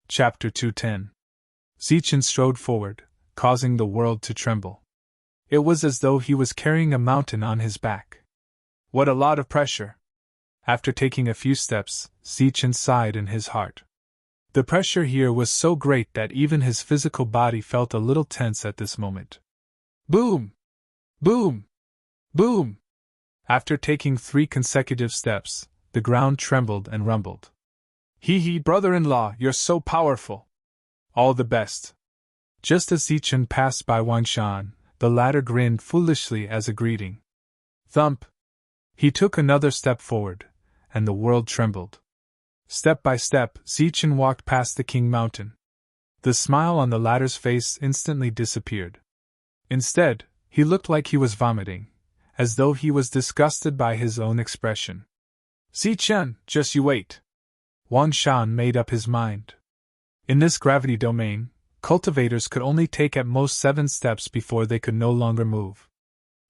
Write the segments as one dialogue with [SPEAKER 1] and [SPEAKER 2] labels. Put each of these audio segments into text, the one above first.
[SPEAKER 1] Chapter 210. Zichen strode forward, causing the world to tremble. It was as though he was carrying a mountain on his back. What a lot of pressure! After taking a few steps, Zichen sighed in his heart. The pressure here was so great that even his physical body felt a little tense at this moment. Boom! Boom! Boom! After taking 3 consecutive steps, the ground trembled and rumbled. Hee, brother-in-law, you're so powerful! All the best. Just as Zichen passed by Wanshan, the latter grinned foolishly as a greeting. Thump! He took another step forward, and the world trembled. Step by step, Zichen walked past the King Mountain. The smile on the latter's face instantly disappeared. Instead, he looked like he was vomiting, as though he was disgusted by his own expression. Zichen, just you wait. Wanshan made up his mind. In this gravity domain, cultivators could only take at most 7 steps before they could no longer move.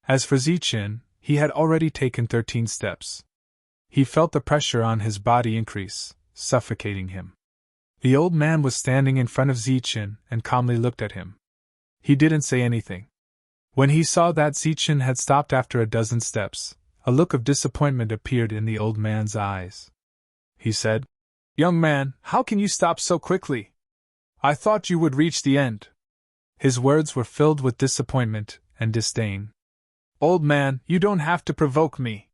[SPEAKER 1] As for Zichen, he had already taken 13 steps. He felt the pressure on his body increase, suffocating him. The old man was standing in front of Zichen and calmly looked at him. He didn't say anything. When he saw that Zichen had stopped after a dozen steps, a look of disappointment appeared in the old man's eyes. He said, "Young man, how can you stop so quickly? I thought you would reach the end." His words were filled with disappointment and disdain. "Old man, you don't have to provoke me.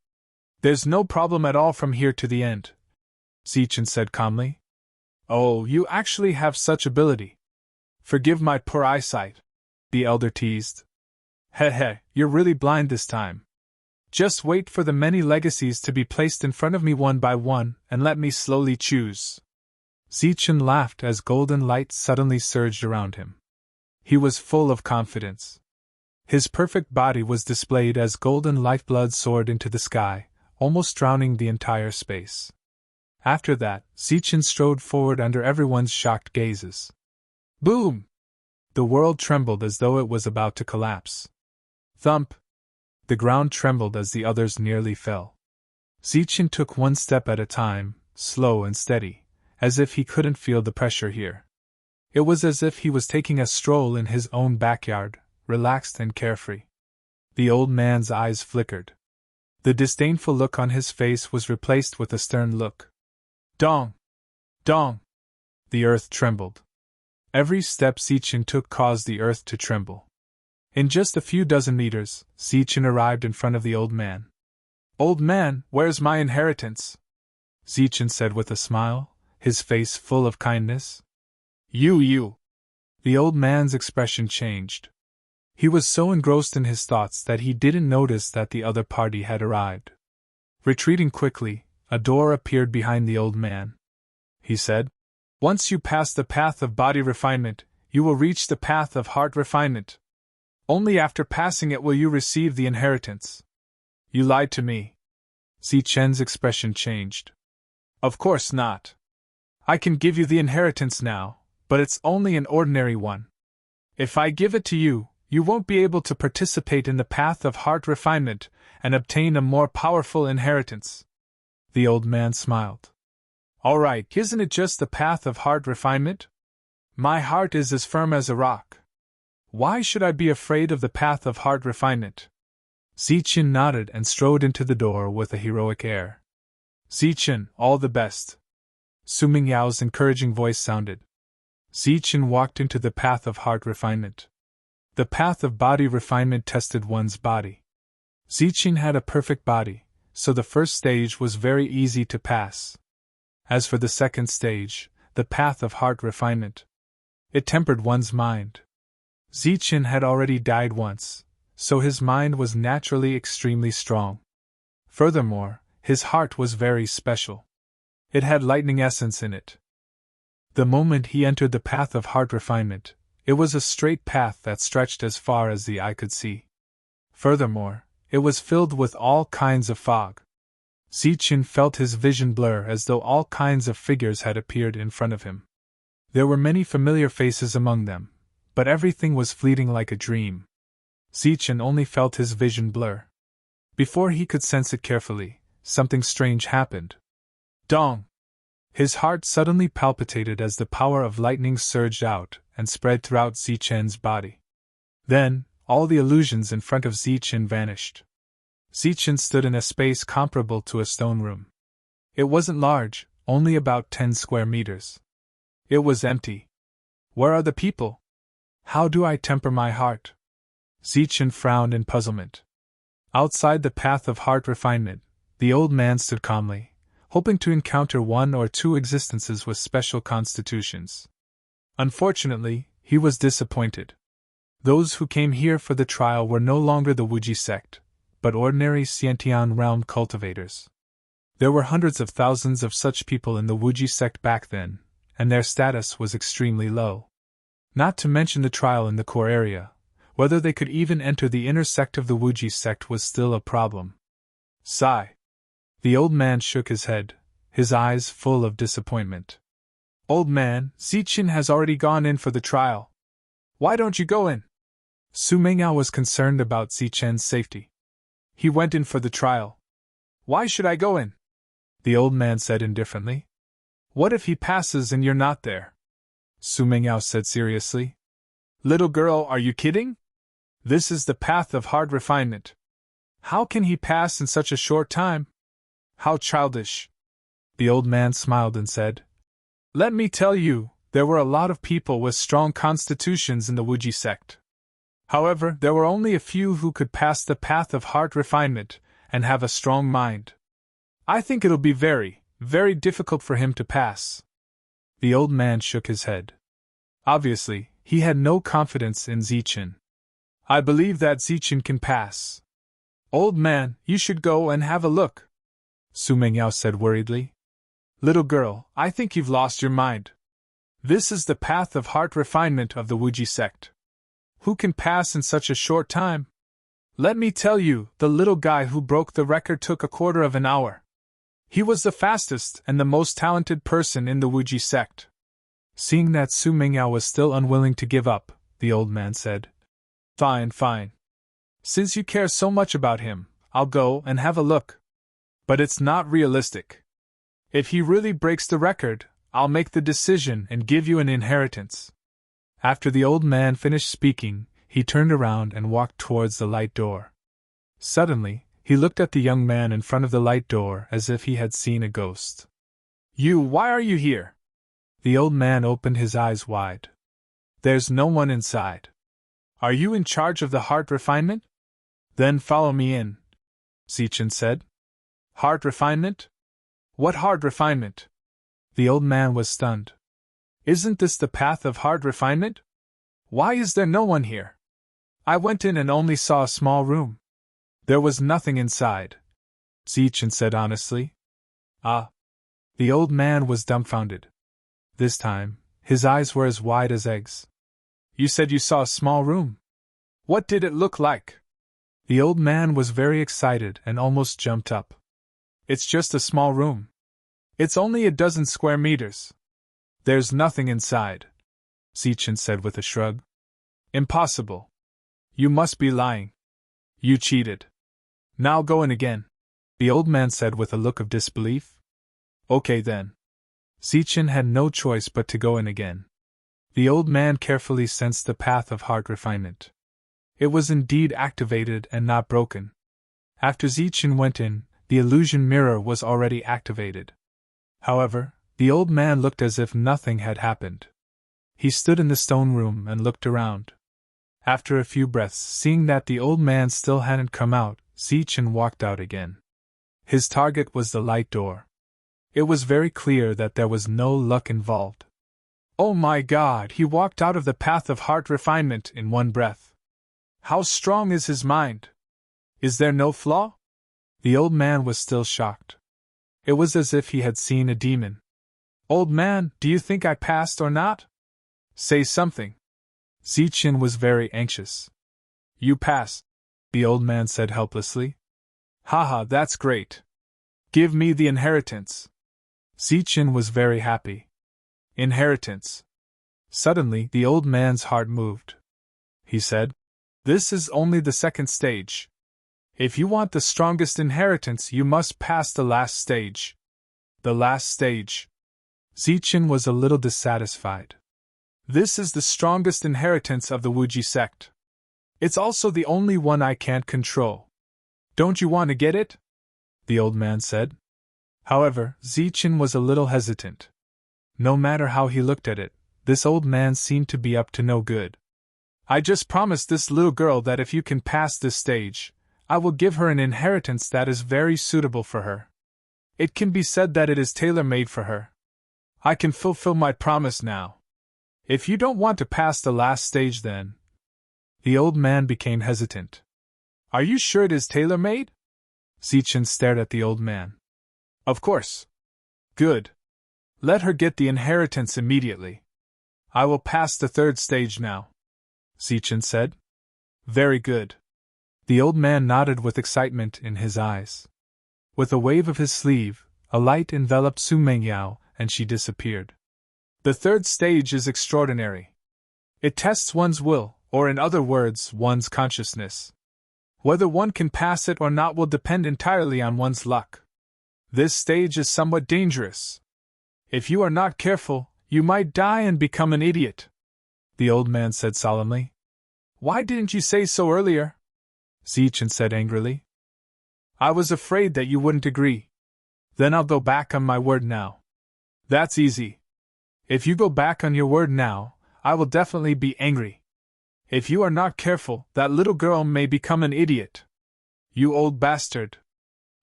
[SPEAKER 1] There's no problem at all from here to the end," Zichen said calmly. "Oh, you actually have such ability. Forgive my poor eyesight," the elder teased. "Heh, you're really blind this time. Just wait for the many legacies to be placed in front of me one by one, and let me slowly choose." Zichen laughed as golden light suddenly surged around him. He was full of confidence. His perfect body was displayed as golden lifeblood soared into the sky, almost drowning the entire space. After that, Zichen strode forward under everyone's shocked gazes. Boom! The world trembled as though it was about to collapse. Thump! The ground trembled as the others nearly fell. Zichen took 1 step at a time, slow and steady, as if he couldn't feel the pressure here. It was as if he was taking a stroll in his own backyard, relaxed and carefree. The old man's eyes flickered. The disdainful look on his face was replaced with a stern look. Dong! Dong! The earth trembled. Every step Zichen took caused the earth to tremble. In just a few dozen meters, Zichen arrived in front of the old man. "Old man, where's my inheritance?" Zichen said with a smile, his face full of kindness. You! The old man's expression changed. He was so engrossed in his thoughts that he didn't notice that the other party had arrived. Retreating quickly, a door appeared behind the old man. He said, "Once you pass the path of body refinement, you will reach the path of heart refinement. Only after passing it will you receive the inheritance." "You lied to me." Zichen's expression changed. "Of course not. I can give you the inheritance now, but it's only an ordinary one. If I give it to you, you won't be able to participate in the path of heart refinement and obtain a more powerful inheritance." The old man smiled. "All right, isn't it just the path of heart refinement? My heart is as firm as a rock. Why should I be afraid of the path of heart refinement?" Zichen nodded and strode into the door with a heroic air. "Zichen, all the best." Su Mingyao's encouraging voice sounded. Zichen walked into the path of heart refinement. The path of body refinement tested one's body. Zichen had a perfect body, so the first stage was very easy to pass. As for the second stage, the path of heart refinement, it tempered one's mind. Zichen had already died once, so his mind was naturally extremely strong. Furthermore, his heart was very special. It had lightning essence in it. The moment he entered the path of heart refinement, it was a straight path that stretched as far as the eye could see. Furthermore, it was filled with all kinds of fog. Zichen felt his vision blur as though all kinds of figures had appeared in front of him. There were many familiar faces among them, but everything was fleeting like a dream. Zichen only felt his vision blur. Before he could sense it carefully, something strange happened. Dong! His heart suddenly palpitated as the power of lightning surged out and spread throughout Zichen's body. Then, all the illusions in front of Zichen vanished. Zichen stood in a space comparable to a stone room. It wasn't large, only about 10 square meters. It was empty. Where are the people? How do I temper my heart? Zichen frowned in puzzlement. Outside the path of heart refinement, the old man stood calmly, hoping to encounter one or two existences with special constitutions. Unfortunately, he was disappointed. Those who came here for the trial were no longer the Wuji sect, but ordinary Xiantian realm cultivators. There were hundreds of thousands of such people in the Wuji sect back then, and their status was extremely low. Not to mention the trial in the core area, whether they could even enter the inner sect of the Wuji sect was still a problem. Sigh. The old man shook his head, his eyes full of disappointment. Old man, Zichen has already gone in for the trial. Why don't you go in? Su Mengyao was concerned about Zichen's safety. He went in for the trial. Why should I go in? The old man said indifferently. What if he passes and you're not there? Su Mengyao said seriously. Little girl, are you kidding? This is the path of hard refinement. How can he pass in such a short time? How childish. The old man smiled and said, Let me tell you, there were a lot of people with strong constitutions in the Wuji sect. However, there were only a few who could pass the path of heart refinement and have a strong mind. I think it'll be very, very difficult for him to pass. The old man shook his head. Obviously, he had no confidence in Zichen. I believe that Zichen can pass. Old man, you should go and have a look, Su Mengyao said worriedly. Little girl, I think you've lost your mind. This is the path of heart refinement of the Wuji sect. Who can pass in such a short time? Let me tell you, the little guy who broke the record took a quarter of an hour. He was the fastest and the most talented person in the Wuji sect. Seeing that Su Mengyao was still unwilling to give up, the old man said, Fine, fine. Since you care so much about him, I'll go and have a look. But it's not realistic. If he really breaks the record, I'll make the decision and give you an inheritance. After the old man finished speaking, he turned around and walked towards the light door. Suddenly, he looked at the young man in front of the light door as if he had seen a ghost. Why are you here? The old man opened his eyes wide. There's no one inside. Are you in charge of the heart refinement? Then follow me in, Zichen said. Heart refinement? What heart refinement? The old man was stunned. Isn't this the path of heart refinement? Why is there no one here? I went in and only saw a small room. There was nothing inside, Zichen said honestly. Ah. The old man was dumbfounded. This time, his eyes were as wide as eggs. You said you saw a small room. What did it look like? The old man was very excited and almost jumped up. It's just a small room. It's only 12 square meters. There's nothing inside, Zichen said with a shrug. Impossible. You must be lying. You cheated. Now go in again, the old man said with a look of disbelief. Okay then. Zichen had no choice but to go in again. The old man carefully sensed the path of heart refinement. It was indeed activated and not broken. After Zichen went in, the illusion mirror was already activated. However, the old man looked as if nothing had happened. He stood in the stone room and looked around. After a few breaths, seeing that the old man still hadn't come out, Zichen walked out again. His target was the light door. It was very clear that there was no luck involved. Oh my God, he walked out of the path of heart refinement in one breath. How strong is his mind? Is there no flaw? The old man was still shocked. It was as if he had seen a demon. Old man, do you think I passed or not? Say something. Zichen was very anxious. You pass, the old man said helplessly. Haha, that's great. Give me the inheritance. Zichen was very happy. Inheritance. Suddenly, the old man's heart moved. He said, This is only the second stage. If you want the strongest inheritance, you must pass the last stage. The last stage. Zichen was a little dissatisfied. This is the strongest inheritance of the Wuji sect. It's also the only one I can't control. Don't you want to get it? The old man said. However, Zichen was a little hesitant. No matter how he looked at it, this old man seemed to be up to no good. I just promised this little girl that if you can pass this stage, I will give her an inheritance that is very suitable for her. It can be said that it is tailor-made for her. I can fulfill my promise now. If you don't want to pass the last stage then... The old man became hesitant. Are you sure it is tailor-made? Zichen stared at the old man. Of course. Good. Let her get the inheritance immediately. I will pass the third stage now, Zichen said. Very good. The old man nodded with excitement in his eyes. With a wave of his sleeve, a light enveloped Su Mengyao, and she disappeared. The third stage is extraordinary. It tests one's will, or in other words, one's consciousness. Whether one can pass it or not will depend entirely on one's luck. This stage is somewhat dangerous. If you are not careful, you might die and become an idiot, the old man said solemnly. Why didn't you say so earlier? Zichen said angrily. I was afraid that you wouldn't agree. Then I'll go back on my word now. That's easy. If you go back on your word now, I will definitely be angry. If you are not careful, that little girl may become an idiot. You old bastard.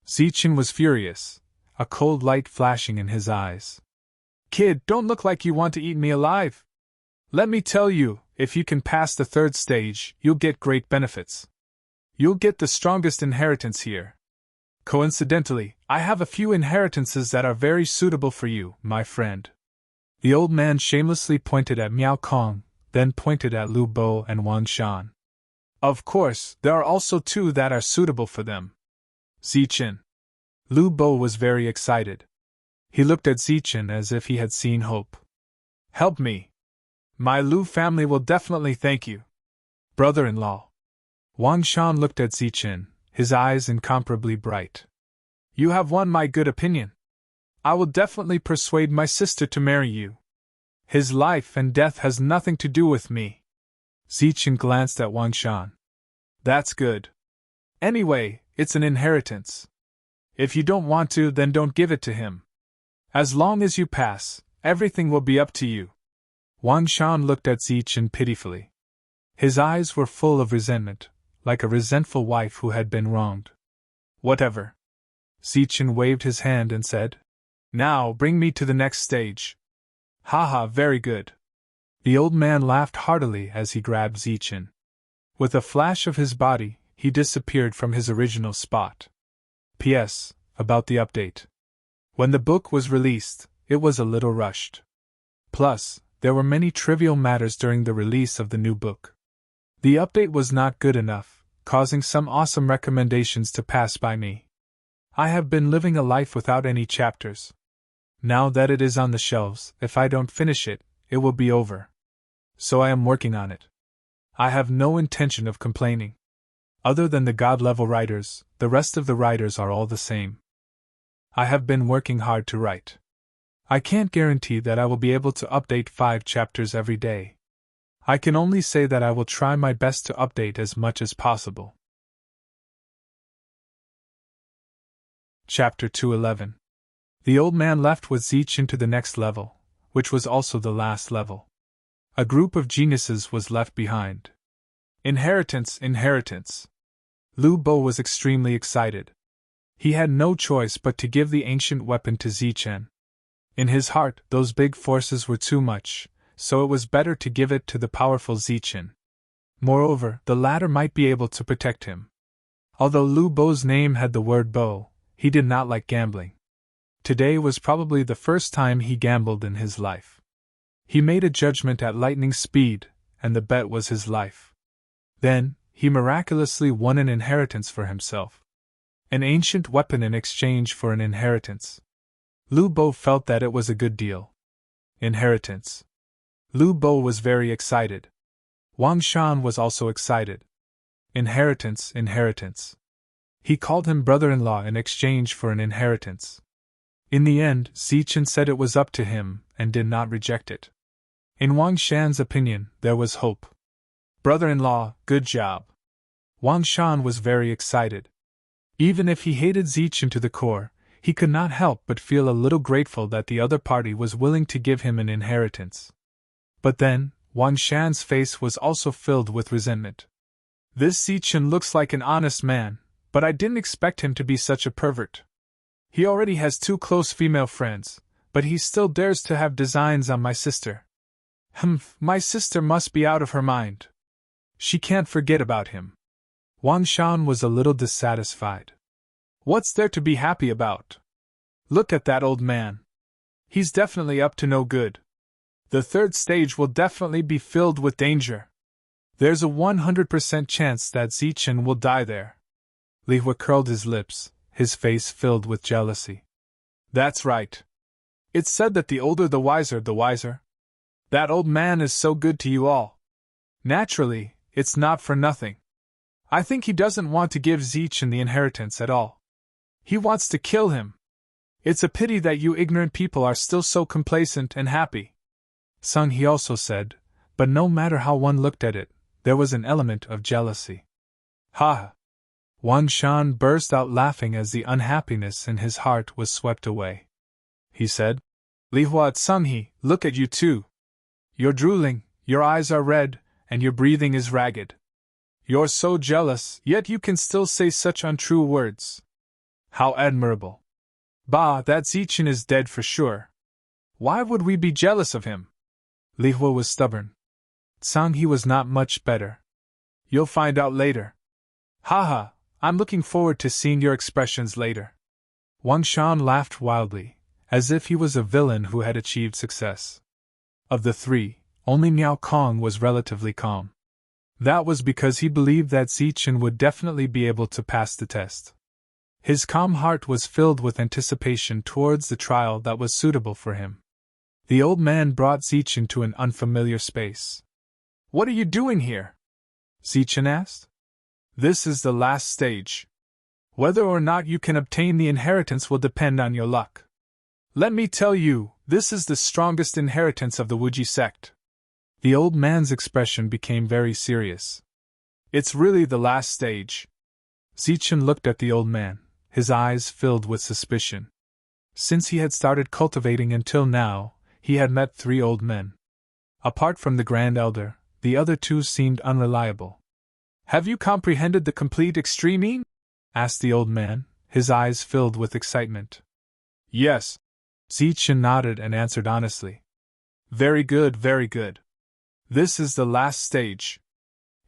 [SPEAKER 1] Zichen was furious, a cold light flashing in his eyes. Kid, don't look like you want to eat me alive. Let me tell you, if you can pass the third stage, you'll get great benefits. You'll get the strongest inheritance here. Coincidentally, I have a few inheritances that are very suitable for you, my friend. The old man shamelessly pointed at Miao Kong, then pointed at Lu Bo and Wang Shan. Of course, there are also two that are suitable for them. Zichen. Lu Bo was very excited. He looked at Zichen as if he had seen hope. Help me. My Lu family will definitely thank you. Brother-in-law. Wang Shan looked at Zichen, his eyes incomparably bright. You have won my good opinion. I will definitely persuade my sister to marry you. His life and death has nothing to do with me. Zichen glanced at Wang Shan. That's good. Anyway, it's an inheritance. If you don't want to, then don't give it to him. As long as you pass, everything will be up to you. Wang Shan looked at Zichen pitifully. His eyes were full of resentment, like a resentful wife who had been wronged. Whatever. Zichen waved his hand and said, Now bring me to the next stage. Haha, very good. The old man laughed heartily as he grabbed Zichen. With a flash of his body, he disappeared from his original spot. P.S. About the update. When the book was released, it was a little rushed. Plus, there were many trivial matters during the release of the new book. The update was not good enough, causing some awesome recommendations to pass by me. I have been living a life without any chapters. Now that it is on the shelves, if I don't finish it, it will be over. So I am working on it. I have no intention of complaining. Other than the God-level writers, the rest of the writers are all the same. I have been working hard to write. I can't guarantee that I will be able to update 5 chapters every day. I can only say that I will try my best to update as much as possible. Chapter 211. The old man left with Zichen to the next level, which was also the last level. A group of geniuses was left behind. Inheritance, inheritance. Lu Bo was extremely excited. He had no choice but to give the ancient weapon to Zichen. In his heart, those big forces were too much, so it was better to give it to the powerful Zichen. Moreover, the latter might be able to protect him. Although Lu Bo's name had the word Bo, he did not like gambling. Today was probably the first time he gambled in his life. He made a judgment at lightning speed, and the bet was his life. Then, he miraculously won an inheritance for himself. An ancient weapon in exchange for an inheritance. Lu Bo felt that it was a good deal. Inheritance. Lu Bo was very excited. Wang Shan was also excited. Inheritance, inheritance. He called him brother-in-law in exchange for an inheritance. In the end, Zichen said it was up to him and did not reject it. In Wang Shan's opinion, there was hope. Brother-in-law, good job. Wang Shan was very excited. Even if he hated Zichen to the core, he could not help but feel a little grateful that the other party was willing to give him an inheritance. But then, Wang Shan's face was also filled with resentment. This Zichen looks like an honest man, but I didn't expect him to be such a pervert. He already has 2 close female friends, but he still dares to have designs on my sister. My sister must be out of her mind. She can't forget about him. Wang Shan was a little dissatisfied. What's there to be happy about? Look at that old man. He's definitely up to no good. The 3rd stage will definitely be filled with danger. There's a 100% chance that Zichen will die there. Li Hua curled his lips, his face filled with jealousy. That's right. It's said that the older the wiser the wiser. That old man is so good to you all. Naturally, it's not for nothing. I think he doesn't want to give Zichen the inheritance at all. He wants to kill him. It's a pity that you ignorant people are still so complacent and happy. Sung He also said, but no matter how one looked at it, there was an element of jealousy. Ha! Wang Shan burst out laughing as the unhappiness in his heart was swept away. He said, Li Hua Sung He, look at you too. You're drooling, your eyes are red, and your breathing is ragged. You're so jealous, yet you can still say such untrue words. How admirable. Bah, that Zichen is dead for sure. Why would we be jealous of him? Li Hua was stubborn. Sung He was not much better. You'll find out later. Haha, I'm looking forward to seeing your expressions later. Wang Shan laughed wildly, as if he was a villain who had achieved success. Of the 3, only Miao Kong was relatively calm. That was because he believed that Zichen would definitely be able to pass the test. His calm heart was filled with anticipation towards the trial that was suitable for him. The old man brought Zichen to an unfamiliar space. What are you doing here? Zichen asked. This is the last stage. Whether or not you can obtain the inheritance will depend on your luck. Let me tell you, this is the strongest inheritance of the Wuji sect. The old man's expression became very serious. It's really the last stage. Zichen looked at the old man, his eyes filled with suspicion. Since he had started cultivating until now, he had met 3 old men. Apart from the Grand Elder, the other 2 seemed unreliable. Have you comprehended the complete extreme? Asked the old man, his eyes filled with excitement. Yes. Zichen nodded and answered honestly. Very good, very good. This is the last stage.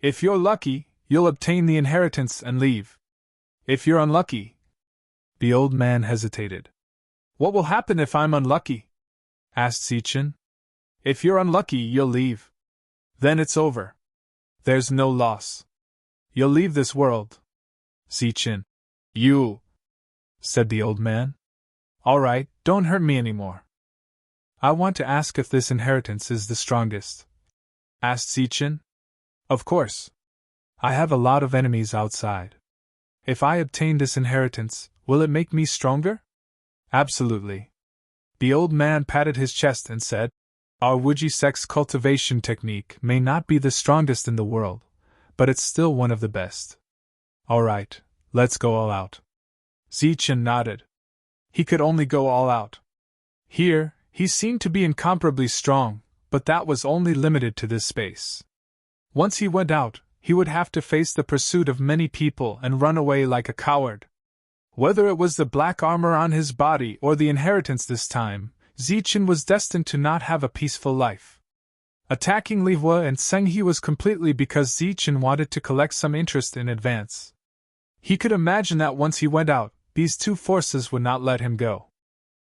[SPEAKER 1] If you're lucky, you'll obtain the inheritance and leave. If you're unlucky... The old man hesitated. What will happen if I'm unlucky? Asked Zichen. If you're unlucky, you'll leave. Then it's over. There's no loss. You'll leave this world. Zichen. You... said the old man. All right, don't hurt me anymore. I want to ask if this inheritance is the strongest. Asked Zichen. Of course. I have a lot of enemies outside. If I obtain this inheritance, will it make me stronger? Absolutely. The old man patted his chest and said, Our Wuji sect's cultivation technique may not be the strongest in the world, but it's still one of the best. All right, let's go all out. Zichen nodded. He could only go all out. Here, he seemed to be incomparably strong, but that was only limited to this space. Once he went out, he would have to face the pursuit of many people and run away like a coward. Whether it was the black armor on his body or the inheritance this time, Zichen was destined to not have a peaceful life. Attacking Li Hua and Seng He was completely because Zichen wanted to collect some interest in advance. He could imagine that once he went out, these 2 forces would not let him go.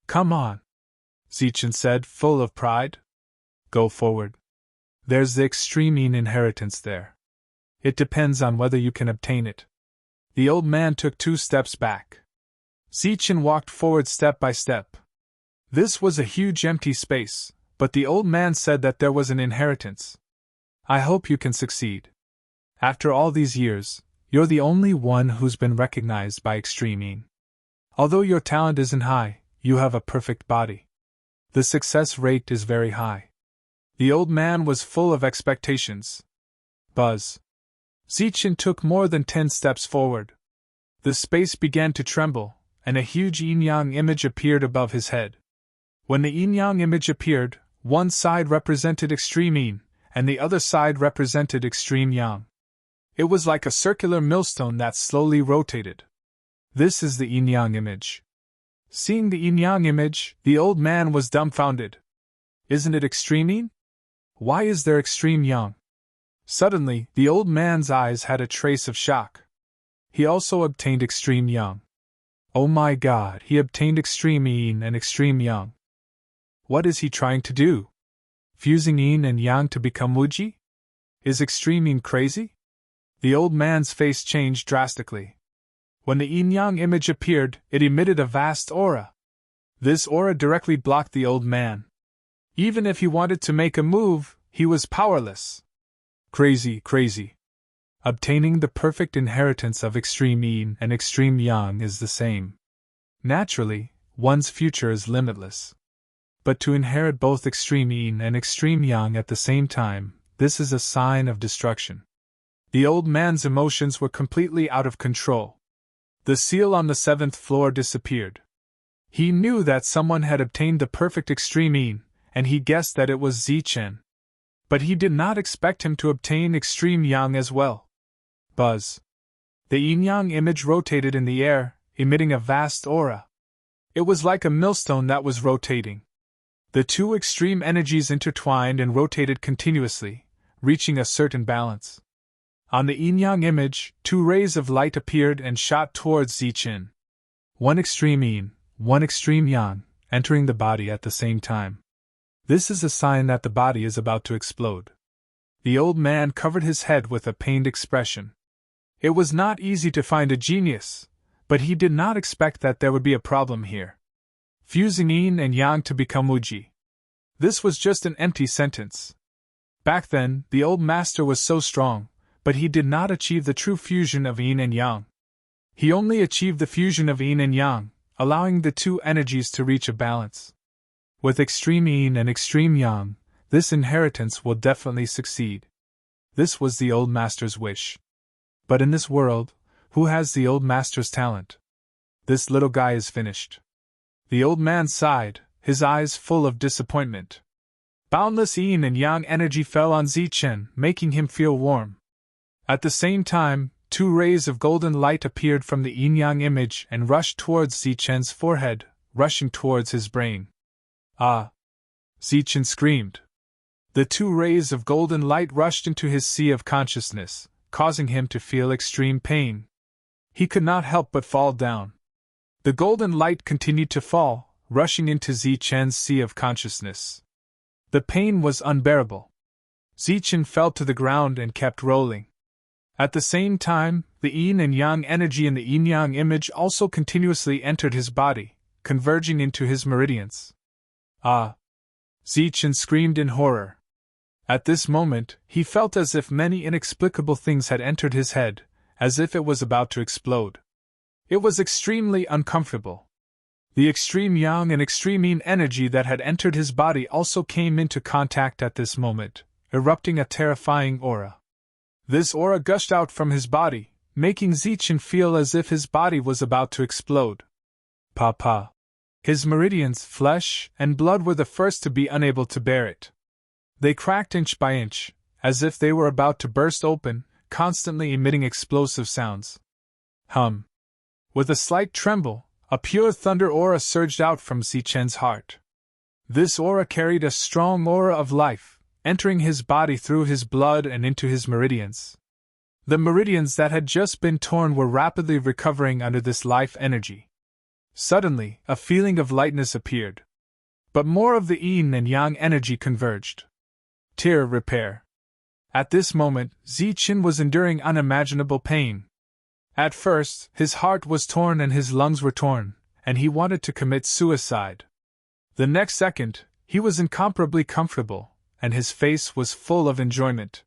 [SPEAKER 1] Come on, Zichen said, full of pride. Go forward. There's the extreme inheritance there. It depends on whether you can obtain it. The old man took 2 steps back. Zichen walked forward step by step. This was a huge empty space, but the old man said that there was an inheritance. I hope you can succeed. After all these years, you're the only one who's been recognized by Extreme. Although your talent isn't high, You have a perfect body. The success rate is very high. The old man was full of expectations. Buzz. Zichen took more than 10 steps forward. The space began to tremble, and a huge yin-yang image appeared above his head. When the yin-yang image appeared, one side represented extreme yin, and the other side represented extreme yang. It was like a circular millstone that slowly rotated. This is the yin-yang image. Seeing the yin-yang image, the old man was dumbfounded. Isn't it extreme yin? Why is there extreme yang? Suddenly, the old man's eyes had a trace of shock. He also obtained extreme yang. Oh my God, he obtained extreme yin and extreme yang. What is he trying to do? Fusing yin and yang to become wuji? Is extreme yin crazy? The old man's face changed drastically. When the yin-yang image appeared, it emitted a vast aura. This aura directly blocked the old man. Even if he wanted to make a move, he was powerless. Crazy, crazy. Obtaining the perfect inheritance of extreme yin and extreme yang is the same. Naturally, one's future is limitless. But to inherit both extreme yin and extreme yang at the same time, this is a sign of destruction. The old man's emotions were completely out of control. The seal on the 7th floor disappeared. He knew that someone had obtained the perfect extreme yin, and he guessed that it was Zichen. But he did not expect him to obtain extreme yang as well. Buzz. The yin-yang image rotated in the air, emitting a vast aura. It was like a millstone that was rotating. The two extreme energies intertwined and rotated continuously, reaching a certain balance. On the yin-yang image, 2 rays of light appeared and shot towards Zichen. One extreme yin, one extreme yang, entering the body at the same time. This is a sign that the body is about to explode. The old man covered his head with a pained expression. It was not easy to find a genius, but he did not expect that there would be a problem here. Fusing yin and yang to become wuji. This was just an empty sentence. Back then, the old master was so strong, but he did not achieve the true fusion of yin and yang. He only achieved the fusion of yin and yang, allowing the two energies to reach a balance. With extreme yin and extreme yang, this inheritance will definitely succeed. This was the old master's wish. But in this world, who has the old master's talent? This little guy is finished. The old man sighed, his eyes full of disappointment. Boundless yin and yang energy fell on Zichen, making him feel warm. At the same time, 2 rays of golden light appeared from the yin-yang image and rushed towards Zichen's forehead, rushing towards his brain. Ah! Zichen screamed. The 2 rays of golden light rushed into his sea of consciousness, causing him to feel extreme pain. He could not help but fall down. The golden light continued to fall, rushing into Zichen's sea of consciousness. The pain was unbearable. Zichen fell to the ground and kept rolling. At the same time, the yin and yang energy in the yin-yang image also continuously entered his body, converging into his meridians. Ah! Zichen screamed in horror. At this moment, he felt as if many inexplicable things had entered his head, as if it was about to explode. It was extremely uncomfortable. The extreme yang and extreme yin energy that had entered his body also came into contact at this moment, erupting a terrifying aura. This aura gushed out from his body, making Zichen feel as if his body was about to explode. Papa. His meridians, flesh, and blood were the first to be unable to bear it. They cracked inch by inch, as if they were about to burst open, constantly emitting explosive sounds. Hum. With a slight tremble, a pure thunder aura surged out from Zichen's heart. This aura carried a strong aura of life, entering his body through his blood and into his meridians. The meridians that had just been torn were rapidly recovering under this life energy. Suddenly, a feeling of lightness appeared. But more of the yin and yang energy converged. Tear repair. At this moment, Zichen was enduring unimaginable pain. At first, his heart was torn and his lungs were torn, and he wanted to commit suicide. The next second, he was incomparably comfortable, and his face was full of enjoyment.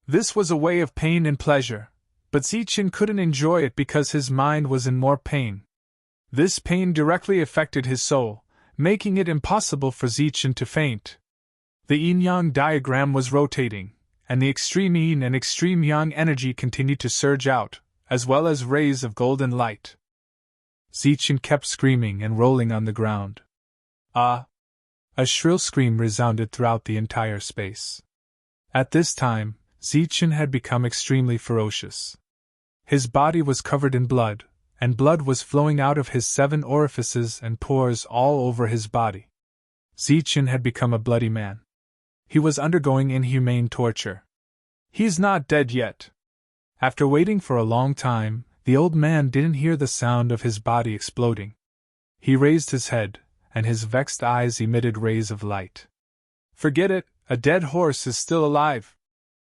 [SPEAKER 1] This was a way of pain and pleasure, but Zichen couldn't enjoy it because his mind was in more pain. This pain directly affected his soul, making it impossible for Zichen to faint. The yin-yang diagram was rotating, and the extreme yin and extreme yang energy continued to surge out, as well as rays of golden light. Zichen kept screaming and rolling on the ground. Ah! A shrill scream resounded throughout the entire space. At this time, Zichen had become extremely ferocious. His body was covered in blood, and blood was flowing out of his 7 orifices and pores all over his body. Zichen had become a bloody man. He was undergoing inhumane torture. He's not dead yet. After waiting for a long time, the old man didn't hear the sound of his body exploding. He raised his head, and his vexed eyes emitted rays of light. Forget it, a dead horse is still alive.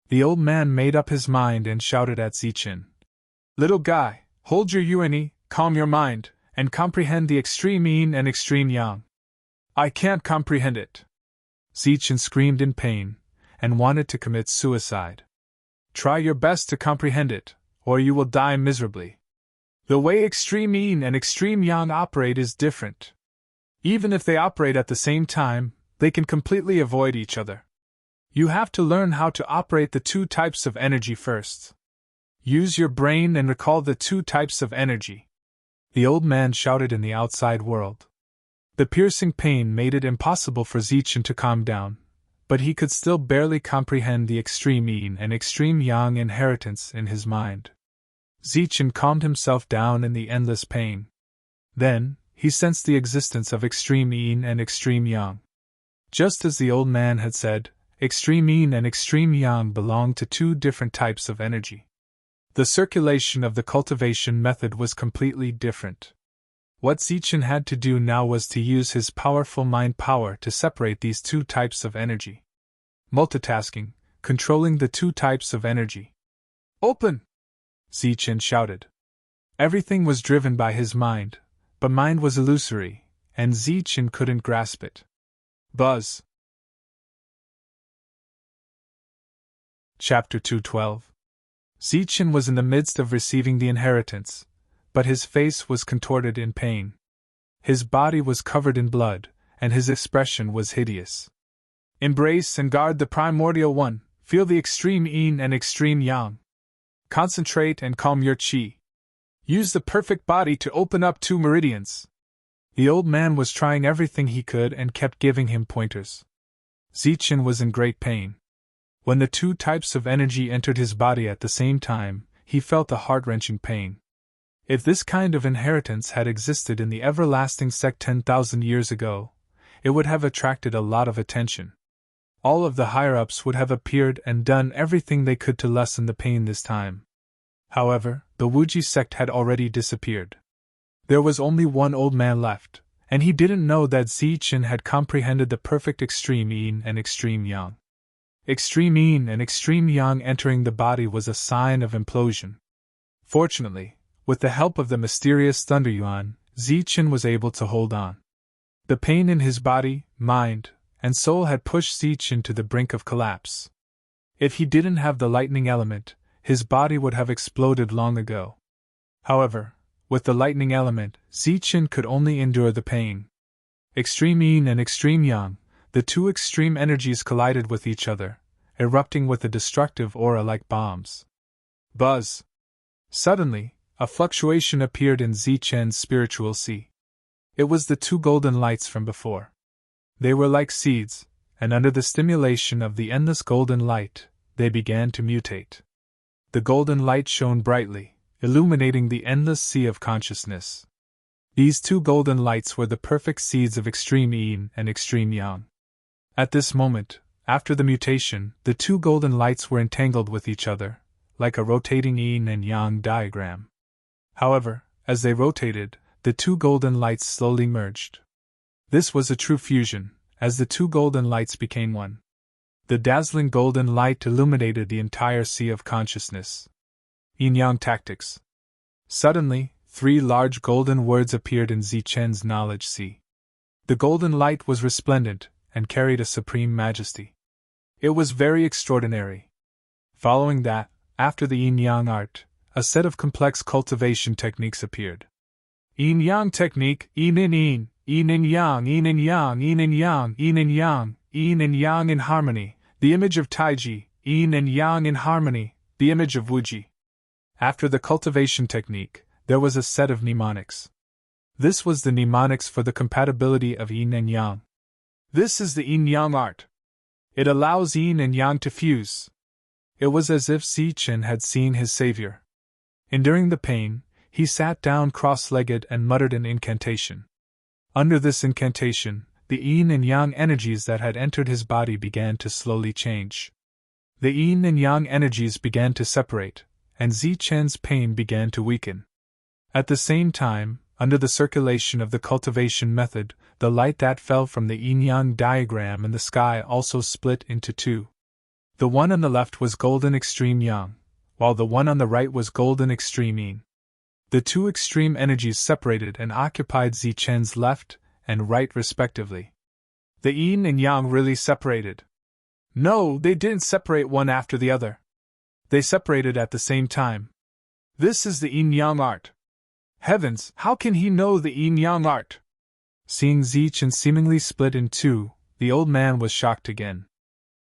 [SPEAKER 1] The old man made up his mind and shouted at Zichen. Little guy, hold your yuan, calm your mind, and comprehend the extreme yin and extreme yang. I can't comprehend it. Zichen screamed in pain, and wanted to commit suicide. Try your best to comprehend it, or you will die miserably. The way extreme yin and extreme yang operate is different. Even if they operate at the same time, they can completely avoid each other. You have to learn how to operate the 2 types of energy first. Use your brain and recall the 2 types of energy. The old man shouted in the outside world. The piercing pain made it impossible for Zichen to calm down, but he could still barely comprehend the extreme yin and extreme yang inheritance in his mind. Zichen calmed himself down in the endless pain. Then, he sensed the existence of extreme yin and extreme yang. Just as the old man had said, extreme yin and extreme yang belong to 2 different types of energy. The circulation of the cultivation method was completely different. What Zichen had to do now was to use his powerful mind power to separate these 2 types of energy. Multitasking, controlling the 2 types of energy. Open! Zichen shouted. Everything was driven by his mind, but mind was illusory, and Zichen couldn't grasp it. Buzz. Chapter 212. Zichen was in the midst of receiving the inheritance, but his face was contorted in pain. His body was covered in blood, and his expression was hideous. Embrace and guard the primordial one, feel the extreme yin and extreme yang. Concentrate and calm your qi. Use the perfect body to open up 2 meridians. The old man was trying everything he could and kept giving him pointers. Zichen was in great pain. When the 2 types of energy entered his body at the same time, he felt a heart-wrenching pain. If this kind of inheritance had existed in the everlasting sect 10,000 years ago, it would have attracted a lot of attention. All of the higher-ups would have appeared and done everything they could to lessen the pain this time. However, the Wuji sect had already disappeared. There was only one old man left, and he didn't know that Zichen had comprehended the perfect extreme yin and extreme yang. Extreme yin and extreme yang entering the body was a sign of implosion. Fortunately, with the help of the mysterious Thunder Yuan, Zichen was able to hold on. The pain in his body, mind, and soul had pushed Zichen to the brink of collapse. If he didn't have the lightning element, his body would have exploded long ago. However, with the lightning element, Zichen could only endure the pain. Extreme yin and extreme yang, the 2 extreme energies collided with each other, erupting with a destructive aura like bombs. Buzz! Suddenly, a fluctuation appeared in Zichen's spiritual sea. It was the 2 golden lights from before. They were like seeds, and under the stimulation of the endless golden light, they began to mutate. The golden light shone brightly, illuminating the endless sea of consciousness. These 2 golden lights were the perfect seeds of extreme yin and extreme yang. At this moment, after the mutation, the 2 golden lights were entangled with each other, like a rotating yin and yang diagram. However, as they rotated, the 2 golden lights slowly merged. This was a true fusion, as the 2 golden lights became one. The dazzling golden light illuminated the entire sea of consciousness. Yin-yang tactics. Suddenly, 3 large golden words appeared in Zichen's knowledge sea. The golden light was resplendent, and carried a supreme majesty. It was very extraordinary. Following that, after the yin-yang art, a set of complex cultivation techniques appeared. Yin-yang technique, yin-in-yin, yin-in-yang, yin-in-yang, yin-in-yang, yin-in-yang, yin-in-yang in harmony, the image of Taiji, yin-and-yang in harmony, the image of Wuji. After the cultivation technique, there was a set of mnemonics. This was the mnemonics for the compatibility of yin and yang. This is the yin-yang art. It allows yin and yang to fuse. It was as if Zichen had seen his savior. Enduring the pain, he sat down cross-legged and muttered an incantation. Under this incantation, the yin and yang energies that had entered his body began to slowly change. The yin and yang energies began to separate, and Zichen's pain began to weaken. At the same time, under the circulation of the cultivation method, the light that fell from the yin-yang diagram in the sky also split into two. The one on the left was golden extreme yang, while the one on the right was golden extreme yin. The two extreme energies separated and occupied Zichen's left and right respectively. The yin and yang really separated. No, they didn't separate one after the other. They separated at the same time. This is the yin-yang art. Heavens, how can he know the yin-yang art? Seeing Zichen seemingly split in two, the old man was shocked again.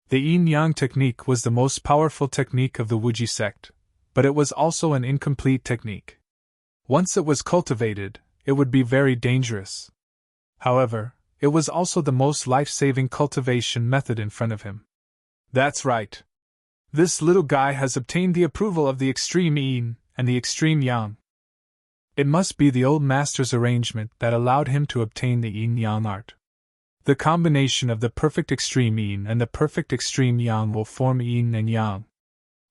[SPEAKER 1] The yin-yang technique was the most powerful technique of the Wuji sect, but it was also an incomplete technique. Once it was cultivated, it would be very dangerous. However, it was also the most life-saving cultivation method in front of him. That's right. This little guy has obtained the approval of the extreme yin and the extreme yang. It must be the old master's arrangement that allowed him to obtain the yin-yang art. The combination of the perfect extreme yin and the perfect extreme yang will form yin and yang.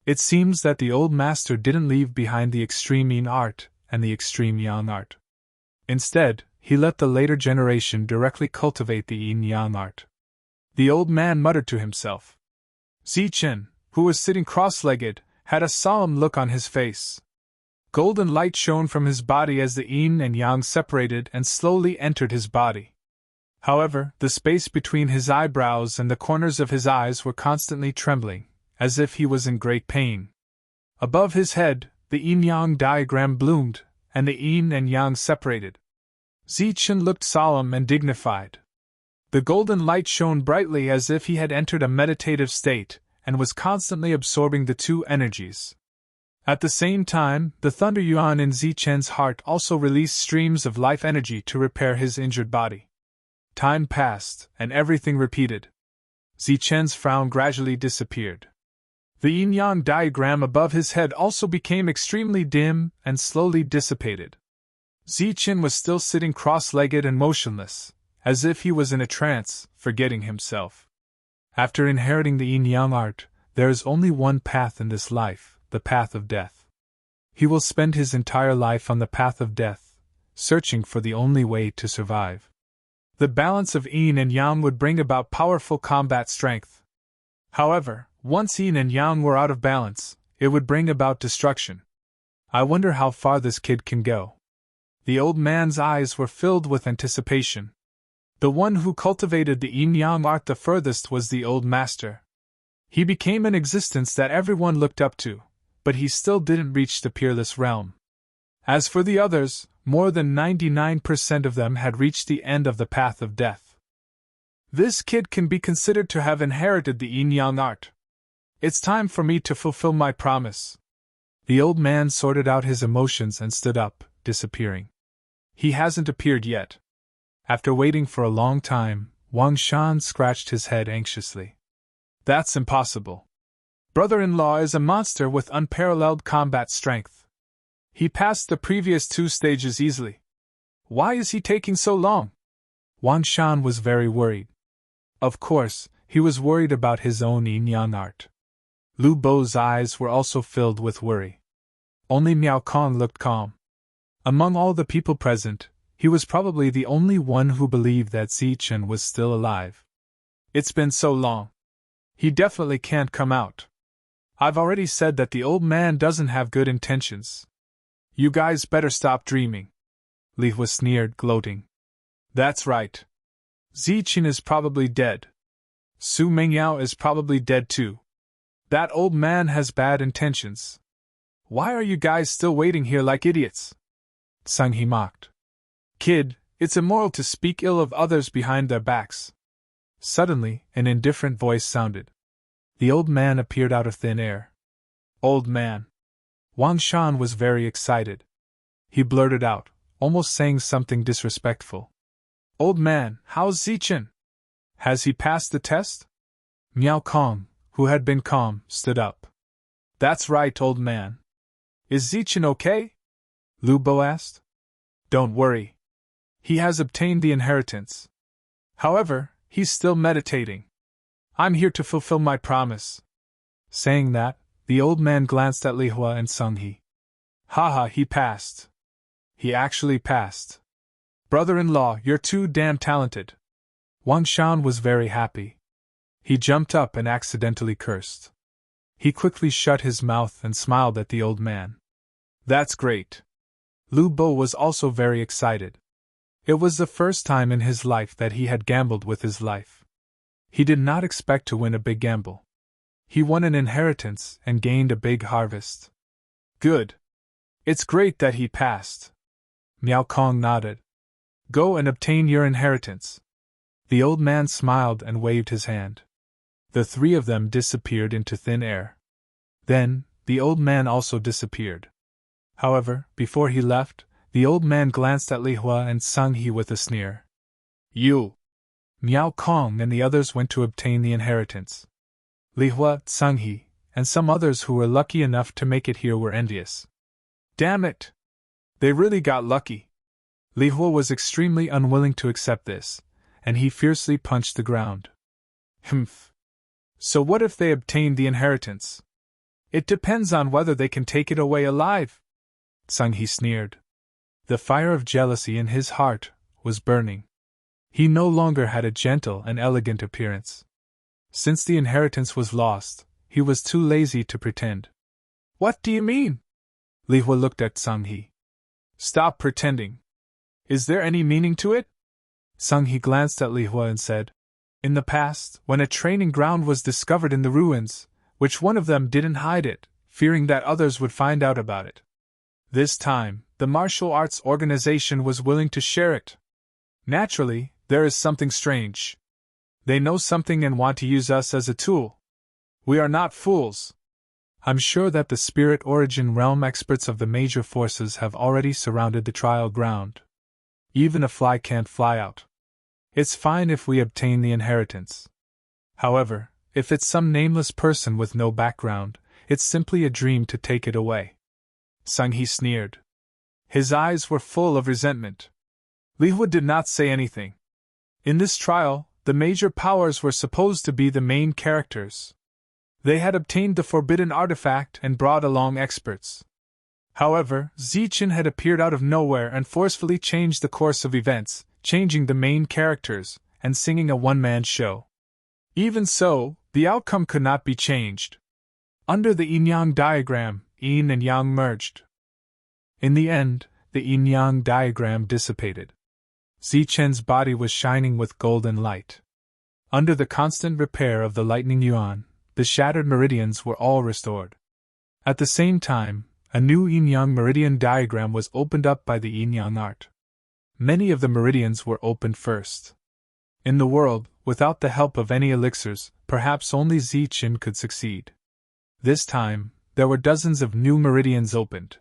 [SPEAKER 1] It seems that the old master didn't leave behind the extreme yin art and the extreme yang art. Instead, he let the later generation directly cultivate the yin-yang art. The old man muttered to himself. Zichen, who was sitting cross-legged, had a solemn look on his face. Golden light shone from his body as the yin and yang separated and slowly entered his body. However, the space between his eyebrows and the corners of his eyes were constantly trembling, as if he was in great pain. Above his head, the yin-yang diagram bloomed, and the yin and yang separated. Zichen looked solemn and dignified. The golden light shone brightly as if he had entered a meditative state, and was constantly absorbing the two energies. At the same time, the thunder yuan in Zichen's heart also released streams of life energy to repair his injured body. Time passed, and everything repeated. Zichen's frown gradually disappeared. The yin-yang diagram above his head also became extremely dim and slowly dissipated. Zichen was still sitting cross-legged and motionless, as if he was in a trance, forgetting himself. After inheriting the yin-yang art, there is only one path in this life, the path of death. He will spend his entire life on the path of death, searching for the only way to survive. The balance of yin and yang would bring about powerful combat strength. However, once yin and yang were out of balance, it would bring about destruction. I wonder how far this kid can go. The old man's eyes were filled with anticipation. The one who cultivated the yin-yang art the furthest was the old master. He became an existence that everyone looked up to, but he still didn't reach the peerless realm. As for the others, more than 99% of them had reached the end of the path of death. This kid can be considered to have inherited the yin-yang art. It's time for me to fulfill my promise. The old man sorted out his emotions and stood up, disappearing. He hasn't appeared yet. After waiting for a long time, Wang Shan scratched his head anxiously. That's impossible. Brother-in-law is a monster with unparalleled combat strength. He passed the previous 2 stages easily. Why is he taking so long? Wang Shan was very worried. Of course, he was worried about his own yin-yang art. Lu Bo's eyes were also filled with worry. Only Miao Kong looked calm. Among all the people present, he was probably the only one who believed that Zichen was still alive. It's been so long. He definitely can't come out. I've already said that the old man doesn't have good intentions. You guys better stop dreaming. Li Hua sneered, gloating. That's right. Zichen is probably dead. Su Mengyao is probably dead too. That old man has bad intentions. Why are you guys still waiting here like idiots? Sang He mocked. Kid, it's immoral to speak ill of others behind their backs. Suddenly, an indifferent voice sounded. The old man appeared out of thin air. Old man. Wang Shan was very excited. He blurted out, almost saying something disrespectful. Old man, how's Zichen? Has he passed the test? Miao Kong, who had been calm, stood up. That's right, old man. Is Zichen okay? Lu Bo asked. Don't worry. He has obtained the inheritance. However, he's still meditating. I'm here to fulfill my promise. Saying that, the old man glanced at Li Hua and Sung He. Haha, he passed. He actually passed. Brother-in-law, you're too damn talented. Wang Shan was very happy. He jumped up and accidentally cursed. He quickly shut his mouth and smiled at the old man. That's great. Lu Bo was also very excited. It was the first time in his life that he had gambled with his life. He did not expect to win a big gamble. He won an inheritance and gained a big harvest. Good. It's great that he passed. Miao Kong nodded. Go and obtain your inheritance. The old man smiled and waved his hand. The three of them disappeared into thin air. Then, the old man also disappeared. However, before he left, the old man glanced at Li Hua and Sung He with a sneer. You! Miao Kong and the others went to obtain the inheritance. Li Hua, Sung He, and some others who were lucky enough to make it here were envious. Damn it! They really got lucky. Li Hua was extremely unwilling to accept this, and he fiercely punched the ground. Humph. So what if they obtained the inheritance? It depends on whether they can take it away alive. Sung He sneered. The fire of jealousy in his heart was burning. He no longer had a gentle and elegant appearance. Since the inheritance was lost, he was too lazy to pretend. What do you mean? Li Hua looked at Sung He. Stop pretending. Is there any meaning to it? Sung He glanced at Li Hua and said, In the past, when a training ground was discovered in the ruins, which one of them didn't hide it, fearing that others would find out about it? This time, the martial arts organization was willing to share it. Naturally, there is something strange. They know something and want to use us as a tool. We are not fools. I'm sure that the spirit origin realm experts of the major forces have already surrounded the trial ground. Even a fly can't fly out. It's fine if we obtain the inheritance. However, if it's some nameless person with no background, it's simply a dream to take it away. Sung He sneered. His eyes were full of resentment. Li Hua did not say anything. In this trial, the major powers were supposed to be the main characters. They had obtained the forbidden artifact and brought along experts. However, Zichen had appeared out of nowhere and forcefully changed the course of events, changing the main characters, and singing a one-man show. Even so, the outcome could not be changed. Under the yin-yang diagram, yin and yang merged. In the end, the yin-yang diagram dissipated. Zichen's body was shining with golden light. Under the constant repair of the lightning yuan, the shattered meridians were all restored. At the same time, a new yin-yang meridian diagram was opened up by the yin-yang art. Many of the meridians were opened first. In the world, without the help of any elixirs, perhaps only Zichen could succeed. This time, there were dozens of new meridians opened.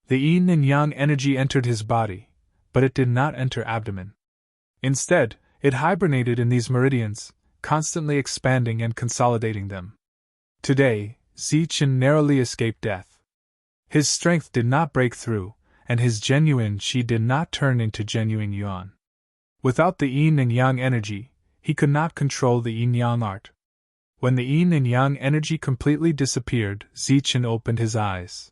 [SPEAKER 1] The yin and yang energy entered his body, but it did not enter abdomen. Instead, it hibernated in these meridians, constantly expanding and consolidating them. Today, Zichen narrowly escaped death. His strength did not break through, and his genuine Qi did not turn into genuine yuan. Without the yin and yang energy, he could not control the yin-yang art. When the yin and yang energy completely disappeared, Zichen opened his eyes.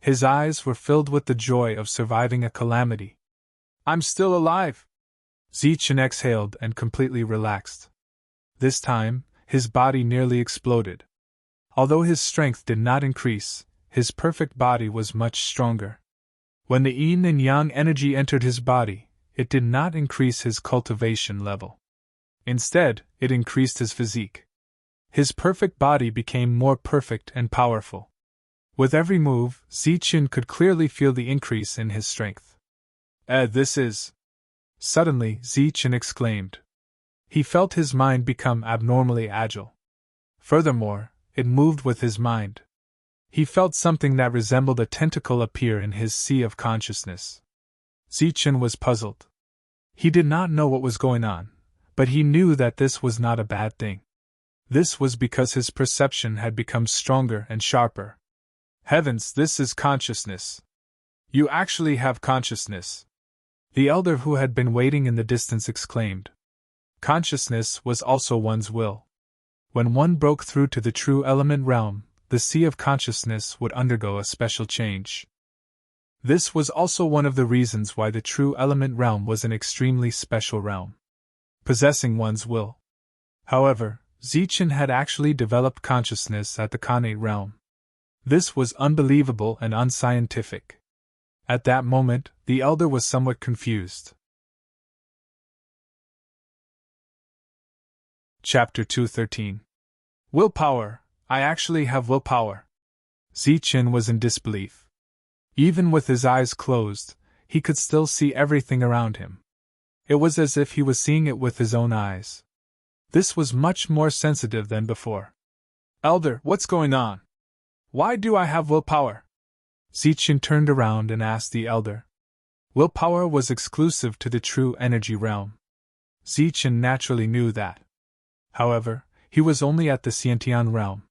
[SPEAKER 1] His eyes were filled with the joy of surviving a calamity. I'm still alive! Zichen exhaled and completely relaxed. This time, his body nearly exploded. Although his strength did not increase, his perfect body was much stronger. When the yin and yang energy entered his body, it did not increase his cultivation level. Instead, it increased his physique. His perfect body became more perfect and powerful. With every move, Zichen could clearly feel the increase in his strength. This is. Suddenly, Zichen exclaimed. He felt his mind become abnormally agile. Furthermore, it moved with his mind. He felt something that resembled a tentacle appear in his sea of consciousness. Zichen was puzzled. He did not know what was going on, but he knew that this was not a bad thing. This was because his perception had become stronger and sharper. Heavens, this is consciousness. You actually have consciousness. The elder who had been waiting in the distance exclaimed. Consciousness was also one's will. When one broke through to the true element realm, the sea of consciousness would undergo a special change. This was also one of the reasons why the true element realm was an extremely special realm, possessing one's will. However, Zichen had actually developed consciousness at the Khanate realm. This was unbelievable and unscientific. At that moment, the elder was somewhat confused. Chapter 213. Willpower. I actually have willpower. Zichen was in disbelief. Even with his eyes closed, he could still see everything around him. It was as if he was seeing it with his own eyes. This was much more sensitive than before. Elder, what's going on? Why do I have willpower? Zichen turned around and asked the elder. Willpower was exclusive to the true energy realm. Zichen naturally knew that. However, he was only at the Xiantian realm.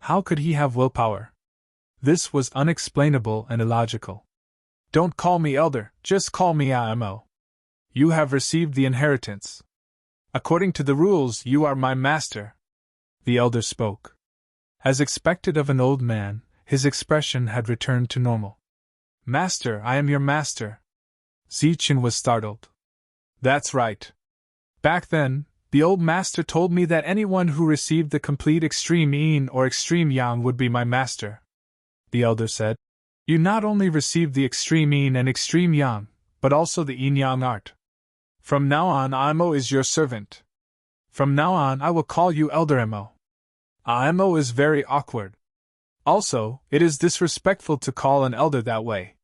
[SPEAKER 1] How could he have willpower? This was unexplainable and illogical. Don't call me elder, just call me Imo. You have received the inheritance. According to the rules, you are my master. The elder spoke. As expected of an old man, his expression had returned to normal. Master, I am your master. Zichen was startled. That's right. Back then, the old master told me that anyone who received the complete extreme yin or extreme yang would be my master. The elder said. You not only received the extreme yin and extreme yang, but also the yin-yang art. From now on, Imo is your servant. From now on, I will call you Elder Imo. Imo is very awkward. Also, it is disrespectful to call an elder that way.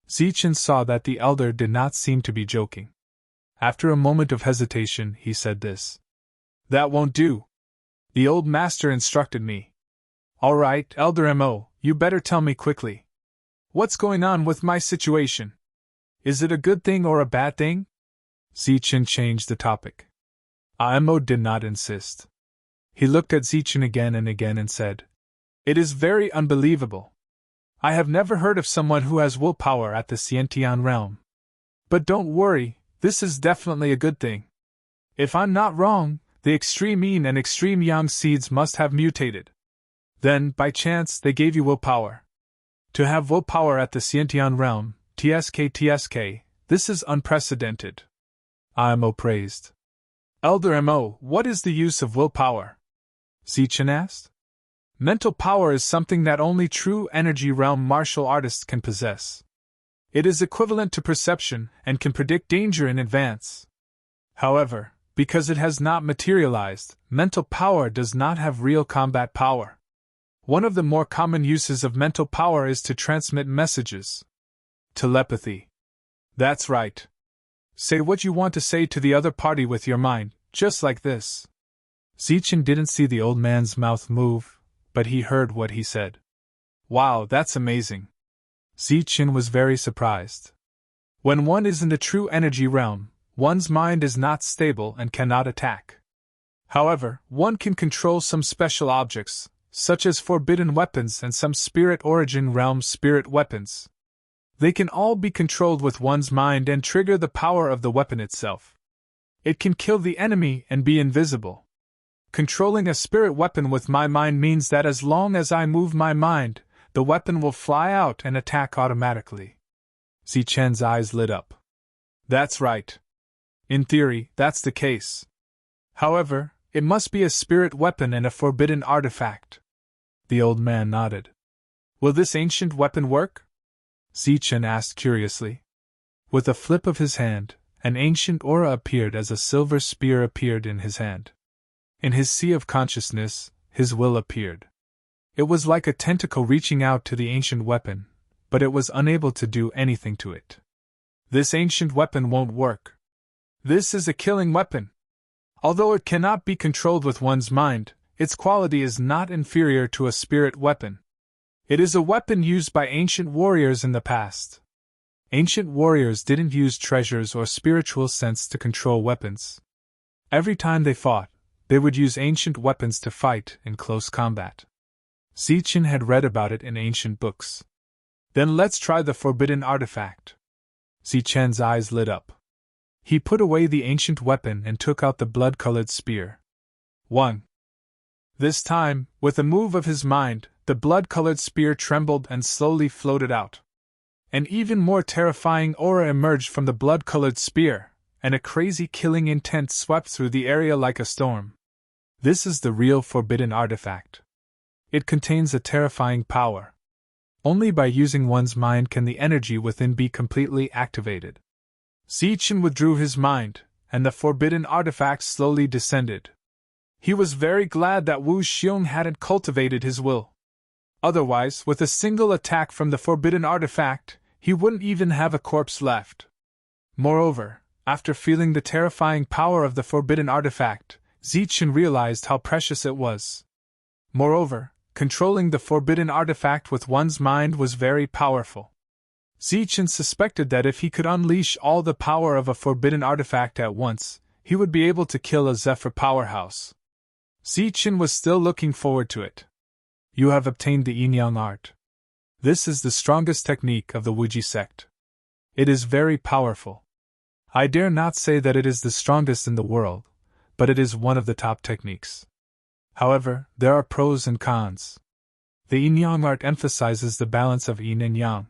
[SPEAKER 1] Zichen saw that the elder did not seem to be joking. After a moment of hesitation, he said this. That won't do. The old master instructed me. All right, Elder Mo, you better tell me quickly. What's going on with my situation? Is it a good thing or a bad thing? Zichen changed the topic. Mo did not insist. He looked at Zichen again and said, It is very unbelievable. I have never heard of someone who has willpower at the Xiantian realm. But don't worry, this is definitely a good thing. If I'm not wrong, the extreme yin and extreme yang seeds must have mutated. Then, by chance, they gave you willpower. To have willpower at the Xiantian realm, TSK, this is unprecedented. Mo praised. Elder Mo, what is the use of willpower? Zichen asked. Mental power is something that only true energy realm martial artists can possess. It is equivalent to perception and can predict danger in advance. However, because it has not materialized, mental power does not have real combat power. One of the more common uses of mental power is to transmit messages. Telepathy. That's right. Say what you want to say to the other party with your mind, just like this. Zichen didn't see the old man's mouth move, but he heard what he said. Wow, that's amazing. Zichen was very surprised. When one is in the true energy realm, one's mind is not stable and cannot attack. However, one can control some special objects, such as forbidden weapons and some spirit origin realm spirit weapons. They can all be controlled with one's mind and trigger the power of the weapon itself. It can kill the enemy and be invisible. Controlling a spirit weapon with my mind means that as long as I move my mind, the weapon will fly out and attack automatically. Zichen's eyes lit up. That's right. In theory, that's the case. However, it must be a spirit weapon and a forbidden artifact. The old man nodded. Will this ancient weapon work? Zichen asked curiously. With a flip of his hand, an ancient aura appeared as a silver spear appeared in his hand. In his sea of consciousness, his will appeared. It was like a tentacle reaching out to the ancient weapon, but it was unable to do anything to it. This ancient weapon won't work. This is a killing weapon. Although it cannot be controlled with one's mind, its quality is not inferior to a spirit weapon. It is a weapon used by ancient warriors in the past. Ancient warriors didn't use treasures or spiritual sense to control weapons. Every time they fought, they would use ancient weapons to fight in close combat. Zichen had read about it in ancient books. Then let's try the forbidden artifact. Zichen's eyes lit up. He put away the ancient weapon and took out the blood-colored spear. 1. This time, with a move of his mind, the blood-colored spear trembled and slowly floated out. An even more terrifying aura emerged from the blood-colored spear, and a crazy killing intent swept through the area like a storm. This is the real forbidden artifact. It contains a terrifying power. Only by using one's mind can the energy within be completely activated. Zichen withdrew his mind, and the forbidden artifact slowly descended. He was very glad that Wu Xiong hadn't cultivated his will. Otherwise, with a single attack from the forbidden artifact, he wouldn't even have a corpse left. Moreover, after feeling the terrifying power of the forbidden artifact, Zichen realized how precious it was. Moreover, controlling the forbidden artifact with one's mind was very powerful. Zichen suspected that if he could unleash all the power of a forbidden artifact at once, he would be able to kill a Zephyr powerhouse. Zichen was still looking forward to it. You have obtained the Yin-Yang art. This is the strongest technique of the Wuji sect. It is very powerful. I dare not say that it is the strongest in the world, but it is one of the top techniques. However, there are pros and cons. The Yin-Yang art emphasizes the balance of Yin and Yang.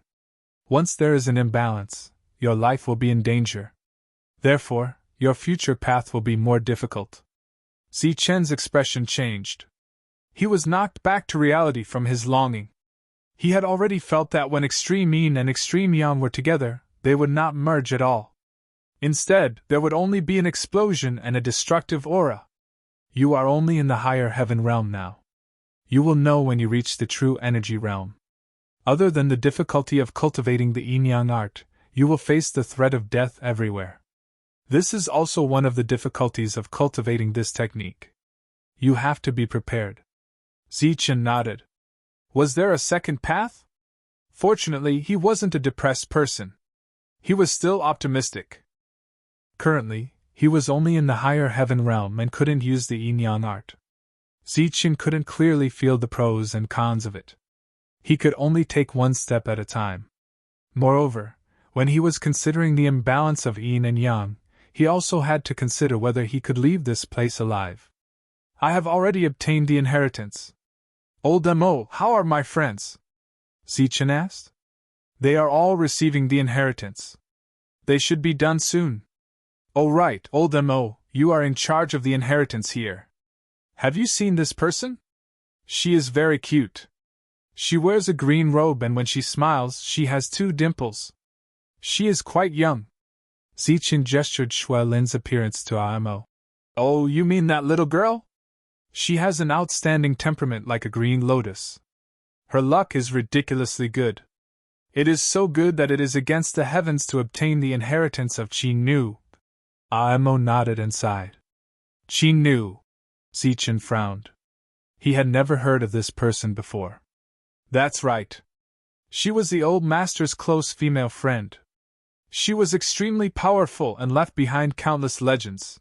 [SPEAKER 1] Once there is an imbalance, your life will be in danger. Therefore, your future path will be more difficult. Zichen's expression changed. He was knocked back to reality from his longing. He had already felt that when extreme Yin and extreme Yang were together, they would not merge at all. Instead, there would only be an explosion and a destructive aura. You are only in the higher heaven realm now. You will know when you reach the true energy realm. Other than the difficulty of cultivating the Yin-Yang art, you will face the threat of death everywhere. This is also one of the difficulties of cultivating this technique. You have to be prepared. Zichen nodded. Was there a second path? Fortunately, he wasn't a depressed person. He was still optimistic. Currently, he was only in the higher heaven realm and couldn't use the Yin-Yang art. Zichen couldn't clearly feel the pros and cons of it. He could only take one step at a time. Moreover, when he was considering the imbalance of Yin and Yang, he also had to consider whether he could leave this place alive. I have already obtained the inheritance. Old Mo, how are my friends? Zichen asked. They are all receiving the inheritance. They should be done soon. Oh right, Old Mo, you are in charge of the inheritance here. Have you seen this person? She is very cute. She wears a green robe and when she smiles she has 2 dimples. She is quite young. Zichen gestured Shui Lin's appearance to Mo. Oh, you mean that little girl? She has an outstanding temperament like a green lotus. Her luck is ridiculously good. It is so good that it is against the heavens to obtain the inheritance of Qi Nu. Mo nodded and sighed. Qi Nu. Zichen frowned. He had never heard of this person before. That's right. She was the old master's close female friend. She was extremely powerful and left behind countless legends.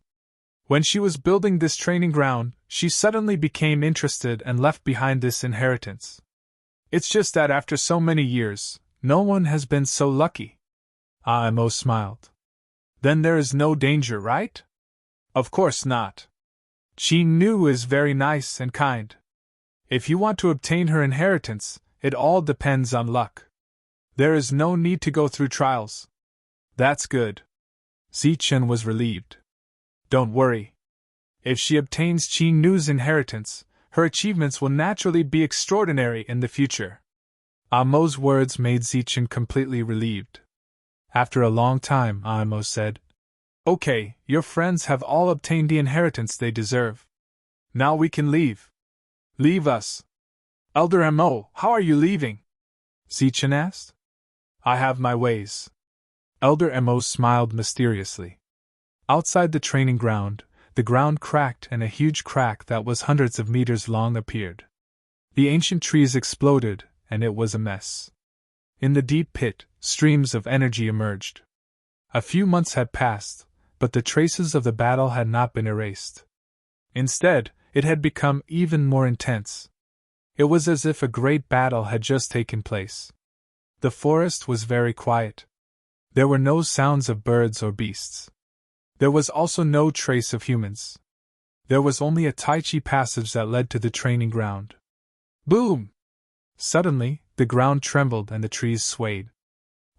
[SPEAKER 1] When she was building this training ground, she suddenly became interested and left behind this inheritance. It's just that after so many years, no one has been so lucky. Mo smiled. Then there is no danger, right? Of course not. Qi Nu is very nice and kind. If you want to obtain her inheritance, it all depends on luck. There is no need to go through trials. That's good. Zichen was relieved. Don't worry. If she obtains Qi Nu's inheritance, her achievements will naturally be extraordinary in the future. Mo's words made Zichen completely relieved. After a long time, Mo said, Okay, your friends have all obtained the inheritance they deserve. Now we can leave. Leave us. Elder Mo, how are you leaving? Zichen asked. I have my ways. Elder Emos smiled mysteriously. Outside the training ground, the ground cracked and a huge crack that was hundreds of meters long appeared. The ancient trees exploded, and it was a mess. In the deep pit, streams of energy emerged. A few months had passed, but the traces of the battle had not been erased. Instead, it had become even more intense. It was as if a great battle had just taken place. The forest was very quiet. There were no sounds of birds or beasts. There was also no trace of humans. There was only a Tai Chi passage that led to the training ground. Boom! Suddenly, the ground trembled and the trees swayed.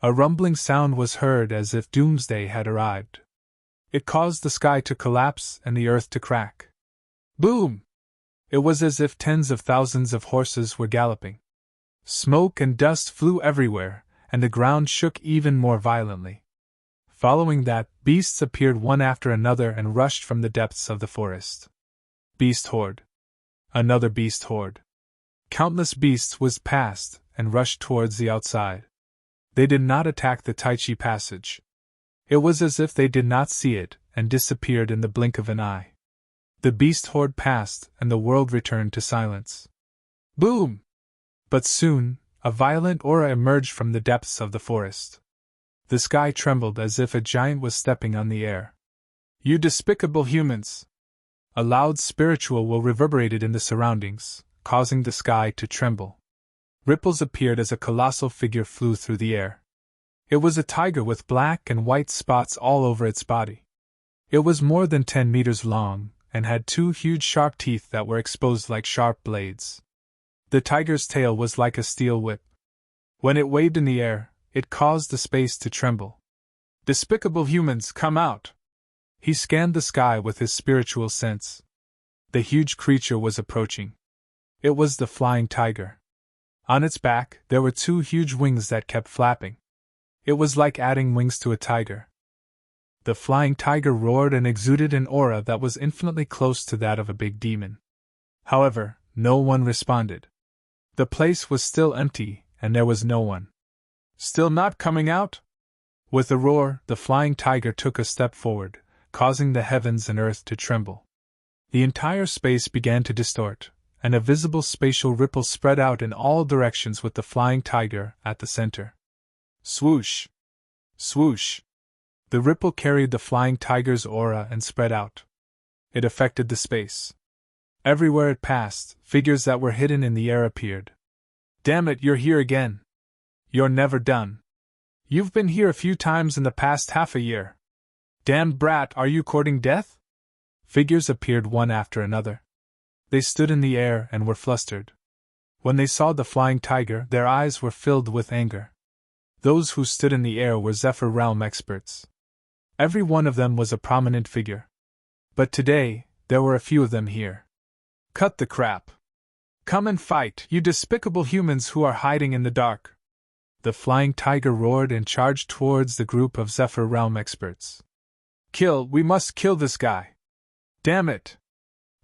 [SPEAKER 1] A rumbling sound was heard as if doomsday had arrived. It caused the sky to collapse and the earth to crack. Boom! It was as if tens of thousands of horses were galloping. Smoke and dust flew everywhere, and the ground shook even more violently. Following that, beasts appeared one after another and rushed from the depths of the forest. Beast horde. Another beast horde. Countless beasts whizzed past and rushed towards the outside. They did not attack the Tai Chi passage. It was as if they did not see it and disappeared in the blink of an eye. The beast horde passed and the world returned to silence. Boom! But soon, a violent aura emerged from the depths of the forest. The sky trembled as if a giant was stepping on the air. You despicable humans! A loud spiritual will reverberated in the surroundings, causing the sky to tremble. Ripples appeared as a colossal figure flew through the air. It was a tiger with black and white spots all over its body. It was more than 10 meters long, and had 2 huge sharp teeth that were exposed like sharp blades. The tiger's tail was like a steel whip. When it waved in the air, it caused the space to tremble. Despicable humans, come out! He scanned the sky with his spiritual sense. The huge creature was approaching. It was the flying tiger. On its back, there were 2 huge wings that kept flapping. It was like adding wings to a tiger. The flying tiger roared and exuded an aura that was infinitely close to that of a big demon. However, no one responded. The place was still empty, and there was no one. Still not coming out? With a roar, the flying tiger took a step forward, causing the heavens and earth to tremble. The entire space began to distort, and a visible spatial ripple spread out in all directions with the flying tiger at the center. Swoosh! Swoosh! The ripple carried the flying tiger's aura and spread out. It affected the space. Everywhere it passed, figures that were hidden in the air appeared. Damn it, you're here again! You're never done. You've been here a few times in the past half a year. Damned brat, are you courting death? Figures appeared one after another. They stood in the air and were flustered. When they saw the flying tiger, their eyes were filled with anger. Those who stood in the air were Zephyr Realm experts. Every one of them was a prominent figure. But today, there were a few of them here. Cut the crap. Come and fight, you despicable humans who are hiding in the dark. The flying tiger roared and charged towards the group of Zephyr Realm experts. Kill, we must kill this guy. Damn it!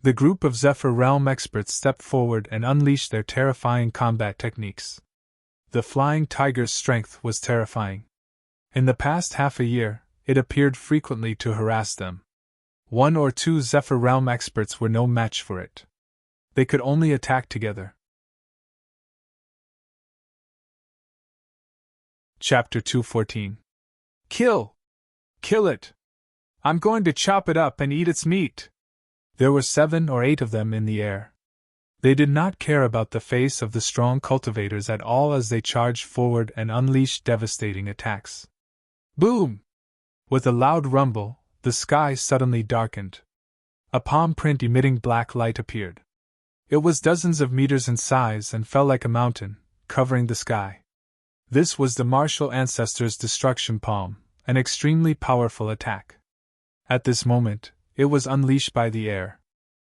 [SPEAKER 1] The group of Zephyr Realm experts stepped forward and unleashed their terrifying combat techniques. The flying tiger's strength was terrifying. In the past half a year, it appeared frequently to harass them. 1 or 2 Zephyr Realm experts were no match for it. They could only attack together. Chapter 214. Kill! Kill it! I'm going to chop it up and eat its meat! There were 7 or 8 of them in the air. They did not care about the face of the strong cultivators at all as they charged forward and unleashed devastating attacks. Boom! With a loud rumble, the sky suddenly darkened. A palm print emitting black light appeared. It was dozens of meters in size and fell like a mountain, covering the sky. This was the martial ancestor's destruction palm, an extremely powerful attack. At this moment, it was unleashed by the air.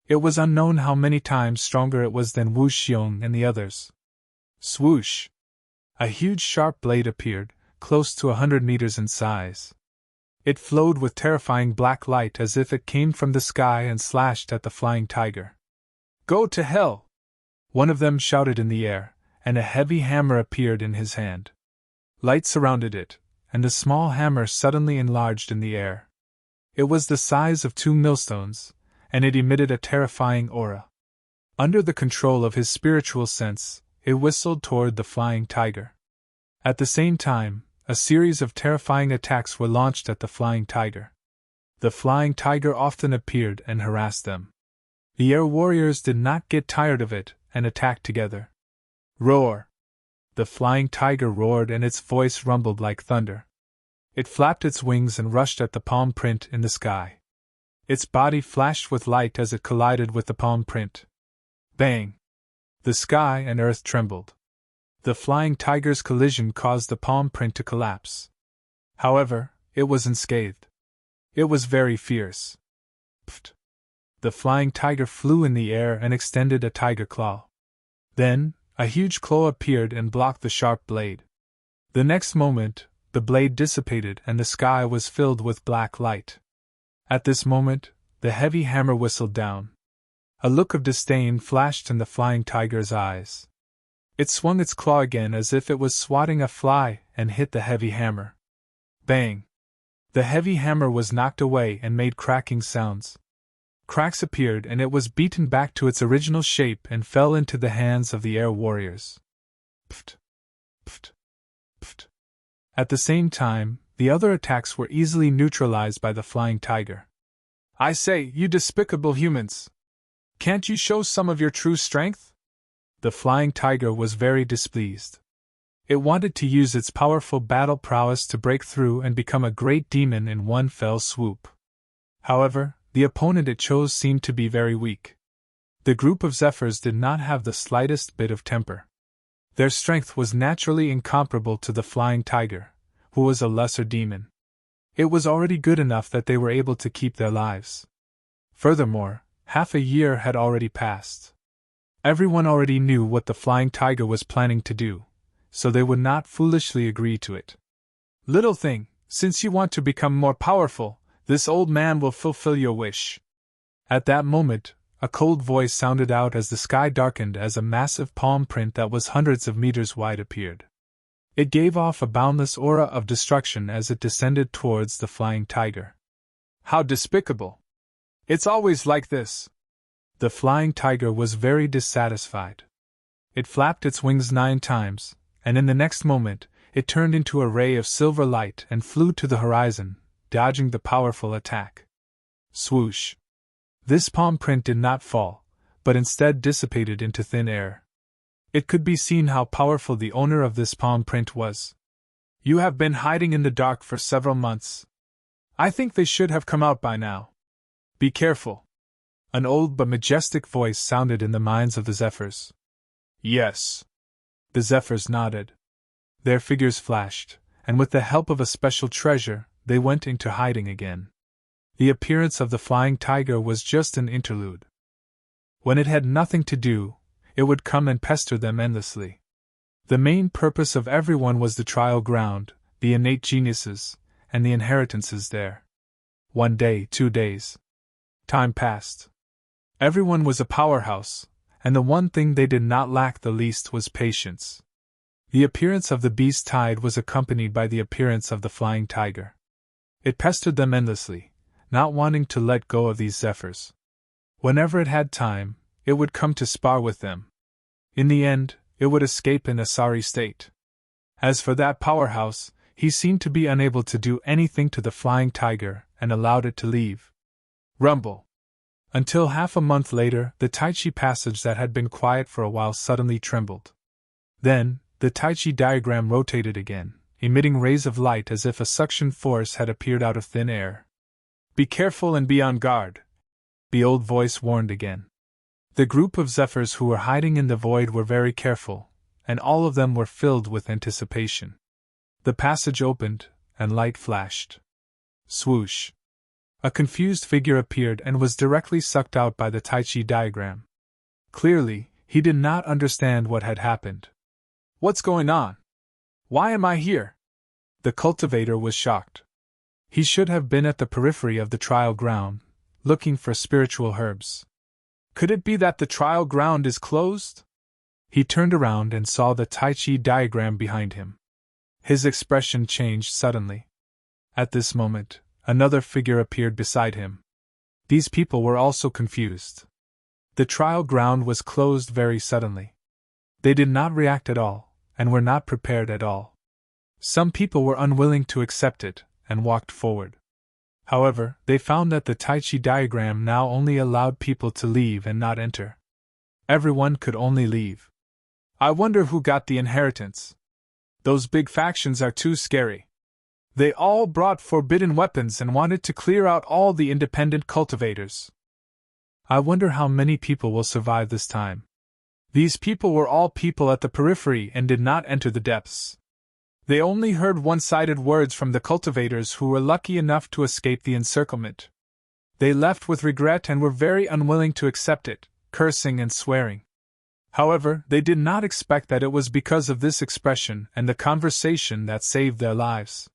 [SPEAKER 1] It was unknown how many times stronger it was than Wu Xiong and the others. Swoosh! A huge sharp blade appeared, close to 100 meters in size. It flowed with terrifying black light as if it came from the sky and slashed at the flying tiger. Go to hell! One of them shouted in the air, and a heavy hammer appeared in his hand. Light surrounded it, and the small hammer suddenly enlarged in the air. It was the size of 2 millstones, and it emitted a terrifying aura. Under the control of his spiritual sense, it whistled toward the flying tiger. At the same time, a series of terrifying attacks were launched at the flying tiger. The flying tiger often appeared and harassed them. The air warriors did not get tired of it and attacked together. Roar! The flying tiger roared and its voice rumbled like thunder. It flapped its wings and rushed at the palm print in the sky. Its body flashed with light as it collided with the palm print. Bang! The sky and earth trembled. The flying tiger's collision caused the palm print to collapse. However, it was unscathed. It was very fierce. Pfft! The flying tiger flew in the air and extended a tiger claw. Then, a huge claw appeared and blocked the sharp blade. The next moment, the blade dissipated and the sky was filled with black light. At this moment, the heavy hammer whistled down. A look of disdain flashed in the flying tiger's eyes. It swung its claw again as if it was swatting a fly and hit the heavy hammer. Bang! The heavy hammer was knocked away and made cracking sounds. Cracks appeared and it was beaten back to its original shape and fell into the hands of the air warriors. Pfft! Pfft! Pfft! At the same time, the other attacks were easily neutralized by the flying tiger. I say, you despicable humans! Can't you show some of your true strength? The flying tiger was very displeased. It wanted to use its powerful battle prowess to break through and become a great demon in one fell swoop. However, the opponent it chose seemed to be very weak. The group of Zephyrs did not have the slightest bit of temper. Their strength was naturally incomparable to the flying tiger, who was a lesser demon. It was already good enough that they were able to keep their lives. Furthermore, half a year had already passed. Everyone already knew what the flying tiger was planning to do, so they would not foolishly agree to it. Little thing, since you want to become more powerful, this old man will fulfill your wish. At that moment, a cold voice sounded out as the sky darkened as a massive palm print that was hundreds of meters wide appeared. It gave off a boundless aura of destruction as it descended towards the flying tiger. How despicable! It's always like this. The flying tiger was very dissatisfied. It flapped its wings 9 times, and in the next moment, it turned into a ray of silver light and flew to the horizon, dodging the powerful attack. Swoosh! This palm print did not fall, but instead dissipated into thin air. It could be seen how powerful the owner of this palm print was. You have been hiding in the dark for several months. I think they should have come out by now. Be careful. An old but majestic voice sounded in the minds of the Zephyrs. Yes. The Zephyrs nodded. Their figures flashed, and with the help of a special treasure, they went into hiding again. The appearance of the flying tiger was just an interlude. When it had nothing to do, it would come and pester them endlessly. The main purpose of everyone was the trial ground, the innate geniuses, and the inheritances there. 1 day, 2 days. Time passed. Everyone was a powerhouse, and the one thing they did not lack the least was patience. The appearance of the beast tide was accompanied by the appearance of the flying tiger. It pestered them endlessly, not wanting to let go of these Zephyrs. Whenever it had time, it would come to spar with them. In the end, it would escape in a sorry state. As for that powerhouse, he seemed to be unable to do anything to the flying tiger and allowed it to leave. Rumble! Until half a month later, the Tai Chi passage that had been quiet for a while suddenly trembled. Then, the Tai Chi diagram rotated again, emitting rays of light as if a suction force had appeared out of thin air. Be careful and be on guard, the old voice warned again. The group of Zephyrs who were hiding in the void were very careful, and all of them were filled with anticipation. The passage opened, and light flashed. Swoosh! A confused figure appeared and was directly sucked out by the Tai Chi diagram. Clearly, he did not understand what had happened. What's going on? Why am I here? The cultivator was shocked. He should have been at the periphery of the trial ground, looking for spiritual herbs. Could it be that the trial ground is closed? He turned around and saw the Tai Chi diagram behind him. His expression changed suddenly. At this moment, another figure appeared beside him. These people were also confused. The trial ground was closed very suddenly. They did not react at all, and were not prepared at all. Some people were unwilling to accept it, and walked forward. However, they found that the Tai Chi diagram now only allowed people to leave and not enter. Everyone could only leave. I wonder who got the inheritance. Those big factions are too scary. They all brought forbidden weapons and wanted to clear out all the independent cultivators. I wonder how many people will survive this time. These people were all people at the periphery and did not enter the depths. They only heard one-sided words from the cultivators who were lucky enough to escape the encirclement. They left with regret and were very unwilling to accept it, cursing and swearing. However, they did not expect that it was because of this expression and the conversation that saved their lives.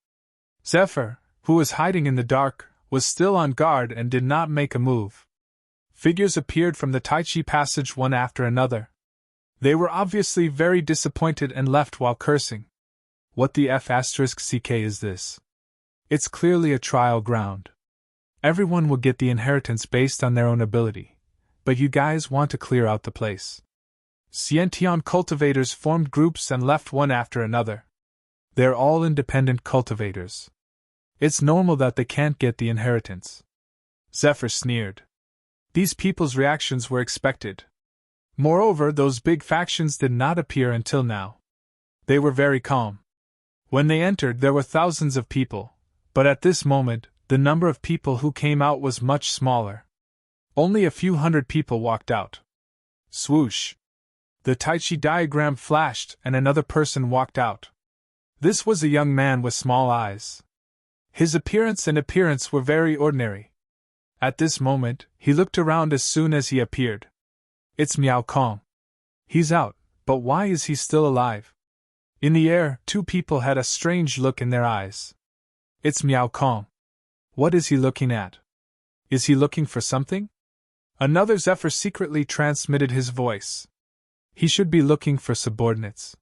[SPEAKER 1] Zephyr, who was hiding in the dark, was still on guard and did not make a move. Figures appeared from the Tai Chi passage one after another. They were obviously very disappointed and left while cursing. What the F***ck is this? It's clearly a trial ground. Everyone will get the inheritance based on their own ability, but you guys want to clear out the place. Xiantian cultivators formed groups and left one after another. They're all independent cultivators. It's normal that they can't get the inheritance. Zephyr sneered. These people's reactions were expected. Moreover, those big factions did not appear until now. They were very calm. When they entered, there were thousands of people, but at this moment, the number of people who came out was much smaller. Only a few hundred people walked out. Swoosh! The Tai Chi diagram flashed and another person walked out. This was a young man with small eyes. His appearance were very ordinary. At this moment, he looked around as soon as he appeared. It's Miao Kong. He's out, but why is he still alive? In the air, two people had a strange look in their eyes. It's Miao Kong. What is he looking at? Is he looking for something? Another Zephyr secretly transmitted his voice. He should be looking for subordinates.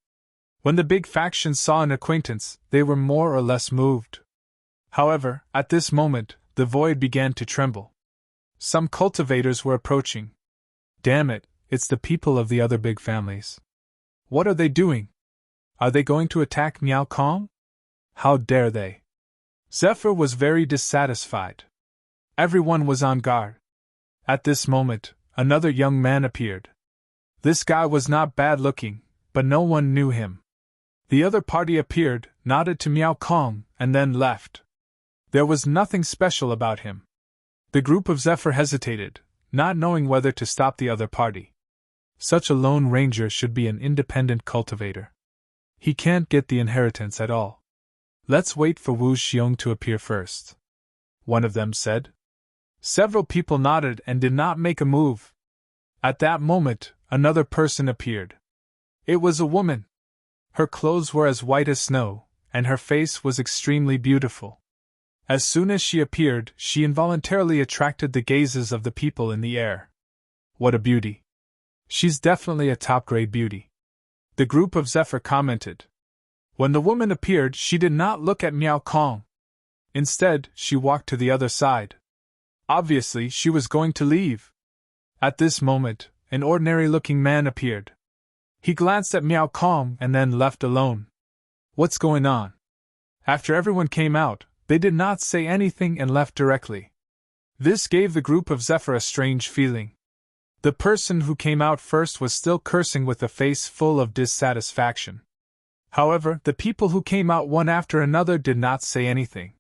[SPEAKER 1] When the big faction saw an acquaintance, they were more or less moved. However, at this moment, the void began to tremble. Some cultivators were approaching. Damn it, it's the people of the other big families. What are they doing? Are they going to attack Miao Kong? How dare they? Zephyr was very dissatisfied. Everyone was on guard. At this moment, another young man appeared. This guy was not bad looking, but no one knew him. The other party appeared, nodded to Miao Kong, and then left. There was nothing special about him. The group of Zephyr hesitated, not knowing whether to stop the other party. Such a lone ranger should be an independent cultivator. He can't get the inheritance at all. Let's wait for Wu Xiong to appear first. One of them said. Several people nodded and did not make a move. At that moment, another person appeared. It was a woman. Her clothes were as white as snow, and her face was extremely beautiful. As soon as she appeared, she involuntarily attracted the gazes of the people in the air. What a beauty! She's definitely a top-grade beauty. The group of Zephyr commented. When the woman appeared, she did not look at Miao Kong. Instead, she walked to the other side. Obviously, she was going to leave. At this moment, an ordinary-looking man appeared. He glanced at Miao Kong and then left alone. What's going on? After everyone came out, they did not say anything and left directly. This gave the group of Zephyr a strange feeling. The person who came out first was still cursing with a face full of dissatisfaction. However, the people who came out one after another did not say anything.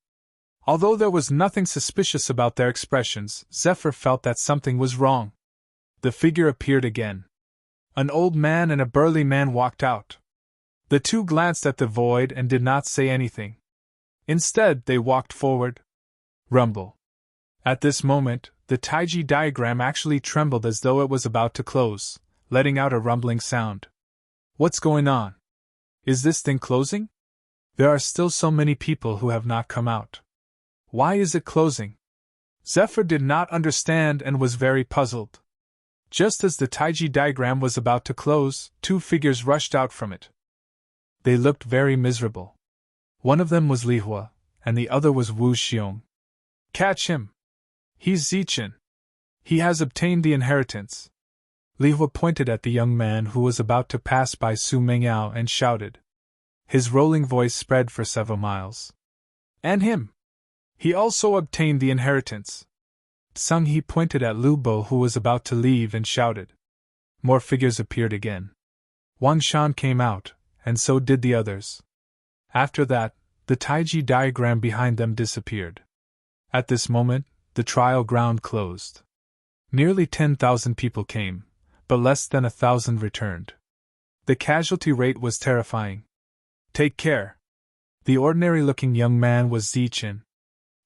[SPEAKER 1] Although there was nothing suspicious about their expressions, Zephyr felt that something was wrong. The figure appeared again. An old man and a burly man walked out. The two glanced at the void and did not say anything. Instead, they walked forward. Rumble. At this moment, the Taiji diagram actually trembled as though it was about to close, letting out a rumbling sound. What's going on? Is this thing closing? There are still so many people who have not come out. Why is it closing? Zephyr did not understand and was very puzzled. Just as the Taiji diagram was about to close, two figures rushed out from it. They looked very miserable. One of them was Li Hua, and the other was Wu Xiong. Catch him! He's Zichen. He has obtained the inheritance. Li Hua pointed at the young man who was about to pass by Su Mengyao and shouted. His rolling voice spread for several miles. And him! He also obtained the inheritance. Sung He pointed at Lu Bo who was about to leave and shouted. More figures appeared again. Wang Shan came out, and so did the others. After that, the Taiji diagram behind them disappeared. At this moment, the trial ground closed. Nearly 10,000 people came, but less than 1,000 returned. The casualty rate was terrifying. Take care. The ordinary-looking young man was Zichen.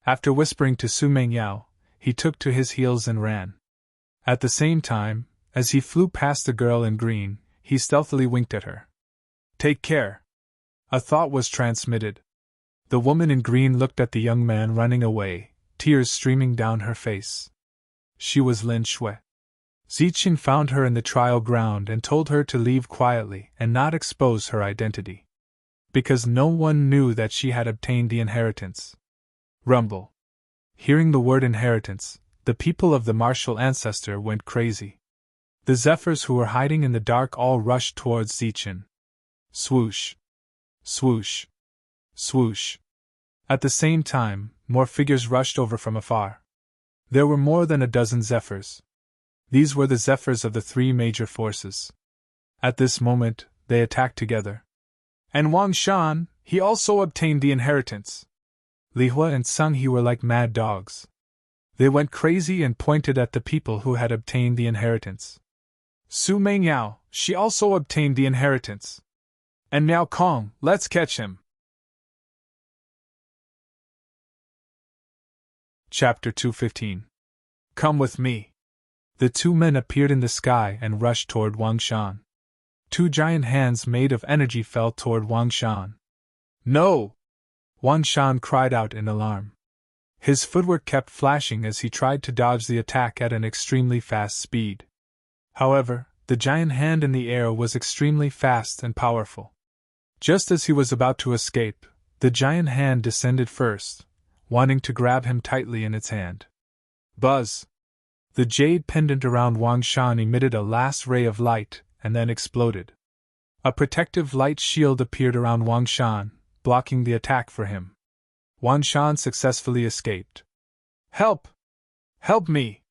[SPEAKER 1] After whispering to Su Mengyao, he took to his heels and ran. At the same time, as he flew past the girl in green, he stealthily winked at her. Take care. A thought was transmitted. The woman in green looked at the young man running away, tears streaming down her face. She was Lin Shui. Zichen found her in the trial ground and told her to leave quietly and not expose her identity. Because no one knew that she had obtained the inheritance. Rumble. Hearing the word inheritance, the people of the martial ancestor went crazy. The Zephyrs who were hiding in the dark all rushed towards Zichen. Swoosh. Swoosh. Swoosh. At the same time, more figures rushed over from afar. There were more than a dozen Zephyrs. These were the Zephyrs of the three major forces. At this moment, they attacked together. And Wang Shan, he also obtained the inheritance. Li Hua and Sung He were like mad dogs. They went crazy and pointed at the people who had obtained the inheritance. Su Mengyao, she also obtained the inheritance. And Miao Kong, let's catch him. Chapter 215. Come with me. The two men appeared in the sky and rushed toward Wang Shan. Two giant hands made of energy fell toward Wang Shan. No! Wang Shan cried out in alarm. His footwork kept flashing as he tried to dodge the attack at an extremely fast speed. However, the giant hand in the air was extremely fast and powerful. Just as he was about to escape, the giant hand descended first, wanting to grab him tightly in its hand. Buzz! The jade pendant around Wang Shan emitted a last ray of light and then exploded. A protective light shield appeared around Wang Shan, blocking the attack for him. Wang Shan successfully escaped. Help! Help me!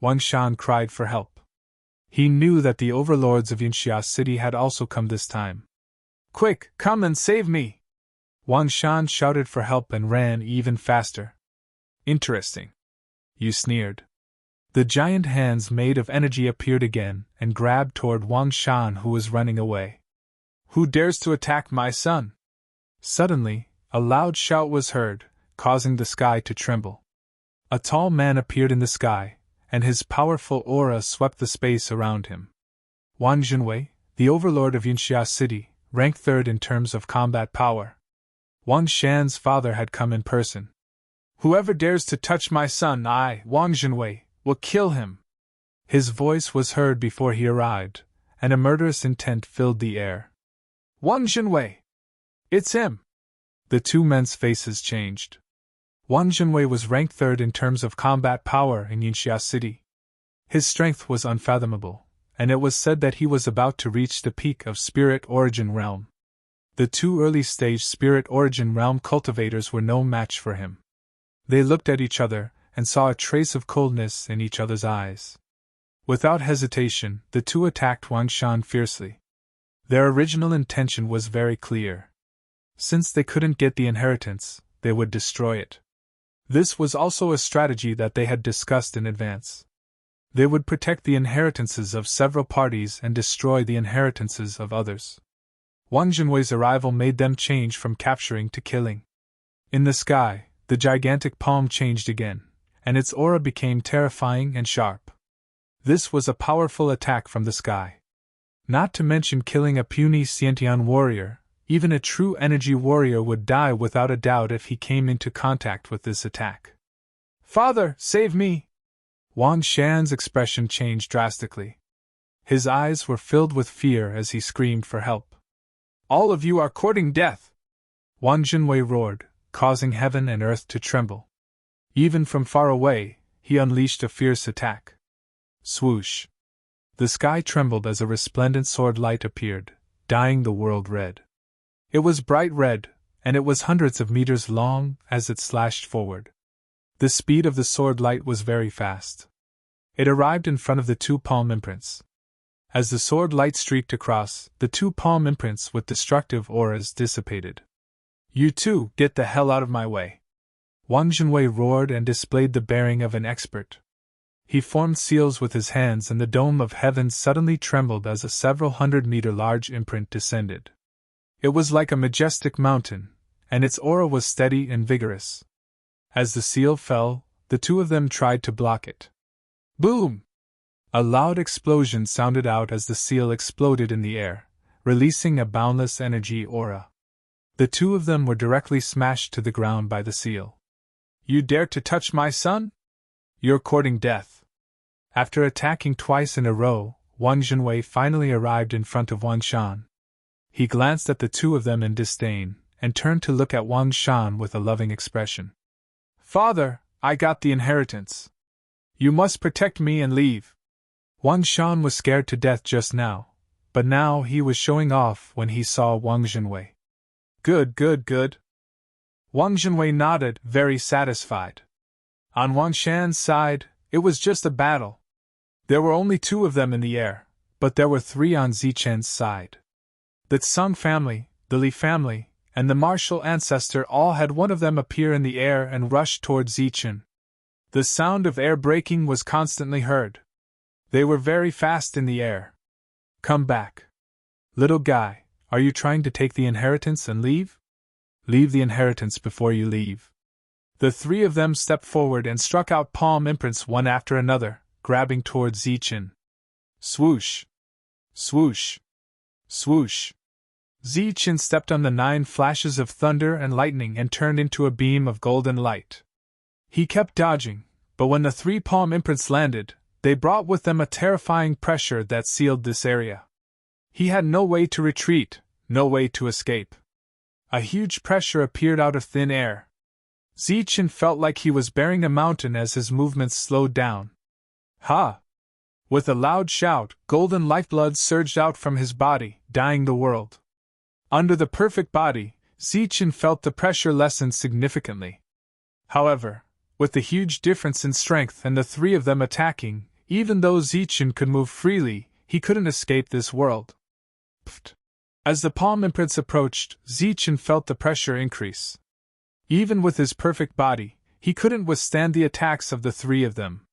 [SPEAKER 1] Wang Shan cried for help. He knew that the overlords of Yinxia City had also come this time. Quick, come and save me! Wang Shan shouted for help and ran even faster. Interesting. You sneered. The giant hands made of energy appeared again and grabbed toward Wang Shan who was running away. Who dares to attack my son? Suddenly, a loud shout was heard, causing the sky to tremble. A tall man appeared in the sky, and his powerful aura swept the space around him. Wang Jinwei, the overlord of Yinxia City, ranked third in terms of combat power. Wang Shan's father had come in person. Whoever dares to touch my son, I, Wang Jinwei, will kill him. His voice was heard before he arrived, and a murderous intent filled the air. Wang Jinwei! It's him! The two men's faces changed. Wang Jinwei was ranked third in terms of combat power in Yinxia City. His strength was unfathomable, and it was said that he was about to reach the peak of Spirit Origin Realm. The two early-stage Spirit Origin Realm cultivators were no match for him. They looked at each other and saw a trace of coldness in each other's eyes. Without hesitation, the two attacked Wang Shan fiercely. Their original intention was very clear. Since they couldn't get the inheritance, they would destroy it. This was also a strategy that they had discussed in advance. They would protect the inheritances of several parties and destroy the inheritances of others. Wang Jinwei's arrival made them change from capturing to killing. In the sky, the gigantic palm changed again, and its aura became terrifying and sharp. This was a powerful attack from the sky. Not to mention killing a puny Xiantian warrior, even a true energy warrior would die without a doubt if he came into contact with this attack. Father, save me! Wang Shan's expression changed drastically. His eyes were filled with fear as he screamed for help. All of you are courting death! Wang Junwei roared, causing heaven and earth to tremble. Even from far away, he unleashed a fierce attack. Swoosh! The sky trembled as a resplendent sword light appeared, dyeing the world red. It was bright red, and it was hundreds of meters long as it slashed forward. The speed of the sword light was very fast. It arrived in front of the two palm imprints. As the sword light streaked across, the two palm imprints with destructive auras dissipated. "You two, get the hell out of my way!" Wang Junwei roared and displayed the bearing of an expert. He formed seals with his hands, and the dome of heaven suddenly trembled as a several hundred-meter large imprint descended. It was like a majestic mountain, and its aura was steady and vigorous. As the seal fell, the two of them tried to block it. Boom! A loud explosion sounded out as the seal exploded in the air, releasing a boundless energy aura. The two of them were directly smashed to the ground by the seal. "You dare to touch my son? You're courting death." After attacking twice in a row, Wang Junwei finally arrived in front of Wang Shan. He glanced at the two of them in disdain, and turned to look at Wang Shan with a loving expression. "Father, I got the inheritance. You must protect me and leave." Wang Shan was scared to death just now, but now he was showing off when he saw Wang Junwei. Good, good, good. Wang Junwei nodded, very satisfied. On Wang Shan's side, it was just a battle. There were only two of them in the air, but there were three on Zichen's side. The Tsung family, the Li family, and the martial ancestor all had one of them appear in the air and rush toward Zichen. The sound of air breaking was constantly heard. They were very fast in the air. "Come back. Little guy, are you trying to take the inheritance and leave? Leave the inheritance before you leave." The three of them stepped forward and struck out palm imprints one after another, grabbing towards Zichen. Swoosh! Swoosh! Swoosh! Zichen stepped on the 9 flashes of thunder and lightning and turned into a beam of golden light. He kept dodging, but when the 3 palm imprints landed, they brought with them a terrifying pressure that sealed this area. He had no way to retreat, no way to escape. A huge pressure appeared out of thin air. Zichen felt like he was bearing a mountain as his movements slowed down. Ha! With a loud shout, golden lifeblood surged out from his body, dyeing the world. Under the perfect body, Zichen felt the pressure lessen significantly. However, with the huge difference in strength and the 3 of them attacking, even though Zichen could move freely, he couldn't escape this world. Pfft. As the palm imprints approached, Zichen felt the pressure increase. Even with his perfect body, he couldn't withstand the attacks of the 3 of them.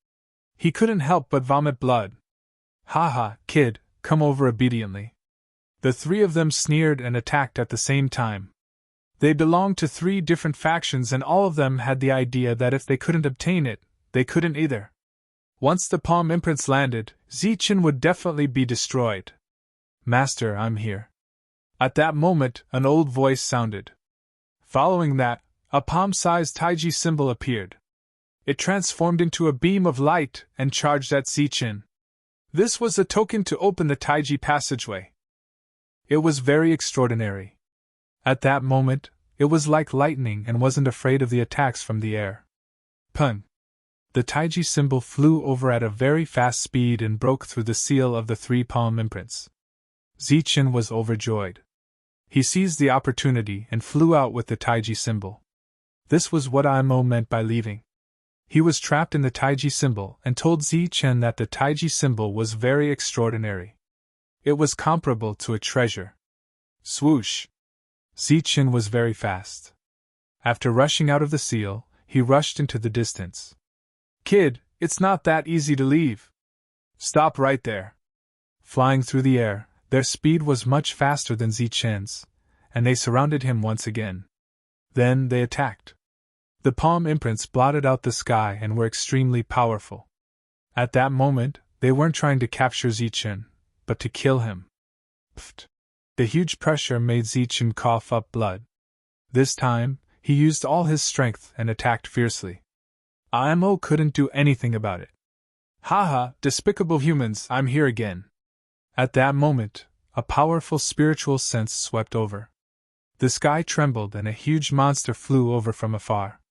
[SPEAKER 1] He couldn't help but vomit blood. "Haha, kid, come over obediently." The 3 of them sneered and attacked at the same time. They belonged to 3 different factions, and all of them had the idea that if they couldn't obtain it, they couldn't either. Once the palm imprints landed, Zichen would definitely be destroyed. "Master, I'm here." At that moment, an old voice sounded. Following that, a palm-sized Taiji symbol appeared. It transformed into a beam of light and charged at Zichen. This was a token to open the Taiji passageway. It was very extraordinary. At that moment, it was like lightning and wasn't afraid of the attacks from the air. Pun! The Taiji symbol flew over at a very fast speed and broke through the seal of the 3 palm imprints. Zichen was overjoyed. He seized the opportunity and flew out with the Taiji symbol. This was what Imo meant by leaving. He was trapped in the Taiji symbol and told Zichen that the Taiji symbol was very extraordinary. It was comparable to a treasure. Swoosh! Zichen was very fast. After rushing out of the seal, he rushed into the distance. "Kid, it's not that easy to leave. Stop right there." Flying through the air, their speed was much faster than Zichen's, and they surrounded him once again. Then they attacked. The palm imprints blotted out the sky and were extremely powerful. At that moment, they weren't trying to capture Zichen, but to kill him. Pfft! The huge pressure made Zichen cough up blood. This time, he used all his strength and attacked fiercely. Imo couldn't do anything about it. "Haha, despicable humans, I'm here again." At that moment, a powerful spiritual sense swept over. The sky trembled and a huge monster flew over from afar.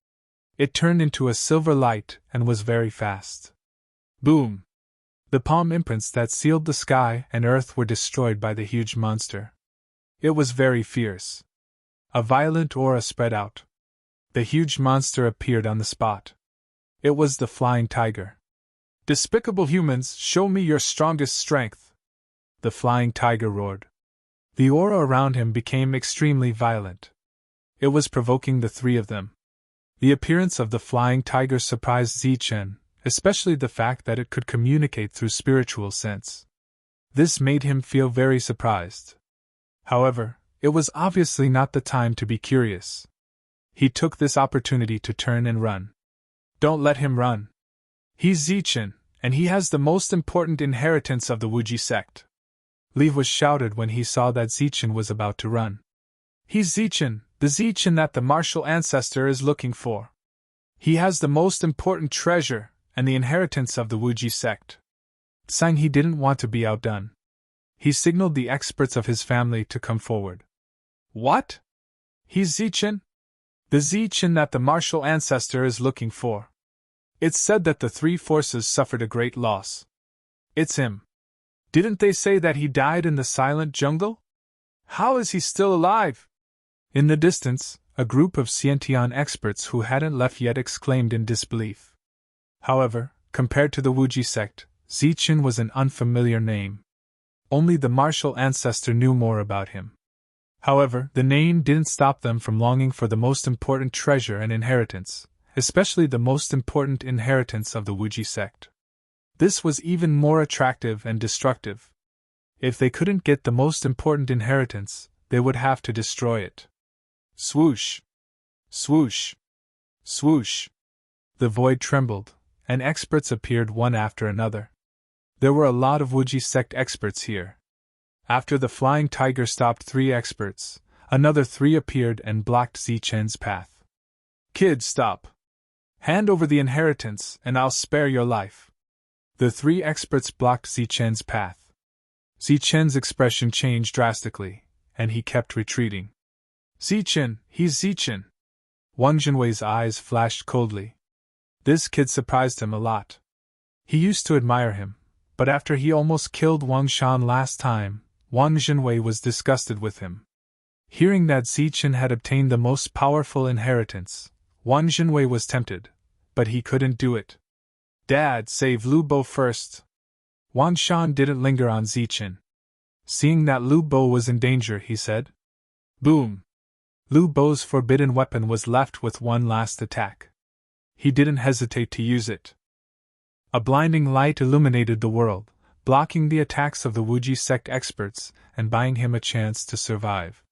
[SPEAKER 1] It turned into a silver light and was very fast. Boom! The palm imprints that sealed the sky and earth were destroyed by the huge monster. It was very fierce. A violent aura spread out. The huge monster appeared on the spot. It was the flying tiger. "Despicable humans, show me your strongest strength!" The flying tiger roared. The aura around him became extremely violent. It was provoking the three of them. The appearance of the flying tiger surprised Zichen, especially the fact that it could communicate through spiritual sense. This made him feel very surprised. However, it was obviously not the time to be curious. He took this opportunity to turn and run. Don't let him run. He's Zichen, and he has the most important inheritance of the Wuji sect. Li was shouted when he saw that Zichen was about to run. He's Zichen, the Zichen that the martial ancestor is looking for. He has the most important treasure and the inheritance of the Wuji sect. Sang he didn't want to be outdone. He signaled the experts of his family to come forward. What? He's Zichen? The Zichen that the martial ancestor is looking for. It's said that the three forces suffered a great loss. It's him. Didn't they say that he died in the silent jungle? How is he still alive? In the distance, a group of Xiantian experts who hadn't left yet exclaimed in disbelief. However, compared to the Wuji sect, Zichen was an unfamiliar name. Only the martial ancestor knew more about him. However, the name didn't stop them from longing for the most important treasure and inheritance, especially the most important inheritance of the Wuji sect. This was even more attractive and destructive. If they couldn't get the most important inheritance, they would have to destroy it. Swoosh! Swoosh! Swoosh! The void trembled, and experts appeared one after another. There were a lot of Wuji sect experts here. After the flying tiger stopped 3 experts, another 3 appeared and blocked Zichen's path. Kid, stop! Hand over the inheritance, and I'll spare your life. The 3 experts blocked Zichen's path. Zichen's expression changed drastically, and he kept retreating. Zichen, he's Zichen! Wang Jinwei's eyes flashed coldly. This kid surprised him a lot. He used to admire him, but after he almost killed Wang Shan last time, Wang Jinwei was disgusted with him. Hearing that Zichen had obtained the most powerful inheritance, Wang Jinwei was tempted, but he couldn't do it. Dad, save Lu Bo first. Wang Shan didn't linger on Zichen. Seeing that Lu Bo was in danger, he said. Boom! Lu Bo's forbidden weapon was left with one last attack. He didn't hesitate to use it. A blinding light illuminated the world, blocking the attacks of the Wuji sect experts and buying him a chance to survive.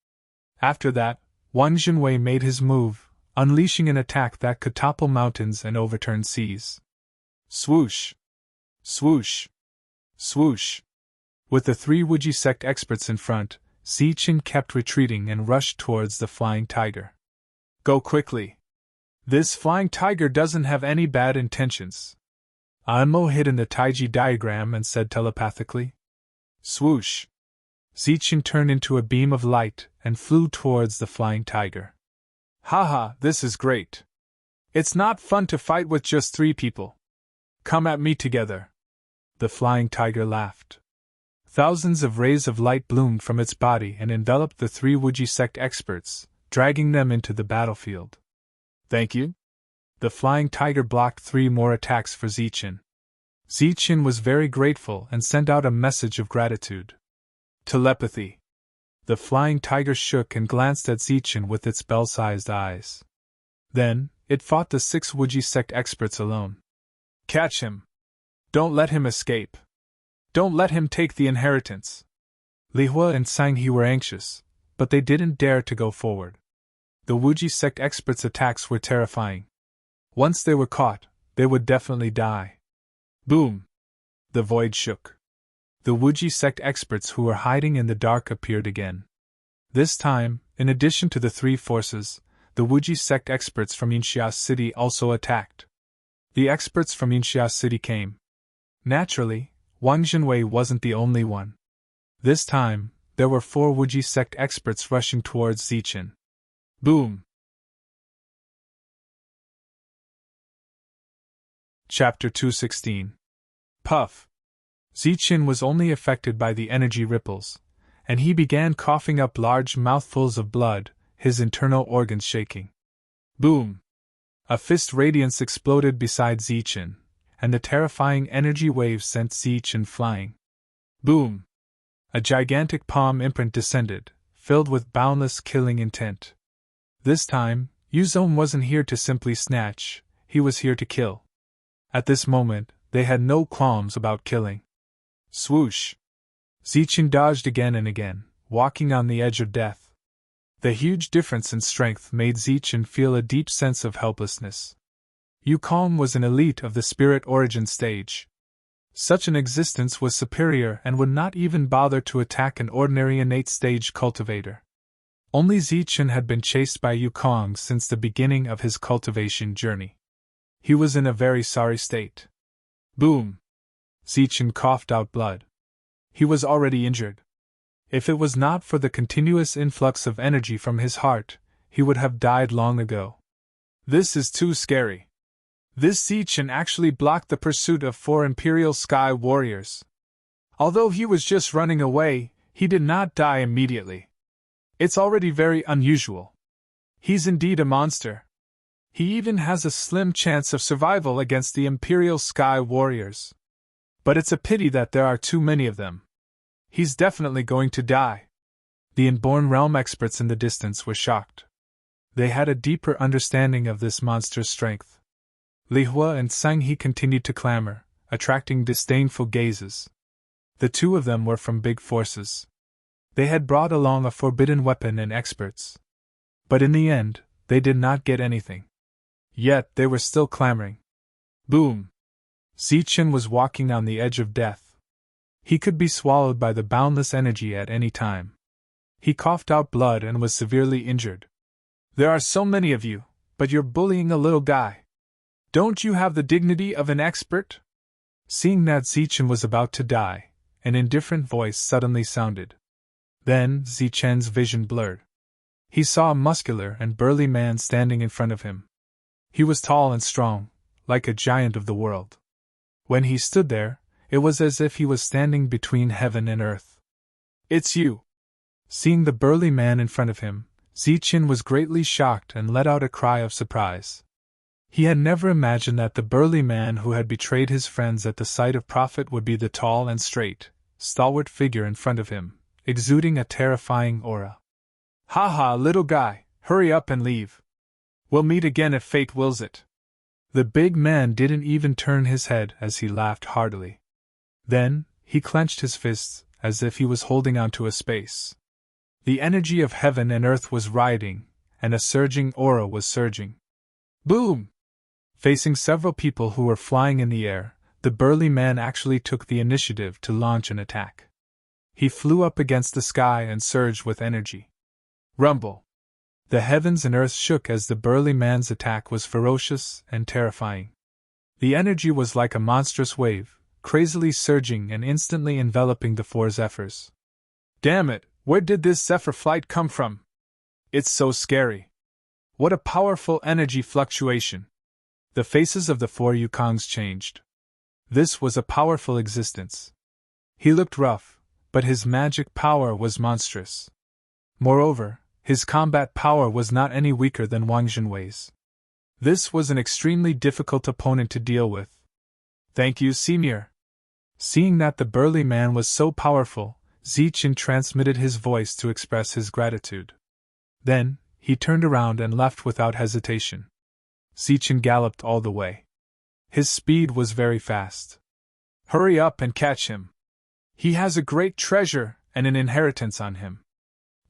[SPEAKER 1] After that, Wang Jinwei made his move, unleashing an attack that could topple mountains and overturn seas. Swoosh! Swoosh! Swoosh! With the 3 Wuji sect experts in front, Zichen kept retreating and rushed towards the flying tiger. Go quickly! This flying tiger doesn't have any bad intentions. Anmo hid in the Taiji diagram and said telepathically. Swoosh! Zichen turned into a beam of light and flew towards the flying tiger. Haha, this is great. It's not fun to fight with just 3 people. Come at me together. The flying tiger laughed. Thousands of rays of light bloomed from its body and enveloped the 3 Wuji sect experts, dragging them into the battlefield. Thank you. The flying tiger blocked 3 more attacks for Zichen. Zichen was very grateful and sent out a message of gratitude. Telepathy. The flying tiger shook and glanced at Zichen with its bell-sized eyes. Then, it fought the 6 Wuji sect experts alone. Catch him! Don't let him escape! Don't let him take the inheritance! Li Hua and Sang He were anxious, but they didn't dare to go forward. The Wuji sect experts' attacks were terrifying. Once they were caught, they would definitely die. Boom! The void shook. The Wuji sect experts who were hiding in the dark appeared again. This time, in addition to the 3 forces, the Wuji sect experts from Yinxia City also attacked. The experts from Yinxia City came. Naturally, Wang Jinwei wasn't the only one. This time, there were 4 Wuji sect experts rushing towards Zichen. Boom! Chapter 216. Puff. Zichen was only affected by the energy ripples, and he began coughing up large mouthfuls of blood, his internal organs shaking. Boom! A fist radiance exploded beside Zichen, and the terrifying energy waves sent Zichen flying. Boom! A gigantic palm imprint descended, filled with boundless killing intent. This time, Yuzong wasn't here to simply snatch, he was here to kill. At this moment, they had no qualms about killing. Swoosh! Zichen dodged again and again, walking on the edge of death. The huge difference in strength made Zichen feel a deep sense of helplessness. Yukong was an elite of the spirit origin stage. Such an existence was superior and would not even bother to attack an ordinary innate stage cultivator. Only Zichen had been chased by Yukong since the beginning of his cultivation journey. He was in a very sorry state. Boom! Zichen coughed out blood. He was already injured. If it was not for the continuous influx of energy from his heart, he would have died long ago. This is too scary. This Zichen actually blocked the pursuit of 4 Imperial Sky Warriors. Although he was just running away, he did not die immediately. It's already very unusual. He's indeed a monster. He even has a slim chance of survival against the Imperial Sky Warriors. But it's a pity that there are too many of them. He's definitely going to die. The Inborn Realm experts in the distance were shocked. They had a deeper understanding of this monster's strength. Li Hua and Sang He continued to clamor, attracting disdainful gazes. The 2 of them were from big forces. They had brought along a forbidden weapon and experts. But in the end, they did not get anything. Yet they were still clamoring. Boom! Zichen was walking on the edge of death. He could be swallowed by the boundless energy at any time. He coughed out blood and was severely injured. There are so many of you, but you're bullying a little guy. Don't you have the dignity of an expert? Seeing that Zichen was about to die, an indifferent voice suddenly sounded. Then Zichen's vision blurred. He saw a muscular and burly man standing in front of him. He was tall and strong, like a giant of the world. When he stood there, it was as if he was standing between heaven and earth. It's you! Seeing the burly man in front of him, Zichen was greatly shocked and let out a cry of surprise. He had never imagined that the burly man who had betrayed his friends at the sight of Prophet would be the tall and straight, stalwart figure in front of him, exuding a terrifying aura. Ha ha, little guy, hurry up and leave. We'll meet again if fate wills it. The big man didn't even turn his head as he laughed heartily. Then, he clenched his fists, as if he was holding onto a space. The energy of heaven and earth was rioting, and a surging aura was surging. Boom! Facing several people who were flying in the air, the burly man actually took the initiative to launch an attack. He flew up against the sky and surged with energy. Rumble! The heavens and earth shook as the burly man's attack was ferocious and terrifying. The energy was like a monstrous wave, crazily surging and instantly enveloping the 4 Zephyrs. Damn it, where did this Zephyr flight come from? It's so scary. What a powerful energy fluctuation. The faces of the 4 Yukongs changed. This was a powerful existence. He looked rough, but his magic power was monstrous. Moreover, his combat power was not any weaker than Wang Junwei's. This was an extremely difficult opponent to deal with. Thank you, Senior. Seeing that the burly man was so powerful, Zichen transmitted his voice to express his gratitude. Then, he turned around and left without hesitation. Zichen galloped all the way. His speed was very fast. Hurry up and catch him. He has a great treasure and an inheritance on him.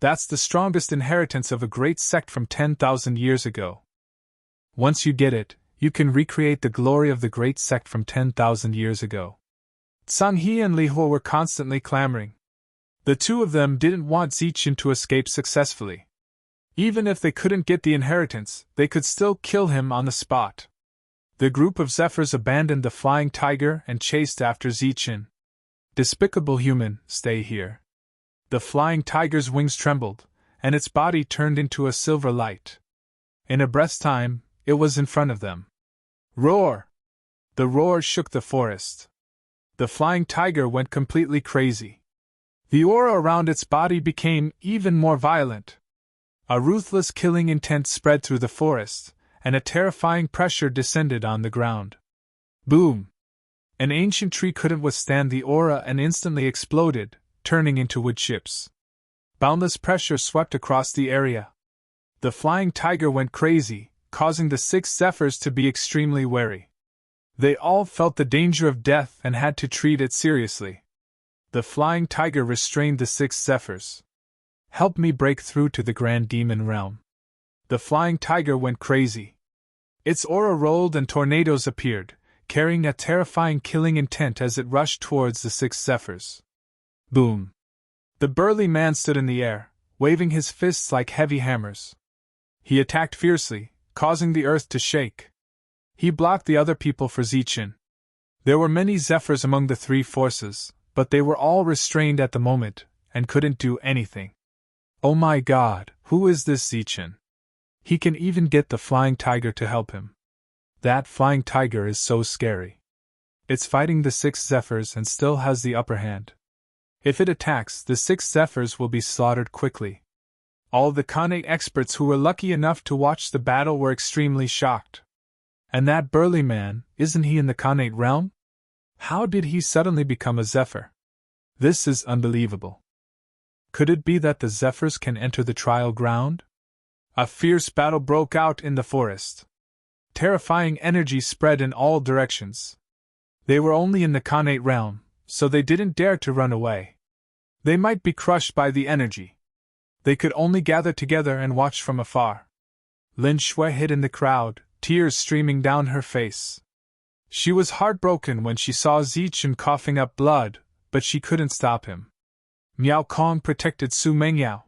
[SPEAKER 1] That's the strongest inheritance of a great sect from 10,000 years ago. Once you get it, you can recreate the glory of the great sect from 10,000 years ago. Zhang He and Li Hua were constantly clamoring. The 2 of them didn't want Zichen to escape successfully. Even if they couldn't get the inheritance, they could still kill him on the spot. The group of Zephyrs abandoned the flying tiger and chased after Zichen. Despicable human, stay here. The flying tiger's wings trembled, and its body turned into a silver light. In a breath's time, it was in front of them. Roar! The roar shook the forest. The flying tiger went completely crazy. The aura around its body became even more violent. A ruthless killing intent spread through the forest, and a terrifying pressure descended on the ground. Boom! An ancient tree couldn't withstand the aura and instantly exploded, turning into wood chips. Boundless pressure swept across the area. The flying tiger went crazy, causing the 6 Zephyrs to be extremely wary. They all felt the danger of death and had to treat it seriously. The flying tiger restrained the 6 Zephyrs. Help me break through to the Grand Demon Realm. The flying tiger went crazy. Its aura rolled and tornadoes appeared, carrying a terrifying killing intent as it rushed towards the 6 Zephyrs. Boom! The burly man stood in the air, waving his fists like heavy hammers. He attacked fiercely, causing the earth to shake. He blocked the other people for Zichin. There were many Zephyrs among the 3 forces, but they were all restrained at the moment, and couldn't do anything. Oh my god, who is this Zichin? He can even get the flying tiger to help him. That flying tiger is so scary. It's fighting the 6 Zephyrs and still has the upper hand. If it attacks, the 6 Zephyrs will be slaughtered quickly. All the Khanate experts who were lucky enough to watch the battle were extremely shocked. And that burly man, isn't he in the Khanate realm? How did he suddenly become a Zephyr? This is unbelievable. Could it be that the Zephyrs can enter the trial ground? A fierce battle broke out in the forest. Terrifying energy spread in all directions. They were only in the Khanate realm, so they didn't dare to run away. They might be crushed by the energy. They could only gather together and watch from afar. Lin Shui hid in the crowd, tears streaming down her face. She was heartbroken when she saw Zichin coughing up blood, but she couldn't stop him. Miao Kong protected Su Mengyao.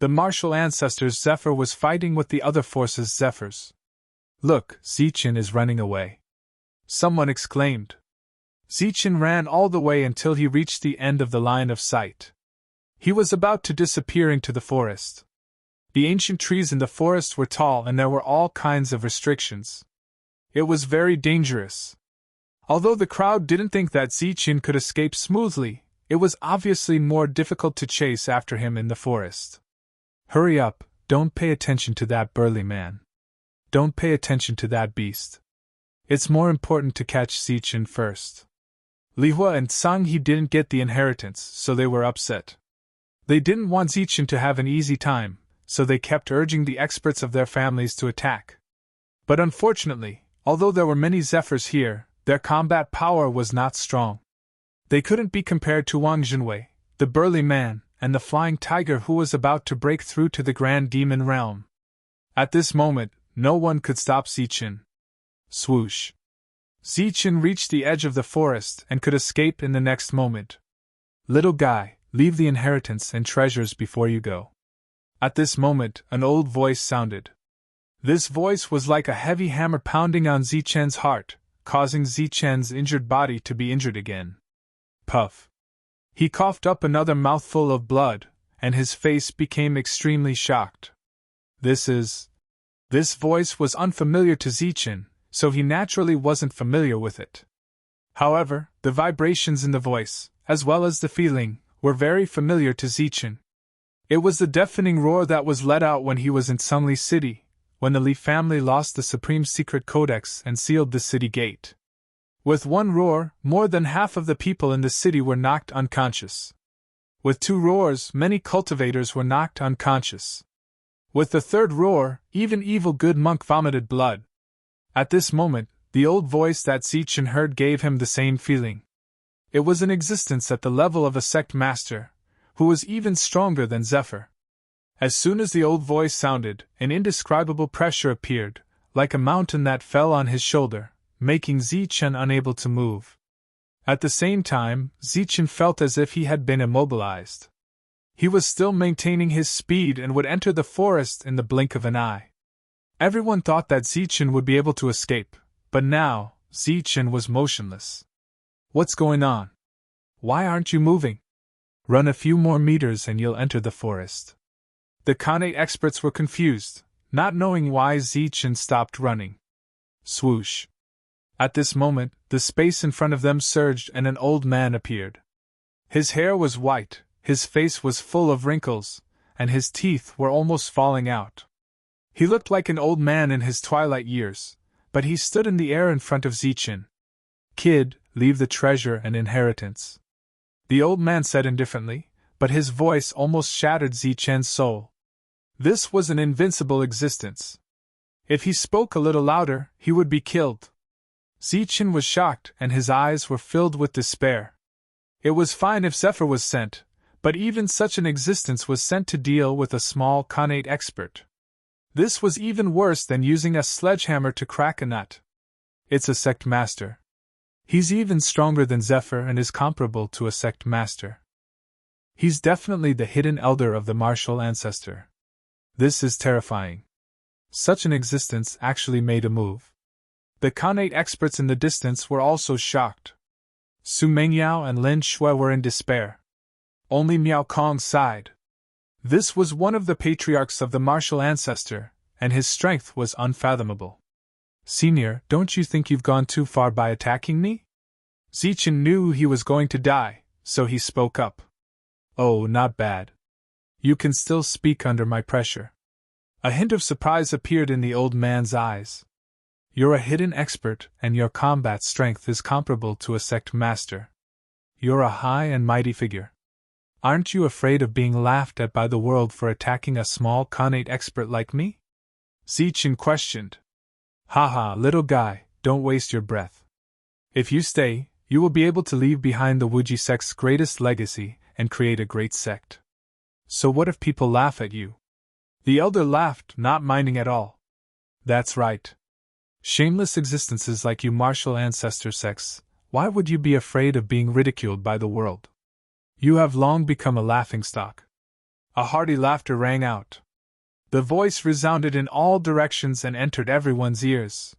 [SPEAKER 1] The martial ancestor's Zephyr was fighting with the other force's Zephyrs. Look, Zichin is running away. Someone exclaimed. Zichin ran all the way until he reached the end of the line of sight. He was about to disappear into the forest. The ancient trees in the forest were tall and there were all kinds of restrictions. It was very dangerous. Although the crowd didn't think that Zichin could escape smoothly, it was obviously more difficult to chase after him in the forest. Hurry up, don't pay attention to that burly man. Don't pay attention to that beast. It's more important to catch Zichin first. Li Hua and Sang He didn't get the inheritance, so they were upset. They didn't want Zichin to have an easy time, so they kept urging the experts of their families to attack. But unfortunately, although there were many Zephyrs here, their combat power was not strong. They couldn't be compared to Wang Jinwei, the burly man, and the flying tiger who was about to break through to the Grand Demon Realm. At this moment, no one could stop Zichin. Swoosh! Zichin reached the edge of the forest and could escape in the next moment. Little guy, leave the inheritance and treasures before you go. At this moment, an old voice sounded. This voice was like a heavy hammer pounding on Zichen's heart, causing Zichen's injured body to be injured again. Puff! He coughed up another mouthful of blood, and his face became extremely shocked. This voice was unfamiliar to Zichin, so he naturally wasn't familiar with it. However, the vibrations in the voice, as well as the feeling, were very familiar to Zichin. It was the deafening roar that was let out when he was in Sunli City, when the Li family lost the Supreme Secret Codex and sealed the city gate. With one roar, more than half of the people in the city were knocked unconscious. With 2 roars, many cultivators were knocked unconscious. With the 3rd roar, even evil good monk vomited blood. At this moment, the old voice that Zichin heard gave him the same feeling. It was in existence at the level of a sect master, who was even stronger than Zephyr. As soon as the old voice sounded, an indescribable pressure appeared, like a mountain that fell on his shoulder, making Zichin unable to move. At the same time, Zichin felt as if he had been immobilized. He was still maintaining his speed and would enter the forest in the blink of an eye. Everyone thought that Zichin would be able to escape, but now, Zichin was motionless. What's going on? Why aren't you moving? Run a few more meters and you'll enter the forest. The Khanate experts were confused, not knowing why Zichen stopped running. Swoosh. At this moment, the space in front of them surged and an old man appeared. His hair was white, his face was full of wrinkles, and his teeth were almost falling out. He looked like an old man in his twilight years, but he stood in the air in front of Zichen. Kid, leave the treasure and inheritance. The old man said indifferently, but his voice almost shattered Zichen's soul. This was an invincible existence. If he spoke a little louder, he would be killed. Zichen was shocked and his eyes were filled with despair. It was fine if Zephyr was sent, but even such an existence was sent to deal with a small Khanate expert. This was even worse than using a sledgehammer to crack a nut. It's a sect master. He's even stronger than Zephyr and is comparable to a sect master. He's definitely the hidden elder of the martial ancestor. This is terrifying. Such an existence actually made a move. The Khanate experts in the distance were also shocked. Su Mengyao and Lin Shui were in despair. Only Miao Kong sighed. This was one of the patriarchs of the martial ancestor, and his strength was unfathomable. Senior, don't you think you've gone too far by attacking me? Zichen knew he was going to die, so he spoke up. Oh, not bad. You can still speak under my pressure. A hint of surprise appeared in the old man's eyes. You're a hidden expert, and your combat strength is comparable to a sect master. You're a high and mighty figure. Aren't you afraid of being laughed at by the world for attacking a small Khanate expert like me? Zichen questioned. Haha, little guy, don't waste your breath. If you stay, you will be able to leave behind the Wuji sect's greatest legacy and create a great sect. So what if people laugh at you? The elder laughed, not minding at all. That's right. Shameless existences like you martial ancestor sects, why would you be afraid of being ridiculed by the world? You have long become a laughingstock. A hearty laughter rang out. The voice resounded in all directions and entered everyone's ears.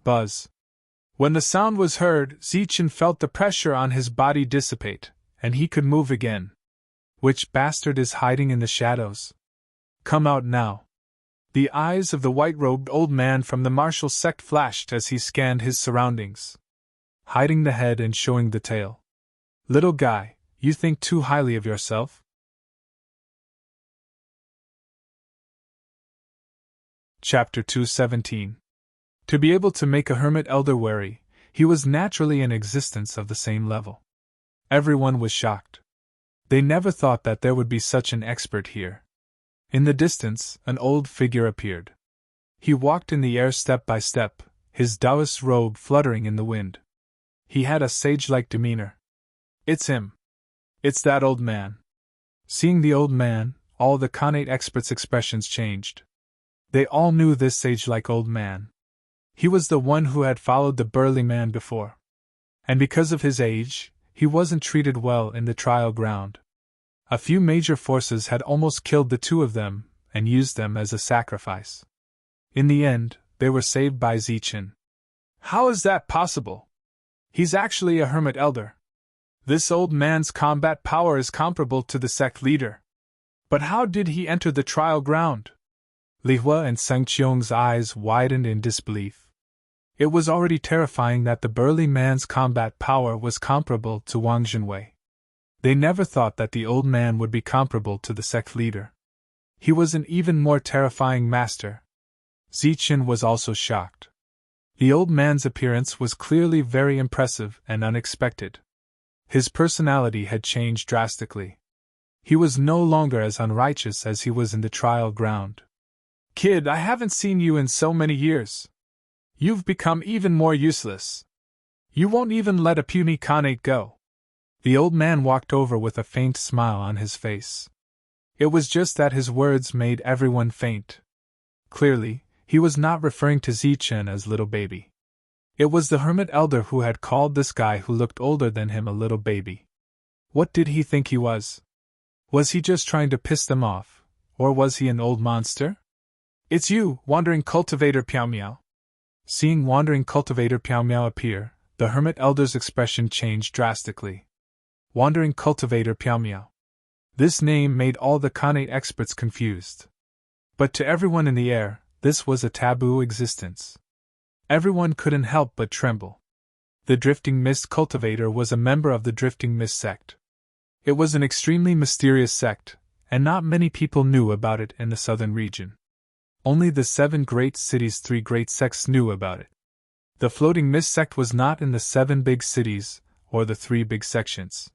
[SPEAKER 1] Buzz. When the sound was heard, Zichen felt the pressure on his body dissipate, and he could move again. Which bastard is hiding in the shadows? Come out now. The eyes of the white-robed old man from the martial sect flashed as he scanned his surroundings. Hiding the head and showing the tail. Little guy, you think too highly of yourself? Chapter 217. To be able to make a hermit elder wary, he was naturally an existence of the same level. Everyone was shocked. They never thought that there would be such an expert here. In the distance, an old figure appeared. He walked in the air step by step, his Taoist robe fluttering in the wind. He had a sage-like demeanor. It's him. It's that old man. Seeing the old man, all the Khanate experts' expressions changed. They all knew this sage-like old man. He was the one who had followed the burly man before. And because of his age, he wasn't treated well in the trial ground. A few major forces had almost killed the two of them, and used them as a sacrifice. In the end, they were saved by Zichen. How is that possible? He's actually a hermit elder. This old man's combat power is comparable to the sect leader. But how did he enter the trial ground? Li Hua and Seng Qiong's eyes widened in disbelief. It was already terrifying that the burly man's combat power was comparable to Wang Jinwei. They never thought that the old man would be comparable to the sect leader. He was an even more terrifying master. Zichen was also shocked. The old man's appearance was clearly very impressive and unexpected. His personality had changed drastically. He was no longer as unrighteous as he was in the trial ground. Kid, I haven't seen you in so many years. You've become even more useless. You won't even let a puny Khanate go. The old man walked over with a faint smile on his face. It was just that his words made everyone faint. Clearly, he was not referring to Zichen as little baby. It was the hermit elder who had called this guy who looked older than him a little baby. What did he think he was? Was he just trying to piss them off, or was he an old monster? It's you, Wandering Cultivator Piao Miao. Seeing Wandering Cultivator Piao Miao appear, the hermit elder's expression changed drastically. Wandering Cultivator Piao Miao. This name made all the Khanate experts confused. But to everyone in the air, this was a taboo existence. Everyone couldn't help but tremble. The Drifting Mist Cultivator was a member of the Drifting Mist sect. It was an extremely mysterious sect, and not many people knew about it in the southern region. Only the 7 great cities' 3 great sects knew about it. The Floating Mist sect was not in the 7 big cities, or the 3 big sections.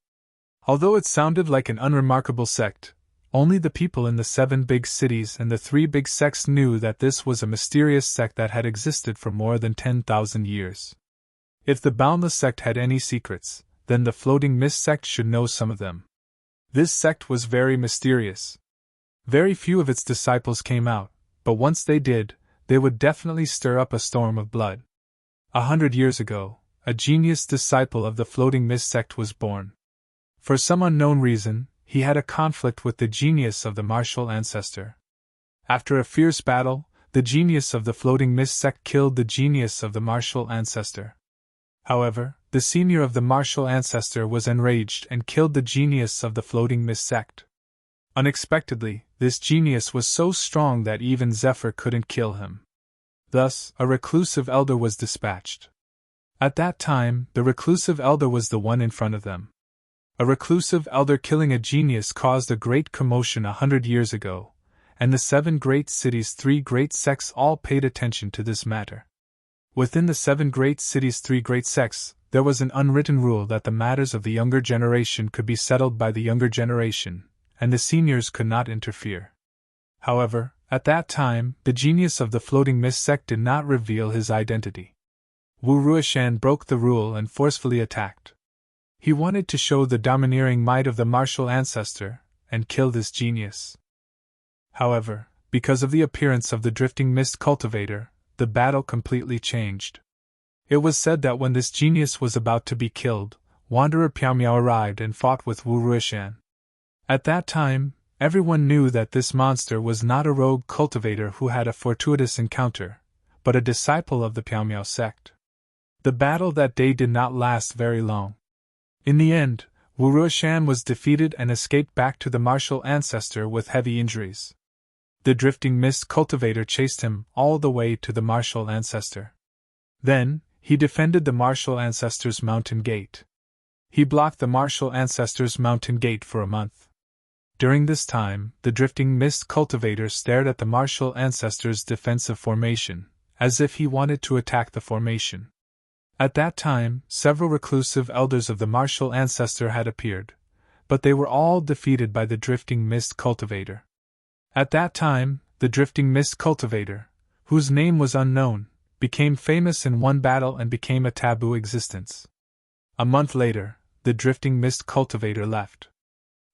[SPEAKER 1] Although it sounded like an unremarkable sect, only the people in the 7 big cities and the 3 big sects knew that this was a mysterious sect that had existed for more than 10,000 years. If the Boundless sect had any secrets, then the Floating Mist sect should know some of them. This sect was very mysterious. Very few of its disciples came out, but once they did, they would definitely stir up a storm of blood. 100 years ago, a genius disciple of the Floating Mist sect was born. For some unknown reason, he had a conflict with the genius of the martial ancestor. After a fierce battle, the genius of the Floating Mist sect killed the genius of the martial ancestor. However, the senior of the martial ancestor was enraged and killed the genius of the Floating Mist sect. Unexpectedly, this genius was so strong that even Zephyr couldn't kill him. Thus, a reclusive elder was dispatched. At that time, the reclusive elder was the one in front of them. A reclusive elder killing a genius caused a great commotion 100 years ago, and the 7 great cities' 3 great sects all paid attention to this matter. Within the 7 great cities' 3 great sects, there was an unwritten rule that the matters of the younger generation could be settled by the younger generation, and the seniors could not interfere. However, at that time, the genius of the Floating Mist sect did not reveal his identity. Wu Ruishan broke the rule and forcefully attacked. He wanted to show the domineering might of the martial ancestor, and kill this genius. However, because of the appearance of the Drifting Mist Cultivator, the battle completely changed. It was said that when this genius was about to be killed, Wanderer Piaomiao arrived and fought with Wu Ruishan. At that time, everyone knew that this monster was not a rogue cultivator who had a fortuitous encounter, but a disciple of the Piaomiao sect. The battle that day did not last very long. In the end, Wu Ruishan was defeated and escaped back to the martial ancestor with heavy injuries. The Drifting Mist Cultivator chased him all the way to the martial ancestor. Then, he defended the martial ancestor's mountain gate. He blocked the martial ancestor's mountain gate for a month. During this time, the Drifting Mist Cultivator stared at the martial ancestor's defensive formation, as if he wanted to attack the formation. At that time, several reclusive elders of the martial ancestor had appeared, but they were all defeated by the Drifting Mist Cultivator. At that time, the Drifting Mist Cultivator, whose name was unknown, became famous in one battle and became a taboo existence. A month later, the Drifting Mist Cultivator left.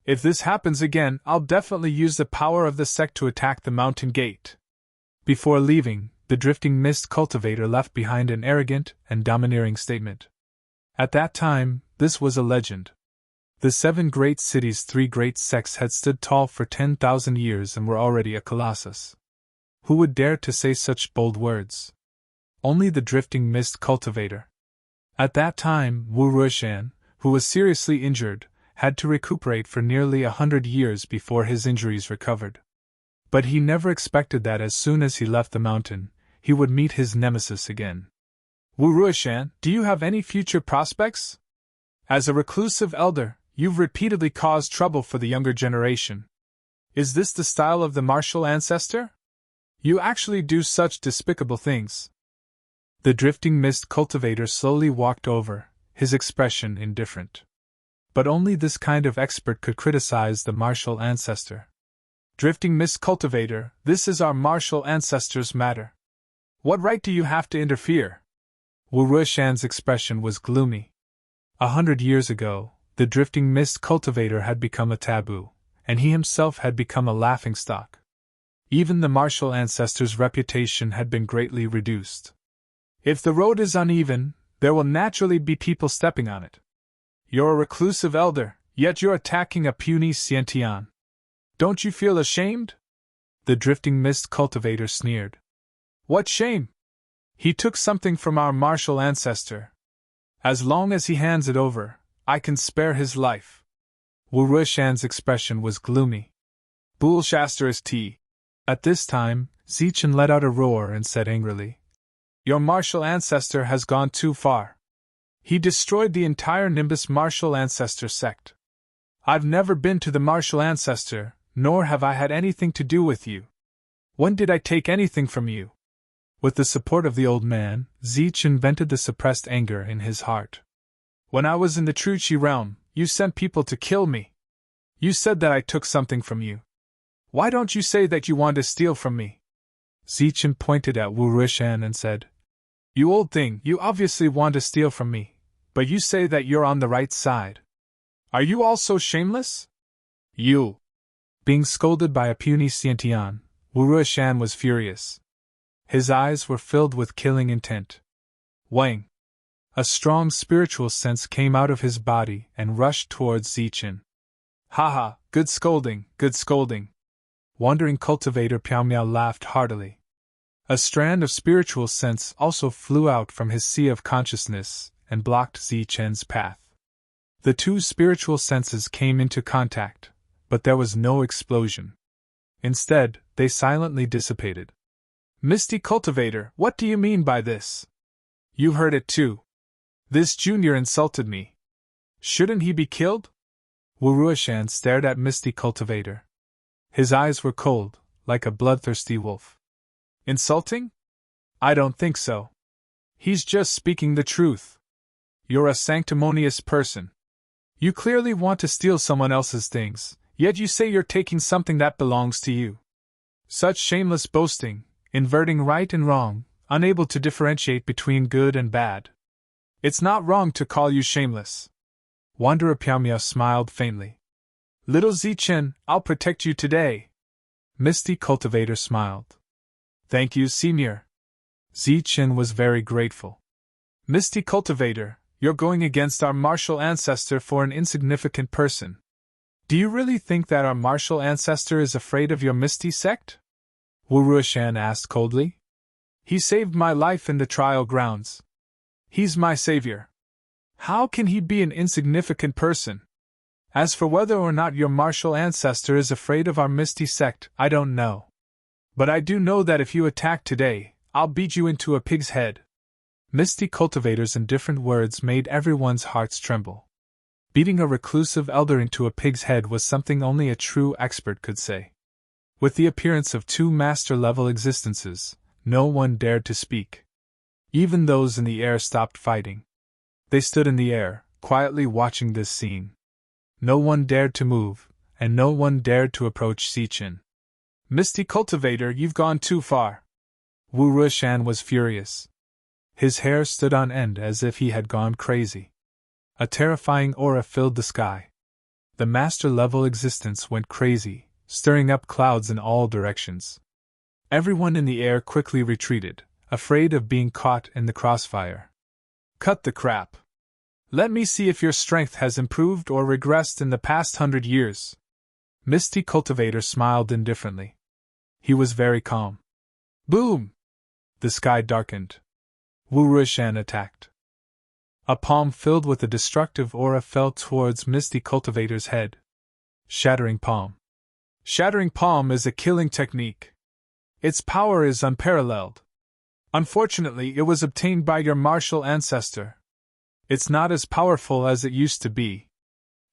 [SPEAKER 1] If this happens again, I'll definitely use the power of the sect to attack the mountain gate. Before leaving, the Drifting Mist Cultivator left behind an arrogant and domineering statement. At that time, this was a legend. The 7 great cities' 3 great sects had stood tall for 10,000 years and were already a colossus. Who would dare to say such bold words? Only the Drifting Mist Cultivator. At that time, Wu Ruishan, who was seriously injured, had to recuperate for nearly 100 years before his injuries recovered. But he never expected that as soon as he left the mountain, he would meet his nemesis again. Wu Ruishan, do you have any future prospects? As a reclusive elder, you've repeatedly caused trouble for the younger generation. Is this the style of the martial ancestor? You actually do such despicable things. The Drifting Mist Cultivator slowly walked over, his expression indifferent. But only this kind of expert could criticize the martial ancestor. Drifting Mist Cultivator, this is our martial ancestor's matter. What right do you have to interfere? Wu Ruishan's expression was gloomy. 100 years ago, the Drifting Mist Cultivator had become a taboo, and he himself had become a laughingstock. Even the martial ancestor's reputation had been greatly reduced. If the road is uneven, there will naturally be people stepping on it. You're a reclusive elder, yet you're attacking a puny Xiantian. Don't you feel ashamed? The Drifting Mist Cultivator sneered. What shame? He took something from our martial ancestor. As long as he hands it over, I can spare his life. Wu Ruishan's expression was gloomy. Bullshaster is tea. At this time, Zichen let out a roar and said angrily, Your martial ancestor has gone too far. He destroyed the entire Nimbus martial ancestor sect. I've never been to the martial ancestor, nor have I had anything to do with you. When did I take anything from you? With the support of the old man, Zichen vented the suppressed anger in his heart. When I was in the Truchi realm, you sent people to kill me. You said that I took something from you. Why don't you say that you want to steal from me? Zichen pointed at Wu Ruishan and said, You old thing, you obviously want to steal from me, but you say that you're on the right side. Are you all so shameless? You. Being scolded by a puny Xiantian, Wu Ruishan was furious. His eyes were filled with killing intent. Wang. A strong spiritual sense came out of his body and rushed towards Zichen. Haha, good scolding, good scolding. Wandering cultivator Piao Miao laughed heartily. A strand of spiritual sense also flew out from his sea of consciousness and blocked Zichen's path. The two spiritual senses came into contact, but there was no explosion. Instead, they silently dissipated. Misty Cultivator, what do you mean by this? You heard it too. This junior insulted me. Shouldn't he be killed? Wu Ruishan stared at Misty Cultivator. His eyes were cold, like a bloodthirsty wolf. Insulting? I don't think so. He's just speaking the truth. You're a sanctimonious person. You clearly want to steal someone else's things, yet you say you're taking something that belongs to you. Such shameless boasting, inverting right and wrong, unable to differentiate between good and bad. It's not wrong to call you shameless. Wanderer Piao Miao smiled faintly. Little Zichen, I'll protect you today. Misty Cultivator smiled. Thank you, Senior. Zichen was very grateful. Misty Cultivator, you're going against our martial ancestor for an insignificant person. Do you really think that our martial ancestor is afraid of your Misty sect? Wu Ruishan asked coldly. He saved my life in the trial grounds. He's my savior. How can he be an insignificant person? As for whether or not your martial ancestor is afraid of our Misty sect, I don't know. But I do know that if you attack today, I'll beat you into a pig's head. Misty Cultivator's indifferent words made everyone's hearts tremble. Beating a reclusive elder into a pig's head was something only a true expert could say. With the appearance of two master-level existences, no one dared to speak. Even those in the air stopped fighting. They stood in the air, quietly watching this scene. No one dared to move, and no one dared to approach Zichen. Misty Cultivator, you've gone too far. Wu Ruishan was furious. His hair stood on end as if he had gone crazy. A terrifying aura filled the sky. The master-level existence went crazy, stirring up clouds in all directions. Everyone in the air quickly retreated, afraid of being caught in the crossfire. Cut the crap. Let me see if your strength has improved or regressed in the past 100 years. Misty Cultivator smiled indifferently. He was very calm. Boom! The sky darkened. Wu Ruishan attacked. A palm filled with a destructive aura fell towards Misty Cultivator's head. Shattering Palm. Shattering Palm is a killing technique. Its power is unparalleled. Unfortunately, it was obtained by your martial ancestor. It's not as powerful as it used to be.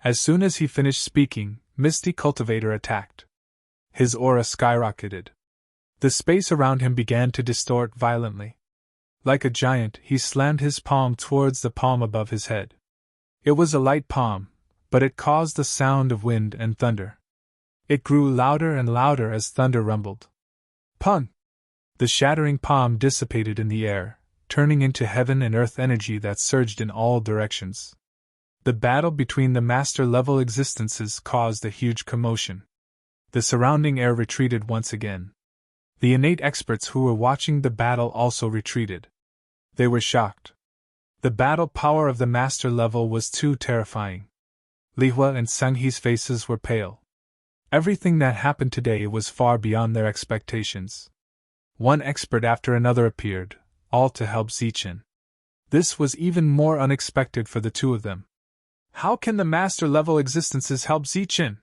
[SPEAKER 1] As soon as he finished speaking, Misty Cultivator attacked. His aura skyrocketed. The space around him began to distort violently. Like a giant, he slammed his palm towards the palm above his head. It was a light palm, but it caused the sound of wind and thunder. It grew louder and louder as thunder rumbled. Pun! The shattering palm dissipated in the air, turning into heaven and earth energy that surged in all directions. The battle between the master-level existences caused a huge commotion. The surrounding air retreated once again. The innate experts who were watching the battle also retreated. They were shocked. The battle power of the master level was too terrifying. Li Hua and Sang He's faces were pale. Everything that happened today was far beyond their expectations. One expert after another appeared, all to help Zichen. This was even more unexpected for the two of them. How can the master-level existences help Zichen?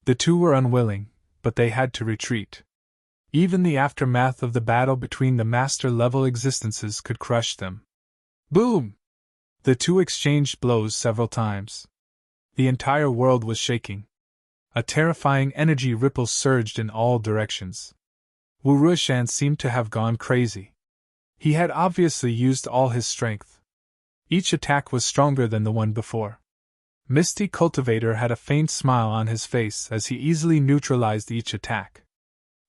[SPEAKER 1] The two were unwilling, but they had to retreat. Even the aftermath of the battle between the master-level existences could crush them. Boom! The two exchanged blows several times. The entire world was shaking. A terrifying energy ripple surged in all directions. Wu Ruishan seemed to have gone crazy. He had obviously used all his strength. Each attack was stronger than the one before. Misty Cultivator had a faint smile on his face as he easily neutralized each attack.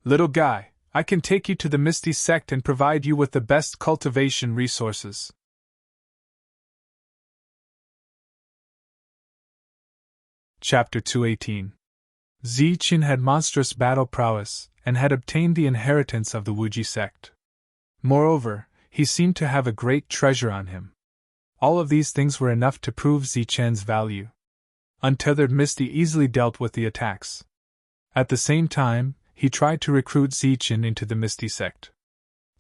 [SPEAKER 1] Little guy, I can take you to the Misty Sect and provide you with the best cultivation resources. Chapter 218. Zichen had monstrous battle prowess and had obtained the inheritance of the Wuji sect. Moreover, he seemed to have a great treasure on him. All of these things were enough to prove Zichen's value. Untethered Misty easily dealt with the attacks. At the same time, he tried to recruit Zichen into the Misty sect.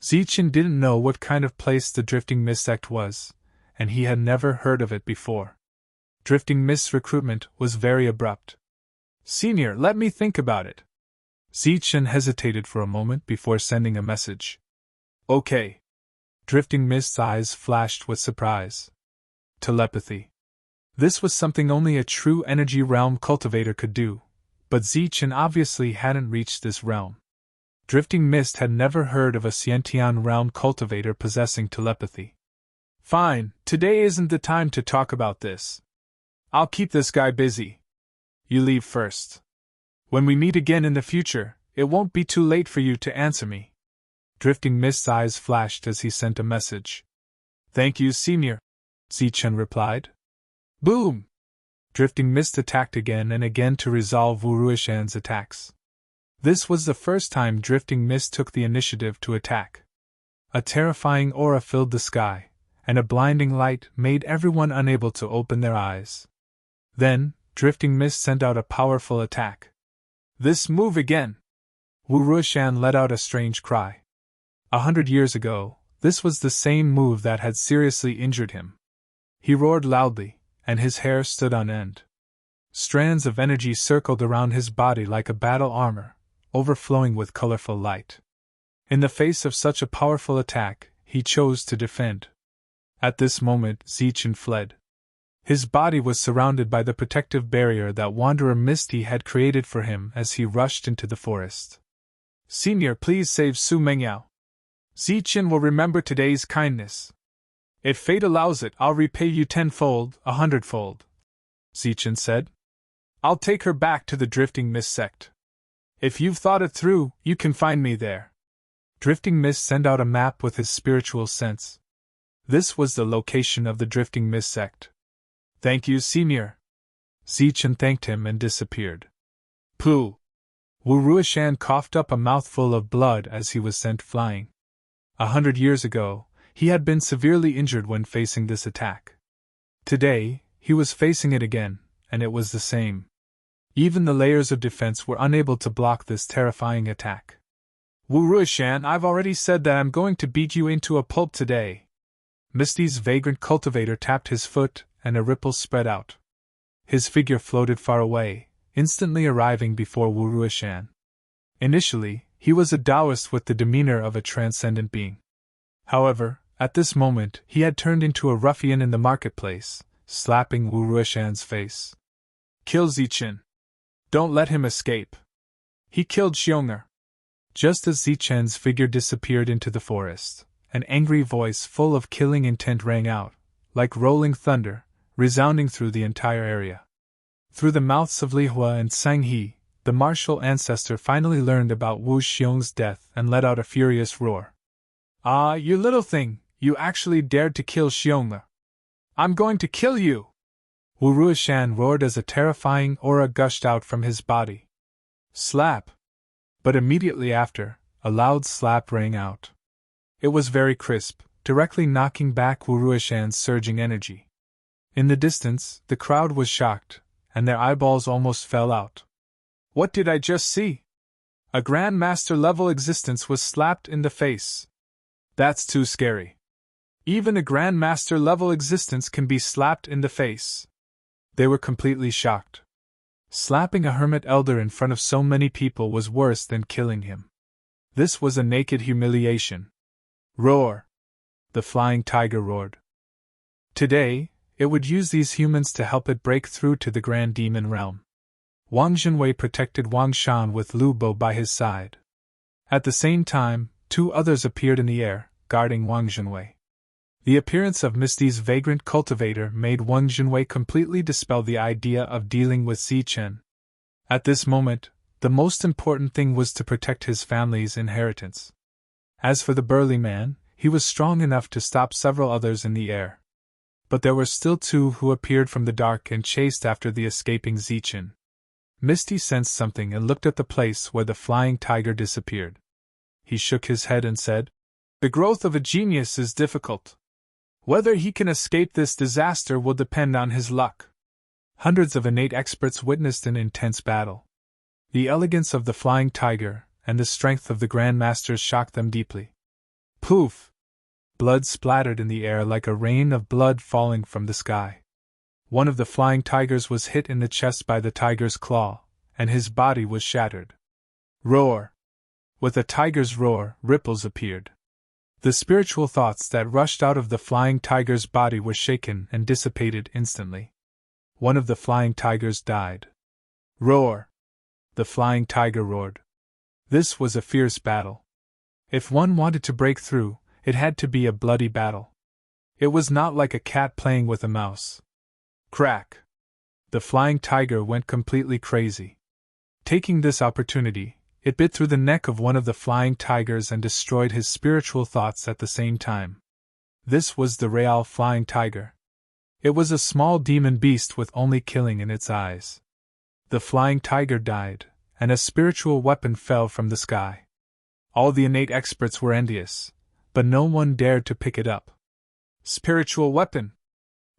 [SPEAKER 1] Zichen didn't know what kind of place the Drifting Mist sect was, and he had never heard of it before. Drifting Mist's recruitment was very abrupt. Senior, let me think about it. Zichen hesitated for a moment before sending a message. Okay. Drifting Mist's eyes flashed with surprise. Telepathy. This was something only a true energy realm cultivator could do, but Zichen obviously hadn't reached this realm. Drifting Mist had never heard of a Xiantian realm cultivator possessing telepathy. Fine, today isn't the time to talk about this. I'll keep this guy busy. You leave first. When we meet again in the future, it won't be too late for you to answer me. Drifting Mist's eyes flashed as he sent a message. Thank you, Senior, Zichen replied. Boom! Drifting Mist attacked again and again to resolve Wu Ruishan's attacks. This was the first time Drifting Mist took the initiative to attack. A terrifying aura filled the sky, and a blinding light made everyone unable to open their eyes. Then, Drifting Mist sent out a powerful attack. This move again! Wu Ruishan let out a strange cry. 100 years ago, this was the same move that had seriously injured him. He roared loudly, and his hair stood on end. Strands of energy circled around his body like a battle armor, overflowing with colorful light. In the face of such a powerful attack, he chose to defend. At this moment, Zichen fled. His body was surrounded by the protective barrier that Wanderer Misty had created for him as he rushed into the forest. Senior, please save Su Mengyao. Zichen will remember today's kindness. If fate allows it, I'll repay you 10-fold, 100-fold, Zichen said. I'll take her back to the Drifting Mist sect. If you've thought it through, you can find me there. Drifting Mist sent out a map with his spiritual sense. This was the location of the Drifting Mist sect. Thank you, Senior. Zichen thanked him and disappeared. Pooh! Wu Ruishan coughed up a mouthful of blood as he was sent flying. 100 years ago, he had been severely injured when facing this attack. Today, he was facing it again, and it was the same. Even the layers of defense were unable to block this terrifying attack. Wu Ruishan, I've already said that I'm going to beat you into a pulp today. Misty's vagrant cultivator tapped his foot, and a ripple spread out. His figure floated far away, instantly arriving before Wu Ruishan. Initially, he was a Taoist with the demeanor of a transcendent being. However, at this moment, he had turned into a ruffian in the marketplace, slapping Wu Ruishan's face. Kill Zichen. Don't let him escape. He killed Xiong'er. Just as Zichen's figure disappeared into the forest, an angry voice full of killing intent rang out, like rolling thunder, resounding through the entire area. Through the mouths of Li Hua and Sang He, the martial ancestor finally learned about Wu Xiong's death and let out a furious roar. Ah, you little thing, you actually dared to kill Xiong'er. I'm going to kill you! Wu Ruishan roared as a terrifying aura gushed out from his body. Slap! But immediately after, a loud slap rang out. It was very crisp, directly knocking back Wu Ruishan's surging energy. In the distance, the crowd was shocked, and their eyeballs almost fell out. What did I just see? A Grand Master-level existence was slapped in the face. That's too scary. Even a Grand Master-level existence can be slapped in the face. They were completely shocked. Slapping a hermit elder in front of so many people was worse than killing him. This was a naked humiliation. Roar! The flying tiger roared. Today, it would use these humans to help it break through to the Grand Demon realm. Wang Junwei protected Wang Shan with Lu Bo by his side. At the same time, 2 others appeared in the air, guarding Wang Junwei. The appearance of Misty's vagrant cultivator made Wang Junwei completely dispel the idea of dealing with Zichen. At this moment, the most important thing was to protect his family's inheritance. As for the burly man, he was strong enough to stop several others in the air. But there were still 2 who appeared from the dark and chased after the escaping Zichen. Misty sensed something and looked at the place where the flying tiger disappeared. He shook his head and said, "The growth of a genius is difficult. Whether he can escape this disaster will depend on his luck." Hundreds of innate experts witnessed an intense battle. The elegance of the flying tiger and the strength of the Grand Masters shocked them deeply. Poof! Blood splattered in the air like a rain of blood falling from the sky. One of the flying tigers was hit in the chest by the tiger's claw, and his body was shattered. Roar! With a tiger's roar, ripples appeared. The spiritual thoughts that rushed out of the flying tiger's body were shaken and dissipated instantly. One of the flying tigers died. Roar! The flying tiger roared. This was a fierce battle. If one wanted to break through, it had to be a bloody battle. It was not like a cat playing with a mouse. Crack! The flying tiger went completely crazy. Taking this opportunity, it bit through the neck of one of the flying tigers and destroyed his spiritual thoughts at the same time. This was the real flying tiger. It was a small demon beast with only killing in its eyes. The flying tiger died, and a spiritual weapon fell from the sky. All the innate experts were envious, but no one dared to pick it up. Spiritual weapon!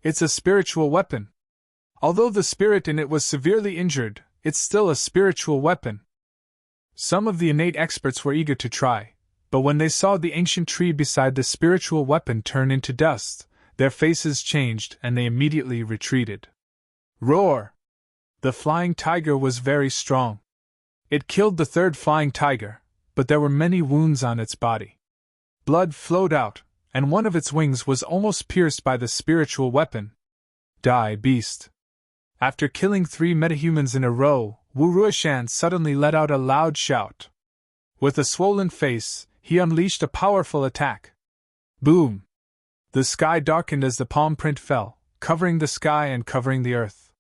[SPEAKER 1] It's a spiritual weapon! Although the spirit in it was severely injured, it's still a spiritual weapon. Some of the innate experts were eager to try, but when they saw the ancient tree beside the spiritual weapon turn into dust, their faces changed and they immediately retreated. Roar! The flying tiger was very strong. It killed the 3rd flying tiger, but there were many wounds on its body. Blood flowed out, and one of its wings was almost pierced by the spiritual weapon. Die, beast! After killing 3 metahumans in a row, Wu Ruishan suddenly let out a loud shout. With a swollen face, he unleashed a powerful attack. Boom! The sky darkened as the palm print fell, covering the sky and covering the earth.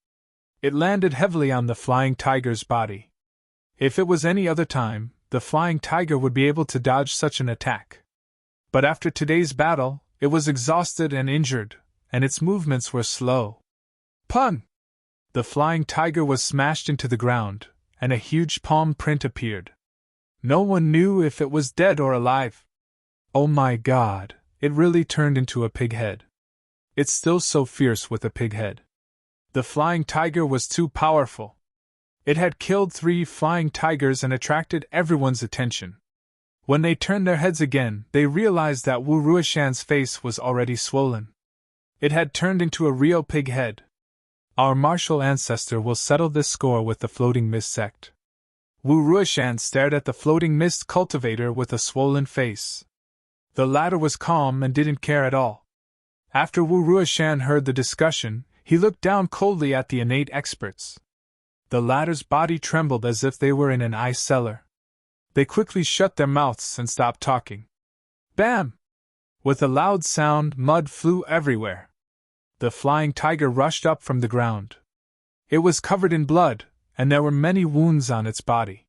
[SPEAKER 1] It landed heavily on the flying tiger's body. If it was any other time, the flying tiger would be able to dodge such an attack. But after today's battle, it was exhausted and injured, and its movements were slow. Pun! The flying tiger was smashed into the ground, and a huge palm print appeared. No one knew if it was dead or alive. Oh my God, it really turned into a pig head. It's still so fierce with a pig head. The flying tiger was too powerful. It had killed 3 flying tigers and attracted everyone's attention. When they turned their heads again, they realized that Wu Ruishan's face was already swollen. It had turned into a real pig head. Our martial ancestor will settle this score with the floating mist sect. Wu Ruishan stared at the floating mist cultivator with a swollen face. The latter was calm and didn't care at all. After Wu Ruishan heard the discussion, he looked down coldly at the innate experts. The latter's body trembled as if they were in an ice cellar. They quickly shut their mouths and stopped talking. Bam! With a loud sound, mud flew everywhere. The flying tiger rushed up from the ground. It was covered in blood, and there were many wounds on its body.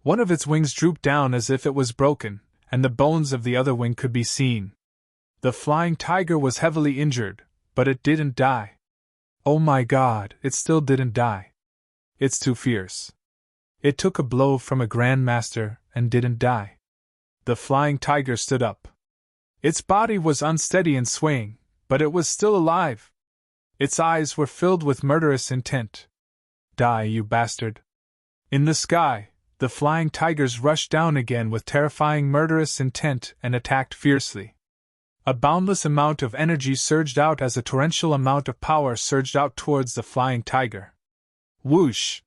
[SPEAKER 1] One of its wings drooped down as if it was broken, and the bones of the other wing could be seen. The flying tiger was heavily injured, but it didn't die. Oh my God, it still didn't die. It's too fierce. It took a blow from a Grand Master and didn't die. The flying tiger stood up. Its body was unsteady and swaying, but it was still alive. Its eyes were filled with murderous intent. Die, you bastard! In the sky, the flying tigers rushed down again with terrifying murderous intent and attacked fiercely. A boundless amount of energy surged out as a torrential amount of power surged out towards the flying tiger. Whoosh!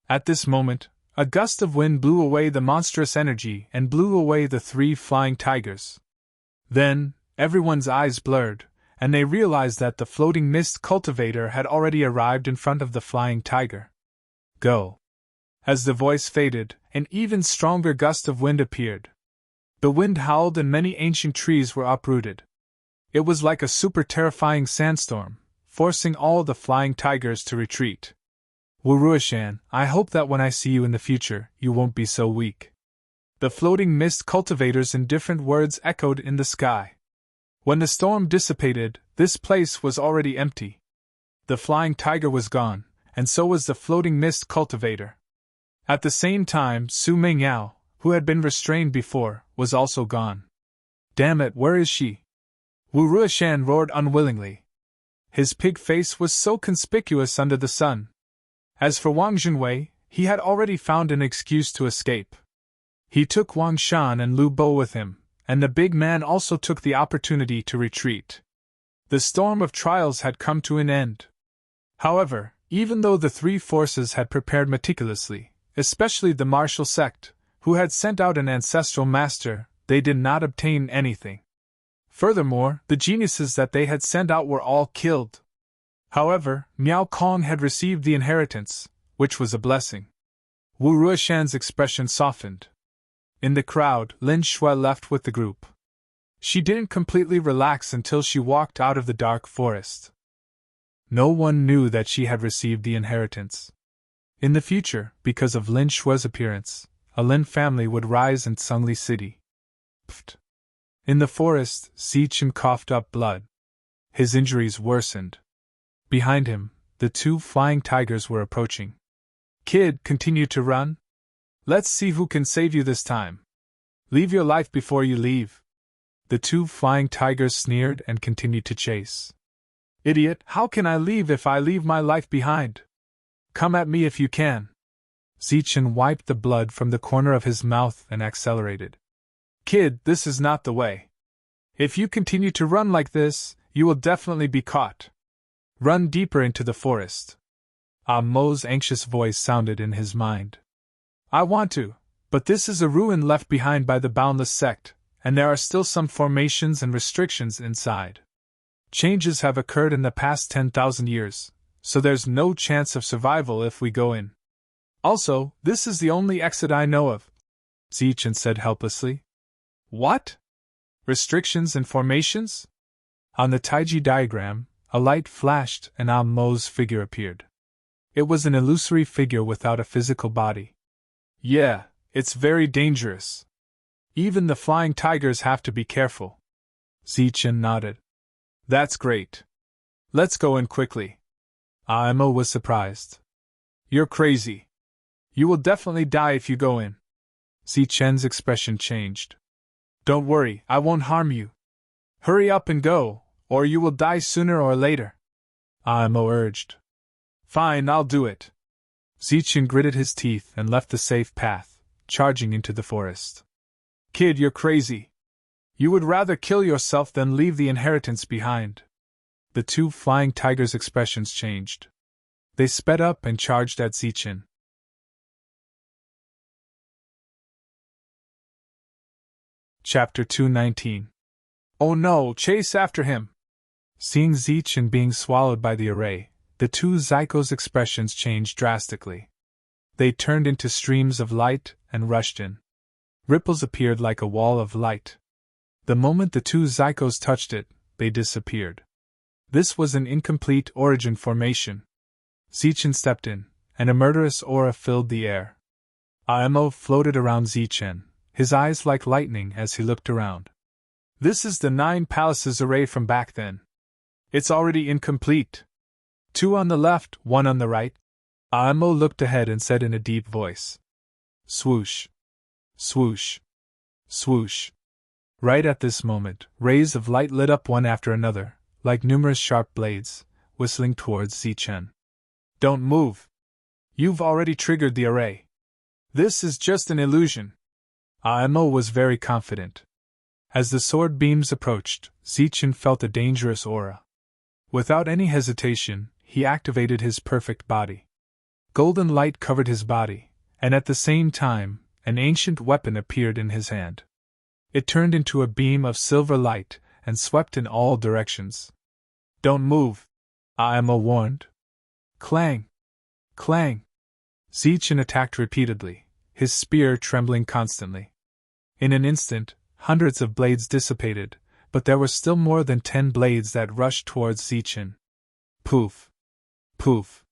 [SPEAKER 1] At this moment, a gust of wind blew away the monstrous energy and blew away the 3 flying tigers. Then, everyone's eyes blurred, and they realized that the floating mist cultivator had already arrived in front of the flying tiger. Go! As the voice faded, an even stronger gust of wind appeared. The wind howled and many ancient trees were uprooted. It was like a super terrifying sandstorm, forcing all the flying tigers to retreat. Wuruashan, I hope that when I see you in the future, you won't be so weak. The floating mist cultivators in different words echoed in the sky. When the storm dissipated, this place was already empty. The flying tiger was gone, and so was the floating mist cultivator. At the same time, Su Mingyao, who had been restrained before, was also gone. Damn it, where is she? Wuruashan roared unwillingly. His pig face was so conspicuous under the sun. As for Wang Junwei, he had already found an excuse to escape. He took Wang Shan and Lu Bo with him, and the big man also took the opportunity to retreat. The storm of trials had come to an end. However, even though the 3 forces had prepared meticulously, especially the martial sect, who had sent out an ancestral master, they did not obtain anything. Furthermore, the geniuses that they had sent out were all killed. However, Miao Kong had received the inheritance, which was a blessing. Wu Ruishan's expression softened. In the crowd, Lin Shui left with the group. She didn't completely relax until she walked out of the dark forest. No one knew that she had received the inheritance. In the future, because of Lin Shui's appearance, a Lin family would rise in Sungli City. Pfft. In the forest, Zichen coughed up blood. His injuries worsened. Behind him, the 2 flying tigers were approaching. Kid, continue to run? Let's see who can save you this time. Leave your life before you leave. The 2 flying tigers sneered and continued to chase. Idiot, how can I leave if I leave my life behind? Come at me if you can. Zichen wiped the blood from the corner of his mouth and accelerated. Kid, this is not the way. If you continue to run like this, you will definitely be caught. Run deeper into the forest. Ah Mo's anxious voice sounded in his mind. I want to, but this is a ruin left behind by the Boundless Sect, and there are still some formations and restrictions inside. Changes have occurred in the past 10,000 years, so there's no chance of survival if we go in. Also, this is the only exit I know of, Zichen said helplessly. What? Restrictions and formations? On the Taiji diagram, a light flashed and Ah Mo's figure appeared. It was an illusory figure without a physical body. Yeah, it's very dangerous. Even the flying tigers have to be careful. Zichen nodded. That's great. Let's go in quickly. Ah Mo was surprised. You're crazy. You will definitely die if you go in. Zichen's expression changed. Don't worry, I won't harm you. Hurry up and go, or you will die sooner or later. Ah Mo urged. Fine, I'll do it. Zichen gritted his teeth and left the safe path, charging into the forest. Kid, you're crazy. You would rather kill yourself than leave the inheritance behind. The 2 flying tigers' expressions changed. They sped up and charged at Zichen. Chapter 219. Oh no, chase after him! Seeing Zichen being swallowed by the array, the 2 Zyko's expressions changed drastically. They turned into streams of light and rushed in. Ripples appeared like a wall of light. The moment the 2 Zykos touched it, they disappeared. This was an incomplete origin formation. Zichen stepped in, and a murderous aura filled the air. Imo floated around Zichen, his eyes like lightning as he looked around. This is the 9 palaces array from back then. It's already incomplete. 2 on the left, 1 on the right. Imo looked ahead and said in a deep voice. Swoosh. Swoosh. Swoosh. Right at this moment, rays of light lit up one after another, like numerous sharp blades, whistling towards Zichen. Don't move. You've already triggered the array. This is just an illusion. Imo was very confident. As the sword beams approached, Zichen felt a dangerous aura. Without any hesitation, he activated his perfect body. Golden light covered his body, and at the same time, an ancient weapon appeared in his hand. It turned into a beam of silver light and swept in all directions. "Don't move," Aimo warned. Clang! Clang! Zichen attacked repeatedly, his spear trembling constantly. In an instant, hundreds of blades dissipated, but there were still more than 10 blades that rushed towards Zichen. Poof! Poof!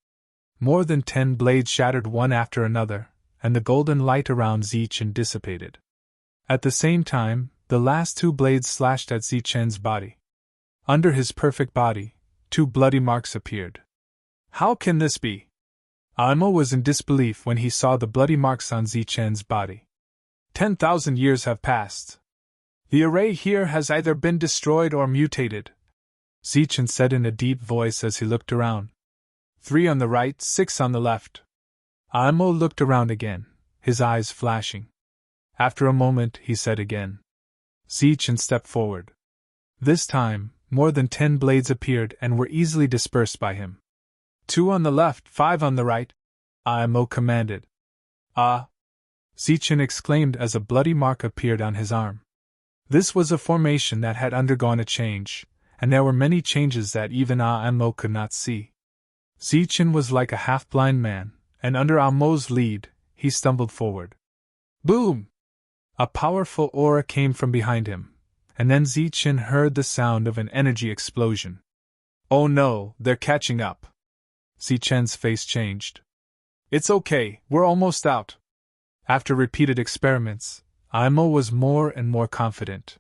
[SPEAKER 1] More than 10 blades shattered one after another, and the golden light around Zichen dissipated. At the same time, the last 2 blades slashed at Zichen's body. Under his perfect body, 2 bloody marks appeared. How can this be? Aimo was in disbelief when he saw the bloody marks on Zichen's body. 10,000 years have passed. The array here has either been destroyed or mutated, Zichen said in a deep voice as he looked around. 3 on the right, 6 on the left. Aimo looked around again, his eyes flashing. After a moment, he said again. Zichen stepped forward. This time, more than 10 blades appeared and were easily dispersed by him. 2 on the left, 5 on the right, Aimo commanded. Ah! Zichen exclaimed as a bloody mark appeared on his arm. This was a formation that had undergone a change, and there were many changes that even Aimo could not see. Zichen was like a half-blind man, and under Aimo's lead, he stumbled forward. Boom! A powerful aura came from behind him, and then Zichen heard the sound of an energy explosion. Oh no, they're catching up. Zichen's face changed. It's okay, we're almost out. After repeated experiments, Aimo was more and more confident.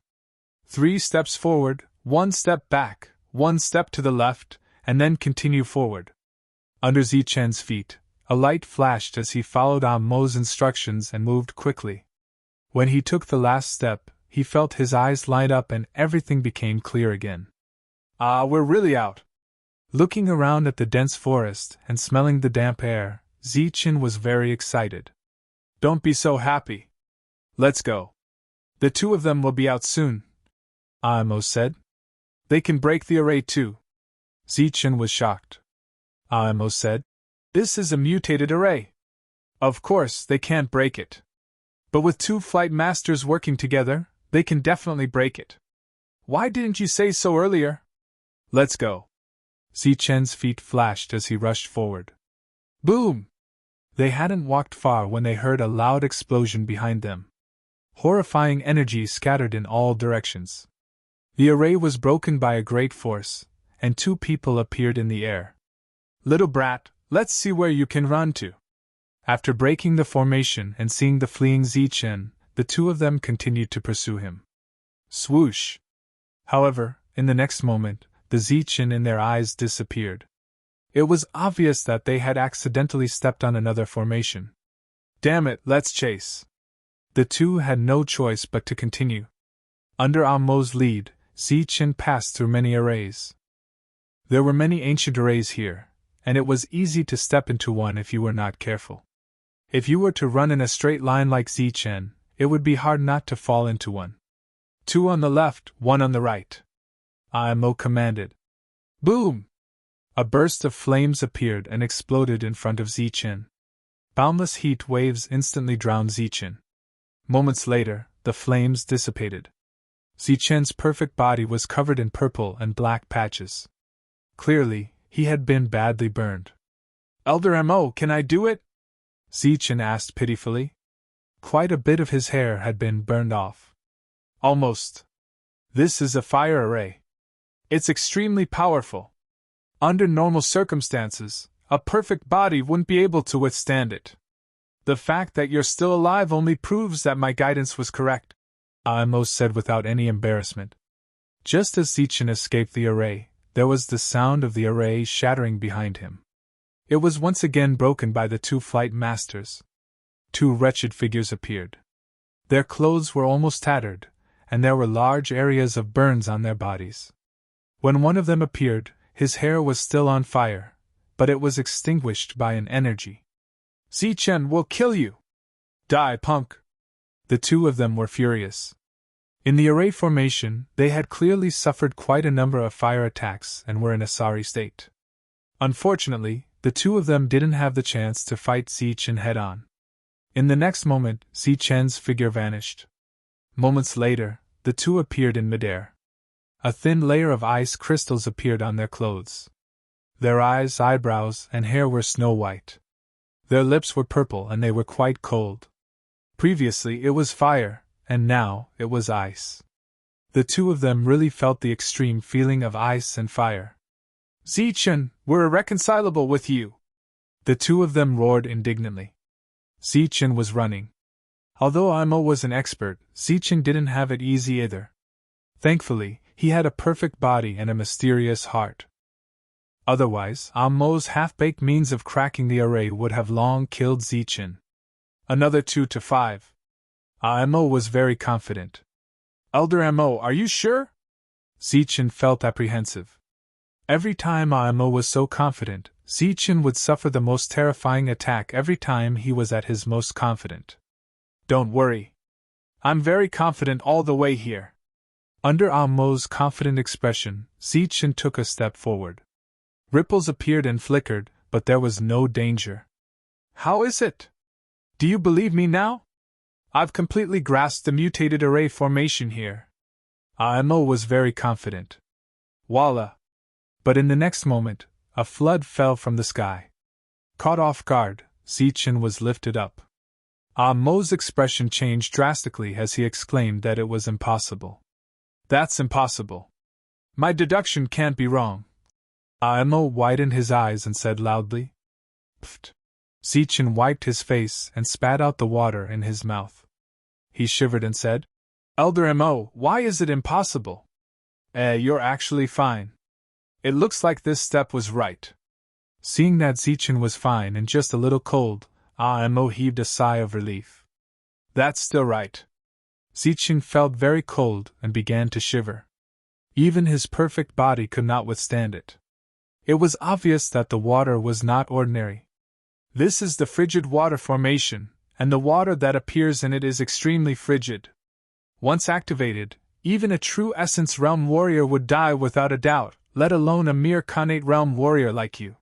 [SPEAKER 1] 3 steps forward, 1 step back, 1 step to the left, and then continue forward. Under Zichen's feet, a light flashed as he followed Aimo's instructions and moved quickly. When he took the last step, he felt his eyes light up and everything became clear again. Ah, we're really out. Looking around at the dense forest and smelling the damp air, Zichen was very excited. Don't be so happy. Let's go. The 2 of them will be out soon, Aimo said. They can break the array too. Zichen was shocked. Aimo said. This is a mutated array. Of course, they can't break it. But with 2 flight masters working together, they can definitely break it. Why didn't you say so earlier? Let's go. Zichen's feet flashed as he rushed forward. Boom! They hadn't walked far when they heard a loud explosion behind them. Horrifying energy scattered in all directions. The array was broken by a great force, and 2 people appeared in the air. Little brat, let's see where you can run to. After breaking the formation and seeing the fleeing Zichen, the 2 of them continued to pursue him. Swoosh! However, in the next moment, the Zichen in their eyes disappeared. It was obvious that they had accidentally stepped on another formation. Damn it, let's chase. The 2 had no choice but to continue. Under Aimo's lead, Zichen passed through many arrays. There were many ancient arrays here, and it was easy to step into one if you were not careful. If you were to run in a straight line like Zichen, it would be hard not to fall into one. 2 on the left, 1 on the right, Aimo commanded. Boom! A burst of flames appeared and exploded in front of Zichen. Boundless heat waves instantly drowned Zichen. Moments later, the flames dissipated. Zichen's perfect body was covered in purple and black patches. Clearly, he had been badly burned. Elder Mo, can I do it? Zichen asked pitifully. Quite a bit of his hair had been burned off. Almost. This is a fire array. It's extremely powerful. Under normal circumstances, a perfect body wouldn't be able to withstand it. The fact that you're still alive only proves that my guidance was correct, Aimo said without any embarrassment. Just as Zichen escaped the array, there was the sound of the array shattering behind him. It was once again broken by the 2 flight masters. 2 wretched figures appeared. Their clothes were almost tattered, and there were large areas of burns on their bodies. When one of them appeared, his hair was still on fire, but it was extinguished by an energy. Zichen will kill you! Die, punk! The 2 of them were furious. In the array formation, they had clearly suffered quite a number of fire attacks and were in a sorry state. Unfortunately, the two of them didn't have the chance to fight Zichen head-on. In the next moment, Zichen's figure vanished. Moments later, the two appeared in midair. A thin layer of ice crystals appeared on their clothes. Their eyes, eyebrows, and hair were snow white. Their lips were purple and they were quite cold. Previously it was fire, and now it was ice. The two of them really felt the extreme feeling of ice and fire. Zichen, we're irreconcilable with you! The two of them roared indignantly. Zichen was running. Although Imo was an expert, Zichen didn't have it easy either. Thankfully, he had a perfect body and a mysterious heart. Otherwise, Imo's half-baked means of cracking the array would have long killed Zichen. Another 2-5. Imo was very confident. Elder Imo, are you sure? Zichen felt apprehensive. Every time Imo was so confident, Zichen would suffer the most terrifying attack every time he was at his most confident. Don't worry. I'm very confident all the way here. Under Imo's confident expression, Zichen took a step forward. Ripples appeared and flickered, but there was no danger. How is it? Do you believe me now? I've completely grasped the mutated array formation here. Imo was very confident. Voila! But in the next moment, a flood fell from the sky. Caught off guard, Zichen was lifted up. Imo's expression changed drastically as he exclaimed that it was impossible. That's impossible. My deduction can't be wrong. Imo widened his eyes and said loudly, Pfft. Zichen wiped his face and spat out the water in his mouth. He shivered and said, Elder Mo, why is it impossible? You're actually fine. It looks like this step was right. Seeing that Zichen was fine and just a little cold, Mo heaved a sigh of relief. That's still right. Zichen felt very cold and began to shiver. Even his perfect body could not withstand it. It was obvious that the water was not ordinary. This is the frigid water formation, and the water that appears in it is extremely frigid. Once activated, even a true Essence Realm warrior would die without a doubt, let alone a mere Khanate Realm warrior like you.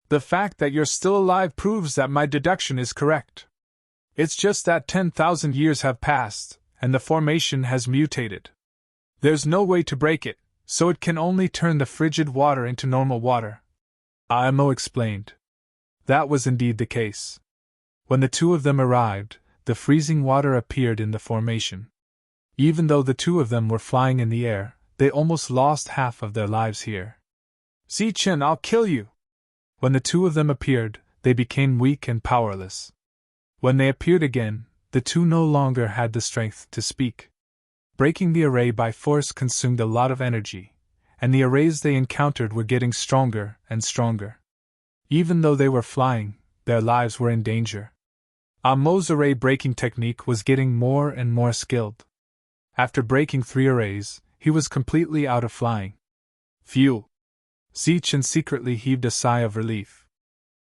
[SPEAKER 1] The fact that you're still alive proves that my deduction is correct. It's just that 10,000 years have passed, and the formation has mutated. There's no way to break it, so it can only turn the frigid water into normal water. Imo explained. That was indeed the case. When the two of them arrived, the freezing water appeared in the formation. Even though the two of them were flying in the air, they almost lost half of their lives here. Zichen, I'll kill you! When the two of them appeared, they became weak and powerless. When they appeared again, the two no longer had the strength to speak. Breaking the array by force consumed a lot of energy, and the arrays they encountered were getting stronger and stronger. Even though they were flying, their lives were in danger. Mo's array breaking technique was getting more and more skilled. After breaking 3 arrays, he was completely out of flying. Phew! Zichen secretly heaved a sigh of relief.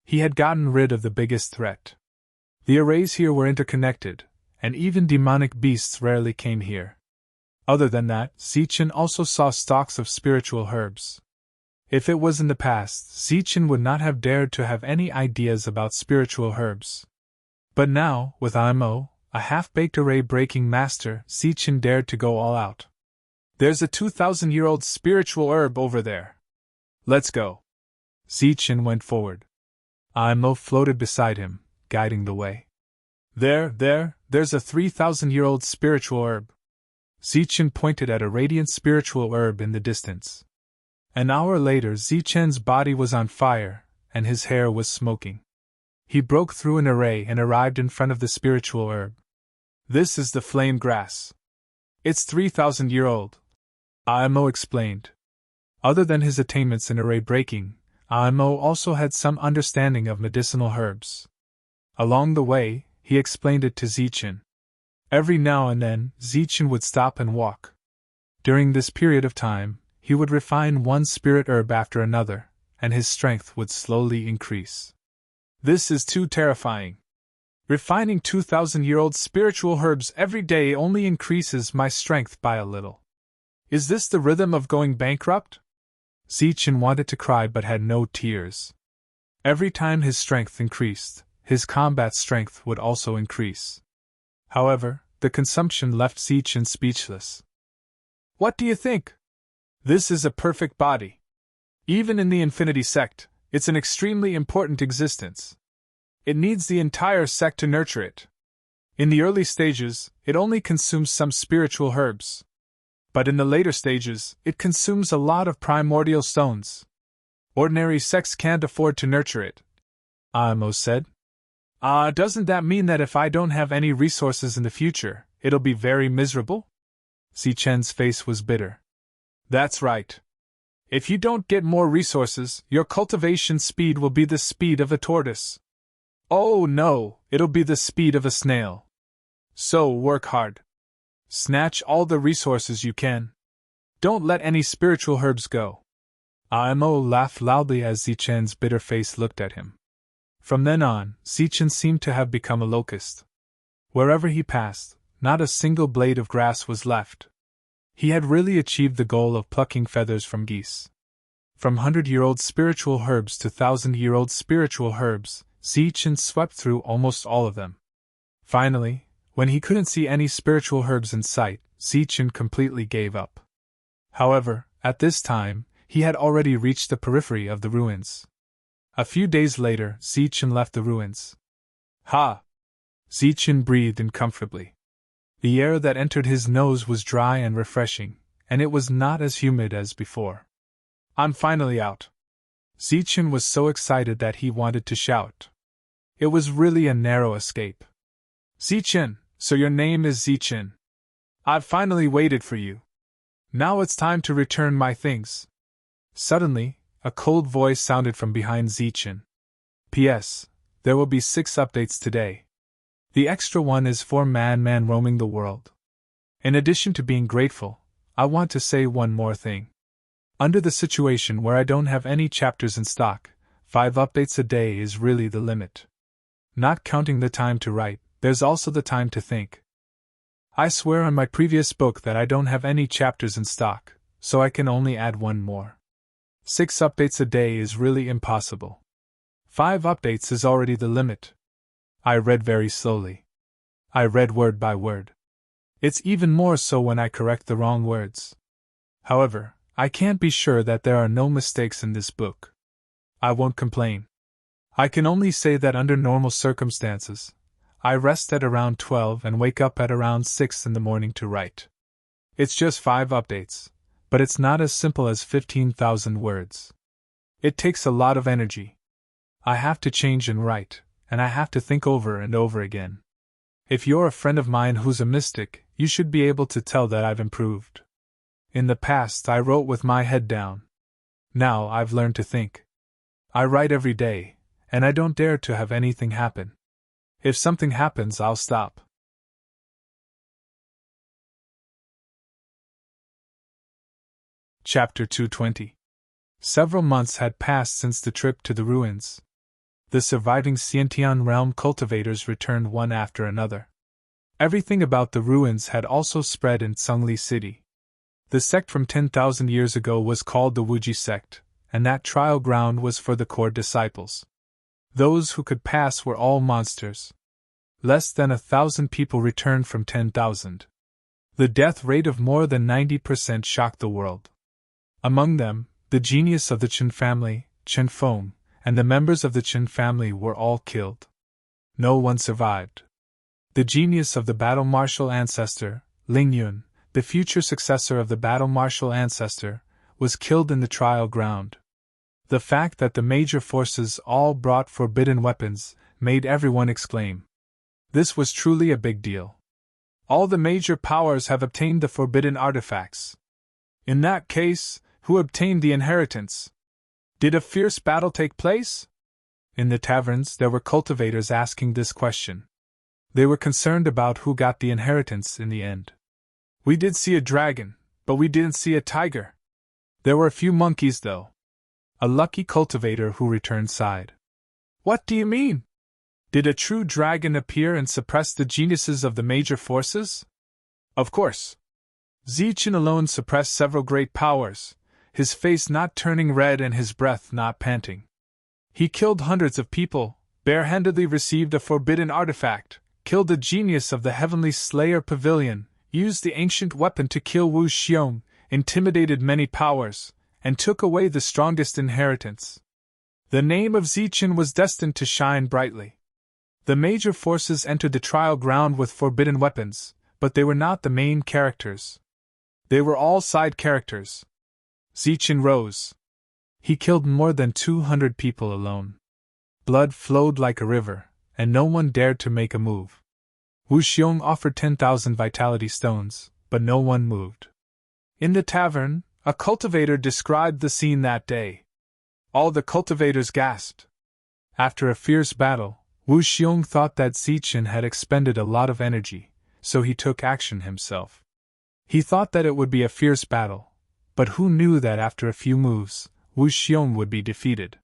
[SPEAKER 1] He had gotten rid of the biggest threat. The arrays here were interconnected, and even demonic beasts rarely came here. Other than that, Zichen also saw stalks of spiritual herbs. If it was in the past, Zichen would not have dared to have any ideas about spiritual herbs. But now, with Imo, a half-baked array-breaking master, Zichen dared to go all out. There's a 2,000-year-old spiritual herb over there. Let's go. Zichen went forward. Imo floated beside him, guiding the way. There's a 3,000-year-old spiritual herb. Zichen pointed at a radiant spiritual herb in the distance. An hour later, Zichen's body was on fire, and his hair was smoking. He broke through an array and arrived in front of the spiritual herb. This is the flame grass. It's 3,000-year-old. Imo explained. Other than his attainments in array breaking, Imo also had some understanding of medicinal herbs. Along the way, he explained it to Zichen. Every now and then, Zichen would stop and walk. During this period of time, he would refine one spirit herb after another, and his strength would slowly increase. This is too terrifying. Refining 2,000-year-old spiritual herbs every day only increases my strength by a little. Is this the rhythm of going bankrupt? Zichen wanted to cry but had no tears. Every time his strength increased, his combat strength would also increase. However, the consumption left Zichen speechless. What do you think? This is a perfect body. Even in the Infinity Sect, it's an extremely important existence. It needs the entire sect to nurture it. In the early stages, it only consumes some spiritual herbs. But in the later stages, it consumes a lot of primordial stones. Ordinary sects can't afford to nurture it, Amos said. Doesn't that mean that if I don't have any resources in the future, it'll be very miserable? Zichen's face was bitter. That's right. If you don't get more resources, your cultivation speed will be the speed of a tortoise. Oh no, it'll be the speed of a snail. So work hard. Snatch all the resources you can. Don't let any spiritual herbs go. Imo laughed loudly as Zichen's bitter face looked at him. From then on, Zichen seemed to have become a locust. Wherever he passed, not a single blade of grass was left. He had really achieved the goal of plucking feathers from geese. From 100-year-old spiritual herbs to 1,000-year-old spiritual herbs, Zichen swept through almost all of them. Finally, when he couldn't see any spiritual herbs in sight, Zichen completely gave up. However, at this time, he had already reached the periphery of the ruins. A few days later, Zichen left the ruins. Ha! Zichen breathed in comfortably. The air that entered his nose was dry and refreshing, and it was not as humid as before. I'm finally out. Zichen was so excited that he wanted to shout. It was really a narrow escape. Zichen, so your name is Zichen. I've finally waited for you. Now it's time to return my things. Suddenly, a cold voice sounded from behind Zichen. P.S. There will be 6 updates today. The extra one is for Man roaming the world. In addition to being grateful, I want to say one more thing. Under the situation where I don't have any chapters in stock, 5 updates a day is really the limit. Not counting the time to write, there's also the time to think. I swear on my previous book that I don't have any chapters in stock, so I can only add 1 more. 6 updates a day is really impossible. 5 updates is already the limit. I read very slowly. I read word by word. It's even more so when I correct the wrong words. However, I can't be sure that there are no mistakes in this book. I won't complain. I can only say that under normal circumstances, I rest at around 12 and wake up at around 6 in the morning to write. It's just 5 updates, but it's not as simple as 15,000 words. It takes a lot of energy. I have to change and write, and I have to think over and over again. If you're a friend of mine who's a mystic, you should be able to tell that I've improved. In the past, I wrote with my head down. Now I've learned to think. I write every day, and I don't dare to have anything happen. If something happens, I'll stop. Chapter 220. Several months had passed since the trip to the ruins. The surviving Xiantian realm cultivators returned one after another. Everything about the ruins had also spread in Tsungli City. The sect from 10,000 years ago was called the Wuji sect, and that trial ground was for the core disciples. Those who could pass were all monsters. Less than 1,000 people returned from 10,000. The death rate of more than 90% shocked the world. Among them, the genius of the Chen family, Chen Feng, and the members of the Chen family were all killed. No one survived. The genius of the battle martial ancestor, Ling Yun, the future successor of the battle martial ancestor, was killed in the trial ground. The fact that the major forces all brought forbidden weapons made everyone exclaim. This was truly a big deal. All the major powers have obtained the forbidden artifacts. In that case, who obtained the inheritance? Did a fierce battle take place? In the taverns, there were cultivators asking this question. They were concerned about who got the inheritance in the end. We did see a dragon, but we didn't see a tiger. There were a few monkeys, though. A lucky cultivator who returned sighed. What do you mean? Did a true dragon appear and suppress the geniuses of the major forces? Of course. Zichen alone suppressed several great powers, his face not turning red and his breath not panting. He killed hundreds of people, barehandedly received a forbidden artifact, killed the genius of the Heavenly Slayer Pavilion, used the ancient weapon to kill Wu Xiong, intimidated many powers, and took away the strongest inheritance. The name of Zichen was destined to shine brightly. The major forces entered the trial ground with forbidden weapons, but they were not the main characters. They were all side characters. Zichen rose. He killed more than 200 people alone. Blood flowed like a river, and no one dared to make a move. Wu Xiong offered 10,000 vitality stones, but no one moved. In the tavern, a cultivator described the scene that day. All the cultivators gasped. After a fierce battle, Wu Xiong thought that Zichen had expended a lot of energy, so he took action himself. He thought that it would be a fierce battle, but who knew that after a few moves, Wu Xiong would be defeated.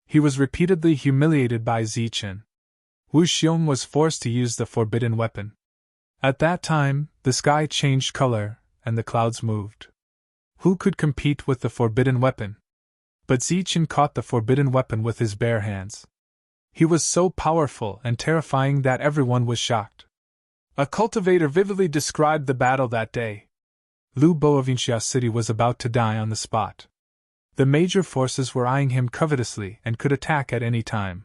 [SPEAKER 1] He was repeatedly humiliated by Zichen. Wu Xiong was forced to use the forbidden weapon. At that time, the sky changed color, and the clouds moved. Who could compete with the forbidden weapon? But Zichen caught the forbidden weapon with his bare hands. He was so powerful and terrifying that everyone was shocked. A cultivator vividly described the battle that day. Lu Bo of Inxia City was about to die on the spot. The major forces were eyeing him covetously and could attack at any time.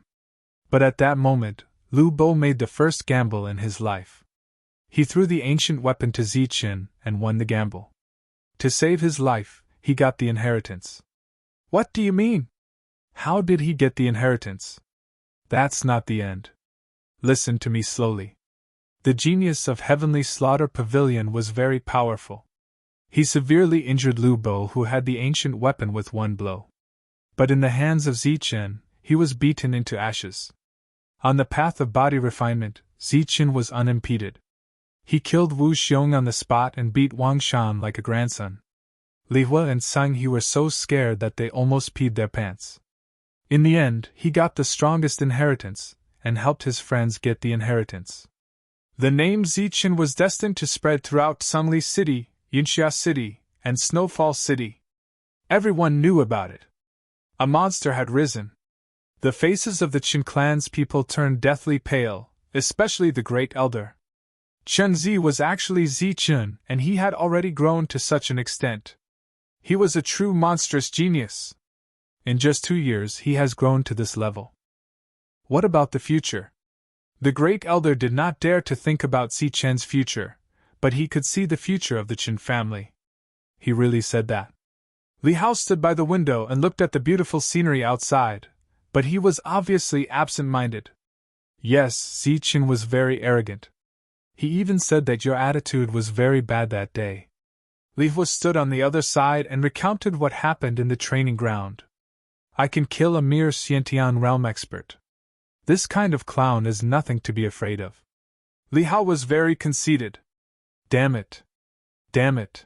[SPEAKER 1] But at that moment, Lu Bo made the first gamble in his life. He threw the ancient weapon to Zichen and won the gamble. To save his life, he got the inheritance. What do you mean? How did he get the inheritance? That's not the end. Listen to me slowly. The genius of Heavenly Slaughter Pavilion was very powerful. He severely injured Lu Bo, who had the ancient weapon, with one blow. But in the hands of Zichen, he was beaten into ashes. On the path of body refinement, Zichen was unimpeded. He killed Wu Xiong on the spot and beat Wang Shan like a grandson. Li Hua and Sang He were so scared that they almost peed their pants. In the end, he got the strongest inheritance, and helped his friends get the inheritance. The name Zichen was destined to spread throughout Sungli City, Yinxia City, and Snowfall City. Everyone knew about it. A monster had risen. The faces of the Qin clan's people turned deathly pale, especially the Great Elder. Chen Zi was actually Zichen, and he had already grown to such an extent. He was a true monstrous genius. In just 2 years he has grown to this level. What about the future? The Great Elder did not dare to think about Zichen's future, but he could see the future of the Qin family. He really said that. Li Hao stood by the window and looked at the beautiful scenery outside, but he was obviously absent-minded. Yes, Zichen was very arrogant. He even said that your attitude was very bad that day. Li Hua stood on the other side and recounted what happened in the training ground. I can kill a mere Xiantian realm expert. This kind of clown is nothing to be afraid of. Li Hao was very conceited. Damn it. Damn it.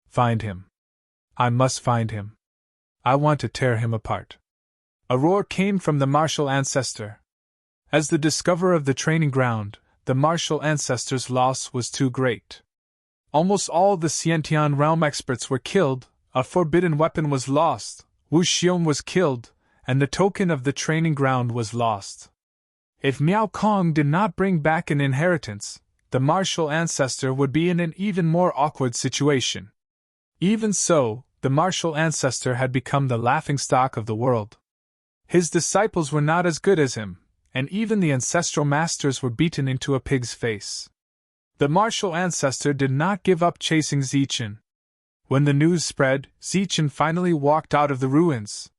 [SPEAKER 1] Find him. I must find him. I want to tear him apart. A roar came from the martial ancestor. As the discoverer of the training ground, the martial ancestor's loss was too great. Almost all the Xiantian realm experts were killed, a forbidden weapon was lost, Wu Xiong was killed, and the token of the training ground was lost. If Miao Kong did not bring back an inheritance, the martial ancestor would be in an even more awkward situation. Even so, the martial ancestor had become the laughingstock of the world. His disciples were not as good as him, and even the ancestral masters were beaten into a pig's face. The martial ancestor did not give up chasing Zichen. When the news spread, Zichen finally walked out of the ruins.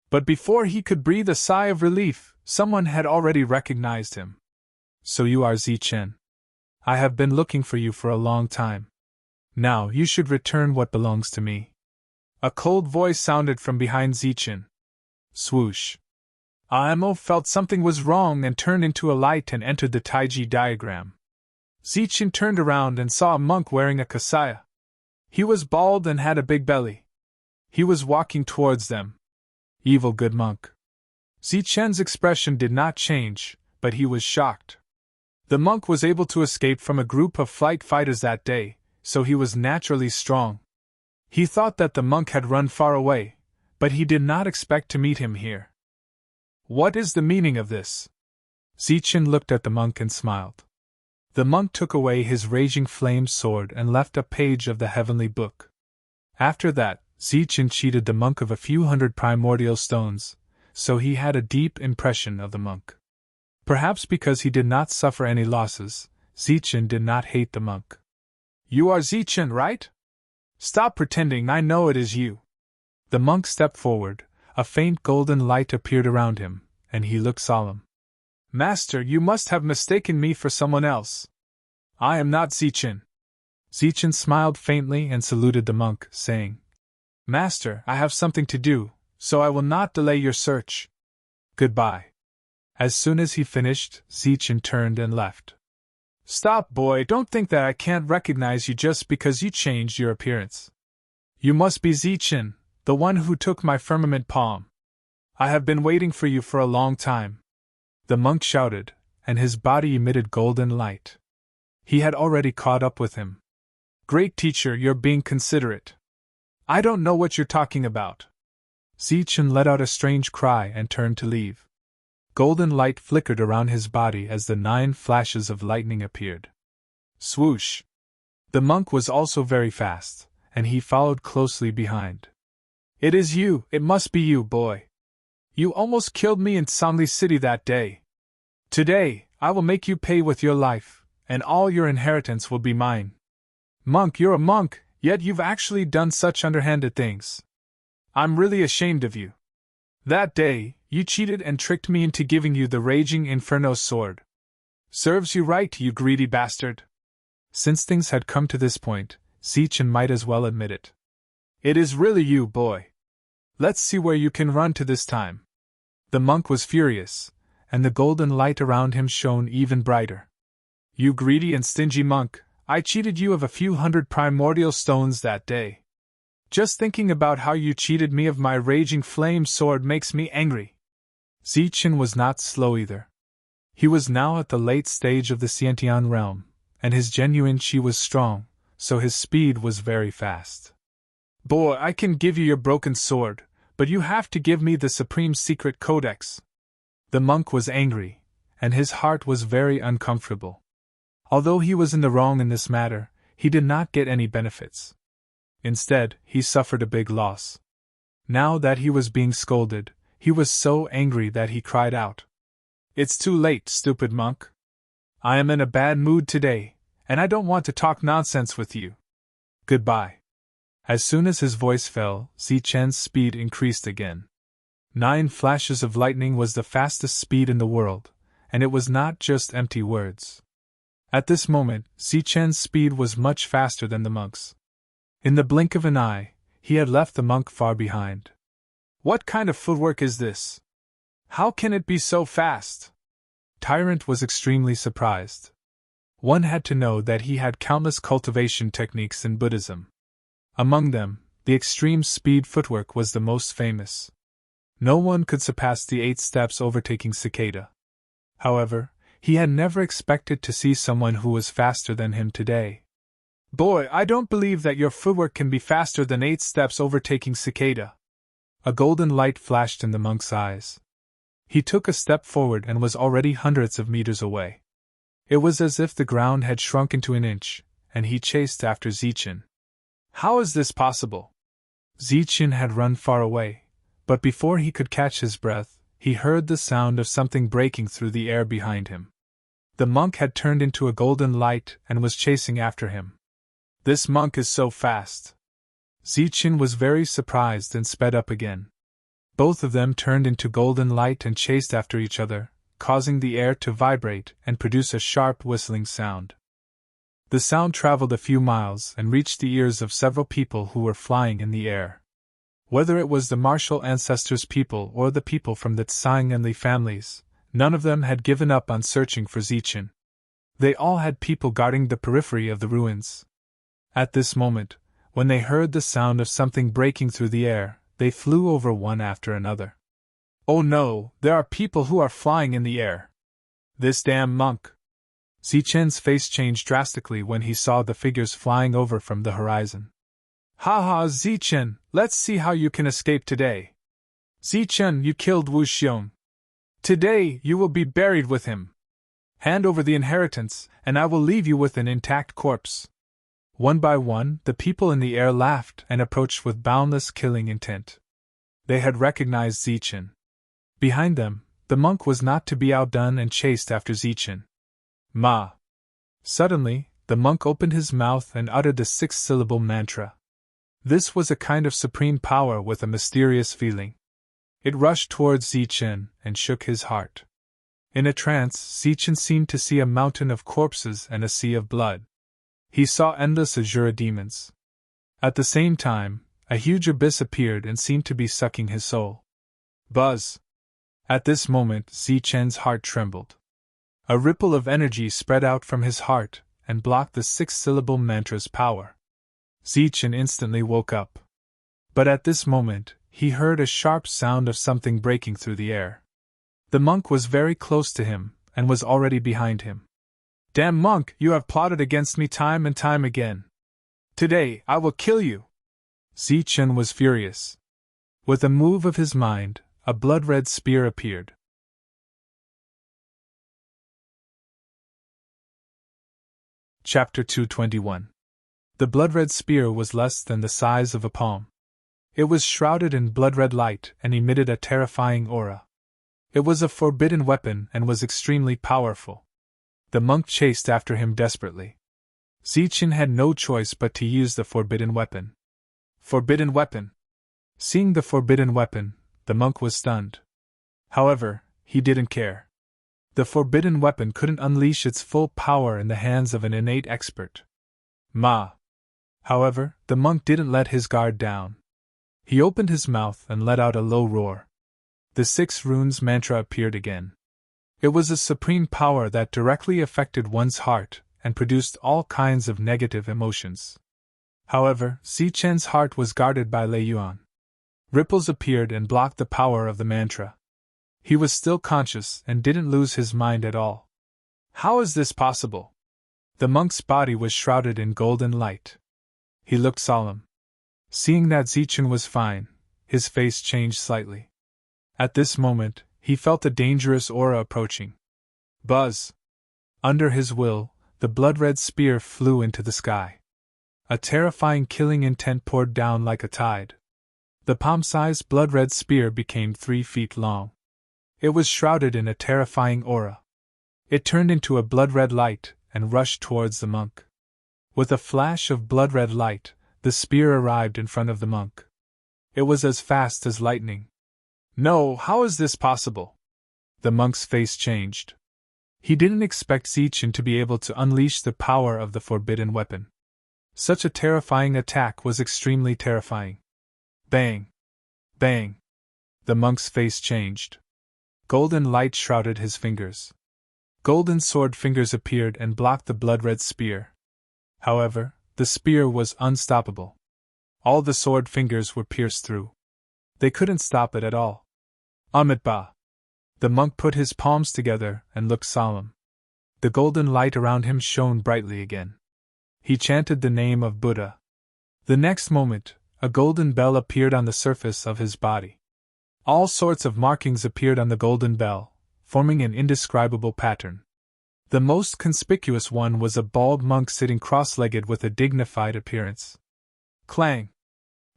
[SPEAKER 1] But before he could breathe a sigh of relief, someone had already recognized him. So you are Zichen. I have been looking for you for a long time. Now you should return what belongs to me. A cold voice sounded from behind Zichen. Swoosh. Amo felt something was wrong and turned into a light and entered the Taiji diagram. Zichen turned around and saw a monk wearing a kasaya. He was bald and had a big belly. He was walking towards them. Evil good monk. Zichen's expression did not change, but he was shocked. The monk was able to escape from a group of flight fighters that day, so he was naturally strong. He thought that the monk had run far away, but he did not expect to meet him here. What is the meaning of this? Zichen looked at the monk and smiled. The monk took away his raging flame sword and left a page of the heavenly book. After that, Zichen cheated the monk of a few hundred primordial stones, so he had a deep impression of the monk. Perhaps because he did not suffer any losses, Zichen did not hate the monk. You are Zichen, right? Stop pretending, I know it is you. The monk stepped forward, a faint golden light appeared around him, and he looked solemn. Master, you must have mistaken me for someone else. I am not Zichen. Zichen smiled faintly and saluted the monk, saying, Master, I have something to do, so I will not delay your search. Goodbye. As soon as he finished, Zichen turned and left. Stop, boy, don't think that I can't recognize you just because you changed your appearance. You must be Zichen, the one who took my firmament palm. I have been waiting for you for a long time. The monk shouted, and his body emitted golden light. He had already caught up with him. Great teacher, you're being considerate. I don't know what you're talking about. Zichen let out a strange cry and turned to leave. Golden light flickered around his body as the 9 flashes of lightning appeared. Swoosh! The monk was also very fast, and he followed closely behind. It is you, it must be you, boy. You almost killed me in Sanli City that day. Today, I will make you pay with your life, and all your inheritance will be mine. Monk, you're a monk, yet you've actually done such underhanded things. I'm really ashamed of you. That day, you cheated and tricked me into giving you the Raging Inferno sword. Serves you right, you greedy bastard. Since things had come to this point, Zichen might as well admit it. It is really you, boy. Let's see where you can run to this time. The monk was furious, and the golden light around him shone even brighter. You greedy and stingy monk, I cheated you of a few hundred primordial stones that day. Just thinking about how you cheated me of my raging flame sword makes me angry. Zichen was not slow either. He was now at the late stage of the Xiantian realm, and his genuine qi was strong, so his speed was very fast. Boy, I can give you your broken sword, but you have to give me the supreme secret codex. The monk was angry, and his heart was very uncomfortable. Although he was in the wrong in this matter, he did not get any benefits. Instead, he suffered a big loss. Now that he was being scolded, he was so angry that he cried out. It's too late, stupid monk. I am in a bad mood today, and I don't want to talk nonsense with you. Goodbye. As soon as his voice fell, Zichen's speed increased again. 9 flashes of lightning was the fastest speed in the world, and it was not just empty words. At this moment, Zichen's speed was much faster than the monk's. In the blink of an eye, he had left the monk far behind. What kind of footwork is this? How can it be so fast? Tyrant was extremely surprised. One had to know that he had countless cultivation techniques in Buddhism. Among them, the extreme speed footwork was the most famous. No one could surpass the 8 steps overtaking Cicada. However, he had never expected to see someone who was faster than him today. Boy, I don't believe that your footwork can be faster than 8 steps overtaking Cicada. A golden light flashed in the monk's eyes. He took a step forward and was already hundreds of meters away. It was as if the ground had shrunk into an inch, and he chased after Zichen. How is this possible? Zichen had run far away, but before he could catch his breath, he heard the sound of something breaking through the air behind him. The monk had turned into a golden light and was chasing after him. This monk is so fast. Zichen was very surprised and sped up again. Both of them turned into golden light and chased after each other, causing the air to vibrate and produce a sharp whistling sound. The sound traveled a few miles and reached the ears of several people who were flying in the air. Whether it was the martial ancestors' people or the people from the Tsang and Li families, none of them had given up on searching for Zichen. They all had people guarding the periphery of the ruins. At this moment, when they heard the sound of something breaking through the air, they flew over one after another. Oh no, there are people who are flying in the air. This damn monk! Zichen's face changed drastically when he saw the figures flying over from the horizon. Ha ha, Zichen, let's see how you can escape today. Zichen, you killed Wu Xiong. Today, you will be buried with him. Hand over the inheritance, and I will leave you with an intact corpse. One by one, the people in the air laughed and approached with boundless killing intent. They had recognized Zichen. Behind them, the monk was not to be outdone and chased after Zichen. Ma! Suddenly, the monk opened his mouth and uttered the 6-syllable mantra. This was a kind of supreme power with a mysterious feeling. It rushed towards Zichen and shook his heart. In a trance, Zichen seemed to see a mountain of corpses and a sea of blood. He saw endless azure demons. At the same time, a huge abyss appeared and seemed to be sucking his soul. Buzz! At this moment, Zichen's heart trembled. A ripple of energy spread out from his heart and blocked the 6-syllable mantra's power. Zichen instantly woke up. But at this moment, he heard a sharp sound of something breaking through the air. The monk was very close to him, and was already behind him. Damn monk, you have plotted against me time and time again. Today, I will kill you! Zichen was furious. With a move of his mind, a blood-red spear appeared. Chapter 221. The blood-red spear was less than the size of a palm. It was shrouded in blood-red light and emitted a terrifying aura. It was a forbidden weapon and was extremely powerful. The monk chased after him desperately. Zichen had no choice but to use the forbidden weapon. Forbidden weapon! Seeing the forbidden weapon, the monk was stunned. However, he didn't care. The forbidden weapon couldn't unleash its full power in the hands of an innate expert. Ma! However, the monk didn't let his guard down. He opened his mouth and let out a low roar. The 6 runes mantra appeared again. It was a supreme power that directly affected one's heart and produced all kinds of negative emotions. However, Zichen's heart was guarded by Lei Yuan. Ripples appeared and blocked the power of the mantra. He was still conscious and didn't lose his mind at all. How is this possible? The monk's body was shrouded in golden light. He looked solemn. Seeing that Zichen was fine, his face changed slightly. At this moment, he felt a dangerous aura approaching. Buzz! Under his will, the blood-red spear flew into the sky. A terrifying killing intent poured down like a tide. The palm-sized blood-red spear became 3 feet long. It was shrouded in a terrifying aura. It turned into a blood-red light and rushed towards the monk. With a flash of blood-red light, the spear arrived in front of the monk. It was as fast as lightning. No, how is this possible? The monk's face changed. He didn't expect Zichen to be able to unleash the power of the forbidden weapon. Such a terrifying attack was extremely terrifying. Bang! Bang! The monk's face changed. Golden light shrouded his fingers. Golden sword fingers appeared and blocked the blood-red spear. However, the spear was unstoppable. All the sword fingers were pierced through. They couldn't stop it at all. Amitabha! The monk put his palms together and looked solemn. The golden light around him shone brightly again. He chanted the name of Buddha. The next moment, a golden bell appeared on the surface of his body. All sorts of markings appeared on the golden bell, forming an indescribable pattern. The most conspicuous one was a bald monk sitting cross-legged with a dignified appearance. Clang!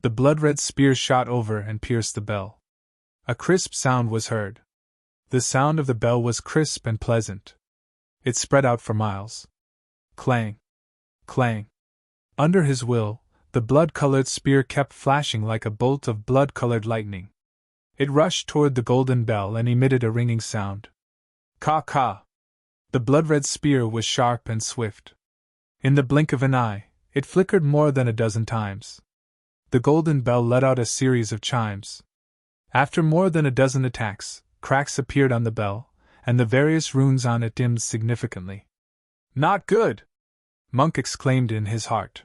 [SPEAKER 1] The blood-red spear shot over and pierced the bell. A crisp sound was heard. The sound of the bell was crisp and pleasant. It spread out for miles. Clang! Clang! Under his will, the blood-colored spear kept flashing like a bolt of blood-colored lightning. It rushed toward the golden bell and emitted a ringing sound. Ka-ka! The blood-red spear was sharp and swift. In the blink of an eye, it flickered more than a dozen times. The golden bell let out a series of chimes. After more than a dozen attacks, cracks appeared on the bell, and the various runes on it dimmed significantly. Not good! Monk exclaimed in his heart.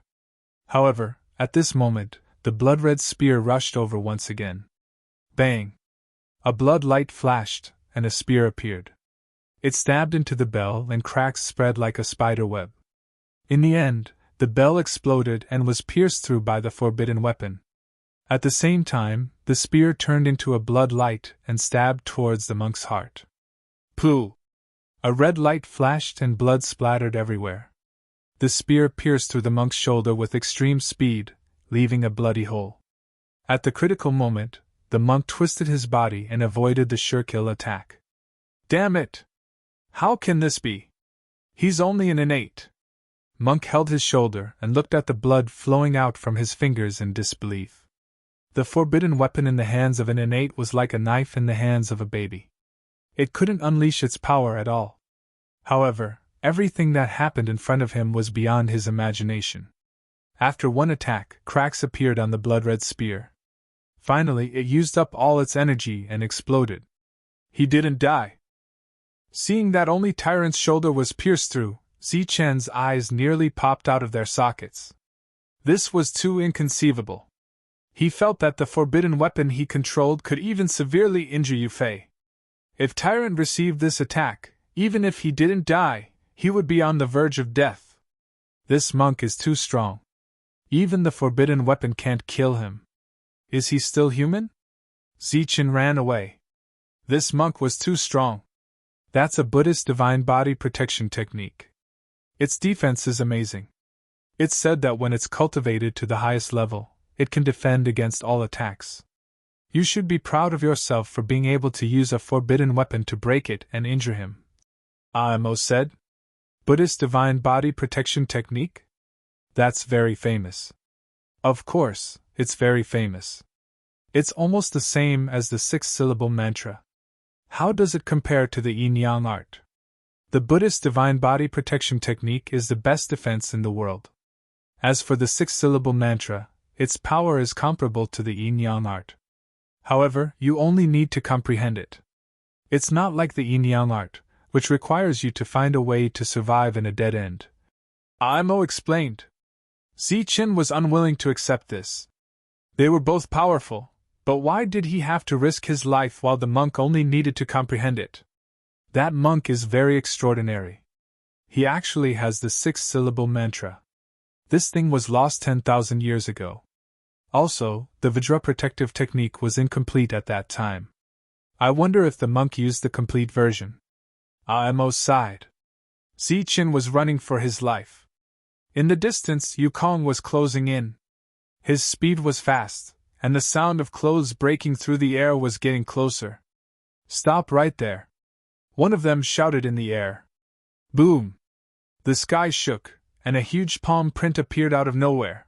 [SPEAKER 1] However, at this moment, the blood-red spear rushed over once again. Bang! A blood light flashed, and a spear appeared. It stabbed into the bell and cracks spread like a spider web. In the end, the bell exploded and was pierced through by the forbidden weapon. At the same time, the spear turned into a blood light and stabbed towards the monk's heart. Pooh! A red light flashed and blood splattered everywhere. The spear pierced through the monk's shoulder with extreme speed, leaving a bloody hole. At the critical moment, the monk twisted his body and avoided the sure-kill attack. Damn it! How can this be? He's only an innate. Monk held his shoulder and looked at the blood flowing out from his fingers in disbelief. The forbidden weapon in the hands of an innate was like a knife in the hands of a baby. It couldn't unleash its power at all. However, everything that happened in front of him was beyond his imagination. After one attack, cracks appeared on the blood-red spear. Finally, it used up all its energy and exploded. He didn't die. Seeing that only Tyrant's shoulder was pierced through, Zichen's eyes nearly popped out of their sockets. This was too inconceivable. He felt that the forbidden weapon he controlled could even severely injure Yufei. If Tyrant received this attack, even if he didn't die, he would be on the verge of death. This monk is too strong. Even the forbidden weapon can't kill him. Is he still human? Zichen ran away. This monk was too strong. That's a Buddhist divine body protection technique. Its defense is amazing. It's said that when it's cultivated to the highest level, it can defend against all attacks. You should be proud of yourself for being able to use a forbidden weapon to break it and injure him. Imo said. Buddhist divine body protection technique? That's very famous. Of course, it's very famous. It's almost the same as the 6-syllable mantra. How does it compare to the yin-yang art? The Buddhist divine body protection technique is the best defense in the world. As for the 6-syllable mantra, its power is comparable to the yin-yang art. However, you only need to comprehend it. It's not like the yin-yang art, which requires you to find a way to survive in a dead end. Imo explained. Zichen was unwilling to accept this. They were both powerful, but why did he have to risk his life while the monk only needed to comprehend it? That monk is very extraordinary. He actually has the 6-syllable mantra. This thing was lost 10,000 years ago. Also, the Vajra protective technique was incomplete at that time. I wonder if the monk used the complete version. Imo sighed. Zichen was running for his life. In the distance, Yukong was closing in. His speed was fast, and the sound of clothes breaking through the air was getting closer. Stop right there. One of them shouted in the air. Boom! The sky shook, and a huge palm print appeared out of nowhere.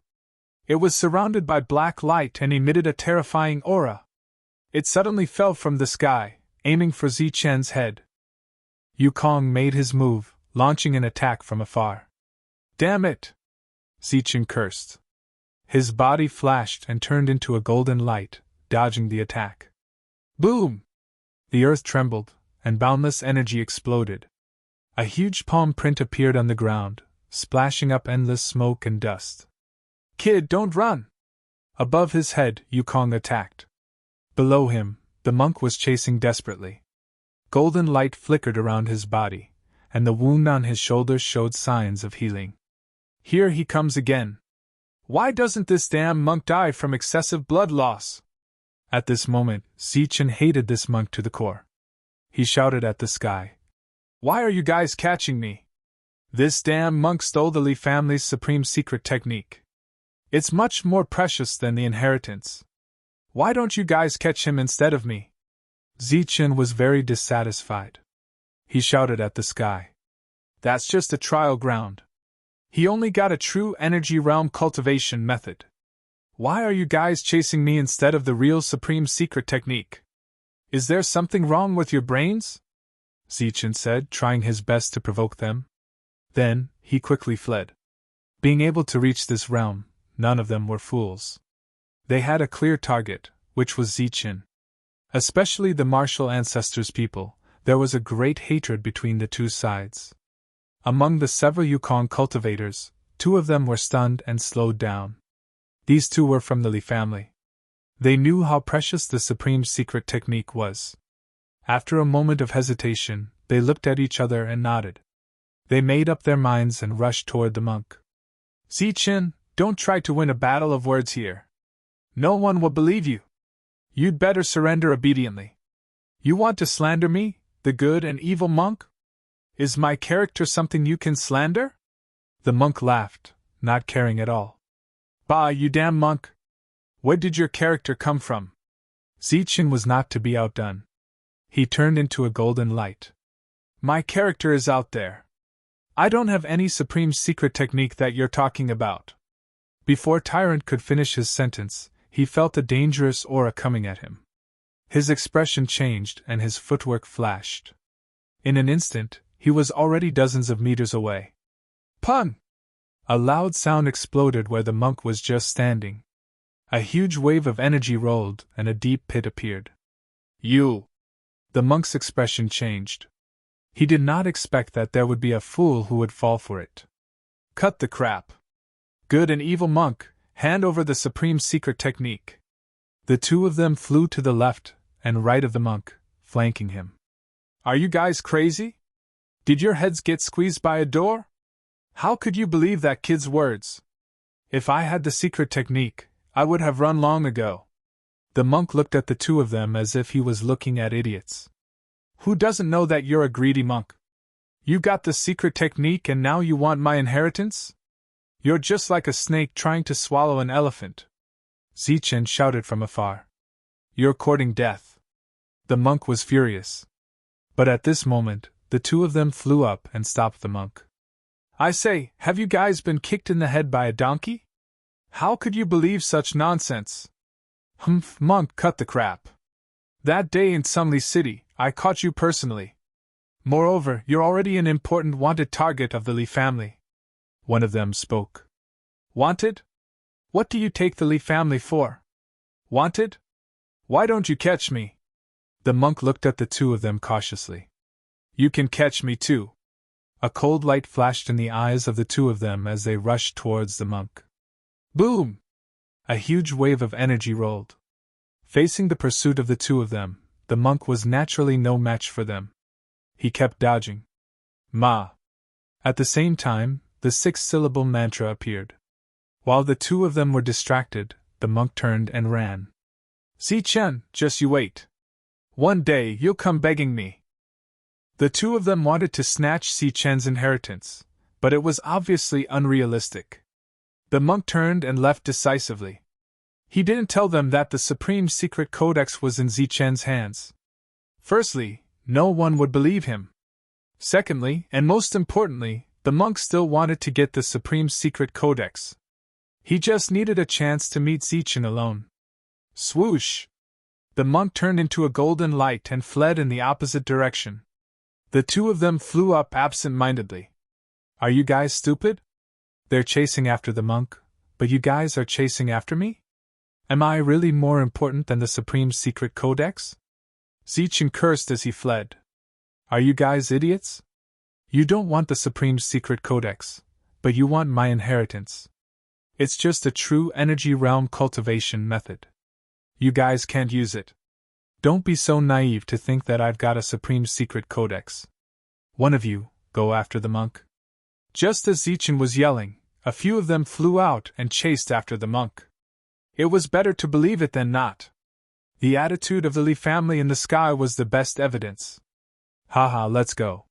[SPEAKER 1] It was surrounded by black light and emitted a terrifying aura. It suddenly fell from the sky, aiming for Zichen's head. Yukong made his move, launching an attack from afar. Damn it! Zichen cursed. His body flashed and turned into a golden light, dodging the attack. Boom! The earth trembled, and boundless energy exploded. A huge palm print appeared on the ground, splashing up endless smoke and dust. Kid, don't run! Above his head, Yukong attacked. Below him, the monk was chasing desperately. Golden light flickered around his body, and the wound on his shoulder showed signs of healing. Here he comes again. Why doesn't this damn monk die from excessive blood loss? At this moment, Zichen hated this monk to the core. He shouted at the sky. Why are you guys catching me? This damn monk stole the Li family's supreme secret technique. It's much more precious than the inheritance. Why don't you guys catch him instead of me? Zichen was very dissatisfied. He shouted at the sky. That's just a trial ground. He only got a true energy realm cultivation method. Why are you guys chasing me instead of the real supreme secret technique? Is there something wrong with your brains? Zichen said, trying his best to provoke them. Then, he quickly fled. Being able to reach this realm, none of them were fools. They had a clear target, which was Zichen. Especially the martial ancestors people, there was a great hatred between the two sides. Among the several Yukong cultivators, 2 of them were stunned and slowed down. These 2 were from the Li family. They knew how precious the supreme secret technique was. After a moment of hesitation, they looked at each other and nodded. They made up their minds and rushed toward the monk. Zichen, don't try to win a battle of words here. No one will believe you. You'd better surrender obediently. You want to slander me, the good and evil monk? Is my character something you can slander? The monk laughed, not caring at all. Bah, you damn monk! Where did your character come from? Zichen was not to be outdone. He turned into a golden light. My character is out there. I don't have any supreme secret technique that you're talking about. Before Tyrant could finish his sentence, he felt a dangerous aura coming at him. His expression changed and his footwork flashed. In an instant, he was already dozens of meters away. Pun! A loud sound exploded where the monk was just standing. A huge wave of energy rolled, and a deep pit appeared. You! The monk's expression changed. He did not expect that there would be a fool who would fall for it. Cut the crap! Good and evil monk, hand over the supreme secret technique. The two of them flew to the left and right of the monk, flanking him. Are you guys crazy? Did your heads get squeezed by a door? How could you believe that kid's words? If I had the secret technique, I would have run long ago. The monk looked at the two of them as if he was looking at idiots. Who doesn't know that you're a greedy monk? You got the secret technique and now you want my inheritance? You're just like a snake trying to swallow an elephant. Zichen shouted from afar. You're courting death. The monk was furious. But at this moment, the two of them flew up and stopped the monk. I say, have you guys been kicked in the head by a donkey? How could you believe such nonsense? Humph, monk, cut the crap. That day in Sumley City, I caught you personally. Moreover, you're already an important wanted target of the Lee family. One of them spoke. Wanted? What do you take the Lee family for? Wanted? Why don't you catch me? The monk looked at the two of them cautiously. You can catch me too. A cold light flashed in the eyes of the two of them as they rushed towards the monk. Boom! A huge wave of energy rolled. Facing the pursuit of the two of them, the monk was naturally no match for them. He kept dodging. Ma! At the same time, the six-syllable mantra appeared. While the two of them were distracted, the monk turned and ran. Zichen, just you wait. One day you'll come begging me. The two of them wanted to snatch Zichen's inheritance, but it was obviously unrealistic. The monk turned and left decisively. He didn't tell them that the supreme secret codex was in Zichen's hands. Firstly, no one would believe him. Secondly, and most importantly, the monk still wanted to get the supreme secret codex. He just needed a chance to meet Zichen alone. Swoosh! The monk turned into a golden light and fled in the opposite direction. The two of them flew up absent-mindedly. Are you guys stupid? They're chasing after the monk, but you guys are chasing after me? Am I really more important than the supreme secret codex? Zichen cursed as he fled. Are you guys idiots? You don't want the supreme secret codex, but you want my inheritance. It's just a true energy realm cultivation method. You guys can't use it. Don't be so naive to think that I've got a supreme secret codex. One of you, go after the monk. Just as Zichen was yelling, a few of them flew out and chased after the monk. It was better to believe it than not. The attitude of the Lee family in the sky was the best evidence. Haha, let's go.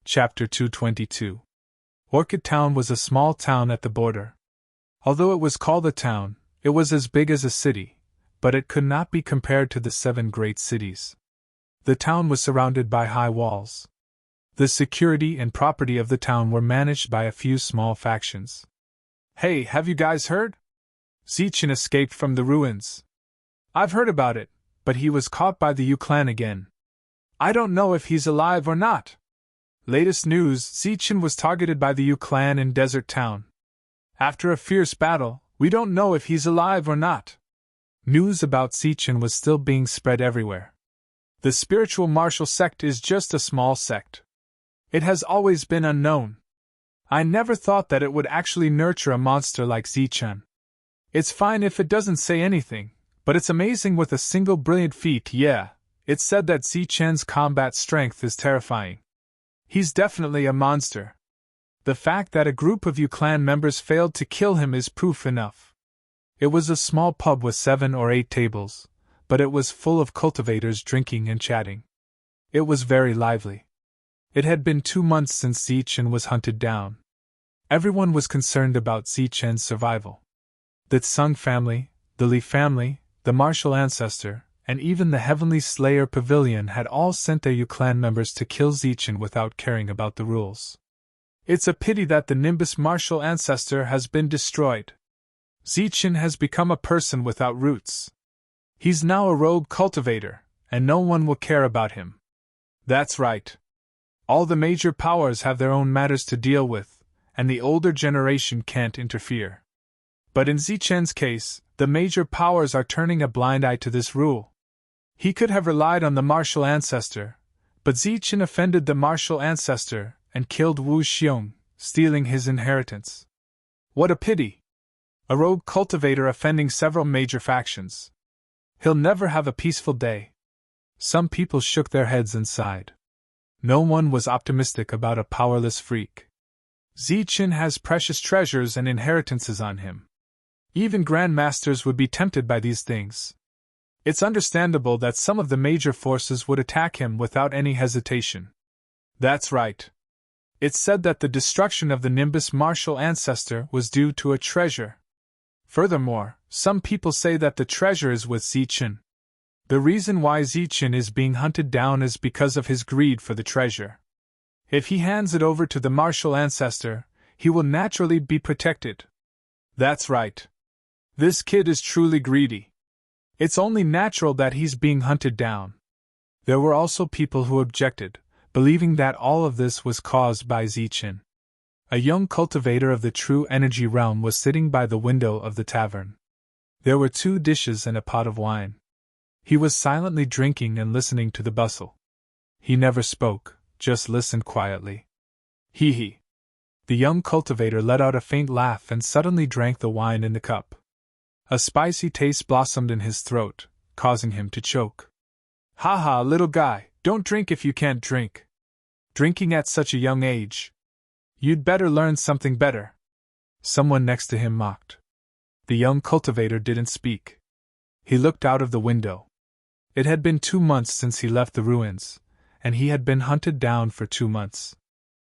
[SPEAKER 1] Chapter 222. Orchid Town was a small town at the border. Although it was called a town, it was as big as a city, but it could not be compared to the 7 great cities. The town was surrounded by high walls. The security and property of the town were managed by a few small factions. Hey, have you guys heard? Zichen escaped from the ruins. I've heard about it, but he was caught by the Yu clan again. I don't know if he's alive or not. Latest news, Zichen was targeted by the Yu clan in Desert Town. After a fierce battle, we don't know if he's alive or not. News about Zichen was still being spread everywhere. The spiritual martial sect is just a small sect. It has always been unknown. I never thought that it would actually nurture a monster like Zichen. It's fine if it doesn't say anything, But it's amazing with a single brilliant feat, yeah. It's said that Zichen's combat strength is terrifying. He's definitely a monster. The fact that a group of clan members failed to kill him is proof enough. It was a small pub with 7 or 8 tables, but it was full of cultivators drinking and chatting. It was very lively. It had been 2 months since Zichen was hunted down. Everyone was concerned about Zichen's survival. The Tsung family, the Li family, the martial ancestor, and even the Heavenly Slayer Pavilion had all sent their clan members to kill Zichen without caring about the rules. It's a pity that the Nimbus martial ancestor has been destroyed. Zichen has become a person without roots. He's now a rogue cultivator, and no one will care about him. That's right. All the major powers have their own matters to deal with, and the older generation can't interfere. But in Zichen's case, the major powers are turning a blind eye to this rule. He could have relied on the martial ancestor, but Zichen offended the martial ancestor and killed Wu Xiong, stealing his inheritance. What a pity! A rogue cultivator offending several major factions. He'll never have a peaceful day. Some people shook their heads and sighed. No one was optimistic about a powerless freak. Zichen has precious treasures and inheritances on him. Even grandmasters would be tempted by these things. It's understandable that some of the major forces would attack him without any hesitation. That's right. It's said that the destruction of the Nimbus martial ancestor was due to a treasure. Furthermore, some people say that the treasure is with Zichen. The reason why Zichen is being hunted down is because of his greed for the treasure. If he hands it over to the martial ancestor, he will naturally be protected. That's right. This kid is truly greedy. It's only natural that he's being hunted down. There were also people who objected, believing that all of this was caused by Zichen. A young cultivator of the true energy realm was sitting by the window of the tavern. There were 2 dishes and a pot of wine. He was silently drinking and listening to the bustle. He never spoke, just listened quietly. Hee. The young cultivator let out a faint laugh and suddenly drank the wine in the cup. A spicy taste blossomed in his throat, causing him to choke. Ha ha, little guy, don't drink if you can't drink. Drinking at such a young age. You'd better learn something better. Someone next to him mocked. The young cultivator didn't speak. He looked out of the window. It had been 2 months since he left the ruins, and he had been hunted down for 2 months.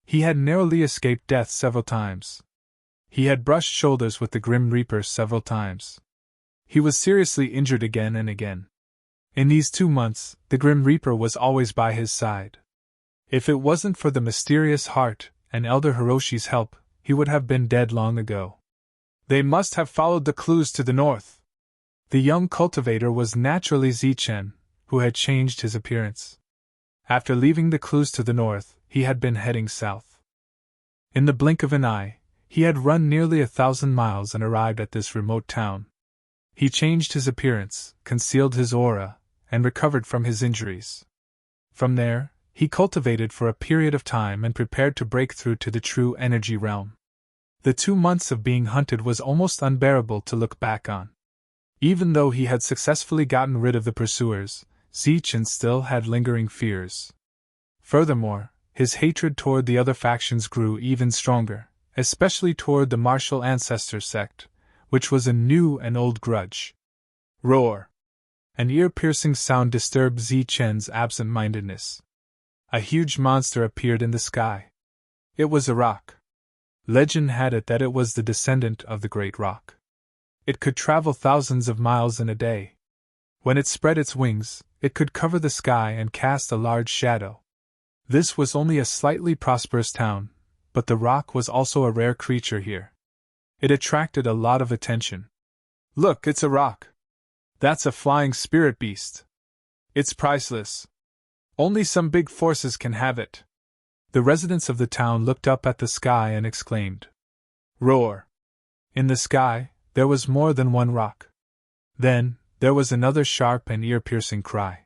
[SPEAKER 1] He had narrowly escaped death several times. He had brushed shoulders with the Grim Reaper several times. He was seriously injured again and again. In these 2 months, the Grim Reaper was always by his side. If it wasn't for the mysterious heart and Elder Hiroshi's help, he would have been dead long ago. They must have followed the clues to the north. The young cultivator was naturally Zichen, who had changed his appearance. After leaving the clues to the north, he had been heading south. In the blink of an eye, he had run nearly 1,000 miles and arrived at this remote town. He changed his appearance, concealed his aura, and recovered from his injuries. From there, he cultivated for a period of time and prepared to break through to the true energy realm. The 2 months of being hunted was almost unbearable to look back on. Even though he had successfully gotten rid of the pursuers, Zichen still had lingering fears. Furthermore, his hatred toward the other factions grew even stronger, especially toward the martial ancestor sect, which was a new and old grudge. Roar! An ear-piercing sound disturbed Zichen's absent-mindedness. A huge monster appeared in the sky. It was a rock. Legend had it that it was the descendant of the Great Rock. It could travel thousands of miles in a day. When it spread its wings, it could cover the sky and cast a large shadow. This was only a slightly prosperous town, but the rock was also a rare creature here. It attracted a lot of attention. Look, it's a rock. That's a flying spirit beast. It's priceless. Only some big forces can have it. The residents of the town looked up at the sky and exclaimed. Roar! In the sky, there was more than one rock. Then, there was another sharp and ear-piercing cry.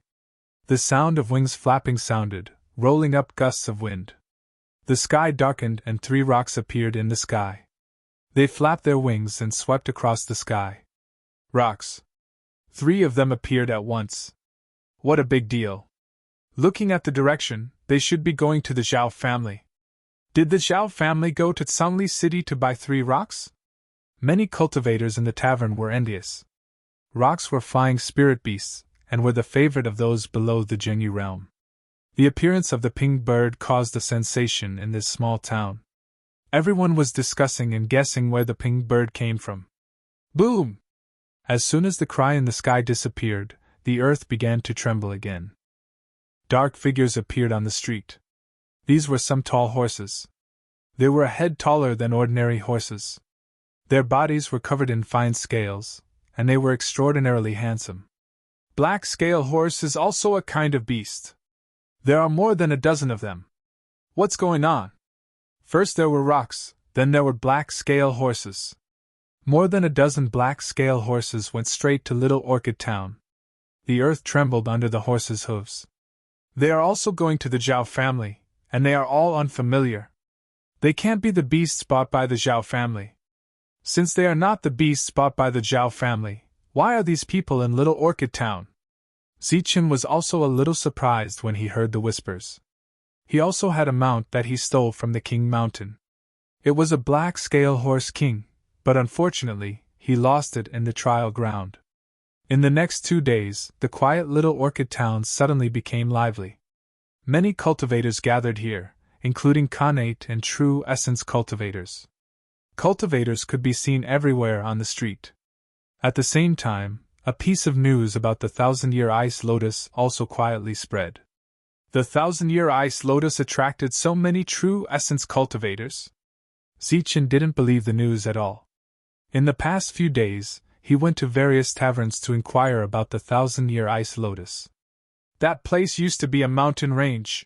[SPEAKER 1] The sound of wings flapping sounded, rolling up gusts of wind. The sky darkened and 3 rocks appeared in the sky. They flapped their wings and swept across the sky. Rocks. 3 of them appeared at once. What a big deal. Looking at the direction, they should be going to the Zhao family. Did the Zhao family go to Tsangli City to buy 3 rocks? Many cultivators in the tavern were envious. Rocks were flying spirit beasts, and were the favorite of those below the Jingyu realm. The appearance of the pink bird caused a sensation in this small town. Everyone was discussing and guessing where the pink bird came from. Boom! As soon as the cry in the sky disappeared, the earth began to tremble again. Dark figures appeared on the street. These were some tall horses. They were a head taller than ordinary horses. Their bodies were covered in fine scales, and they were extraordinarily handsome. Black scale horse is also a kind of beast. There are more than a dozen of them. What's going on? First there were rocks, then there were black scale horses. More than a dozen black scale horses went straight to Little Orchid Town. The earth trembled under the horses' hooves. They are also going to the Zhao family, and they are all unfamiliar. They can't be the beasts bought by the Zhao family. Since they are not the beasts bought by the Zhao family, why are these people in Little Orchid Town? Zichen was also a little surprised when he heard the whispers. He also had a mount that he stole from the King Mountain. It was a black scale horse king, but unfortunately, he lost it in the trial ground. In the next 2 days, the quiet Little Orchid Town suddenly became lively. Many cultivators gathered here, including Khanate and True Essence cultivators. Cultivators could be seen everywhere on the street. At the same time, a piece of news about the 1,000-year ice lotus also quietly spread. The 1,000-year ice lotus attracted so many True Essence cultivators. Zichen didn't believe the news at all. In the past few days, he went to various taverns to inquire about the 1,000-year ice lotus. That place used to be a mountain range.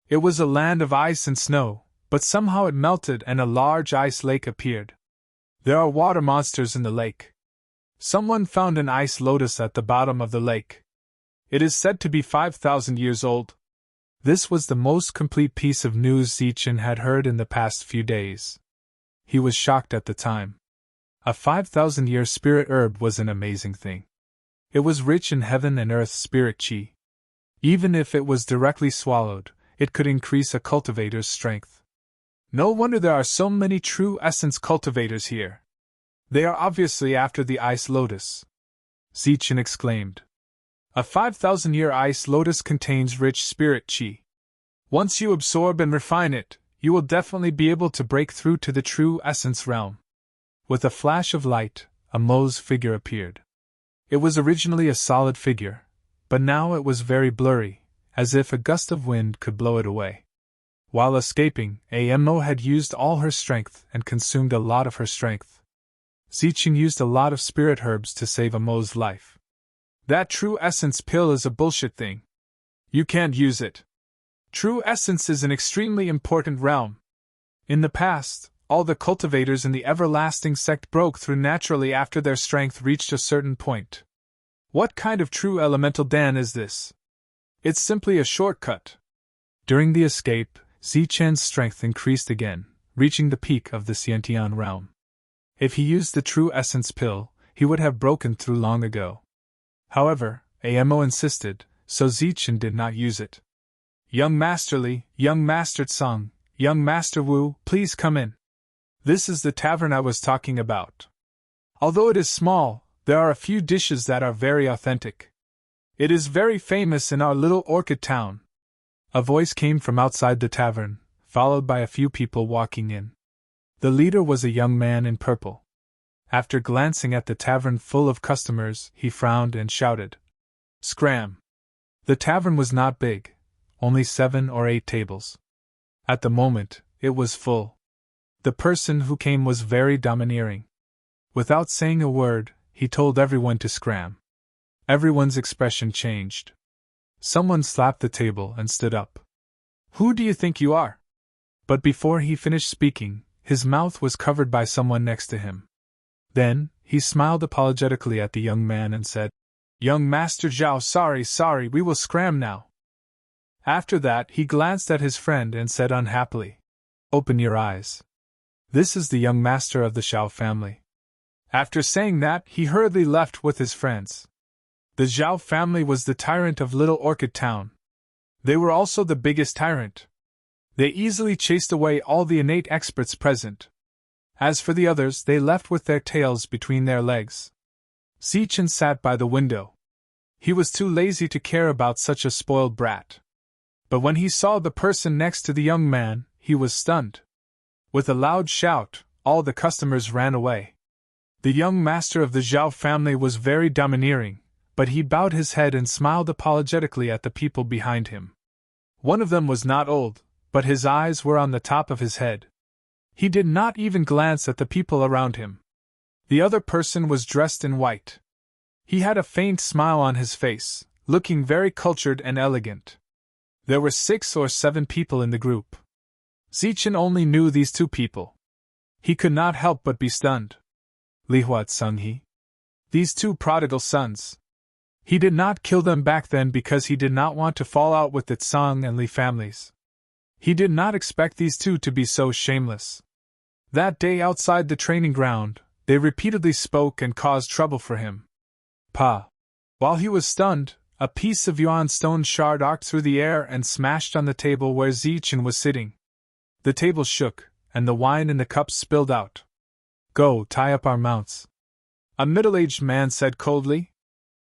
[SPEAKER 1] It was a land of ice and snow, but somehow it melted and a large ice lake appeared. There are water monsters in the lake. Someone found an ice lotus at the bottom of the lake. It is said to be 5,000 years old. This was the most complete piece of news Zichen had heard in the past few days. He was shocked at the time. A 5,000-year spirit herb was an amazing thing. It was rich in heaven and earth spirit chi. Even if it was directly swallowed, it could increase a cultivator's strength. No wonder there are so many True Essence cultivators here. They are obviously after the ice lotus. Zichen exclaimed. A 5,000-year ice lotus contains rich spirit chi. Once you absorb and refine it, you will definitely be able to break through to the True Essence realm. With a flash of light, a Mo's figure appeared. It was originally a solid figure, but now it was very blurry, as if a gust of wind could blow it away. While escaping, Mo had used all her strength and consumed a lot of her strength. Zichen used a lot of spirit herbs to save Mo's life. That True Essence pill is a bullshit thing. You can't use it. True Essence is an extremely important realm. In the past, all the cultivators in the Everlasting Sect broke through naturally after their strength reached a certain point. What kind of true elemental Dan is this? It's simply a shortcut. During the escape, Zichen's strength increased again, reaching the peak of the Xiantian realm. If he used the True Essence pill, he would have broken through long ago. However, Amo insisted, so Zichen did not use it. Young Master Li, Young Master Tsang, Young Master Wu, please come in. This is the tavern I was talking about. Although it is small, there are a few dishes that are very authentic. It is very famous in our Little Orchid Town. A voice came from outside the tavern, followed by a few people walking in. The leader was a young man in purple. After glancing at the tavern full of customers, he frowned and shouted, "Scram!" The tavern was not big, only 7 or 8 tables. At the moment, it was full. The person who came was very domineering. Without saying a word, he told everyone to scram. Everyone's expression changed. Someone slapped the table and stood up. Who do you think you are? But before he finished speaking, his mouth was covered by someone next to him. Then, he smiled apologetically at the young man and said, Young Master Zhao, sorry, we will scram now. After that, he glanced at his friend and said unhappily, Open your eyes. This is the young master of the Zhao family. After saying that, he hurriedly left with his friends. The Zhao family was the tyrant of Little Orchid Town. They were also the biggest tyrant. They easily chased away all the innate experts present. As for the others, they left with their tails between their legs. Zichen sat by the window. He was too lazy to care about such a spoiled brat. But when he saw the person next to the young man, he was stunned. With a loud shout, all the customers ran away. The young master of the Zhao family was very domineering, but he bowed his head and smiled apologetically at the people behind him. One of them was not old, but his eyes were on the top of his head. He did not even glance at the people around him. The other person was dressed in white. He had a faint smile on his face, looking very cultured and elegant. There were 6 or 7 people in the group. Zichen only knew these 2 people. He could not help but be stunned. Li Huat Sung He. These 2 prodigal sons. He did not kill them back then because he did not want to fall out with the Tsang and Li families. He did not expect these 2 to be so shameless. That day outside the training ground, they repeatedly spoke and caused trouble for him. Pa. While he was stunned, a piece of yuan stone shard arced through the air and smashed on the table where Zichen was sitting. The table shook, and the wine in the cups spilled out. Go, tie up our mounts. A middle-aged man said coldly.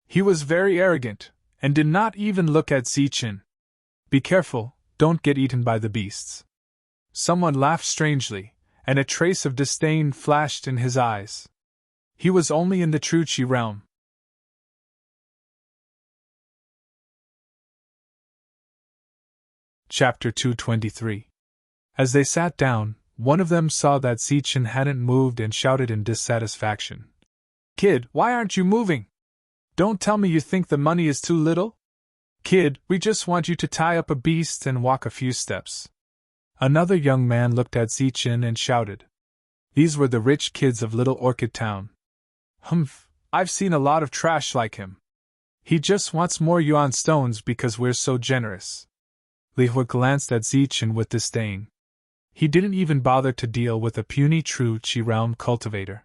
[SPEAKER 1] He was very arrogant, and did not even look at Zichen. Be careful, don't get eaten by the beasts. Someone laughed strangely, and a trace of disdain flashed in his eyes. He was only in the true Qi realm. Chapter 223. As they sat down, one of them saw that Zichen hadn't moved and shouted in dissatisfaction. Kid, why aren't you moving? Don't tell me you think the money is too little? Kid, we just want you to tie up a beast and walk a few steps. Another young man looked at Zichen and shouted. These were the rich kids of Little Orchid Town. Humph, I've seen a lot of trash like him. He just wants more yuan stones because we're so generous. Li Hui glanced at Zichen with disdain. He didn't even bother to deal with a puny true Qi realm cultivator.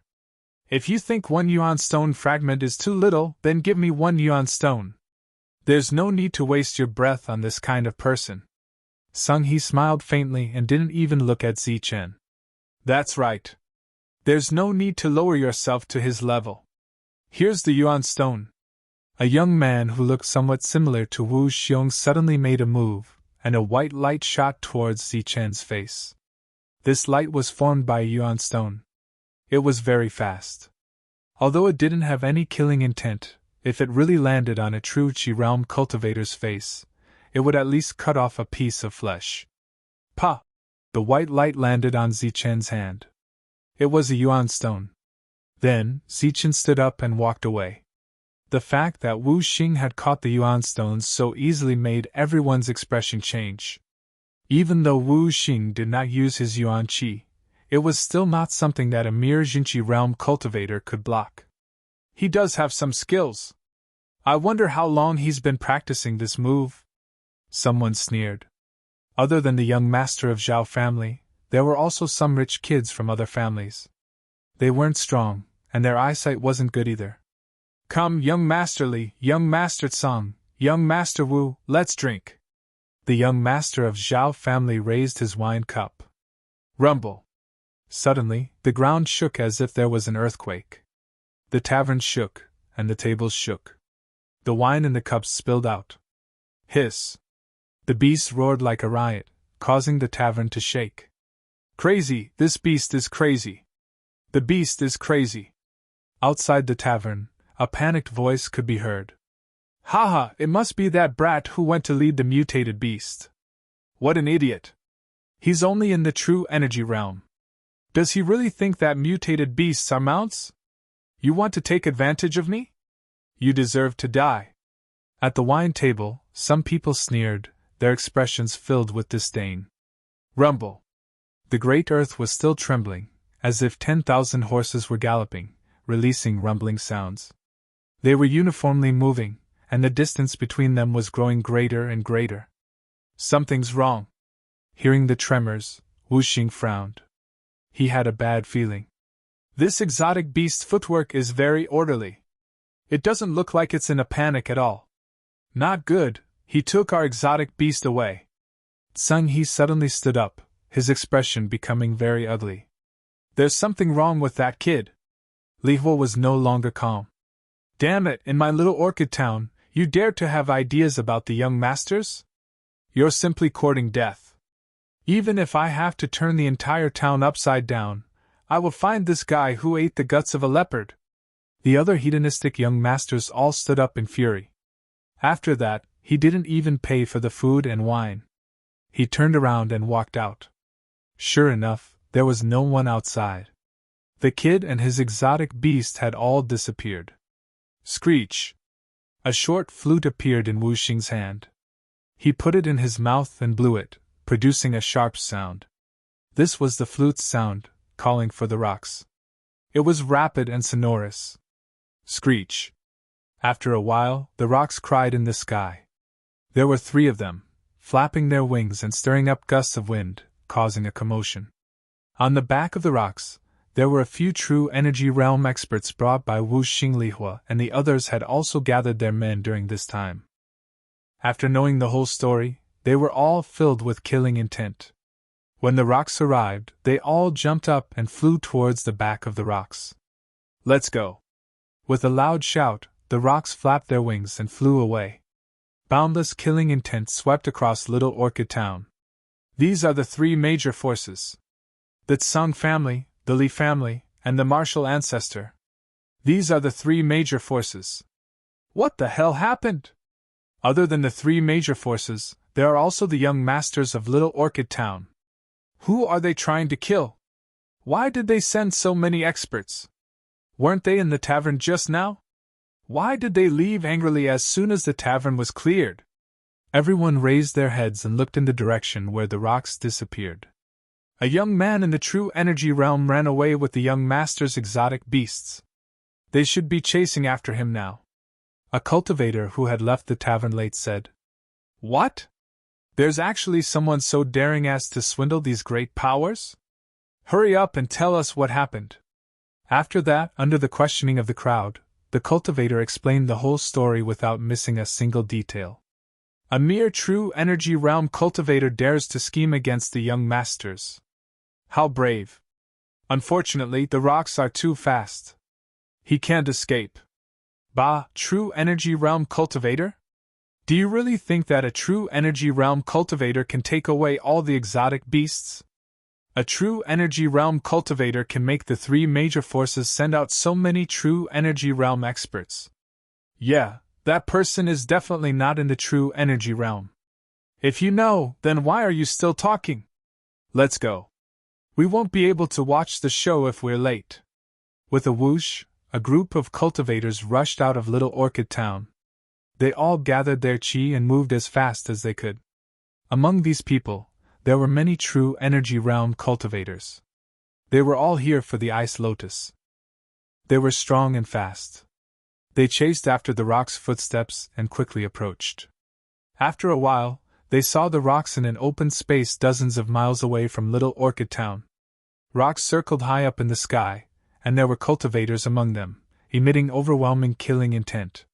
[SPEAKER 1] If you think 1 yuan stone fragment is too little, then give me 1 yuan stone. There's no need to waste your breath on this kind of person. Sung He smiled faintly and didn't even look at Zichen. That's right. There's no need to lower yourself to his level. Here's the yuan stone. A young man who looked somewhat similar to Wu Xiong suddenly made a move, and a white light shot towards Zichen's face. This light was formed by a yuan stone. It was very fast. Although it didn't have any killing intent, if it really landed on a true Qi realm cultivator's face, it would at least cut off a piece of flesh. Pa! The white light landed on Zichen's hand. It was a yuan stone. Then, Zichen stood up and walked away. The fact that Wu Xing had caught the yuan stones so easily made everyone's expression change. Even though Wu Xing did not use his yuan qi, it was still not something that a mere Jinqi realm cultivator could block. He does have some skills. I wonder how long he's been practicing this move. Someone sneered. Other than the young master of Zhao family, there were also some rich kids from other families. They weren't strong, and their eyesight wasn't good either. Come, young Master Li, young Master Tsang, young Master Wu, let's drink. The young master of Zhao family raised his wine cup. Rumble. Suddenly, the ground shook as if there was an earthquake. The tavern shook, and the tables shook. The wine in the cups spilled out. Hiss. The beast roared like a riot, causing the tavern to shake. Crazy, this beast is crazy. The beast is crazy. Outside the tavern, a panicked voice could be heard. Haha, it must be that brat who went to lead the mutated beast. What an idiot. He's only in the true energy realm. Does he really think that mutated beasts are mounts? You want to take advantage of me? You deserve to die. At the wine table, some people sneered, their expressions filled with disdain. Rumble. The great earth was still trembling, as if 10,000 horses were galloping, releasing rumbling sounds. They were uniformly moving, and the distance between them was growing greater and greater. Something's wrong. Hearing the tremors, Wu Xing frowned. He had a bad feeling. This exotic beast's footwork is very orderly. It doesn't look like it's in a panic at all. Not good, he took our exotic beast away. Sun He suddenly stood up, his expression becoming very ugly. There's something wrong with that kid. Li Hua was no longer calm. Damn it, in my little orchid town, you dare to have ideas about the young masters? You're simply courting death. Even if I have to turn the entire town upside down, I will find this guy who ate the guts of a leopard. The other hedonistic young masters all stood up in fury. After that, he didn't even pay for the food and wine. He turned around and walked out. Sure enough, there was no one outside. The kid and his exotic beast had all disappeared. Screech! A short flute appeared in Wu Xing's hand. He put it in his mouth and blew it, producing a sharp sound. This was the flute's sound, calling for the rocks. It was rapid and sonorous. Screech! After a while, the rocks cried in the sky. There were 3 of them, flapping their wings and stirring up gusts of wind, causing a commotion. On the back of the rocks, there were a few true energy realm experts brought by Wu Xing Li Hua, and the others had also gathered their men during this time. After knowing the whole story, they were all filled with killing intent. When the rocks arrived, they all jumped up and flew towards the back of the rocks. Let's go! With a loud shout, the rocks flapped their wings and flew away. Boundless killing intent swept across Little Orchid Town. These are the 3 major forces. The Tsang family, the Li family, and the martial ancestor. These are the 3 major forces. What the hell happened? Other than the 3 major forces, there are also the young masters of Little Orchid Town. Who are they trying to kill? Why did they send so many experts? Weren't they in the tavern just now? Why did they leave angrily as soon as the tavern was cleared? Everyone raised their heads and looked in the direction where the rocks disappeared. A young man in the true energy realm ran away with the young master's exotic beasts. They should be chasing after him now. A cultivator who had left the tavern late said. What? There's actually someone so daring as to swindle these great powers? Hurry up and tell us what happened. After that, under the questioning of the crowd, the cultivator explained the whole story without missing a single detail. A mere true energy realm cultivator dares to scheme against the young masters. How brave. Unfortunately, the rocks are too fast. He can't escape. Bah, true energy realm cultivator? Do you really think that a true energy realm cultivator can take away all the exotic beasts? A true energy realm cultivator can make the 3 major forces send out so many true energy realm experts. Yeah, that person is definitely not in the true energy realm. If you know, then why are you still talking? Let's go. We won't be able to watch the show if we're late. With a whoosh, a group of cultivators rushed out of Little Orchid Town. They all gathered their chi and moved as fast as they could. Among these people, there were many true energy realm cultivators. They were all here for the Ice Lotus. They were strong and fast. They chased after the rock's footsteps and quickly approached. After a while, they saw the rocks in an open space dozens of miles away from Little Orchid Town. Rocks circled high up in the sky, and there were cultivators among them, emitting overwhelming killing intent.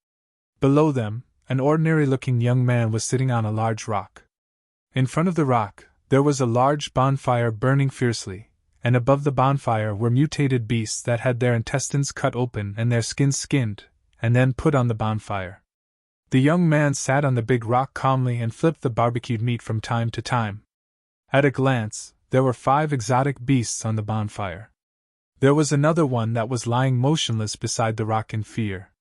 [SPEAKER 1] Below them, an ordinary-looking young man was sitting on a large rock. In front of the rock, there was a large bonfire burning fiercely, and above the bonfire were mutated beasts that had their intestines cut open and their skins skinned, and then put on the bonfire. The young man sat on the big rock calmly and flipped the barbecued meat from time to time. At a glance, there were 5 exotic beasts on the bonfire. There was another one that was lying motionless beside the rock in fear.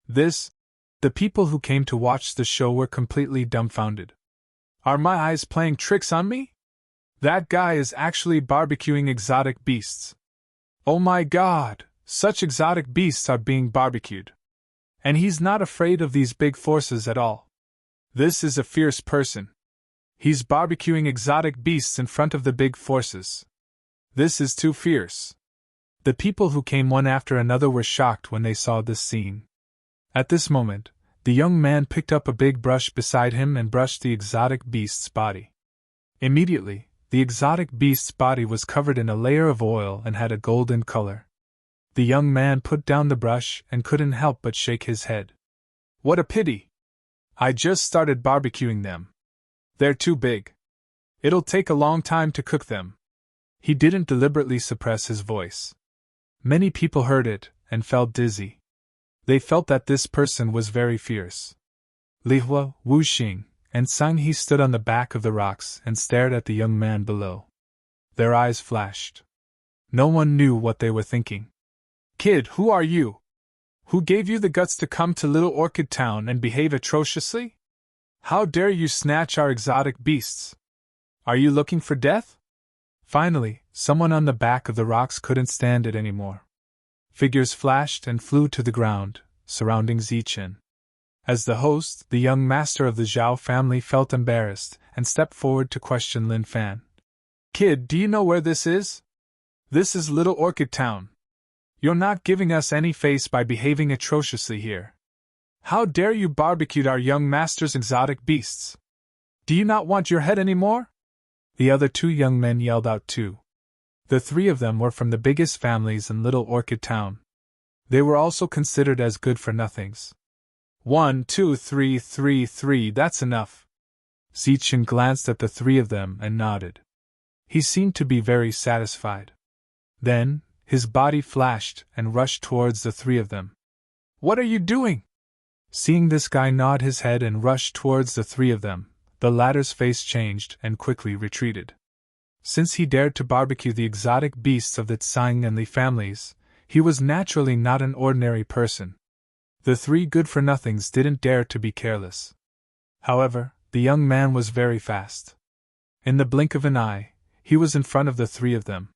[SPEAKER 1] The people who came to watch the show were completely dumbfounded. Are my eyes playing tricks on me? That guy is actually barbecuing exotic beasts. Oh my god, such exotic beasts are being barbecued. And he's not afraid of these big forces at all. This is a fierce person. He's barbecuing exotic beasts in front of the big forces. This is too fierce. The people who came one after another were shocked when they saw this scene. At this moment, the young man picked up a big brush beside him and brushed the exotic beast's body. Immediately, the exotic beast's body was covered in a layer of oil and had a golden color. The young man put down the brush and couldn't help but shake his head. What a pity! I just started barbecuing them. They're too big. It'll take a long time to cook them. He didn't deliberately suppress his voice. Many people heard it and felt dizzy. They felt that this person was very fierce. Li Hua, Wu Xing, and Sang He stood on the back of the rocks and stared at the young man below. Their eyes flashed. No one knew what they were thinking. Kid, who are you? Who gave you the guts to come to Little Orchid Town and behave atrociously? How dare you snatch our exotic beasts? Are you looking for death? Finally, someone on the back of the rocks couldn't stand it anymore. Figures flashed and flew to the ground, surrounding Zichen. As the host, the young master of the Zhao family felt embarrassed and stepped forward to question Lin Fan. Kid, do you know where this is? This is Little Orchid Town. You're not giving us any face by behaving atrociously here. How dare you barbecue our young master's exotic beasts? Do you not want your head anymore? The other two young men yelled out too. The three of them were from the biggest families in Little Orchid Town. They were also considered as good-for-nothings. 1, 2, 3, 3, 3, that's enough. Zichen glanced at the three of them and nodded. He seemed to be very satisfied. Then, his body flashed and rushed towards the three of them. What are you doing? Seeing this guy nod his head and rush towards the three of them, the latter's face changed and quickly retreated. Since he dared to barbecue the exotic beasts of the Tsang and Li families, he was naturally not an ordinary person. The three good-for-nothings didn't dare to be careless. However, the young man was very fast. In the blink of an eye, he was in front of the three of them.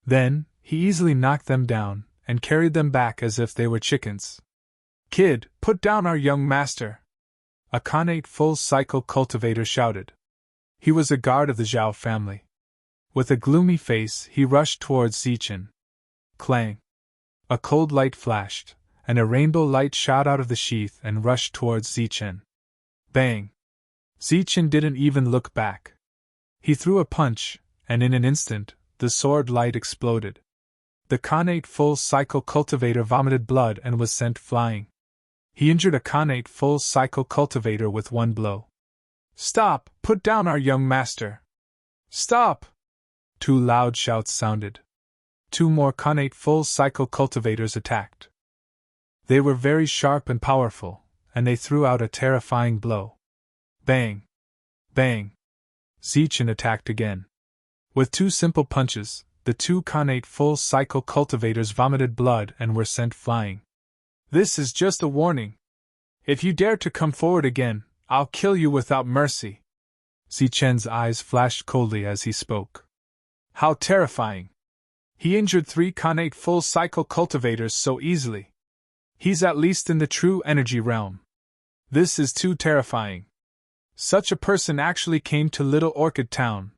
[SPEAKER 1] Then, he easily knocked them down and carried them back as if they were chickens. Kid, put down our young master! A Khanate full-cycle cultivator shouted. He was a guard of the Zhao family. With a gloomy face, he rushed towards Zichen. Clang! A cold light flashed, and a rainbow light shot out of the sheath and rushed towards Zichen. Bang! Zichen didn't even look back. He threw a punch, and in an instant, the sword light exploded. The Khanate full-cycle cultivator vomited blood and was sent flying. He injured a Khanate full-cycle cultivator with one blow. Stop! Put down our young master! Stop! Two loud shouts sounded. Two more Khanate full-cycle cultivators attacked. They were very sharp and powerful, and they threw out a terrifying blow. Bang! Bang! Zichen attacked again. With two simple punches, the two Khanate full-cycle cultivators vomited blood and were sent flying. This is just a warning. If you dare to come forward again, I'll kill you without mercy. Zichen's eyes flashed coldly as he spoke. How terrifying! He injured three Khanate full-cycle cultivators so easily. He's at least in the true energy realm. This is too terrifying. Such a person actually came to Little Orchid Town.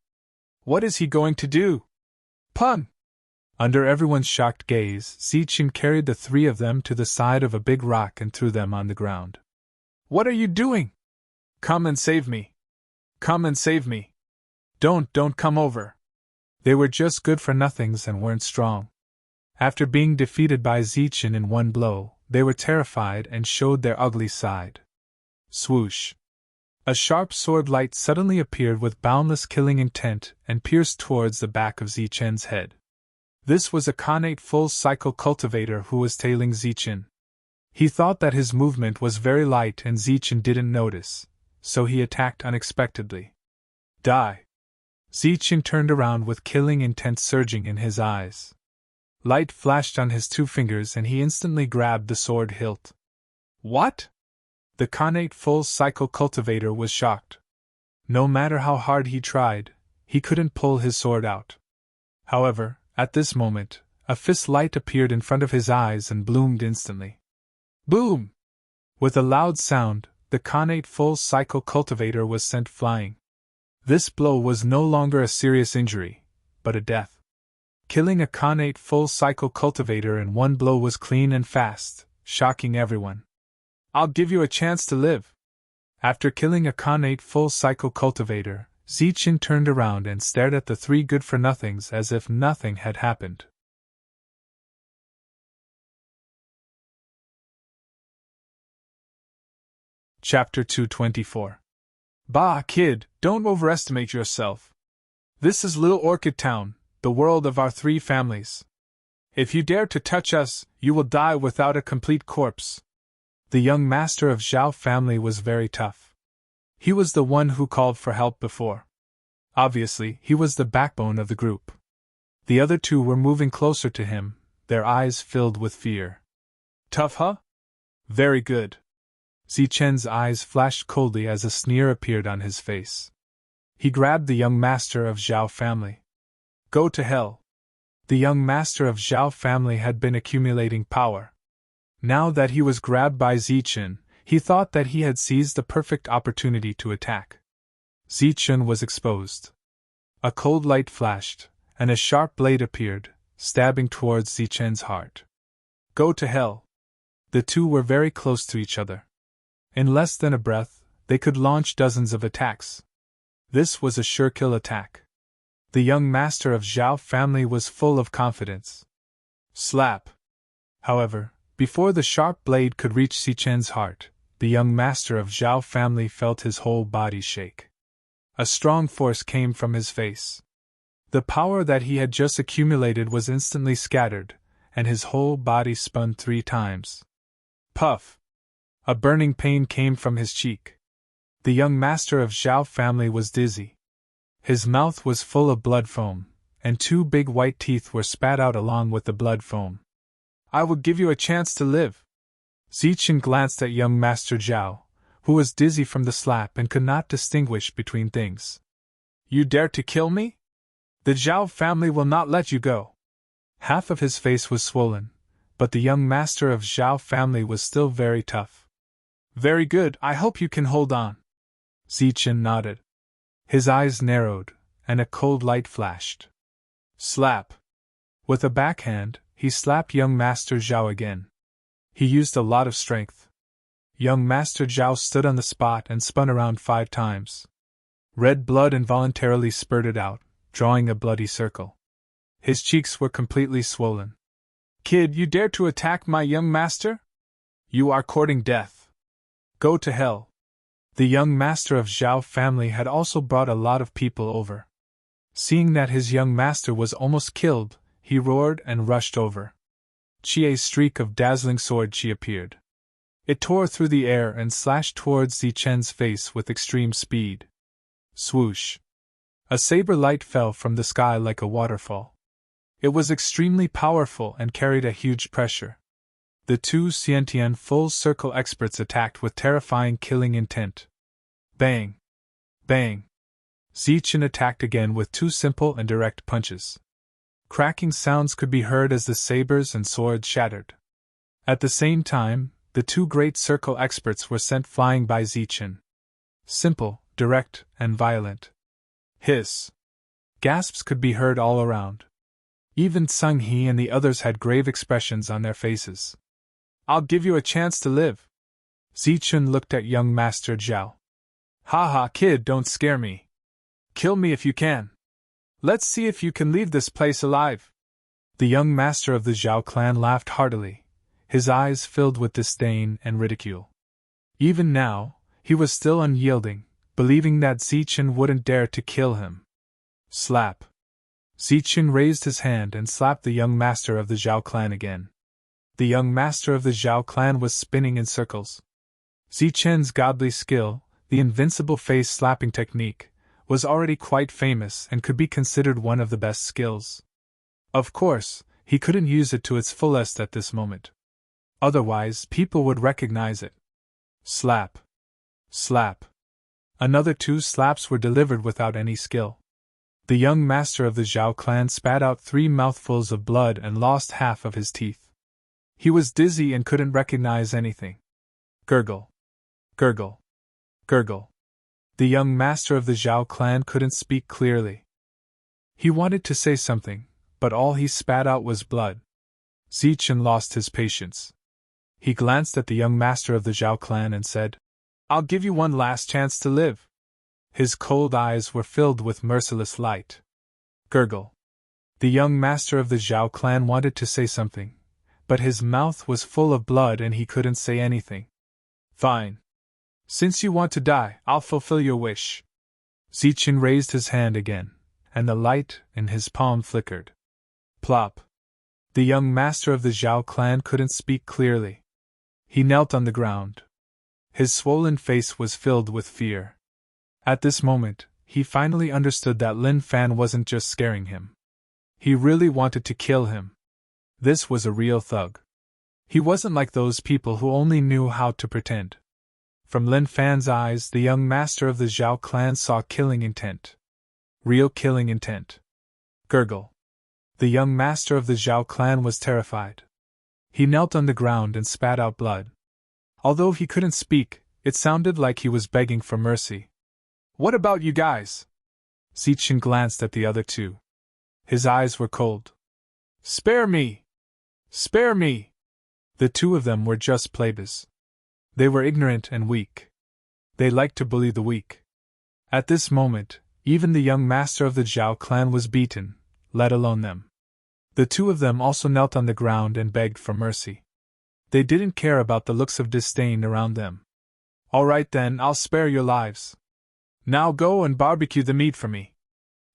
[SPEAKER 1] What is he going to do? Pun! Under everyone's shocked gaze, Zichen carried the three of them to the side of a big rock and threw them on the ground. What are you doing? Come and save me. Come and save me. Don't come over. They were just good-for-nothings and weren't strong. After being defeated by Zichen in one blow, they were terrified and showed their ugly side. Swoosh! A sharp sword light suddenly appeared with boundless killing intent and pierced towards the back of Zichen's head. This was a Khanate full-cycle cultivator who was tailing Zichen. He thought that his movement was very light and Zichen didn't notice, so he attacked unexpectedly. Die! Zichen turned around with killing intent surging in his eyes. Light flashed on his two fingers and he instantly grabbed the sword hilt. What? The Khanate full-cycle cultivator was shocked. No matter how hard he tried, he couldn't pull his sword out. However, at this moment, a fist light appeared in front of his eyes and bloomed instantly. Boom! With a loud sound, the Khanate full-cycle cultivator was sent flying. This blow was no longer a serious injury, but a death. Killing a Khanate full-cycle cultivator in one blow was clean and fast, shocking everyone. I'll give you a chance to live. After killing a Khanate full-cycle cultivator, Zichen turned around and stared at the three good-for-nothings as if nothing had happened. Chapter 224. Bah, kid, don't overestimate yourself. This is Little Orchid Town, the world of our three families. If you dare to touch us, you will die without a complete corpse. The young master of Zhao family was very tough. He was the one who called for help before. Obviously, he was the backbone of the group. The other two were moving closer to him, their eyes filled with fear. Tough, huh? Very good. Zichen's eyes flashed coldly as a sneer appeared on his face. He grabbed the young master of Zhao family. Go to hell. The young master of Zhao family had been accumulating power. Now that he was grabbed by Zichen, he thought that he had seized the perfect opportunity to attack. Zichen was exposed. A cold light flashed, and a sharp blade appeared, stabbing towards Zichen's heart. Go to hell. The two were very close to each other. In less than a breath, they could launch dozens of attacks. This was a sure-kill attack. The young master of Zhao family was full of confidence. Slap! However, before the sharp blade could reach Zichen's heart, the young master of Zhao family felt his whole body shake. A strong force came from his face. The power that he had just accumulated was instantly scattered, and his whole body spun 3 times. Puff! A burning pain came from his cheek. The young master of Zhao family was dizzy. His mouth was full of blood foam, and 2 big white teeth were spat out along with the blood foam. I will give you a chance to live. Zichen glanced at young Master Zhao, who was dizzy from the slap and could not distinguish between things. You dare to kill me? The Zhao family will not let you go. Half of his face was swollen, but the young master of Zhao family was still very tough. Very good, I hope you can hold on. Zichen nodded. His eyes narrowed, and a cold light flashed. Slap! With a backhand, he slapped young Master Zhao again. He used a lot of strength. Young Master Zhao stood on the spot and spun around 5 times. Red blood involuntarily spurted out, drawing a bloody circle. His cheeks were completely swollen. Kid, you dare to attack my young master? You are courting death. Go to hell. The young master of Zhao family had also brought a lot of people over. Seeing that his young master was almost killed, he roared and rushed over. Chie's streak of dazzling sword chi appeared. It tore through the air and slashed towards Zichen's face with extreme speed. Swoosh! A saber light fell from the sky like a waterfall. It was extremely powerful and carried a huge pressure. The 2 Xiantian full-circle experts attacked with terrifying killing intent. Bang! Bang! Zichen attacked again with 2 simple and direct punches. Cracking sounds could be heard as the sabers and swords shattered. At the same time, the 2 great circle experts were sent flying by Zichen. Simple, direct, and violent. Hiss! Gasps could be heard all around. Even Sung He and the others had grave expressions on their faces. I'll give you a chance to live. Zichen looked at young Master Zhao. Ha ha, kid, don't scare me. Kill me if you can. Let's see if you can leave this place alive. The young master of the Zhao clan laughed heartily, his eyes filled with disdain and ridicule. Even now, he was still unyielding, believing that Zichen wouldn't dare to kill him. Slap! Zichen raised his hand and slapped the young master of the Zhao clan again. The young master of the Zhao clan was spinning in circles. Zichen's godly skill, the invincible face-slapping technique, was already quite famous and could be considered one of the best skills. Of course, he couldn't use it to its fullest at this moment. Otherwise, people would recognize it. Slap! Slap! Another 2 slaps were delivered without any skill. The young master of the Zhao clan spat out 3 mouthfuls of blood and lost half of his teeth. He was dizzy and couldn't recognize anything. Gurgle! Gurgle! Gurgle! The young master of the Zhao clan couldn't speak clearly. He wanted to say something, but all he spat out was blood. Zichen lost his patience. He glanced at the young master of the Zhao clan and said, I'll give you one last chance to live. His cold eyes were filled with merciless light. Gurgle! The young master of the Zhao clan wanted to say something, but his mouth was full of blood and he couldn't say anything. Fine. Since you want to die, I'll fulfill your wish. Zichen raised his hand again, and the light in his palm flickered. Plop. The young master of the Zhao clan couldn't speak clearly. He knelt on the ground. His swollen face was filled with fear. At this moment, he finally understood that Lin Fan wasn't just scaring him. He really wanted to kill him. This was a real thug. He wasn't like those people who only knew how to pretend. From Lin Fan's eyes, the young master of the Zhao clan saw killing intent. Real killing intent. Gurgle. The young master of the Zhao clan was terrified. He knelt on the ground and spat out blood. Although he couldn't speak, it sounded like he was begging for mercy. What about you guys? Zichen glanced at the other two. His eyes were cold. Spare me! Spare me! The two of them were just plebeians. They were ignorant and weak. They liked to bully the weak. At this moment, even the young master of the Zhao clan was beaten, let alone them. The two of them also knelt on the ground and begged for mercy. They didn't care about the looks of disdain around them. All right then, I'll spare your lives. Now go and barbecue the meat for me.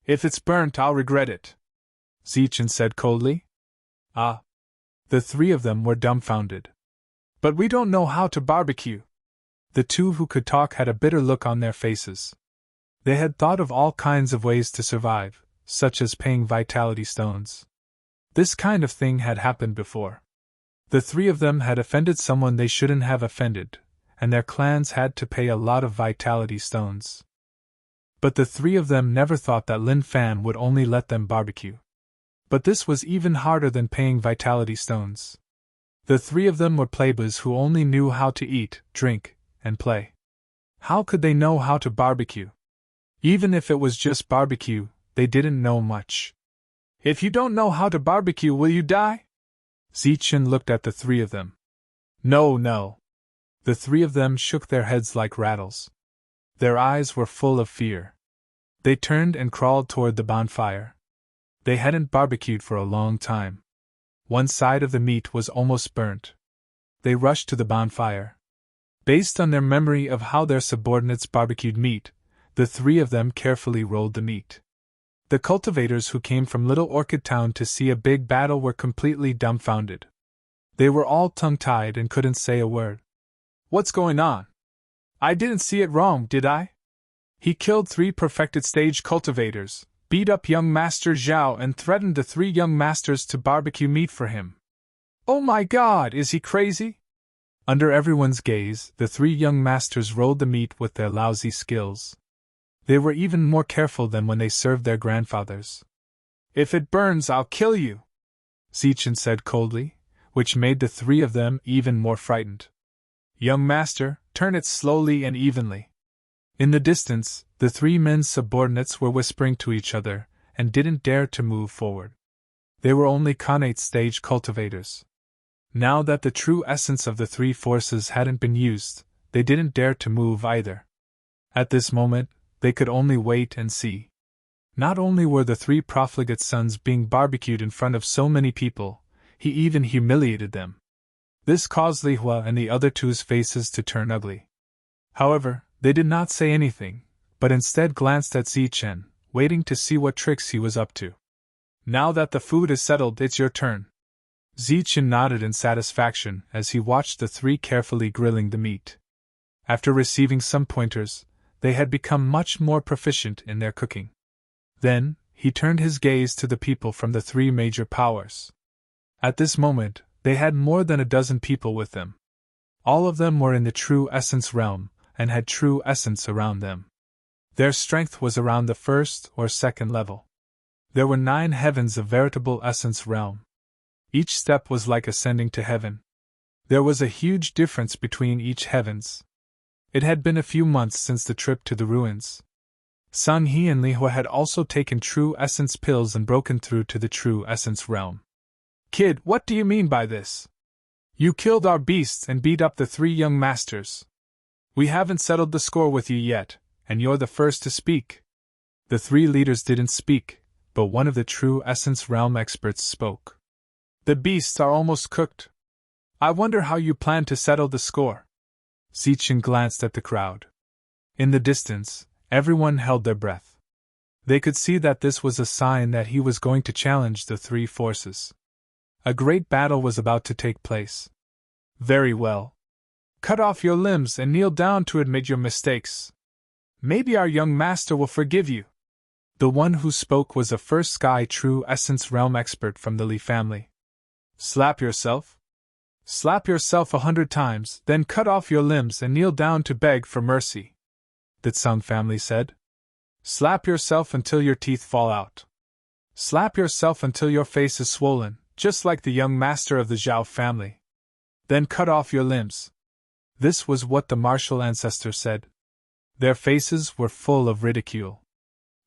[SPEAKER 1] If it's burnt, I'll regret it. Zichen said coldly. Ah. The three of them were dumbfounded. But we don't know how to barbecue. The two who could talk had a bitter look on their faces. They had thought of all kinds of ways to survive, such as paying vitality stones. This kind of thing had happened before. The three of them had offended someone they shouldn't have offended, and their clans had to pay a lot of vitality stones. But the three of them never thought that Lin Fan would only let them barbecue. But this was even harder than paying vitality stones. The three of them were plebeians who only knew how to eat, drink, and play. How could they know how to barbecue? Even if it was just barbecue, they didn't know much. If you don't know how to barbecue, will you die? Zichen looked at the three of them. No, no. The three of them shook their heads like rattles. Their eyes were full of fear. They turned and crawled toward the bonfire. They hadn't barbecued for a long time. One side of the meat was almost burnt. They rushed to the bonfire. Based on their memory of how their subordinates barbecued meat, the three of them carefully rolled the meat. The cultivators who came from Little Orchid Town to see a big battle were completely dumbfounded. They were all tongue-tied and couldn't say a word. What's going on? I didn't see it wrong, did I? He killed 3 perfected stage cultivators, beat up young Master Zhao and threatened the 3 young masters to barbecue meat for him. Oh my god, is he crazy? Under everyone's gaze, the 3 young masters rolled the meat with their lousy skills. They were even more careful than when they served their grandfathers. If it burns, I'll kill you, Zichen said coldly, which made the 3 of them even more frightened. Young master, turn it slowly and evenly. In the distance, the 3 men's subordinates were whispering to each other, and didn't dare to move forward. They were only Khanate stage cultivators. Now that the true essence of the 3 forces hadn't been used, they didn't dare to move either. At this moment, they could only wait and see. Not only were the 3 profligate sons being barbecued in front of so many people, he even humiliated them. This caused Li Hua and the other 2's faces to turn ugly. However, they did not say anything, but instead glanced at Zichen, waiting to see what tricks he was up to. Now that the food is settled, it's your turn. Zichen nodded in satisfaction as he watched the 3 carefully grilling the meat. After receiving some pointers, they had become much more proficient in their cooking. Then, he turned his gaze to the people from the 3 major powers. At this moment, they had more than a dozen people with them. All of them were in the true essence realm, and had true essence around them. Their strength was around the 1st or 2nd level. There were 9 heavens of veritable essence realm. Each step was like ascending to heaven. There was a huge difference between each heavens. It had been a few months since the trip to the ruins. Sun He and Li Hua had also taken true essence pills and broken through to the true essence realm. Kid, what do you mean by this? You killed our beasts and beat up the 3 young masters. We haven't settled the score with you yet, and you're the first to speak. The 3 leaders didn't speak, but one of the true essence realm experts spoke. The beasts are almost cooked. I wonder how you plan to settle the score. Zichen glanced at the crowd. In the distance, everyone held their breath. They could see that this was a sign that he was going to challenge the three forces. A great battle was about to take place. Very well. Cut off your limbs and kneel down to admit your mistakes. Maybe our young master will forgive you. The one who spoke was a first Sky True Essence Realm expert from the Li family. Slap yourself? Slap yourself 100 times, then cut off your limbs and kneel down to beg for mercy, the Tsang family said. Slap yourself until your teeth fall out. Slap yourself until your face is swollen, just like the young master of the Zhao family. Then cut off your limbs. This was what the martial ancestor said. Their faces were full of ridicule.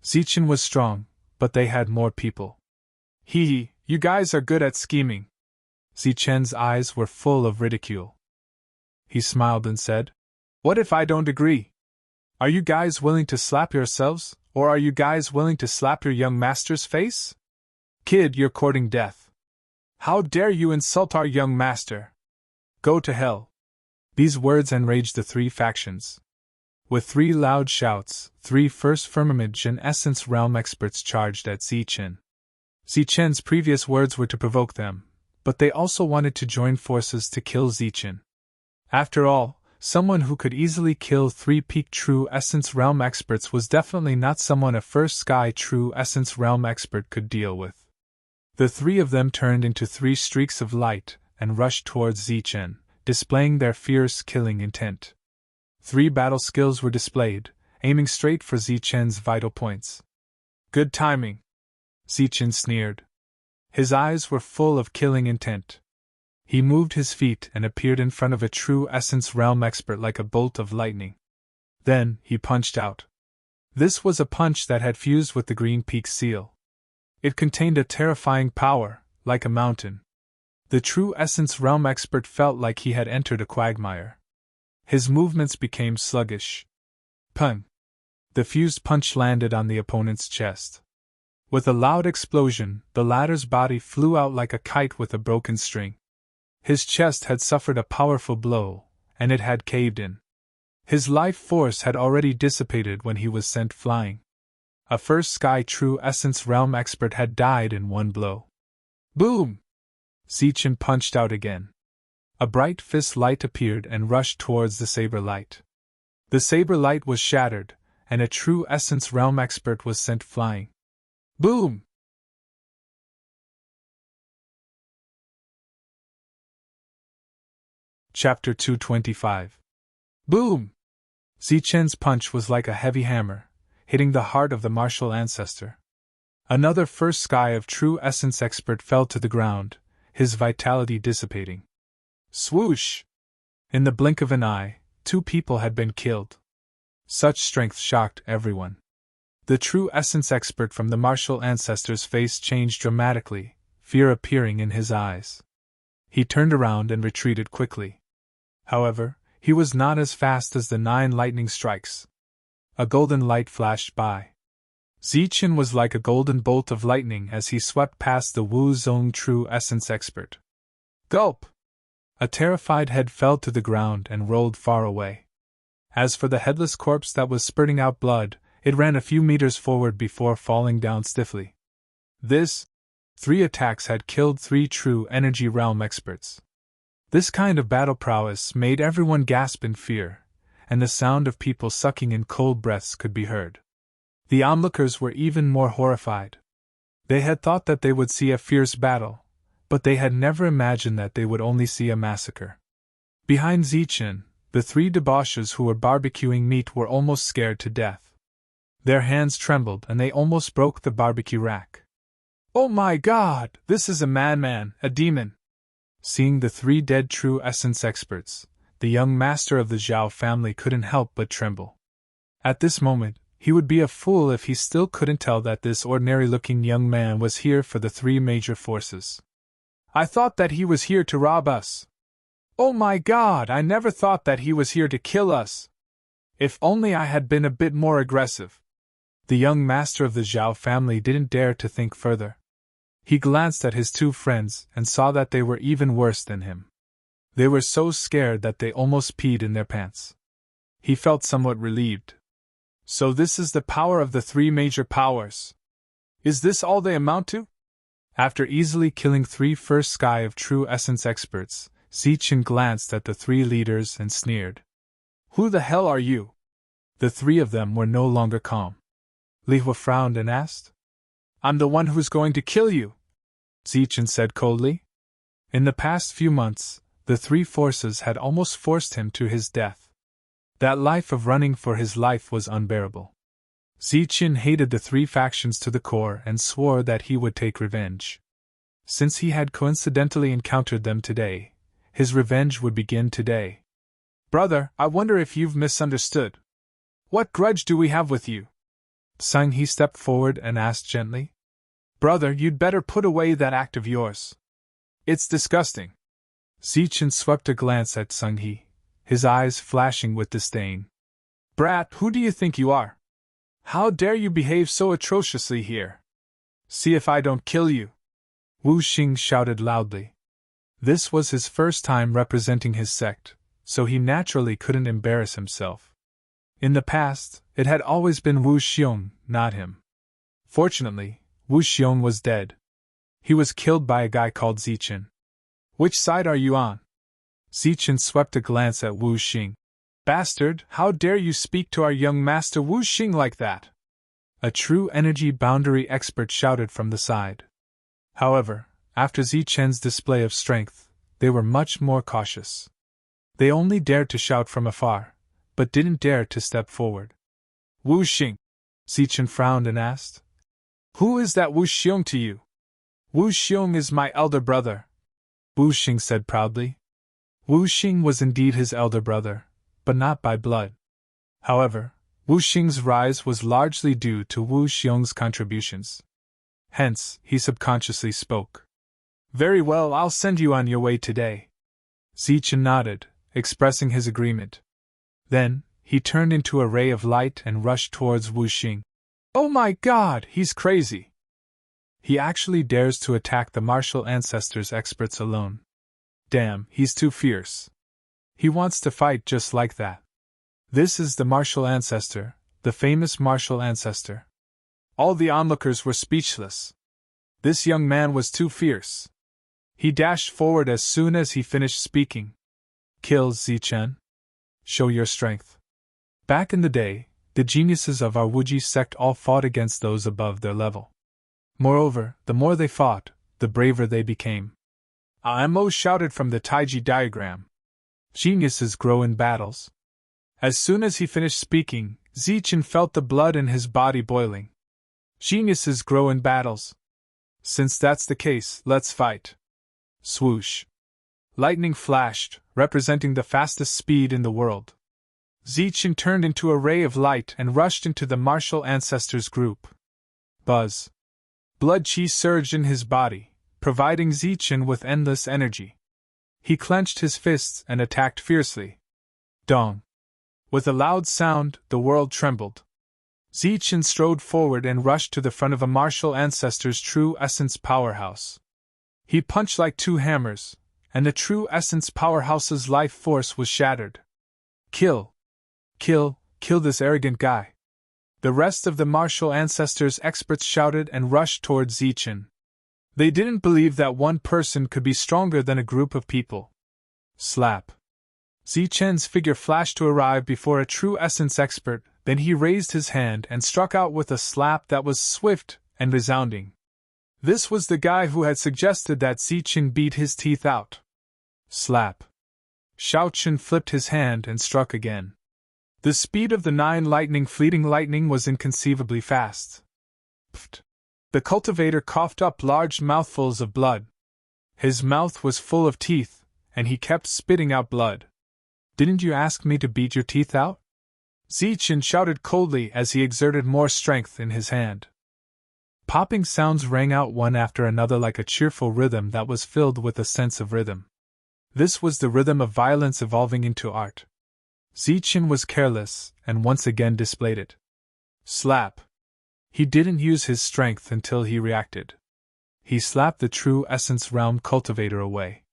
[SPEAKER 1] Zichen was strong, but they had more people. Hee, you guys are good at scheming. Zichen's eyes were full of ridicule. He smiled and said, What if I don't agree? Are you guys willing to slap yourselves, or are you guys willing to slap your young master's face? Kid, you're courting death. How dare you insult our young master? Go to hell. These words enraged the three factions. With three loud shouts, three First Firmament and Essence Realm experts charged at Zichen. Zichen's previous words were to provoke them, but they also wanted to join forces to kill Zichen. After all, someone who could easily kill three Peak True Essence Realm experts was definitely not someone a First Sky True Essence Realm expert could deal with. The three of them turned into three streaks of light and rushed towards Zichen, displaying their fierce killing intent. Three battle skills were displayed, aiming straight for Zichen's vital points. Good timing, Zichen sneered. His eyes were full of killing intent. He moved his feet and appeared in front of a true Essence Realm expert like a bolt of lightning. Then, he punched out. This was a punch that had fused with the Green Peak seal. It contained a terrifying power, like a mountain. The true Essence Realm expert felt like he had entered a quagmire. His movements became sluggish. Pung! The fused punch landed on the opponent's chest. With a loud explosion, the latter's body flew out like a kite with a broken string. His chest had suffered a powerful blow, and it had caved in. His life force had already dissipated when he was sent flying. A First Sky True Essence Realm expert had died in one blow. Boom! Zichen punched out again. A bright fist light appeared and rushed towards the saber light. The saber light was shattered, and a true Essence Realm expert was sent flying. Boom! Chapter 225. Boom! Zichen's punch was like a heavy hammer, hitting the heart of the martial ancestor. Another First Sky of True Essence expert fell to the ground, his vitality dissipating. Swoosh! In the blink of an eye, two people had been killed. Such strength shocked everyone. The True Essence expert from the martial ancestor's face changed dramatically, fear appearing in his eyes. He turned around and retreated quickly. However, he was not as fast as the 9 lightning strikes. A golden light flashed by. Zichen was like a golden bolt of lightning as he swept past the Wu Zong True Essence expert. Gulp! A terrified head fell to the ground and rolled far away. As for the headless corpse that was spurting out blood, it ran a few meters forward before falling down stiffly. 3 attacks had killed 3 true Energy Realm experts. This kind of battle prowess made everyone gasp in fear, and the sound of people sucking in cold breaths could be heard. The onlookers were even more horrified. They had thought that they would see a fierce battle, but they had never imagined that they would only see a massacre. Behind Zichen, the 3 debauchers who were barbecuing meat were almost scared to death. Their hands trembled and they almost broke the barbecue rack. Oh my God, this is a madman, a demon! Seeing the 3 dead True Essence experts, the young master of the Zhao family couldn't help but tremble. At this moment, he would be a fool if he still couldn't tell that this ordinary-looking young man was here for the 3 major forces. I thought that he was here to rob us. Oh my God, I never thought that he was here to kill us. If only I had been a bit more aggressive. The young master of the Zhao family didn't dare to think further. He glanced at his 2 friends and saw that they were even worse than him. They were so scared that they almost peed in their pants. He felt somewhat relieved. So this is the power of the three major powers. Is this all they amount to? After easily killing 3 first sky of true essence experts, Zichen glanced at the 3 leaders and sneered. Who the hell are you? The 3 of them were no longer calm. Li Hua frowned and asked. I'm the one who's going to kill you, Zichen said coldly. In the past few months, the 3 forces had almost forced him to his death. That life of running for his life was unbearable. Zichen hated the 3 factions to the core and swore that he would take revenge. Since he had coincidentally encountered them today, his revenge would begin today. Brother, I wonder if you've misunderstood. What grudge do we have with you? Sang He stepped forward and asked gently. Brother, you'd better put away that act of yours. It's disgusting. Zichen swept a glance at Sang He, his eyes flashing with disdain. Brat, who do you think you are? How dare you behave so atrociously here? See if I don't kill you! Wu Xing shouted loudly. This was his first time representing his sect, so he naturally couldn't embarrass himself. In the past, it had always been Wu Xiong, not him. Fortunately, Wu Xiong was dead. He was killed by a guy called Zichen. Which side are you on? Zichen swept a glance at Wu Xing. Bastard, how dare you speak to our young master Wu Xing like that? A true energy boundary expert shouted from the side. However, after Zichen's display of strength, they were much more cautious. They only dared to shout from afar, but didn't dare to step forward. Wu Xing, Zichen frowned and asked. Who is that Wu Xiong to you? Wu Xiong is my elder brother, Wu Xing said proudly. Wu Xing was indeed his elder brother, but not by blood. However, Wu Xing's rise was largely due to Wu Xiong's contributions. Hence, he subconsciously spoke. Very well, I'll send you on your way today. Zichen nodded, expressing his agreement. Then, he turned into a ray of light and rushed towards Wu Xing. Oh my God, he's crazy! He actually dares to attack the martial ancestors experts alone. Damn, he's too fierce. He wants to fight just like that. This is the martial ancestor, the famous martial ancestor. All the onlookers were speechless. This young man was too fierce. He dashed forward as soon as he finished speaking. Kill Zichen. Show your strength. Back in the day, the geniuses of our Wuji sect all fought against those above their level. Moreover, the more they fought, the braver they became. Amo shouted from the Taiji diagram. Geniuses grow in battles. As soon as he finished speaking, Zichen felt the blood in his body boiling. Geniuses grow in battles. Since that's the case, let's fight. Swoosh. Lightning flashed, representing the fastest speed in the world. Zichen turned into a ray of light and rushed into the martial ancestors group. Buzz. Blood chi surged in his body, providing Zichen with endless energy. He clenched his fists and attacked fiercely. Dong. With a loud sound, the world trembled. Zichen strode forward and rushed to the front of a martial ancestor's true essence powerhouse. He punched like 2 hammers, and the true essence powerhouse's life force was shattered. Kill! Kill! Kill this arrogant guy! The rest of the martial ancestors experts shouted and rushed towards Zichen. They didn't believe that one person could be stronger than a group of people. Slap. Zichen's figure flashed to arrive before a true essence expert, then he raised his hand and struck out with a slap that was swift and resounding. This was the guy who had suggested that Zichen beat his teeth out. Slap. Shaochen flipped his hand and struck again. The speed of the 9 fleeting lightning was inconceivably fast. Pfft. The cultivator coughed up large mouthfuls of blood. His mouth was full of teeth, and he kept spitting out blood. Didn't you ask me to beat your teeth out? Zichen shouted coldly as he exerted more strength in his hand. Popping sounds rang out one after another like a cheerful rhythm that was filled with a sense of rhythm. This was the rhythm of violence evolving into art. Zichen was careless, and once again displayed it. Slap. He didn't use his strength until he reacted. He slapped the true essence realm cultivator away.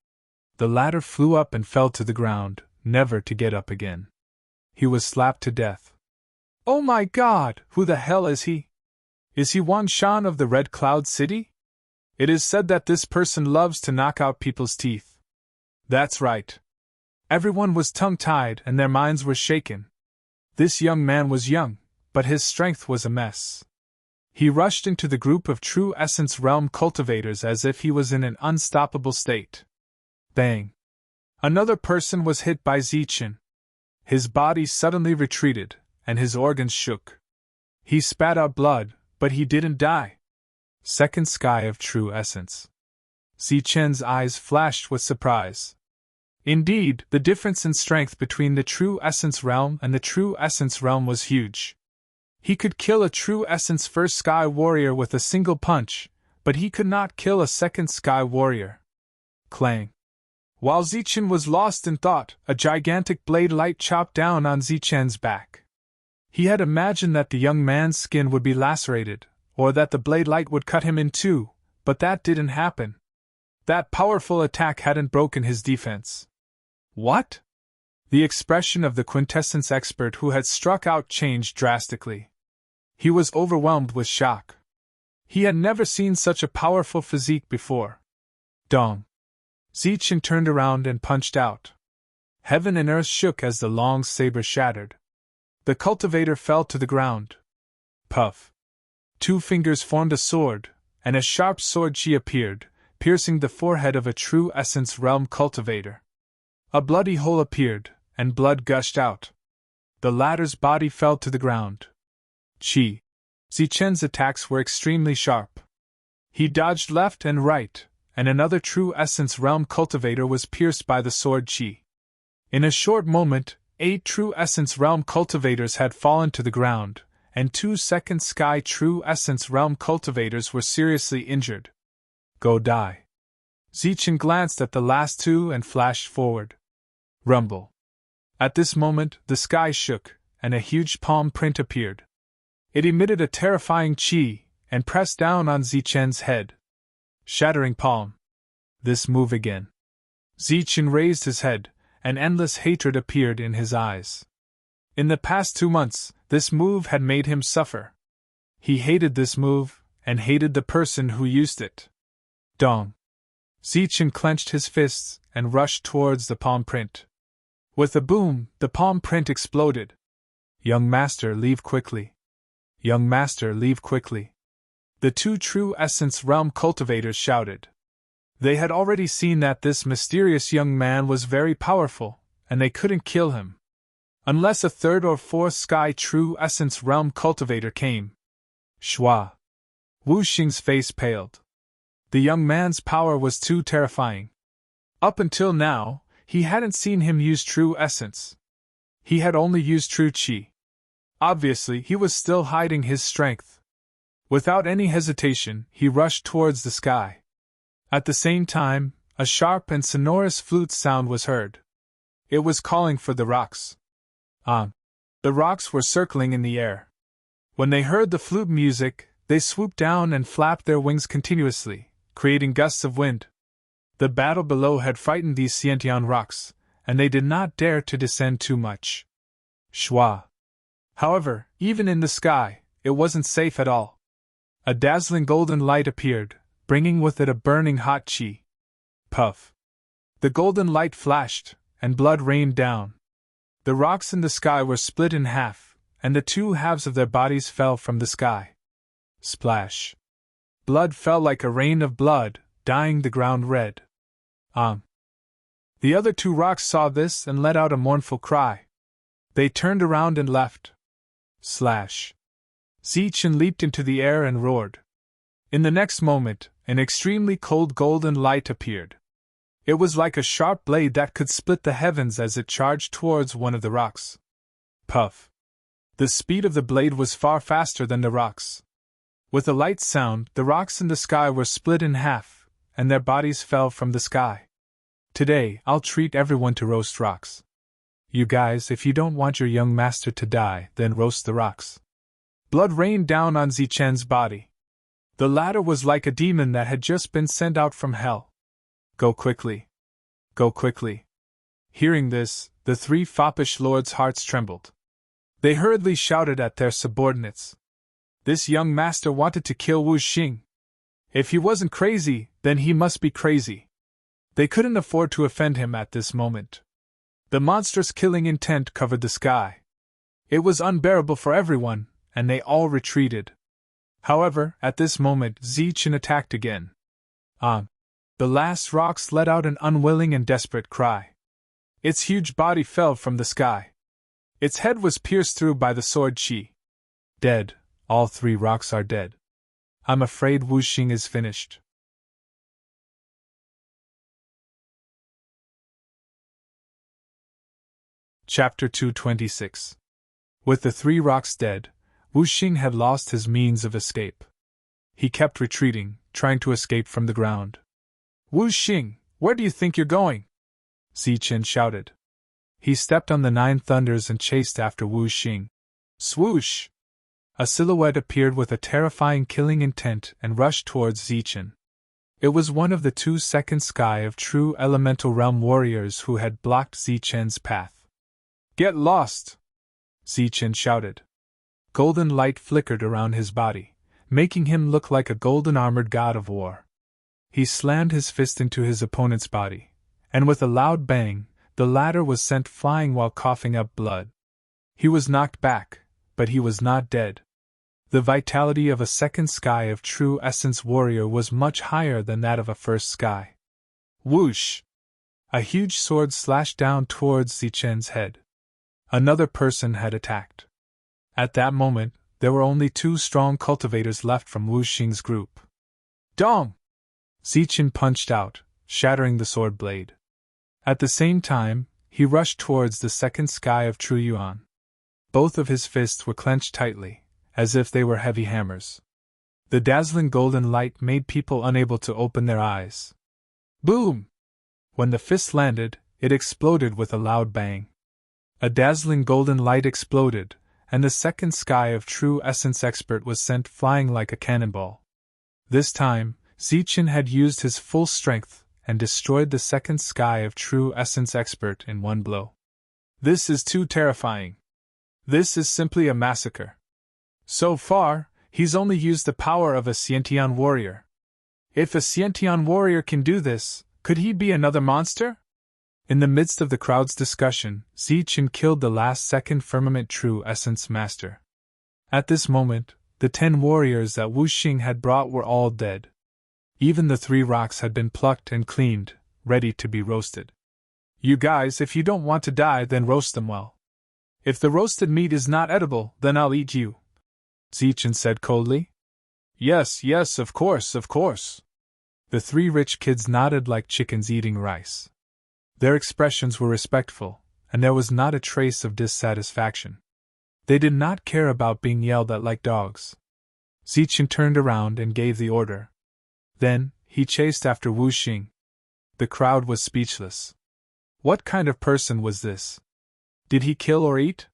[SPEAKER 1] The latter flew up and fell to the ground, never to get up again. He was slapped to death. Oh my God, who the hell is he? Is he Wan Shan of the Red Cloud City? It is said that this person loves to knock out people's teeth. That's right. Everyone was tongue-tied and their minds were shaken. This young man was young, but his strength was a mess. He rushed into the group of True Essence Realm cultivators as if he was in an unstoppable state. Bang! Another person was hit by Zichen. His body suddenly retreated, and his organs shook. He spat out blood, but he didn't die. Second Sky of True Essence. Zichen's eyes flashed with surprise. Indeed, the difference in strength between the True Essence Realm and the True Essence Realm was huge. He could kill a True Essence First Sky Warrior with a single punch, but he could not kill a Second Sky Warrior. Clang! While Zichen was lost in thought, a gigantic blade light chopped down on Zichen's back. He had imagined that the young man's skin would be lacerated, or that the blade light would cut him in two, but that didn't happen. That powerful attack hadn't broken his defense. What? The expression of the quintessence expert who had struck out changed drastically. He was overwhelmed with shock. He had never seen such a powerful physique before. Dong! Zichen turned around and punched out. Heaven and earth shook as the long saber shattered. The cultivator fell to the ground. Puff! Two fingers formed a sword, and a sharp sword chi appeared, piercing the forehead of a True Essence Realm cultivator. A bloody hole appeared, and blood gushed out. The latter's body fell to the ground. Chi! Zichen's attacks were extremely sharp. He dodged left and right, and another True Essence Realm cultivator was pierced by the sword chi. In a short moment, 8 True Essence Realm cultivators had fallen to the ground, and 2 Second Sky True Essence Realm cultivators were seriously injured. Go die. Zichen glanced at the last two and flashed forward. Rumble. At this moment, the sky shook, and a huge palm print appeared. It emitted a terrifying chi, and pressed down on Zichen's head. Shattering palm. This move again. Zichen raised his head, and endless hatred appeared in his eyes. In the past 2 months, this move had made him suffer. He hated this move, and hated the person who used it. Dong! Zichen clenched his fists and rushed towards the palm print. With a boom, the palm print exploded. Young master, leave quickly. Young master, leave quickly. The 2 True Essence Realm cultivators shouted. They had already seen that this mysterious young man was very powerful, and they couldn't kill him. Unless a 3rd or 4th Sky True Essence Realm cultivator came. Shua! Wu Xing's face paled. The young man's power was too terrifying. Up until now, he hadn't seen him use True Essence. He had only used True Chi. Obviously, he was still hiding his strength. Without any hesitation, he rushed towards the sky. At the same time, a sharp and sonorous flute sound was heard. It was calling for the rocks. The rocks were circling in the air. When they heard the flute music, they swooped down and flapped their wings continuously, creating gusts of wind. The battle below had frightened these Xiantian rocks, and they did not dare to descend too much. Shua! However, even in the sky, it wasn't safe at all. A dazzling golden light appeared, bringing with it a burning hot chi. Puff! The golden light flashed, and blood rained down. The rocks in the sky were split in half, and the 2 halves of their bodies fell from the sky. Splash! Blood fell like a rain of blood, dyeing the ground red. The other 2 rocks saw this and let out a mournful cry. They turned around and left. Slash! Zichen leaped into the air and roared. In the next moment, an extremely cold golden light appeared. It was like a sharp blade that could split the heavens as it charged towards one of the rocks. Puff! The speed of the blade was far faster than the rocks. With a light sound, the rocks in the sky were split in half, and their bodies fell from the sky. Today, I'll treat everyone to roast rocks. You guys, if you don't want your young master to die, then roast the rocks. Blood rained down on Zichen's body. The latter was like a demon that had just been sent out from hell. Go quickly. Go quickly. Hearing this, the three foppish lords' hearts trembled. They hurriedly shouted at their subordinates. This young master wanted to kill Wu Xing. If he wasn't crazy, then he must be crazy. They couldn't afford to offend him at this moment. The monstrous killing intent covered the sky. It was unbearable for everyone, and they all retreated. However, at this moment Zichen attacked again. The last rocks let out an unwilling and desperate cry. Its huge body fell from the sky. Its head was pierced through by the sword Qi. Dead, all three rocks are dead. I'm afraid Wu Xing is finished. Chapter 226. With the three rocks dead, Wu Xing had lost his means of escape. He kept retreating, trying to escape from the ground. Wu Xing, where do you think you're going? Zichen shouted. He stepped on the 9 thunders and chased after Wu Xing. Swoosh! A silhouette appeared with a terrifying killing intent and rushed towards Zichen. It was one of the 2 second sky of true elemental realm warriors who had blocked Zichen's path. Get lost! Zichen shouted. Golden light flickered around his body, making him look like a golden armored god of war. He slammed his fist into his opponent's body, and with a loud bang, the latter was sent flying while coughing up blood. He was knocked back, but he was not dead. The vitality of a second sky of true essence warrior was much higher than that of a first sky. Whoosh! A huge sword slashed down towards Zichen's head. Another person had attacked. At that moment, there were only 2 strong cultivators left from Wu Xing's group. Dong! Zichen punched out, shattering the sword blade. At the same time, he rushed towards the second sky of True Yuan. Both of his fists were clenched tightly, as if they were heavy hammers. The dazzling golden light made people unable to open their eyes. Boom! When the fist landed, it exploded with a loud bang. A dazzling golden light exploded, and the second sky of True Essence Expert was sent flying like a cannonball. This time, Zichen had used his full strength and destroyed the second sky of True Essence Expert in one blow. This is too terrifying. This is simply a massacre. So far, he's only used the power of a Xiantian warrior. If a Xiantian warrior can do this, could he be another monster? In the midst of the crowd's discussion, Zichen killed the last second Firmament True Essence Master. At this moment, the 10 warriors that Wu Xing had brought were all dead. Even the 3 rocks had been plucked and cleaned, ready to be roasted. You guys, if you don't want to die, then roast them well. If the roasted meat is not edible, then I'll eat you, Zichen said coldly. Yes, of course. The 3 rich kids nodded like chickens eating rice. Their expressions were respectful, and there was not a trace of dissatisfaction. They did not care about being yelled at like dogs. Zichen turned around and gave the order. Then, he chased after Wu Xing. The crowd was speechless. What kind of person was this? Did he kill or eat?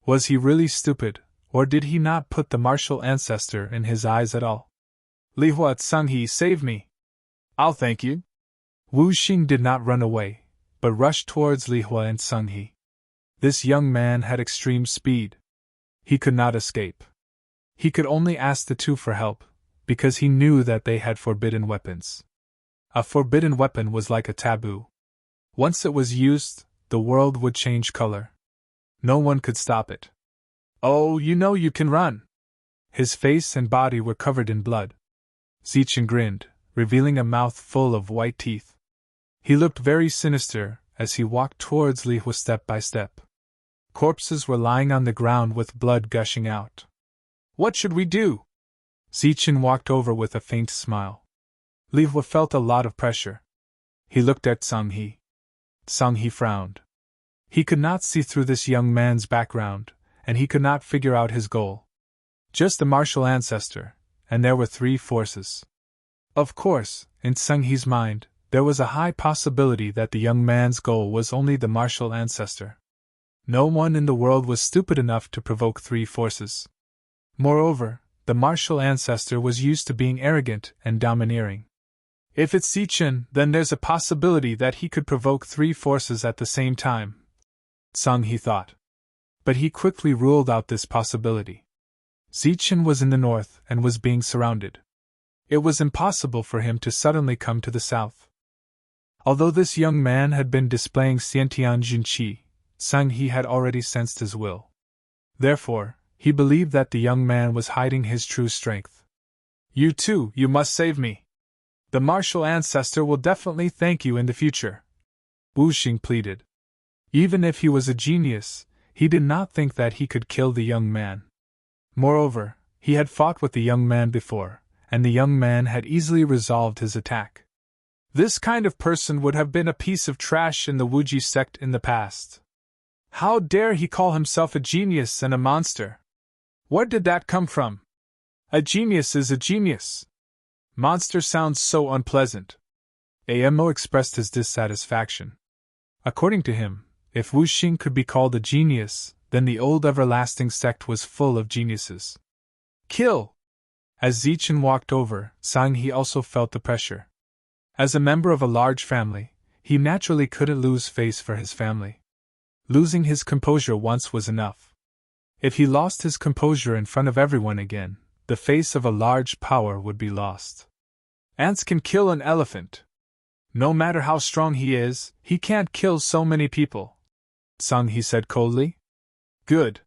[SPEAKER 1] Was he really stupid, or did he not put the martial ancestor in his eyes at all? Li Hua Tsunghe, save me! I'll thank you. Wu Xing did not run away, but rushed towards Li Hua and Tsunghe. This young man had extreme speed. He could not escape. He could only ask the 2 for help, because he knew that they had forbidden weapons. A forbidden weapon was like a taboo. Once it was used, the world would change color. No one could stop it. Oh, you know you can run! His face and body were covered in blood. Zichen grinned, revealing a mouth full of white teeth. He looked very sinister as he walked towards Li Hua step by step. Corpses were lying on the ground with blood gushing out. What should we do? Zichen walked over with a faint smile. Li Hua felt a lot of pressure. He looked at Tsunghe. Tsunghe frowned. He could not see through this young man's background, and he could not figure out his goal. Just a martial ancestor, and there were 3 forces. Of course, in Tsunghe's mind, there was a high possibility that the young man's goal was only the martial ancestor. No one in the world was stupid enough to provoke 3 forces. Moreover, the martial ancestor was used to being arrogant and domineering. If it's Zichen, then there's a possibility that he could provoke three forces at the same time, Sung he thought. But he quickly ruled out this possibility. Zichen was in the north and was being surrounded. It was impossible for him to suddenly come to the south. Although this young man had been displaying Xiantian Jinqi, Sung he had already sensed his will. Therefore, he believed that the young man was hiding his true strength. You too, you must save me. The martial ancestor will definitely thank you in the future, Wu Xing pleaded. Even if he was a genius, he did not think that he could kill the young man. Moreover, he had fought with the young man before, and the young man had easily resolved his attack. This kind of person would have been a piece of trash in the Wuji sect in the past. How dare he call himself a genius and a monster? Where did that come from? A genius is a genius. Monster sounds so unpleasant. Amo expressed his dissatisfaction. According to him, if Wu Xing could be called a genius, then the old everlasting sect was full of geniuses. Kill! As Zichen walked over, Sang he also felt the pressure. As a member of a large family, he naturally couldn't lose face for his family. Losing his composure once was enough. If he lost his composure in front of everyone again, the face of a large power would be lost. Ants can kill an elephant. No matter how strong he is, he can't kill so many people. Sung he said coldly. Good.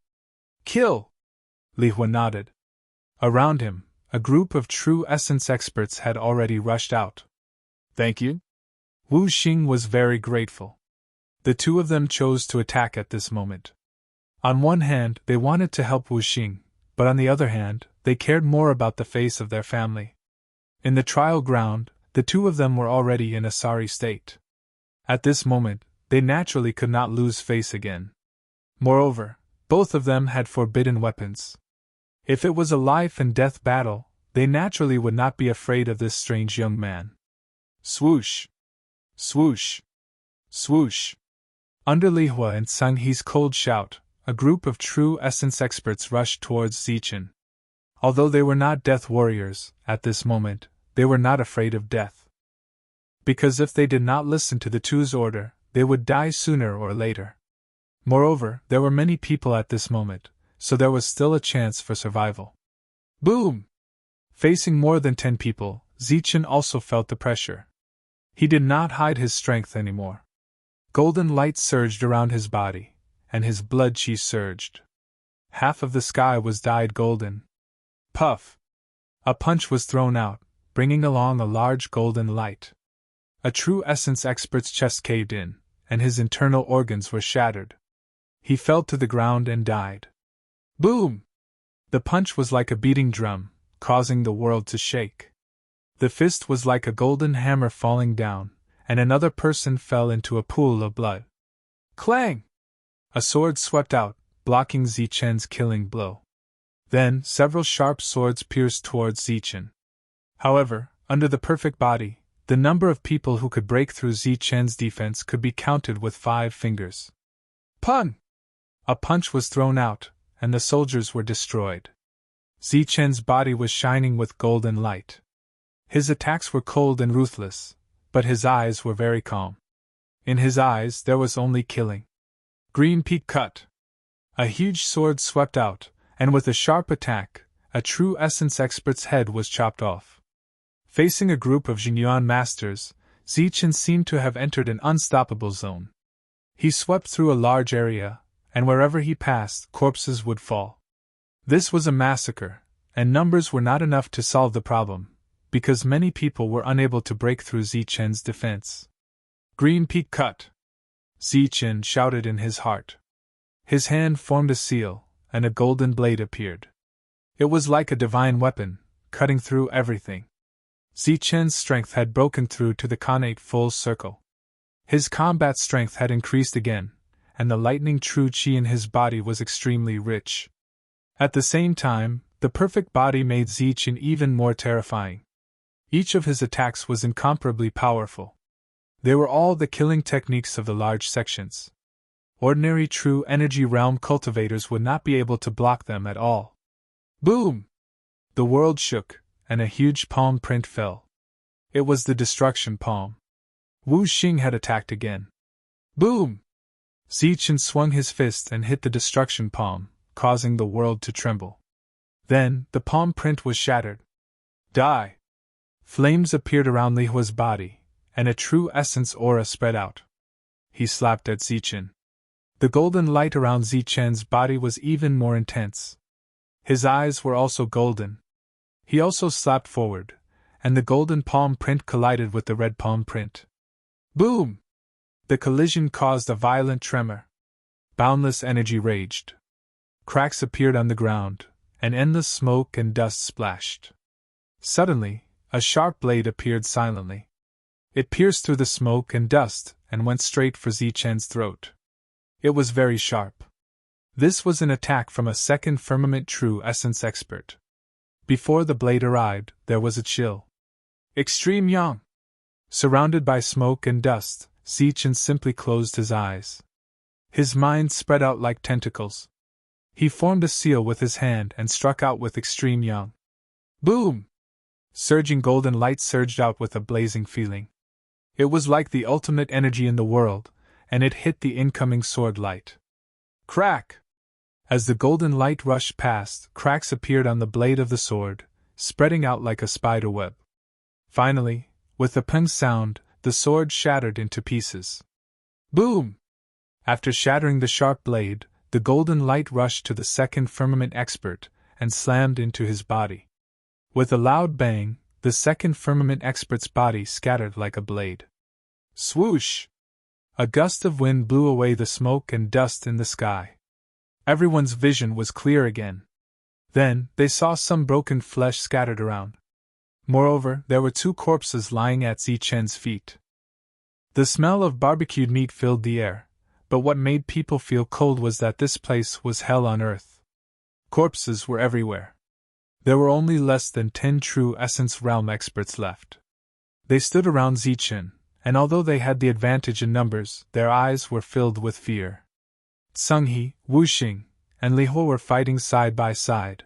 [SPEAKER 1] Kill! Li Hua nodded. Around him, a group of true essence experts had already rushed out. Thank you. Wu Xing was very grateful. The two of them chose to attack at this moment. On one hand, they wanted to help Wu Xing, but on the other hand, they cared more about the face of their family. In the trial ground, the two of them were already in a sorry state. At this moment, they naturally could not lose face again. Moreover, both of them had forbidden weapons. If it was a life-and-death battle, they naturally would not be afraid of this strange young man. Swoosh! Swoosh! Swoosh! Under Li Hua and Sung He's cold shout, a group of true essence experts rushed towards Zichen. Although they were not death warriors, at this moment, they were not afraid of death. Because if they did not listen to the two's order, they would die sooner or later. Moreover, there were many people at this moment, so there was still a chance for survival. Boom! Facing more than 10 people, Zichen also felt the pressure. He did not hide his strength anymore. Golden light surged around his body, and his blood chi surged. Half of the sky was dyed golden. Puff! A punch was thrown out, bringing along a large golden light. A true essence expert's chest caved in, and his internal organs were shattered. He fell to the ground and died. Boom! The punch was like a beating drum, causing the world to shake. The fist was like a golden hammer falling down, and another person fell into a pool of blood. Clang! A sword swept out, blocking Zichen's killing blow. Then, several sharp swords pierced towards Zichen. However, under the perfect body, the number of people who could break through Zichen's defense could be counted with 5 fingers. Pun! A punch was thrown out, and the soldiers were destroyed. Zichen's body was shining with golden light. His attacks were cold and ruthless, but his eyes were very calm. In his eyes there was only killing. Green peak cut. A huge sword swept out, and with a sharp attack, a true essence expert's head was chopped off. Facing a group of Jinyuan masters, Zichen seemed to have entered an unstoppable zone. He swept through a large area, and wherever he passed, corpses would fall. This was a massacre, and numbers were not enough to solve the problem, because many people were unable to break through Zichen's defense. Green peak cut! Zichen shouted in his heart. His hand formed a seal, and a golden blade appeared. It was like a divine weapon, cutting through everything. Zichen's strength had broken through to the Khanate full circle. His combat strength had increased again, and the lightning true chi in his body was extremely rich. At the same time, the perfect body made Zichen even more terrifying. Each of his attacks was incomparably powerful. They were all the killing techniques of the large sections. Ordinary true energy realm cultivators would not be able to block them at all. Boom! The world shook, and a huge palm print fell. It was the destruction palm. Wu Xing had attacked again. Boom! Zichen swung his fist and hit the destruction palm, causing the world to tremble. Then, the palm print was shattered. Die! Flames appeared around Li Hua's body, and a true essence aura spread out. He slapped at Zichen. The golden light around Zichen's body was even more intense. His eyes were also golden. He also slapped forward, and the golden palm print collided with the red palm print. Boom! The collision caused a violent tremor. Boundless energy raged. Cracks appeared on the ground, and endless smoke and dust splashed. Suddenly, a sharp blade appeared silently. It pierced through the smoke and dust and went straight for Zichen's throat. It was very sharp. This was an attack from a second firmament true essence expert. Before the blade arrived, there was a chill. Extreme Yang! Surrounded by smoke and dust, Zichen simply closed his eyes. His mind spread out like tentacles. He formed a seal with his hand and struck out with extreme Yang. Boom! Surging golden light surged out with a blazing feeling. It was like the ultimate energy in the world, and it hit the incoming sword light. Crack! As the golden light rushed past, cracks appeared on the blade of the sword, spreading out like a spider web. Finally, with a peng sound, the sword shattered into pieces. Boom! After shattering the sharp blade, the golden light rushed to the second firmament expert and slammed into his body. With a loud bang, the second firmament expert's body scattered like a blade. Swoosh! A gust of wind blew away the smoke and dust in the sky. Everyone's vision was clear again. Then, they saw some broken flesh scattered around. Moreover, there were 2 corpses lying at Zichen's feet. The smell of barbecued meat filled the air, but what made people feel cold was that this place was hell on earth. Corpses were everywhere. There were only less than 10 true Essence Realm experts left. They stood around Zichen, and although they had the advantage in numbers, their eyes were filled with fear. Tsunghe, Wu Xing, and Li Hua were fighting side by side.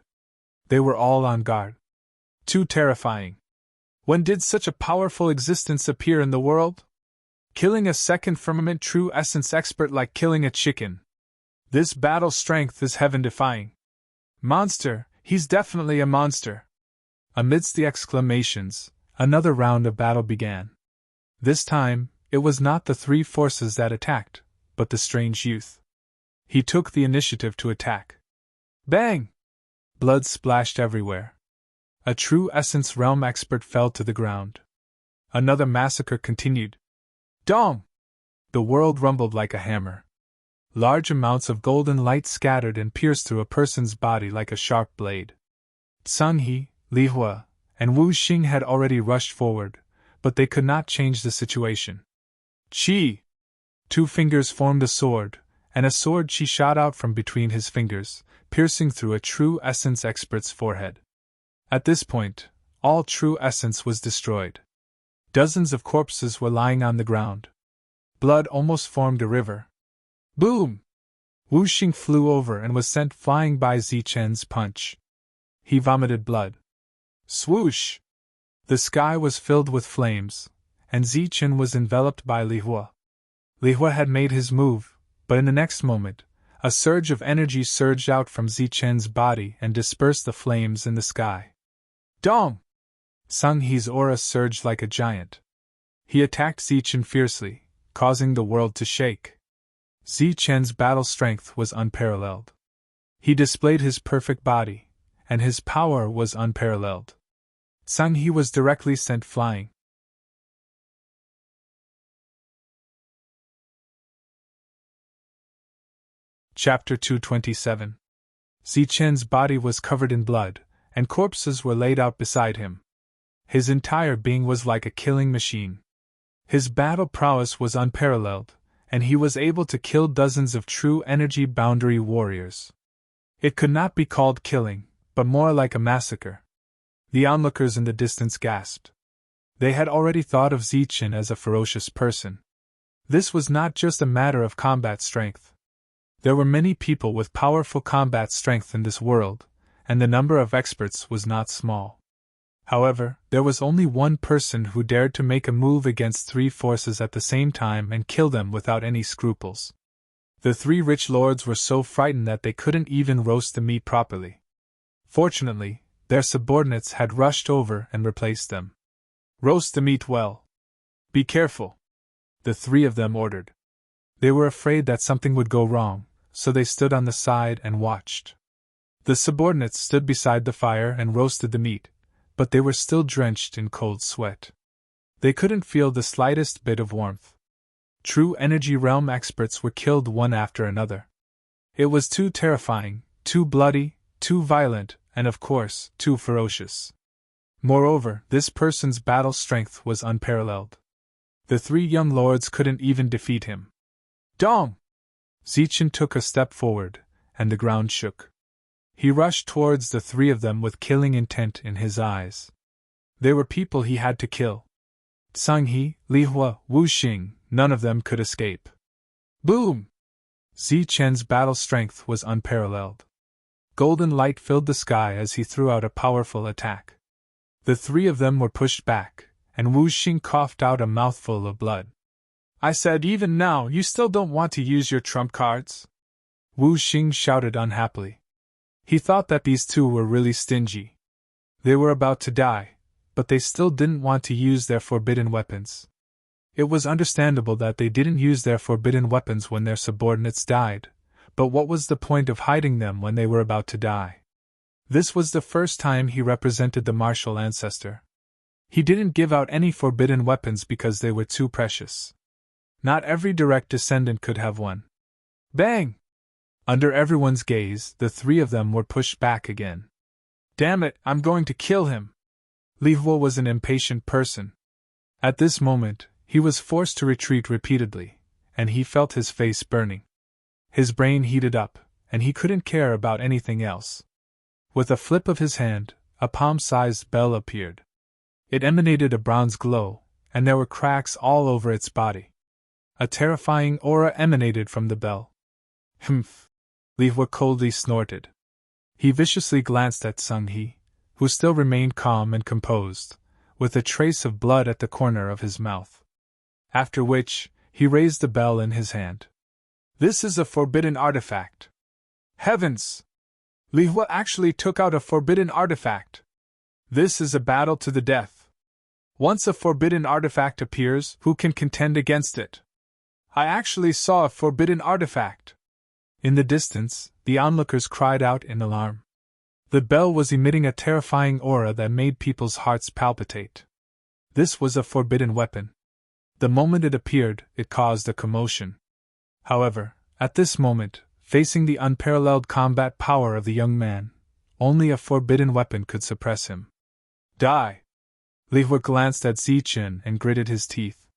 [SPEAKER 1] They were all on guard. Too terrifying. When did such a powerful existence appear in the world? Killing a second firmament true essence expert like killing a chicken. This battle strength is heaven-defying. Monster, he's definitely a monster. Amidst the exclamations, another round of battle began. This time, it was not the 3 forces that attacked, but the strange youth. He took the initiative to attack. Bang! Blood splashed everywhere. A true Essence Realm expert fell to the ground. Another massacre continued. Dong! The world rumbled like a hammer. Large amounts of golden light scattered and pierced through a person's body like a sharp blade. Tsunghe, Li Hua, and Wu Xing had already rushed forward, but they could not change the situation. Qi! 2 fingers formed a sword, and a sword qi shot out from between his fingers, piercing through a true essence expert's forehead. At this point, all true essence was destroyed. Dozens of corpses were lying on the ground. Blood almost formed a river. Boom! Wu Xing flew over and was sent flying by Zichen's punch. He vomited blood. Swoosh! The sky was filled with flames, and Zichen was enveloped by Li Hua. Li Hua had made his move, but in the next moment, a surge of energy surged out from Zichen's body and dispersed the flames in the sky. Dong! Tsunghe's aura surged like a giant. He attacked Zichen fiercely, causing the world to shake. Zichen's battle strength was unparalleled. He displayed his perfect body, and his power was unparalleled. Tsunghe was directly sent flying. Chapter 227. Zichen's body was covered in blood, and corpses were laid out beside him. His entire being was like a killing machine. His battle prowess was unparalleled, and he was able to kill dozens of true energy boundary warriors. It could not be called killing, but more like a massacre. The onlookers in the distance gasped. They had already thought of Zichen as a ferocious person. This was not just a matter of combat strength. There were many people with powerful combat strength in this world, and the number of experts was not small. However, there was only one person who dared to make a move against three forces at the same time and kill them without any scruples. The three rich lords were so frightened that they couldn't even roast the meat properly. Fortunately, their subordinates had rushed over and replaced them. "Roast the meat well. Be careful," the three of them ordered. They were afraid that something would go wrong, so they stood on the side and watched. The subordinates stood beside the fire and roasted the meat, but they were still drenched in cold sweat. They couldn't feel the slightest bit of warmth. True energy realm experts were killed one after another. It was too terrifying, too bloody, too violent, and of course, too ferocious. Moreover, this person's battle strength was unparalleled. The three young lords couldn't even defeat him. "Dong!" Zichen took a step forward, and the ground shook. He rushed towards the three of them with killing intent in his eyes. They were people he had to kill. Tsang He, Li Hua, Wu Xing, none of them could escape. Boom! Zichen's battle strength was unparalleled. Golden light filled the sky as he threw out a powerful attack. The three of them were pushed back, and Wu Xing coughed out a mouthful of blood. "I said even now you still don't want to use your trump cards?" Wu Xing shouted unhappily. He thought that these two were really stingy. They were about to die, but they still didn't want to use their forbidden weapons. It was understandable that they didn't use their forbidden weapons when their subordinates died, but what was the point of hiding them when they were about to die? This was the first time he represented the martial ancestor. He didn't give out any forbidden weapons because they were too precious. Not every direct descendant could have one. Bang! Under everyone's gaze, the three of them were pushed back again. "Damn it, I'm going to kill him!" Li Hua was an impatient person. At this moment, he was forced to retreat repeatedly, and he felt his face burning. His brain heated up, and he couldn't care about anything else. With a flip of his hand, a palm-sized bell appeared. It emanated a bronze glow, and there were cracks all over its body. A terrifying aura emanated from the bell. "Humph!" Li Hua coldly snorted. He viciously glanced at Tsang He, who still remained calm and composed, with a trace of blood at the corner of his mouth. After which, he raised the bell in his hand. "This is a forbidden artifact." Heavens! Li Hua actually took out a forbidden artifact. This is a battle to the death. Once a forbidden artifact appears, who can contend against it? I actually saw a forbidden artifact. In the distance, the onlookers cried out in alarm. The bell was emitting a terrifying aura that made people's hearts palpitate. This was a forbidden weapon. The moment it appeared, it caused a commotion. However, at this moment, facing the unparalleled combat power of the young man, only a forbidden weapon could suppress him. "Die!" Li Hua glanced at Zichen and gritted his teeth.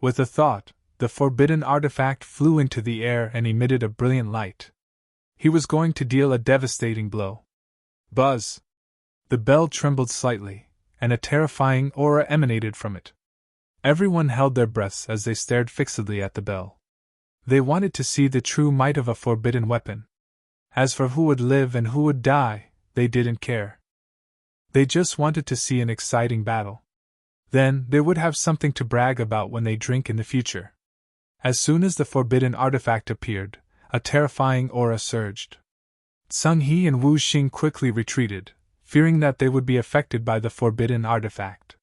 [SPEAKER 1] With a thought, the forbidden artifact flew into the air and emitted a brilliant light. He was going to deal a devastating blow. Buzz! The bell trembled slightly, and a terrifying aura emanated from it. Everyone held their breaths as they stared fixedly at the bell. They wanted to see the true might of a forbidden weapon. As for who would live and who would die, they didn't care. They just wanted to see an exciting battle. Then, they would have something to brag about when they drink in the future. As soon as the forbidden artifact appeared, a terrifying aura surged. Tsang He and Wu Xing quickly retreated, fearing that they would be affected by the forbidden artifact.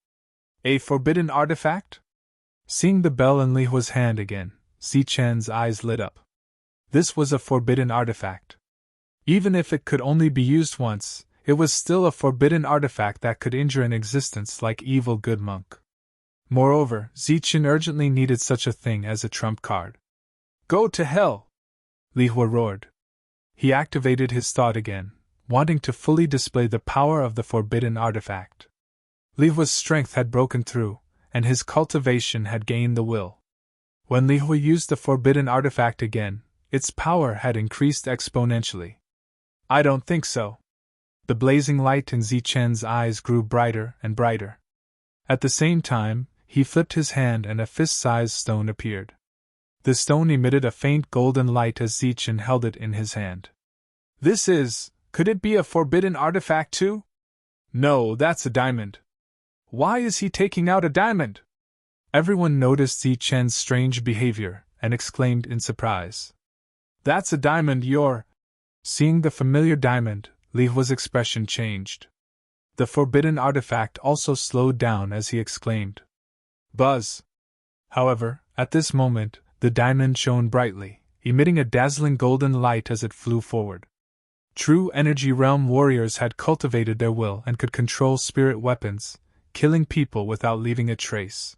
[SPEAKER 1] A forbidden artifact? Seeing the bell in Li Hua's hand again, Zichen's eyes lit up. This was a forbidden artifact. Even if it could only be used once, it was still a forbidden artifact that could injure an existence like evil good monk. Moreover, Zichen urgently needed such a thing as a trump card. "Go to hell!" Li Hua roared. He activated his thought again, wanting to fully display the power of the forbidden artifact. Li Hua's strength had broken through, and his cultivation had gained the will. When Li Hua used the forbidden artifact again, its power had increased exponentially. "I don't think so." The blazing light in Zichen's eyes grew brighter and brighter. At the same time, he flipped his hand and a fist-sized stone appeared. The stone emitted a faint golden light as Zichen held it in his hand. Could it be a forbidden artifact too? No, that's a diamond. Why is he taking out a diamond? Everyone noticed Zi Chen's strange behavior and exclaimed in surprise. That's a diamond, you're. Seeing the familiar diamond, Li Hua's expression changed. The forbidden artifact also slowed down as he exclaimed. Buzz! However, at this moment, the diamond shone brightly, emitting a dazzling golden light as it flew forward. True Energy Realm warriors had cultivated their will and could control spirit weapons, killing people without leaving a trace.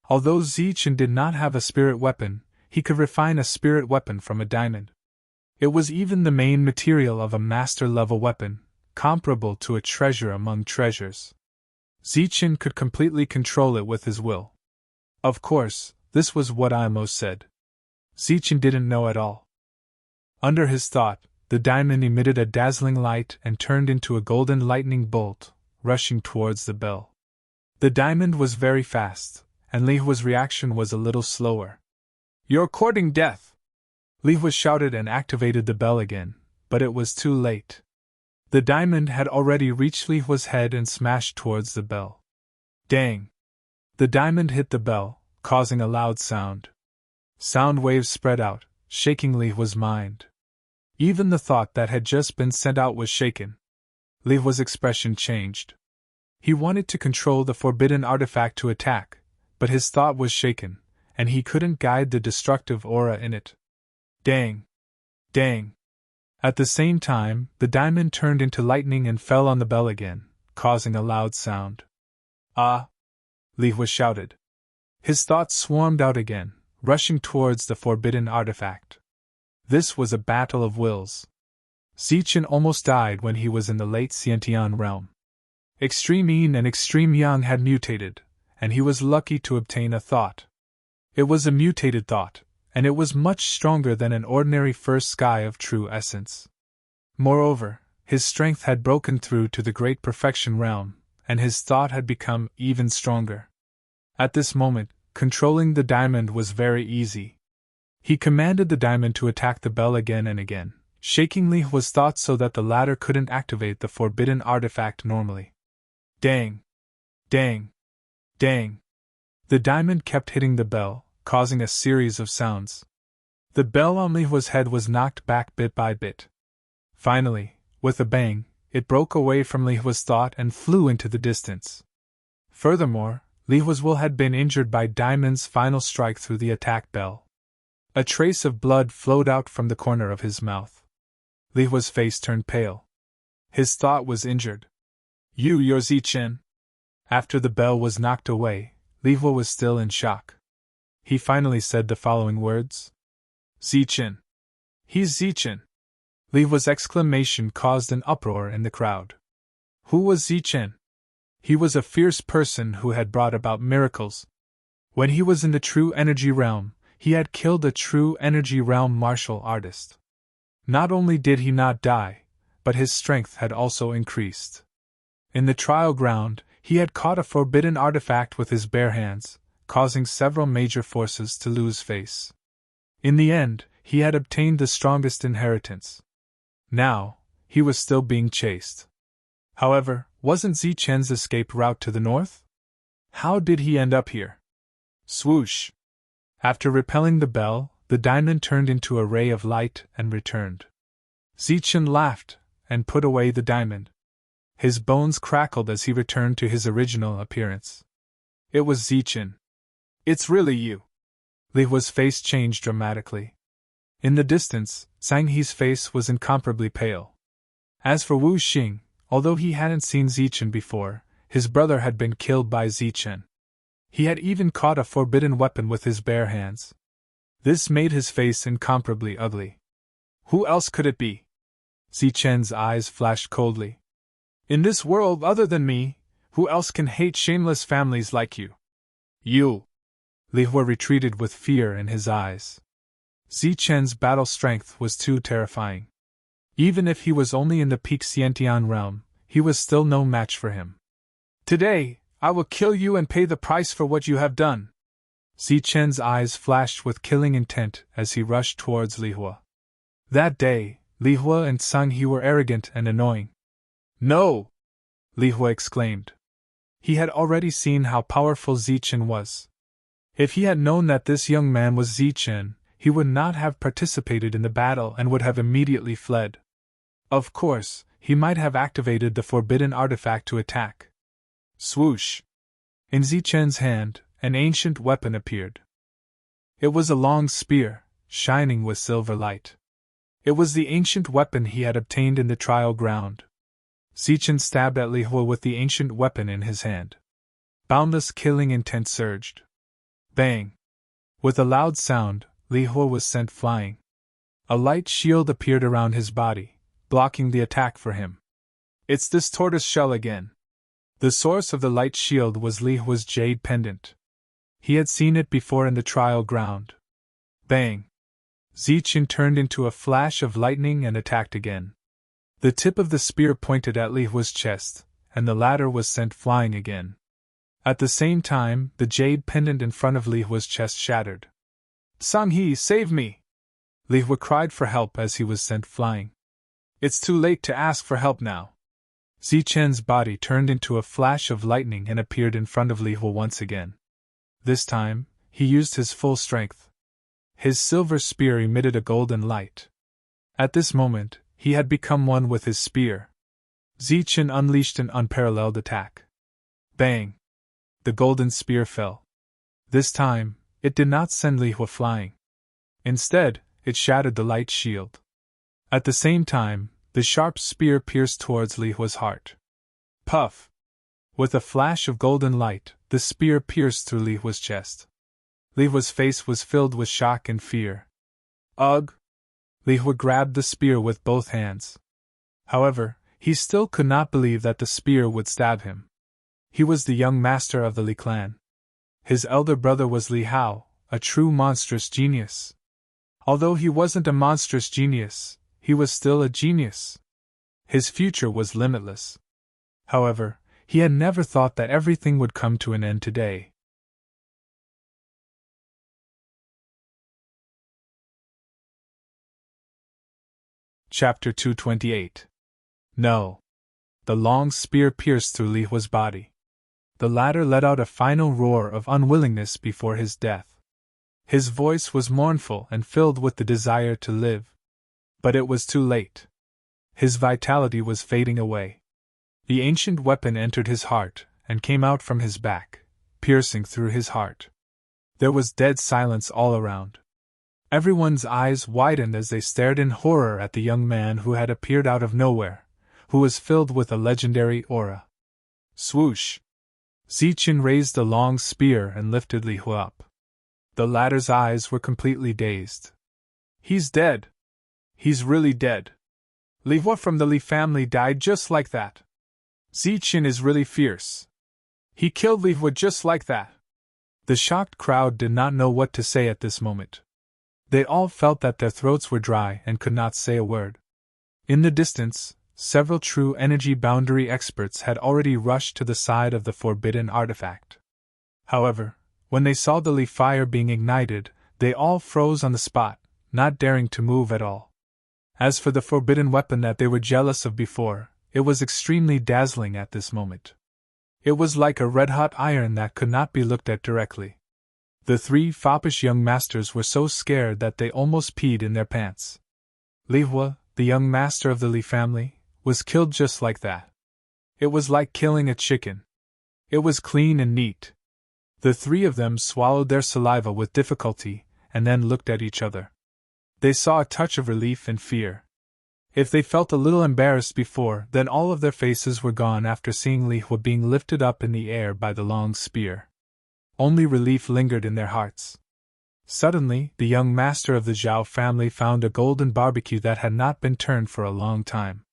[SPEAKER 1] Although Zichen did not have a spirit weapon, he could refine a spirit weapon from a diamond. It was even the main material of a master-level weapon, comparable to a treasure among treasures. Zichen could completely control it with his will. Of course, this was what Imo said. Zichen didn't know at all. Under his thought, the diamond emitted a dazzling light and turned into a golden lightning bolt, rushing towards the bell. The diamond was very fast, and Li Hua's reaction was a little slower. You're courting death! Li Hua shouted and activated the bell again, but it was too late. The diamond had already reached Li Hua's head and smashed towards the bell. Dang! The diamond hit the bell, causing a loud sound. Sound waves spread out, shaking Li Hua's mind. Even the thought that had just been sent out was shaken. Li Hua's expression changed. He wanted to control the forbidden artifact to attack, but his thought was shaken, and he couldn't guide the destructive aura in it. Dang! Dang! At the same time, the diamond turned into lightning and fell on the bell again, causing a loud sound. Ah! Li Hua shouted. His thoughts swarmed out again, rushing towards the forbidden artifact. This was a battle of wills. Zichen almost died when he was in the late Xiantian realm. Extreme Yin and Extreme Yang had mutated, and he was lucky to obtain a thought. It was a mutated thought, and it was much stronger than an ordinary first sky of true essence. Moreover, his strength had broken through to the great perfection realm, and his thought had become even stronger. At this moment, controlling the diamond was very easy. He commanded the diamond to attack the bell again and again, shaking Li Hua's thoughts so that the latter couldn't activate the forbidden artifact normally. Dang! Dang! Dang! The diamond kept hitting the bell, causing a series of sounds. The bell on Li Hua's head was knocked back bit by bit. Finally, with a bang, it broke away from Li Hua's thought and flew into the distance. Furthermore, Li Hua's will had been injured by Diamond's final strike through the attack bell. A trace of blood flowed out from the corner of his mouth. Li Hua's face turned pale. His thought was injured. You're Zichen. After the bell was knocked away, Li Hua was still in shock. He finally said the following words. Zichen. He's Zichen. Li Hua's exclamation caused an uproar in the crowd. Who was Zichen? He was a fierce person who had brought about miracles. When he was in the true energy realm, he had killed a true energy realm martial artist. Not only did he not die, but his strength had also increased. In the trial ground, he had caught a forbidden artifact with his bare hands, causing several major forces to lose face. In the end, he had obtained the strongest inheritance. Now, he was still being chased. However, wasn't Zichen's escape route to the north? How did he end up here? Swoosh! After repelling the bell, the diamond turned into a ray of light and returned. Zichen laughed and put away the diamond. His bones crackled as he returned to his original appearance. It was Zichen. It's really you. Li Hua's face changed dramatically. In the distance, Zhang He's face was incomparably pale. As for Wu Xing, although he hadn't seen Zichen before, his brother had been killed by Zichen. He had even caught a forbidden weapon with his bare hands. This made his face incomparably ugly. Who else could it be? Zichen's eyes flashed coldly. In this world other than me, who else can hate shameless families like you? You! Li Hua retreated with fear in his eyes. Zichen's battle strength was too terrifying. Even if he was only in the peak Xiantian realm, he was still no match for him. Today, I will kill you and pay the price for what you have done. Zichen's eyes flashed with killing intent as he rushed towards Li Hua. That day, Li Hua and Zhang He were arrogant and annoying. No! Li Hua exclaimed. He had already seen how powerful Zichen was. If he had known that this young man was Zichen, he would not have participated in the battle and would have immediately fled. Of course, he might have activated the forbidden artifact to attack. Swoosh! In Zichen's hand, an ancient weapon appeared. It was a long spear, shining with silver light. It was the ancient weapon he had obtained in the trial ground. Zichen stabbed at Li Hua with the ancient weapon in his hand. Boundless killing intent surged. Bang! With a loud sound, Li Hua was sent flying. A light shield appeared around his body, blocking the attack for him. It's this tortoise shell again. The source of the light shield was Li Hua's jade pendant. He had seen it before in the trial ground. Bang! Zichen turned into a flash of lightning and attacked again. The tip of the spear pointed at Li Hua's chest, and the latter was sent flying again. At the same time, the jade pendant in front of Li Hua's chest shattered. Sanghe, save me! Li Hua cried for help as he was sent flying. It's too late to ask for help now. Zichen's body turned into a flash of lightning and appeared in front of Li Hua once again. This time, he used his full strength. His silver spear emitted a golden light. At this moment, he had become one with his spear. Zichen unleashed an unparalleled attack. Bang! The golden spear fell. This time, it did not send Li Hua flying. Instead, it shattered the light shield. At the same time, the sharp spear pierced towards Li Hua's heart. Puff! With a flash of golden light, the spear pierced through Li Hua's chest. Li Hua's face was filled with shock and fear. Ugh! Li Hua grabbed the spear with both hands. However, he still could not believe that the spear would stab him. He was the young master of the Li clan. His elder brother was Li Hao, a true monstrous genius. Although he wasn't a monstrous genius, he was still a genius. His future was limitless. However, he had never thought that everything would come to an end today. Chapter 228. No. The long spear pierced through Li Hua's body. The latter let out a final roar of unwillingness before his death. His voice was mournful and filled with the desire to live. But it was too late. His vitality was fading away. The ancient weapon entered his heart and came out from his back, piercing through his heart. There was dead silence all around. Everyone's eyes widened as they stared in horror at the young man who had appeared out of nowhere, who was filled with a legendary aura. Swoosh! Zichen raised the long spear and lifted Li Hua up. The latter's eyes were completely dazed. He's dead. He's really dead. Li Hua from the Li family died just like that. Zichen is really fierce. He killed Li Hua just like that. The shocked crowd did not know what to say at this moment. They all felt that their throats were dry and could not say a word. In the distance, several true energy boundary experts had already rushed to the side of the forbidden artifact. However, when they saw the Li fire being ignited, they all froze on the spot, not daring to move at all. As for the forbidden weapon that they were jealous of before, it was extremely dazzling at this moment. It was like a red-hot iron that could not be looked at directly. The three foppish young masters were so scared that they almost peed in their pants. Li Hua, the young master of the Li family, was killed just like that. It was like killing a chicken. It was clean and neat. The three of them swallowed their saliva with difficulty, and then looked at each other. They saw a touch of relief and fear. If they felt a little embarrassed before, then all of their faces were gone after seeing Li Hua being lifted up in the air by the long spear. Only relief lingered in their hearts. Suddenly, the young master of the Zhao family found a golden barbecue that had not been turned for a long time.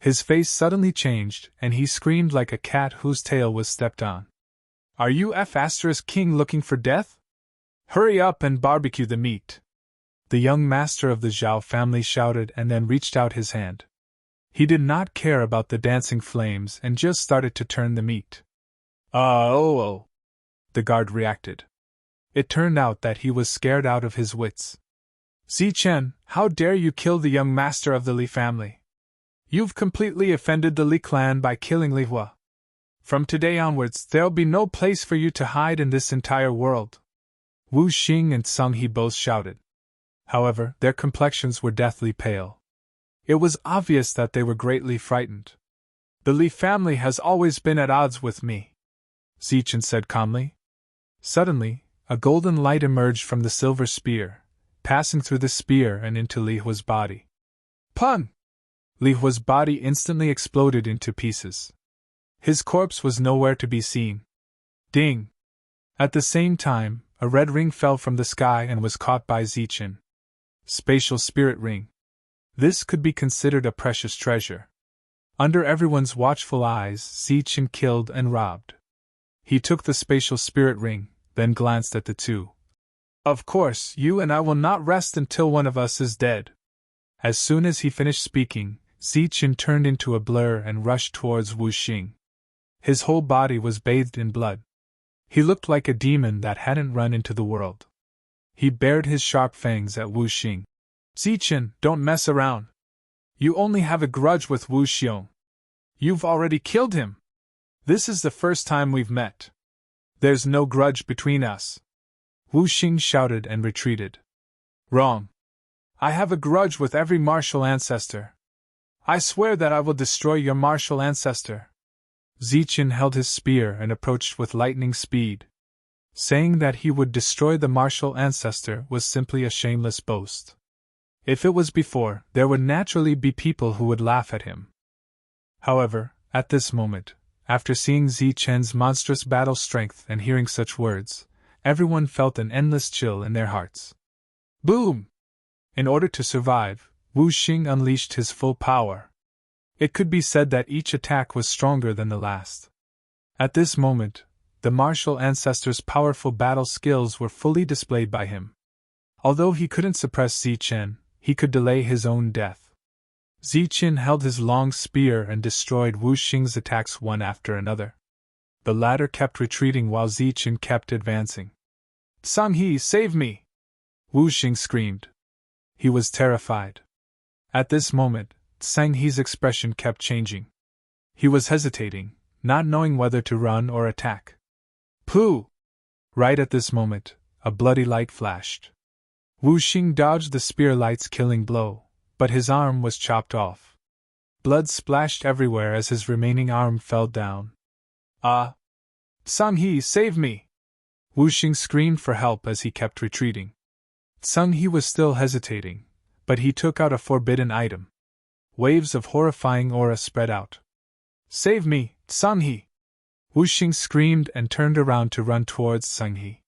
[SPEAKER 1] His face suddenly changed, and he screamed like a cat whose tail was stepped on. Are you King looking for death? Hurry up and barbecue the meat! The young master of the Zhao family shouted and then reached out his hand. He did not care about the dancing flames and just started to turn the meat. Oh! The guard reacted. It turned out that he was scared out of his wits. Zichen, how dare you kill the young master of the Li family? You've completely offended the Li clan by killing Li Hua. From today onwards, there'll be no place for you to hide in this entire world. Wu Xing and Sung He both shouted. However, their complexions were deathly pale. It was obvious that they were greatly frightened. The Li family has always been at odds with me, Zichen said calmly. Suddenly, a golden light emerged from the silver spear, passing through the spear and into Li Hua's body. Pun! Li Hua's body instantly exploded into pieces. His corpse was nowhere to be seen. Ding! At the same time, a red ring fell from the sky and was caught by Zichen. Spatial Spirit Ring. This could be considered a precious treasure. Under everyone's watchful eyes, Zichen killed and robbed. He took the Spatial Spirit Ring, then glanced at the two. Of course, you and I will not rest until one of us is dead. As soon as he finished speaking, Zichen turned into a blur and rushed towards Wu Xing. His whole body was bathed in blood. He looked like a demon that hadn't run into the world. He bared his sharp fangs at Wu Xing. Zichen, don't mess around. You only have a grudge with Wu Xiong. You've already killed him. This is the first time we've met. There's no grudge between us. Wu Xing shouted and retreated. Wrong. I have a grudge with every martial ancestor. I swear that I will destroy your martial ancestor. Zichen held his spear and approached with lightning speed. Saying that he would destroy the martial ancestor was simply a shameless boast. If it was before, there would naturally be people who would laugh at him. However, at this moment, after seeing Zichen's monstrous battle strength and hearing such words, everyone felt an endless chill in their hearts. Boom! In order to survive, Wu Xing unleashed his full power. It could be said that each attack was stronger than the last. At this moment, the martial ancestor's powerful battle skills were fully displayed by him. Although he couldn't suppress Zichen, he could delay his own death. Zichen held his long spear and destroyed Wu Xing's attacks one after another. The latter kept retreating while Zichen kept advancing. Sung He, save me! Wu Xing screamed. He was terrified. At this moment, Sang He's expression kept changing. He was hesitating, not knowing whether to run or attack. Pooh! Right at this moment, a bloody light flashed. Wu Xing dodged the spear light's killing blow, but his arm was chopped off. Blood splashed everywhere as his remaining arm fell down. Ah! Sung He, save me! Wu Xing screamed for help as he kept retreating. Sung He was still hesitating, but he took out a forbidden item. Waves of horrifying aura spread out. Save me, Sung He! Wu Xing screamed and turned around to run towards Sung He.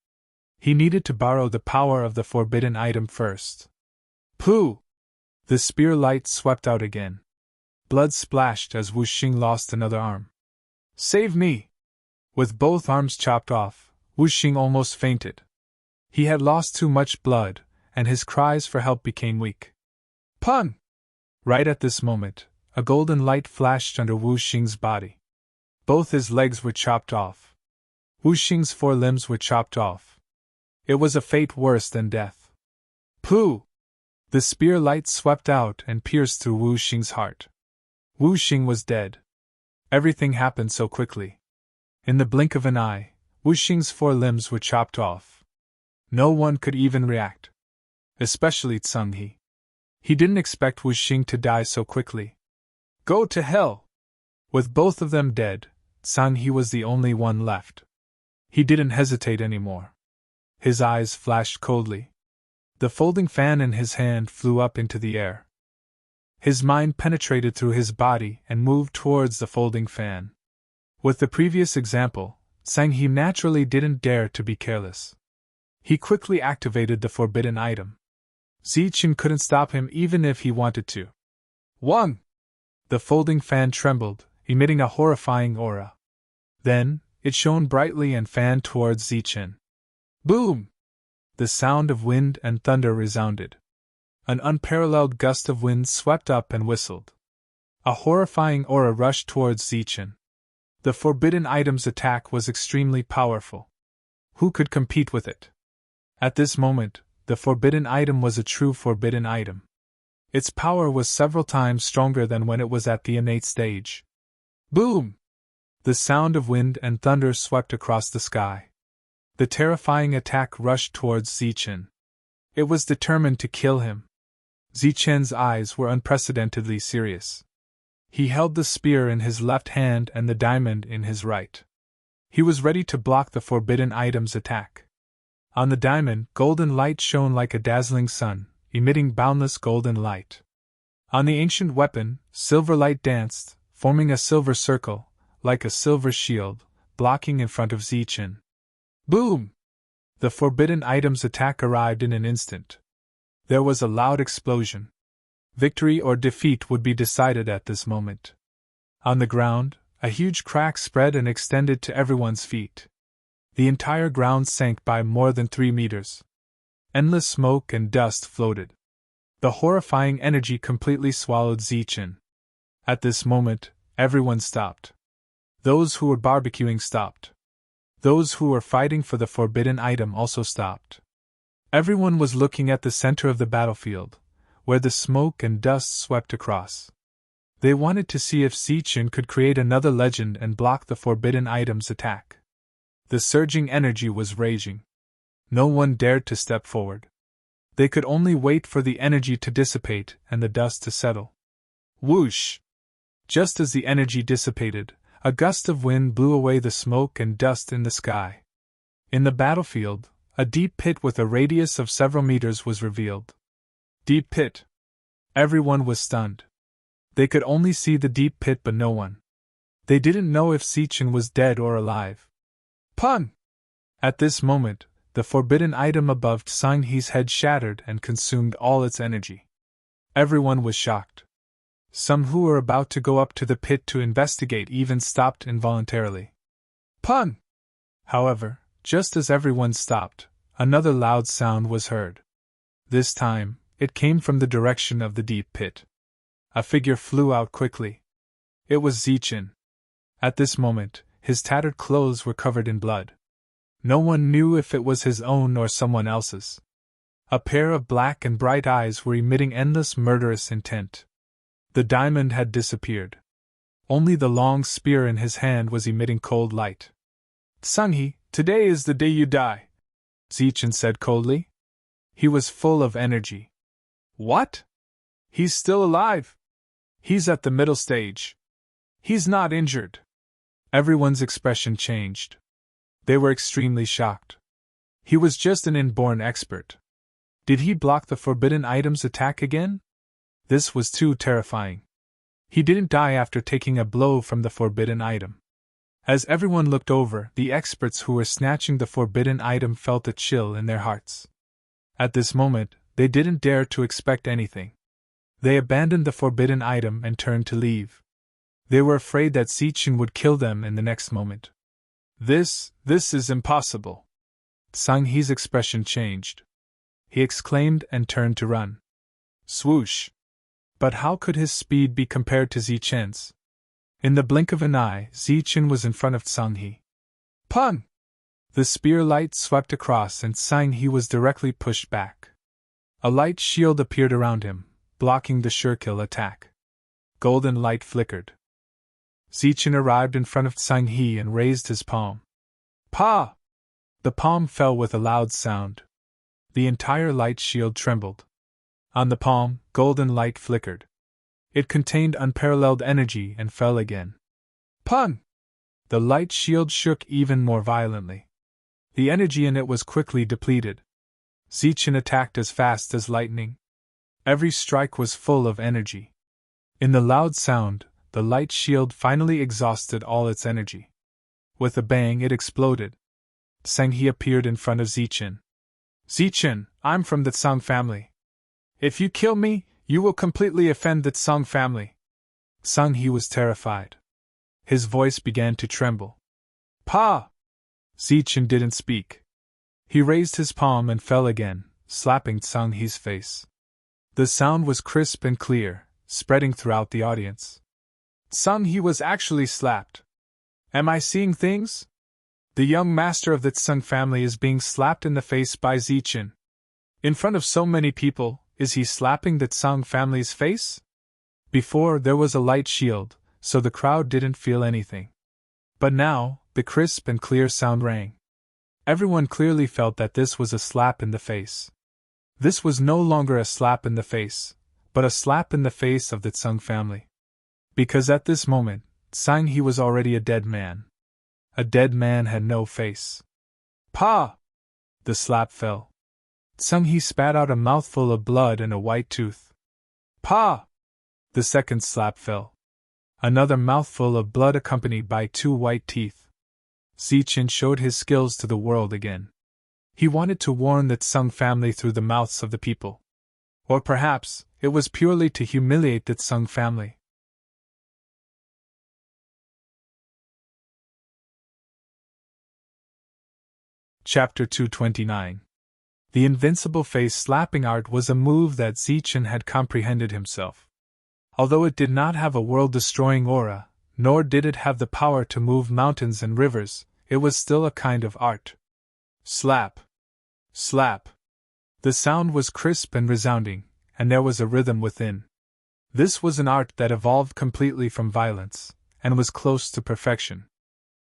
[SPEAKER 1] He needed to borrow the power of the forbidden item first. Pooh! The spear light swept out again. Blood splashed as Wu Xing lost another arm. Save me! With both arms chopped off, Wu Xing almost fainted. He had lost too much blood, and his cries for help became weak. Pun! Right at this moment, a golden light flashed under Wu Xing's body. Both his legs were chopped off. Wu Xing's 4 limbs were chopped off. It was a fate worse than death. Pooh! The spear light swept out and pierced through Wu Xing's heart. Wu Xing was dead. Everything happened so quickly. In the blink of an eye, Wu Xing's 4 limbs were chopped off. No one could even react. Especially Sung He. He didn't expect Wu Xing to die so quickly. Go to hell! With both of them dead, Sung He was the only one left. He didn't hesitate anymore. His eyes flashed coldly. The folding fan in his hand flew up into the air. His mind penetrated through his body and moved towards the folding fan. With the previous example, Sang He naturally didn't dare to be careless. He quickly activated the forbidden item. Zichen couldn't stop him even if he wanted to. Wang! The folding fan trembled, emitting a horrifying aura. Then, it shone brightly and fanned towards Zichen. Boom! The sound of wind and thunder resounded. An unparalleled gust of wind swept up and whistled. A horrifying aura rushed towards Zichen. The forbidden item's attack was extremely powerful. Who could compete with it? At this moment, the forbidden item was a true forbidden item. Its power was several times stronger than when it was at the innate stage. Boom! The sound of wind and thunder swept across the sky. The terrifying attack rushed towards Zichen. It was determined to kill him. Zichen's eyes were unprecedentedly serious. He held the spear in his left hand and the diamond in his right. He was ready to block the forbidden item's attack. On the diamond, golden light shone like a dazzling sun, emitting boundless golden light. On the ancient weapon, silver light danced, forming a silver circle, like a silver shield, blocking in front of Zichen. Boom! The forbidden item's attack arrived in an instant. There was a loud explosion. Victory or defeat would be decided at this moment. On the ground, a huge crack spread and extended to everyone's feet. The entire ground sank by more than 3 meters. Endless smoke and dust floated. The horrifying energy completely swallowed Zichen. At this moment, everyone stopped. Those who were barbecuing stopped. Those who were fighting for the forbidden item also stopped. Everyone was looking at the center of the battlefield, where the smoke and dust swept across. They wanted to see if Zichen could create another legend and block the forbidden item's attack. The surging energy was raging. No one dared to step forward. They could only wait for the energy to dissipate and the dust to settle. Whoosh! Just as the energy dissipated, a gust of wind blew away the smoke and dust in the sky. In the battlefield, a deep pit with a radius of several meters was revealed. Deep pit. Everyone was stunned. They could only see the deep pit but no one. They didn't know if Zichen was dead or alive. Pun! At this moment, the forbidden item above Tsanghe's head shattered and consumed all its energy. Everyone was shocked. Some who were about to go up to the pit to investigate even stopped involuntarily. Pun! However, just as everyone stopped, another loud sound was heard. This time, it came from the direction of the deep pit. A figure flew out quickly. It was Zichen. At this moment, his tattered clothes were covered in blood. No one knew if it was his own or someone else's. A pair of black and bright eyes were emitting endless murderous intent. The diamond had disappeared. Only the long spear in his hand was emitting cold light. Tsanghe, today is the day you die, Zichen said coldly. He was full of energy. What? He's still alive. He's at the middle stage. He's not injured. Everyone's expression changed. They were extremely shocked. He was just an inborn expert. Did he block the forbidden item's attack again? This was too terrifying. He didn't die after taking a blow from the forbidden item. As everyone looked over, the experts who were snatching the forbidden item felt a chill in their hearts. At this moment, they didn't dare to expect anything. They abandoned the forbidden item and turned to leave. They were afraid that Zichen would kill them in the next moment. This is impossible. Tsanghe's expression changed. He exclaimed and turned to run. Swoosh! But how could his speed be compared to Zichen's? In the blink of an eye, Zichen was in front of Tsanghe. Pun! The spear light swept across and Tsanghe was directly pushed back. A light shield appeared around him, blocking the sure-kill attack. Golden light flickered. Zichen arrived in front of Tsanghe and raised his palm. Pa! The palm fell with a loud sound. The entire light shield trembled. On the palm, golden light flickered. It contained unparalleled energy and fell again. Pun! The light shield shook even more violently. The energy in it was quickly depleted. Zichen attacked as fast as lightning. Every strike was full of energy. In the loud sound, the light shield finally exhausted all its energy. With a bang, it exploded. Tsanghe appeared in front of Zichen. Zichen, I'm from the Tsang family. If you kill me, you will completely offend the Tsang family. Tsanghe was terrified. His voice began to tremble. Pa! Zichen didn't speak. He raised his palm and fell again, slapping Tsanghe's face. The sound was crisp and clear, spreading throughout the audience. Tsanghe was actually slapped. Am I seeing things? The young master of the Tsang family is being slapped in the face by Zichen. In front of so many people, is he slapping the Tsang family's face? Before, there was a light shield, so the crowd didn't feel anything. But now, the crisp and clear sound rang. Everyone clearly felt that this was a slap in the face. This was no longer a slap in the face, but a slap in the face of the Tsung family. Because at this moment, Tsang He was already a dead man. A dead man had no face. Pa! The slap fell. Tsung He spat out a mouthful of blood and a white tooth. Pa! The second slap fell. Another mouthful of blood accompanied by 2 white teeth. Zichen showed his skills to the world again. He wanted to warn the Tsung family through the mouths of the people. Or perhaps, it was purely to humiliate the Tsung family. Chapter 229. The invincible face slapping art was a move that Zichen had comprehended himself. Although it did not have a world-destroying aura, nor did it have the power to move mountains and rivers, it was still a kind of art. Slap! Slap! The sound was crisp and resounding, and there was a rhythm within. This was an art that evolved completely from violence, and was close to perfection.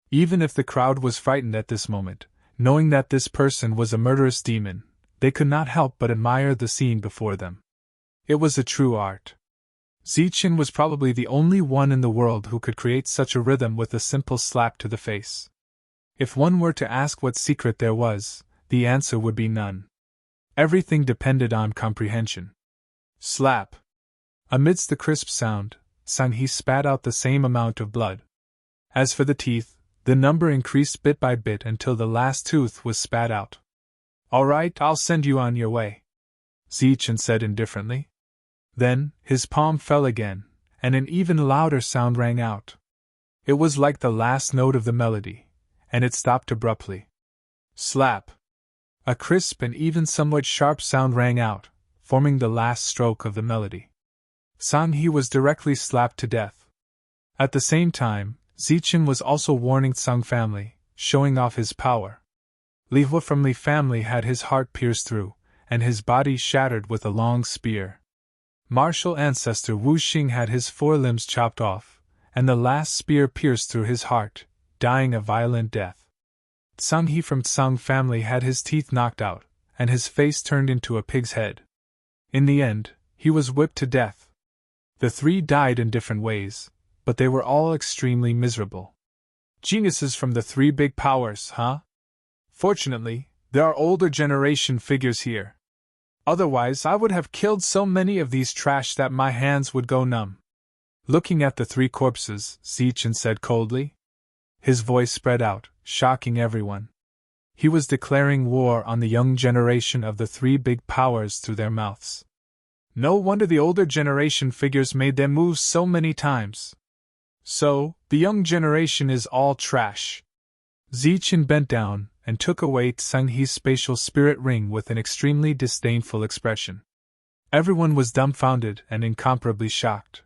[SPEAKER 1] Even if the crowd was frightened at this moment, knowing that this person was a murderous demon, they could not help but admire the scene before them. It was a true art. Zichen was probably the only one in the world who could create such a rhythm with a simple slap to the face. If one were to ask what secret there was, the answer would be none. Everything depended on comprehension. Slap! Amidst the crisp sound, Tsang He spat out the same amount of blood. As for the teeth, the number increased bit by bit until the last tooth was spat out. All right, I'll send you on your way, Zichen said indifferently. Then, his palm fell again, and an even louder sound rang out. It was like the last note of the melody, and it stopped abruptly. Slap! A crisp and even somewhat sharp sound rang out, forming the last stroke of the melody. Tsang He was directly slapped to death. At the same time, Zichen was also warning Tsung family, showing off his power. Li Hua from Li family had his heart pierced through, and his body shattered with a long spear. Martial ancestor Wu Xing had his 4 limbs chopped off, and the last spear pierced through his heart, dying a violent death. Tsang He from Tsung family had his teeth knocked out, and his face turned into a pig's head. In the end, he was whipped to death. The 3 died in different ways, but they were all extremely miserable. Geniuses from the 3 big powers, huh? Fortunately, there are older generation figures here. Otherwise, I would have killed so many of these trash that my hands would go numb. Looking at the 3 corpses, Zichen said coldly. His voice spread out, shocking everyone. He was declaring war on the young generation of the 3 big powers through their mouths. No wonder the older generation figures made their moves so many times. So, the young generation is all trash. Zichen bent down and took away Tsang He's spatial spirit ring with an extremely disdainful expression. Everyone was dumbfounded and incomparably shocked.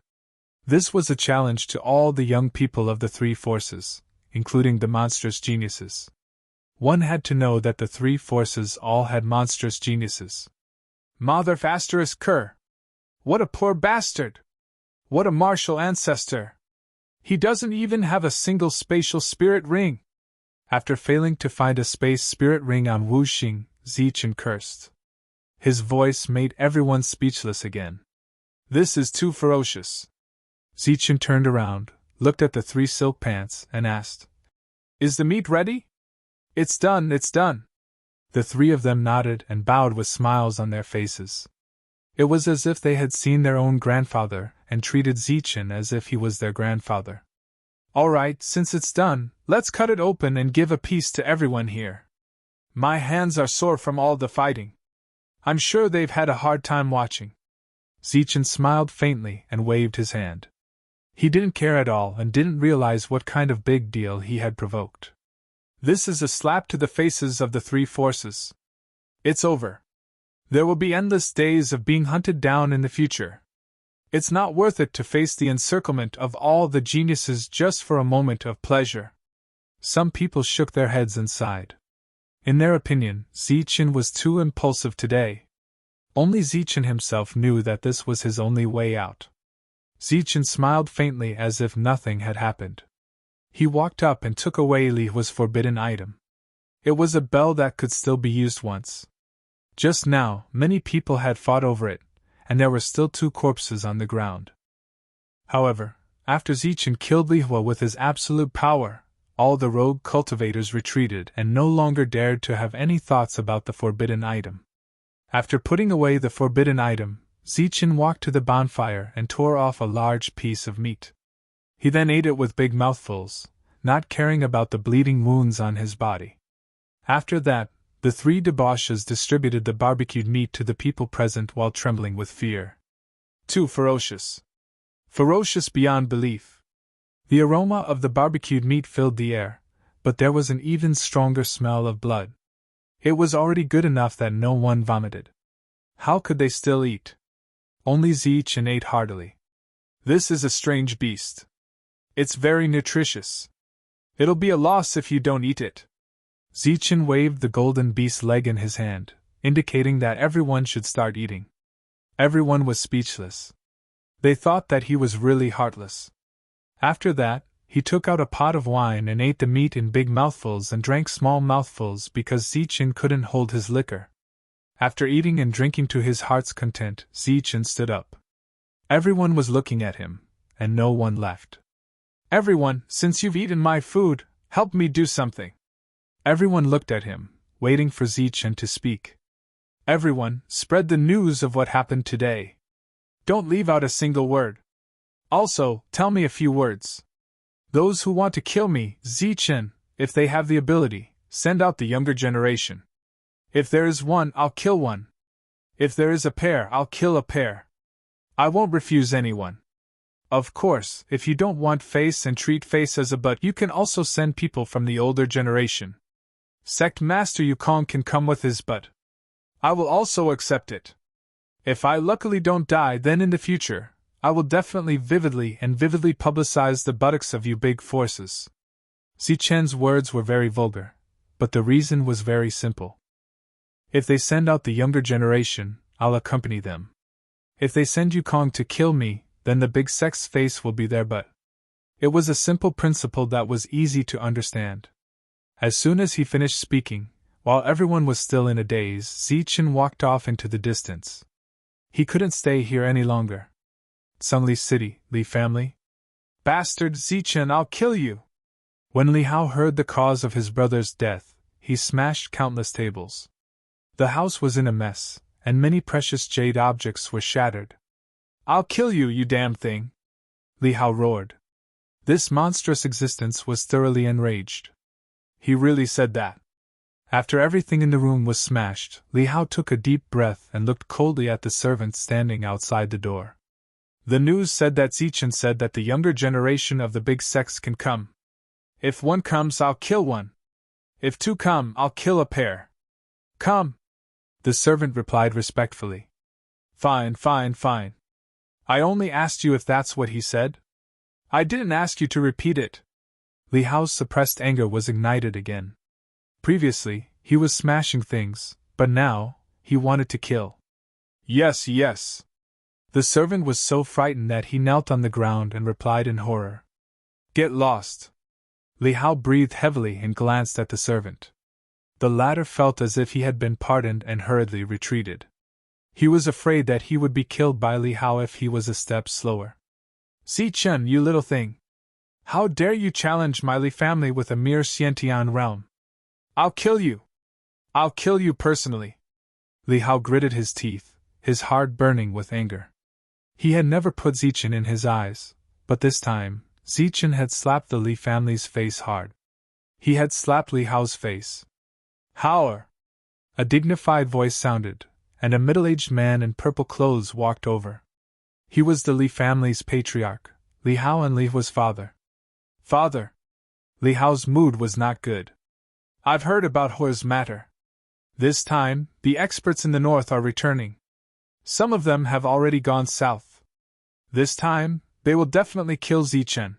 [SPEAKER 1] This was a challenge to all the young people of the 3 forces, including the monstrous geniuses. One had to know that the 3 forces all had monstrous geniuses. Mother of Asterisk Cur! What a poor bastard! What a martial ancestor! He doesn't even have a single spatial spirit ring! After failing to find a space spirit ring on Wu Xing, Zichen cursed. His voice made everyone speechless again. This is too ferocious. Zichen turned around, looked at the 3 silk pants, and asked, Is the meat ready? It's done, it's done. The 3 of them nodded and bowed with smiles on their faces. It was as if they had seen their own grandfather and treated Zichen as if he was their grandfather. All right, since it's done, let's cut it open and give a piece to everyone here. My hands are sore from all the fighting. I'm sure they've had a hard time watching. Zichen smiled faintly and waved his hand. He didn't care at all and didn't realize what kind of big deal he had provoked. This is a slap to the faces of the 3 forces. It's over. There will be endless days of being hunted down in the future. It's not worth it to face the encirclement of all the geniuses just for a moment of pleasure. Some people shook their heads and sighed. In their opinion, Zichen was too impulsive today. Only Zichen himself knew that this was his only way out. Zichen smiled faintly as if nothing had happened. He walked up and took away Li Hua's forbidden item. It was a bell that could still be used once. Just now, many people had fought over it, and there were still 2 corpses on the ground. However, after Zichen killed Li Hua with his absolute power, all the rogue cultivators retreated and no longer dared to have any thoughts about the forbidden item. After putting away the forbidden item, Zichen walked to the bonfire and tore off a large piece of meat. He then ate it with big mouthfuls, not caring about the bleeding wounds on his body. After that, the 3 debauches distributed the barbecued meat to the people present while trembling with fear. Too ferocious. Ferocious beyond belief. The aroma of the barbecued meat filled the air, but there was an even stronger smell of blood. It was already good enough that no one vomited. How could they still eat? Only Zichen ate heartily. This is a strange beast. It's very nutritious. It'll be a loss if you don't eat it. Zichen waved the golden beast's leg in his hand, indicating that everyone should start eating. Everyone was speechless. They thought that he was really heartless. After that, he took out a pot of wine and ate the meat in big mouthfuls and drank small mouthfuls because Zichen couldn't hold his liquor. After eating and drinking to his heart's content, Zichen stood up. Everyone was looking at him, and no one left. Everyone, since you've eaten my food, help me do something. Everyone looked at him, waiting for Zichen to speak. Everyone, spread the news of what happened today. Don't leave out a single word. Also, tell me a few words. Those who want to kill me, Zichen, if they have the ability, send out the younger generation. If there is one, I'll kill one. If there is a pair, I'll kill a pair. I won't refuse anyone. Of course, if you don't want Face and treat Face as a butt, you can also send people from the older generation. Sect Master Yukong can come with his butt. I will also accept it. If I luckily don't die, then in the future, I will definitely vividly publicize the buttocks of you big forces. Zichen's words were very vulgar, but the reason was very simple. If they send out the younger generation, I'll accompany them. If they send Yukong to kill me, then the big sect's face will be their butt. It was a simple principle that was easy to understand. As soon as he finished speaking, while everyone was still in a daze, Zichen walked off into the distance. He couldn't stay here any longer. Sungli City, Li family? Bastard Zichen, I'll kill you! When Li Hao heard the cause of his brother's death, he smashed countless tables. The house was in a mess, and many precious jade objects were shattered. I'll kill you, you damn thing! Li Hao roared. This monstrous existence was thoroughly enraged. He really said that. After everything in the room was smashed, Li Hao took a deep breath and looked coldly at the servant standing outside the door. The news said that Zichen said that the younger generation of the big sects can come. If one comes, I'll kill one. If 2 come, I'll kill a pair. Come! The servant replied respectfully. Fine. I only asked you if that's what he said. I didn't ask you to repeat it. Li Hao's suppressed anger was ignited again. Previously, he was smashing things, but now, he wanted to kill. Yes. The servant was so frightened that he knelt on the ground and replied in horror. Get lost. Li Hao breathed heavily and glanced at the servant. The latter felt as if he had been pardoned and hurriedly retreated. He was afraid that he would be killed by Li Hao if he was a step slower. Zichen, you little thing! How dare you challenge my Li family with a mere Xiantian realm? I'll kill you! I'll kill you personally! Li Hao gritted his teeth, his heart burning with anger. He had never put Zichen in his eyes, but this time, Zichen had slapped the Li family's face hard. He had slapped Li Hao's face. Howler! A dignified voice sounded, and a middle-aged man in purple clothes walked over. He was the Li family's patriarch, Li Hao and Li Hua's father. Father! Li Hao's mood was not good. I've heard about Hua's matter. This time, the experts in the north are returning. Some of them have already gone south. This time, they will definitely kill Zichen,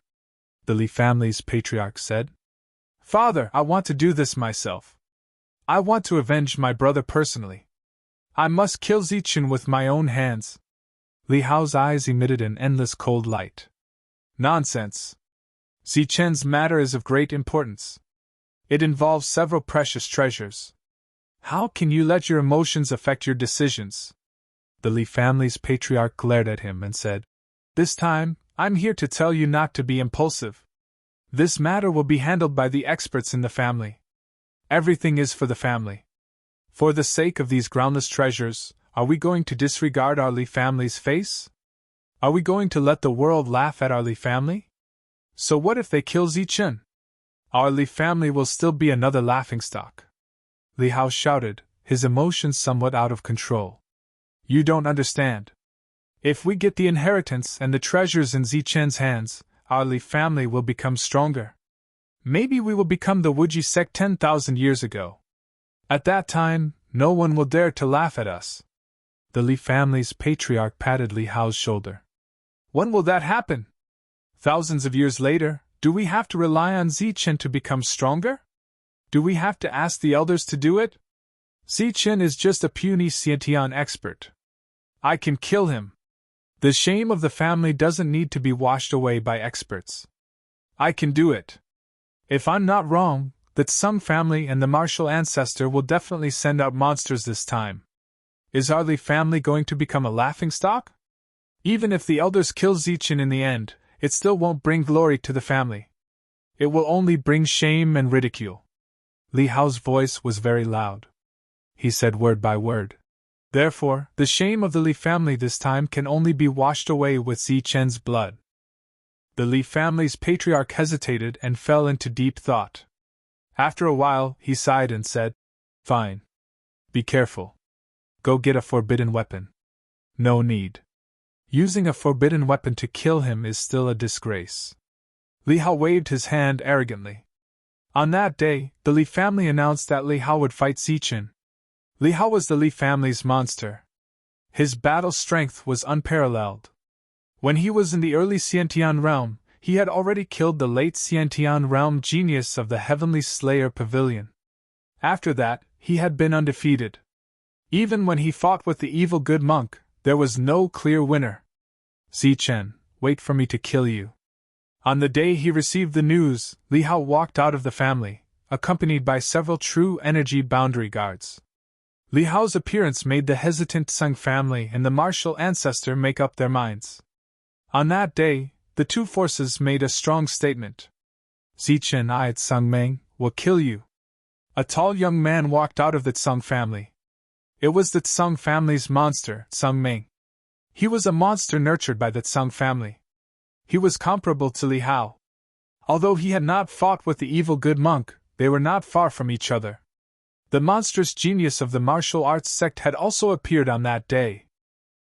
[SPEAKER 1] the Li family's patriarch said. Father, I want to do this myself. I want to avenge my brother personally. I must kill Zichen with my own hands. Li Hao's eyes emitted an endless cold light. Nonsense. Zichen's matter is of great importance. It involves several precious treasures. How can you let your emotions affect your decisions? The Li family's patriarch glared at him and said, This time, I'm here to tell you not to be impulsive. This matter will be handled by the experts in the family. Everything is for the family. For the sake of these groundless treasures, are we going to disregard our Li family's face? Are we going to let the world laugh at our Li family? So what if they kill Zichen? Our Li family will still be another laughingstock. Li Hao shouted, his emotions somewhat out of control. You don't understand. If we get the inheritance and the treasures in Zichen's hands, our Li family will become stronger. Maybe we will become the Wuji sect 10,000 years ago. At that time, no one will dare to laugh at us. The Li family's patriarch patted Li Hao's shoulder. When will that happen? Thousands of years later, do we have to rely on Zichen to become stronger? Do we have to ask the elders to do it? Zichen is just a puny Xiantian expert. I can kill him. The shame of the family doesn't need to be washed away by experts. I can do it. If I'm not wrong, the Tsung family and the martial ancestor will definitely send out monsters this time. Is our Li family going to become a laughingstock? Even if the elders kill Zichen in the end, it still won't bring glory to the family. It will only bring shame and ridicule. Li Hao's voice was very loud. He said word by word. Therefore, the shame of the Li family this time can only be washed away with Zichen's blood. The Li family's patriarch hesitated and fell into deep thought. After a while, he sighed and said, Fine. Be careful. Go get a forbidden weapon. No need. Using a forbidden weapon to kill him is still a disgrace. Li Hao waved his hand arrogantly. On that day, the Li family announced that Li Hao would fight Zichen. Li Hao was the Li family's monster. His battle strength was unparalleled. When he was in the early Xiantian realm, he had already killed the late Xiantian realm genius of the Heavenly Slayer Pavilion. After that, he had been undefeated. Even when he fought with the evil good monk, there was no clear winner. Zichen, wait for me to kill you. On the day he received the news, Li Hao walked out of the family, accompanied by several true energy boundary guards. Li Hao's appearance made the hesitant Tsung family and the martial ancestor make up their minds. On that day, the two forces made a strong statement. Zichen I Tsung Meng will kill you. A tall young man walked out of the Tsung family. It was the Tsung family's monster, Tsung Meng. He was a monster nurtured by the Tsung family. He was comparable to Li Hao. Although he had not fought with the evil good monk, they were not far from each other. The monstrous genius of the martial arts sect had also appeared on that day.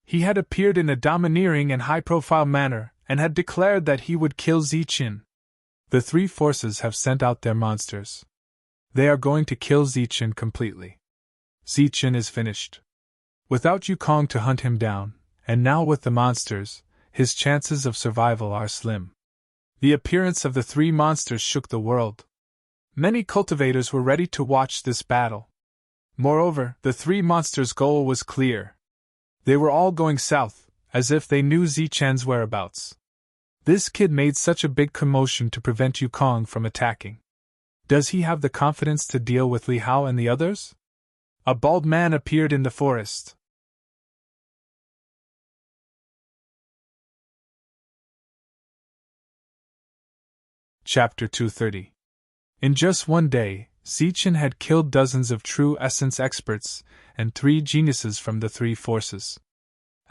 [SPEAKER 1] He had appeared in a domineering and high-profile manner, and had declared that he would kill Zichen. The three forces have sent out their monsters. They are going to kill Zichen completely. Zichen is finished. Without Yukong to hunt him down, and now with the monsters, his chances of survival are slim. The appearance of the three monsters shook the world. Many cultivators were ready to watch this battle. Moreover, the three monsters' goal was clear. They were all going south, as if they knew Zichen's whereabouts. This kid made such a big commotion to prevent Yukong from attacking. Does he have the confidence to deal with Li Hao and the others? A bald man appeared in the forest. Chapter 230. In just one day, Zichen had killed dozens of true essence experts and 3 geniuses from the 3 forces.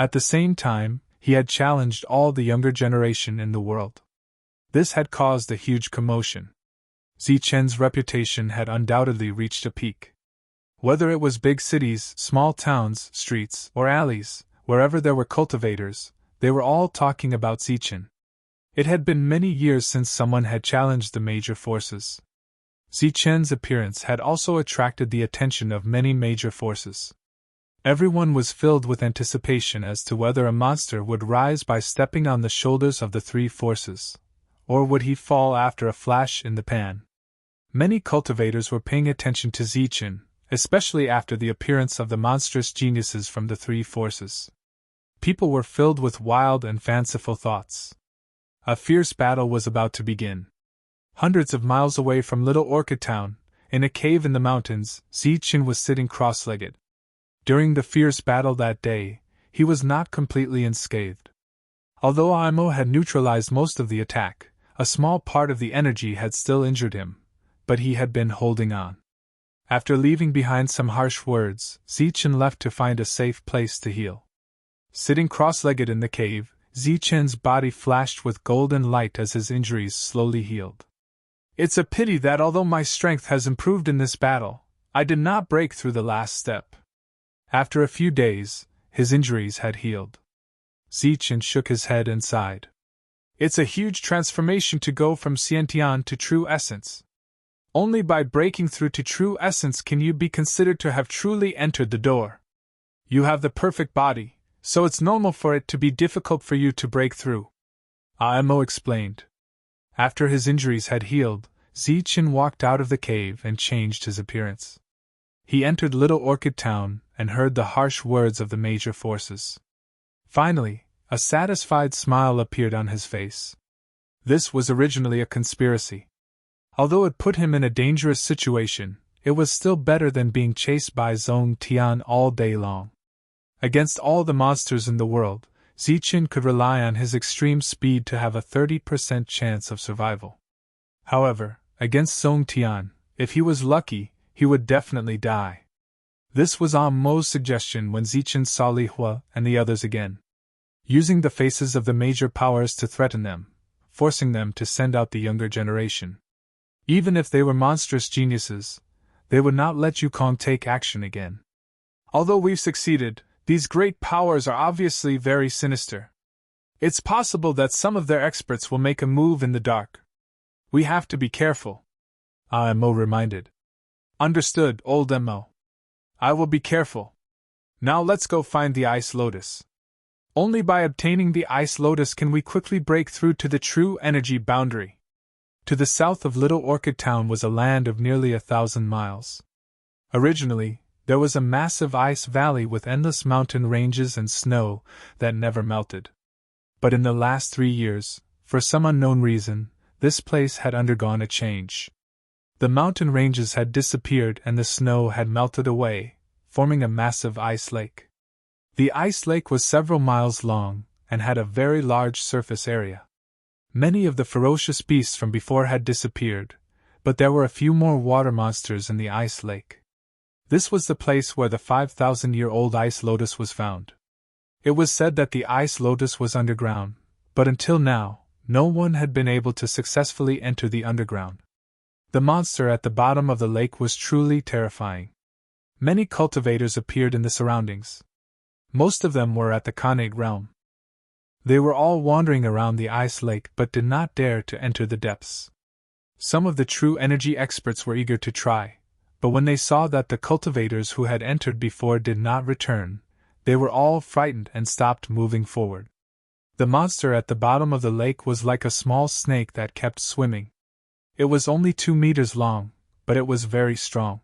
[SPEAKER 1] At the same time, he had challenged all the younger generation in the world. This had caused a huge commotion. Zichen's reputation had undoubtedly reached a peak. Whether it was big cities, small towns, streets, or alleys, wherever there were cultivators, they were all talking about Zichen. It had been many years since someone had challenged the major forces. Zichen's appearance had also attracted the attention of many major forces. Everyone was filled with anticipation as to whether a monster would rise by stepping on the shoulders of the 3 forces, or would he fall after a flash in the pan. Many cultivators were paying attention to Zichen, especially after the appearance of the monstrous geniuses from the 3 forces. People were filled with wild and fanciful thoughts. A fierce battle was about to begin. Hundreds of miles away from Little Orchid Town, in a cave in the mountains, Zichen was sitting cross-legged. During the fierce battle that day, he was not completely unscathed. Although Aimo had neutralized most of the attack, a small part of the energy had still injured him, but he had been holding on. After leaving behind some harsh words, Zichen left to find a safe place to heal. Sitting cross-legged in the cave, Zichen's body flashed with golden light as his injuries slowly healed. It's a pity that although my strength has improved in this battle, I did not break through the last step. After a few days, his injuries had healed. Zichen shook his head and sighed. It's a huge transformation to go from Xiantian to true essence. Only by breaking through to true essence can you be considered to have truly entered the door. You have the perfect body, so it's normal for it to be difficult for you to break through. Aimo explained. After his injuries had healed, Zichen walked out of the cave and changed his appearance. He entered Little Orchid Town and heard the harsh words of the major forces. Finally, a satisfied smile appeared on his face. This was originally a conspiracy. Although it put him in a dangerous situation, it was still better than being chased by Zhong Tian all day long. Against all the monsters in the world, Zichen could rely on his extreme speed to have a 30% chance of survival. However, against Zhong Tian, if he was lucky, he would definitely die. This was Mo's suggestion when Zichen saw Li Hua and the others again. Using the faces of the major powers to threaten them, forcing them to send out the younger generation. Even if they were monstrous geniuses, they would not let Yukong take action again. Although we've succeeded, these great powers are obviously very sinister. It's possible that some of their experts will make a move in the dark. We have to be careful. Mo reminded. Understood, old Mo. I will be careful. Now let's go find the Ice Lotus. Only by obtaining the Ice Lotus can we quickly break through to the true energy boundary. To the south of Little Orchid Town was a land of nearly 1,000 miles. Originally, there was a massive ice valley with endless mountain ranges and snow that never melted. But in the last 3 years, for some unknown reason, this place had undergone a change. The mountain ranges had disappeared and the snow had melted away, forming a massive ice lake. The ice lake was several miles long and had a very large surface area. Many of the ferocious beasts from before had disappeared, but there were a few more water monsters in the ice lake. This was the place where the 5,000-year-old ice lotus was found. It was said that the ice lotus was underground, but until now, no one had been able to successfully enter the underground. The monster at the bottom of the lake was truly terrifying. Many cultivators appeared in the surroundings. Most of them were at the Khanate realm. They were all wandering around the ice lake but did not dare to enter the depths. Some of the true energy experts were eager to try, but when they saw that the cultivators who had entered before did not return, they were all frightened and stopped moving forward. The monster at the bottom of the lake was like a small snake that kept swimming. It was only 2 meters long, but it was very strong.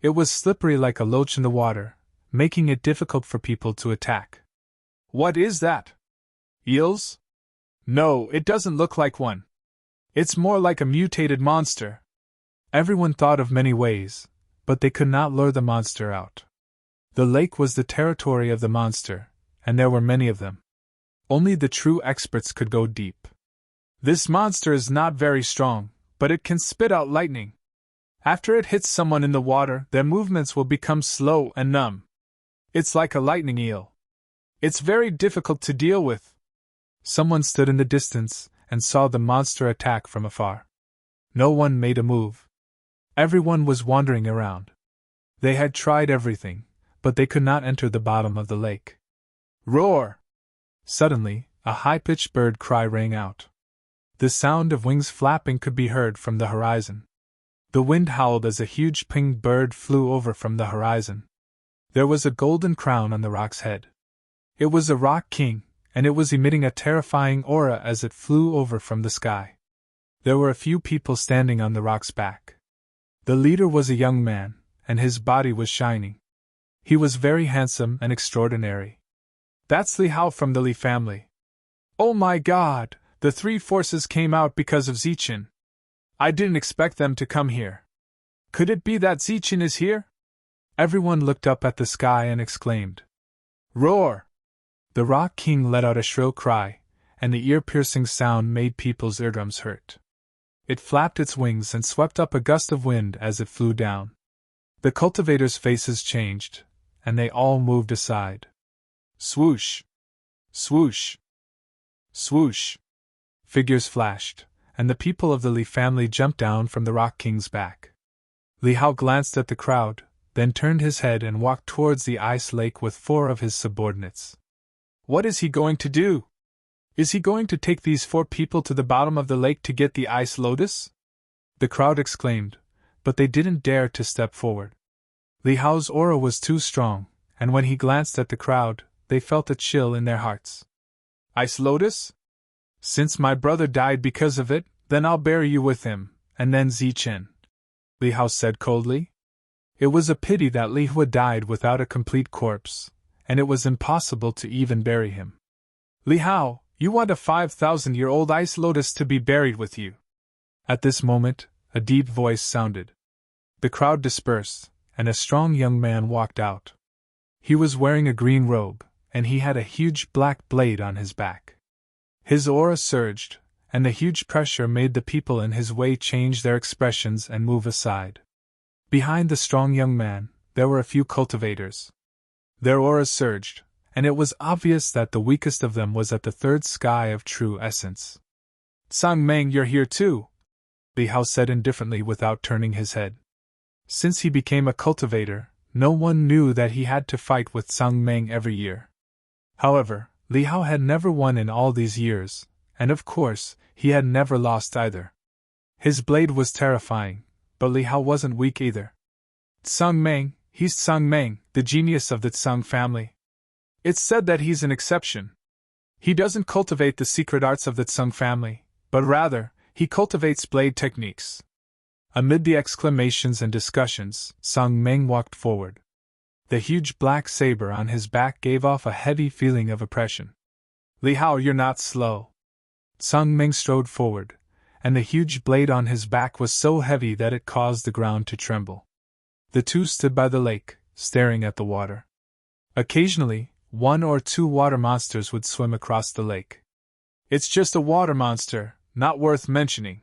[SPEAKER 1] It was slippery like a loach in the water, making it difficult for people to attack. What is that? Eels? No, it doesn't look like one. It's more like a mutated monster. Everyone thought of many ways, but they could not lure the monster out. The lake was the territory of the monster, and there were many of them. Only the true experts could go deep. This monster is not very strong, but it can spit out lightning. After it hits someone in the water, their movements will become slow and numb. It's like a lightning eel. It's very difficult to deal with. Someone stood in the distance and saw the monster attack from afar. No one made a move. Everyone was wandering around. They had tried everything, but they could not enter the bottom of the lake. Roar! Suddenly, a high-pitched bird cry rang out. The sound of wings flapping could be heard from the horizon. The wind howled as a huge pinged bird flew over from the horizon. There was a golden crown on the rock's head. It was a rock king, and it was emitting a terrifying aura as it flew over from the sky. There were a few people standing on the rock's back. The leader was a young man, and his body was shining. He was very handsome and extraordinary. That's Li Hao from the Li family. Oh my God! The 3 forces came out because of Zichen. I didn't expect them to come here. Could it be that Zichen is here? Everyone looked up at the sky and exclaimed. Roar! The Rock King let out a shrill cry, and the ear-piercing sound made people's eardrums hurt. It flapped its wings and swept up a gust of wind as it flew down. The cultivators' faces changed, and they all moved aside. Swoosh! Swoosh! Swoosh! Figures flashed, and the people of the Li family jumped down from the Rock King's back. Li Hao glanced at the crowd, then turned his head and walked towards the ice lake with 4 of his subordinates. What is he going to do? Is he going to take these 4 people to the bottom of the lake to get the ice lotus? The crowd exclaimed, but they didn't dare to step forward. Li Hao's aura was too strong, and when he glanced at the crowd, they felt a chill in their hearts. Ice lotus? Since my brother died because of it, then I'll bury you with him, and then Zichen, Li Hao said coldly. It was a pity that Li Hua died without a complete corpse, and it was impossible to even bury him. Li Hao, you want a 5,000-year-old ice lotus to be buried with you. At this moment, a deep voice sounded. The crowd dispersed, and a strong young man walked out. He was wearing a green robe, and he had a huge black blade on his back. His aura surged, and the huge pressure made the people in his way change their expressions and move aside. Behind the strong young man, there were a few cultivators. Their auras surged, and it was obvious that the weakest of them was at the 3rd sky of true essence. Sang Meng, you're here too, Li Hao said indifferently without turning his head. Since he became a cultivator, no one knew that he had to fight with Sang Meng every year. However, Li Hao had never won in all these years, and of course, he had never lost either. His blade was terrifying, but Li Hao wasn't weak either. Sang Meng, he's Sang Meng, the genius of the Tsang family. It's said that he's an exception. He doesn't cultivate the secret arts of the Tsang family, but rather, he cultivates blade techniques. Amid the exclamations and discussions, Sang Meng walked forward. The huge black saber on his back gave off a heavy feeling of oppression. Li Hao, you're not slow. Sang Meng strode forward, and the huge blade on his back was so heavy that it caused the ground to tremble. The two stood by the lake, staring at the water. Occasionally, 1 or 2 water monsters would swim across the lake. It's just a water monster, not worth mentioning.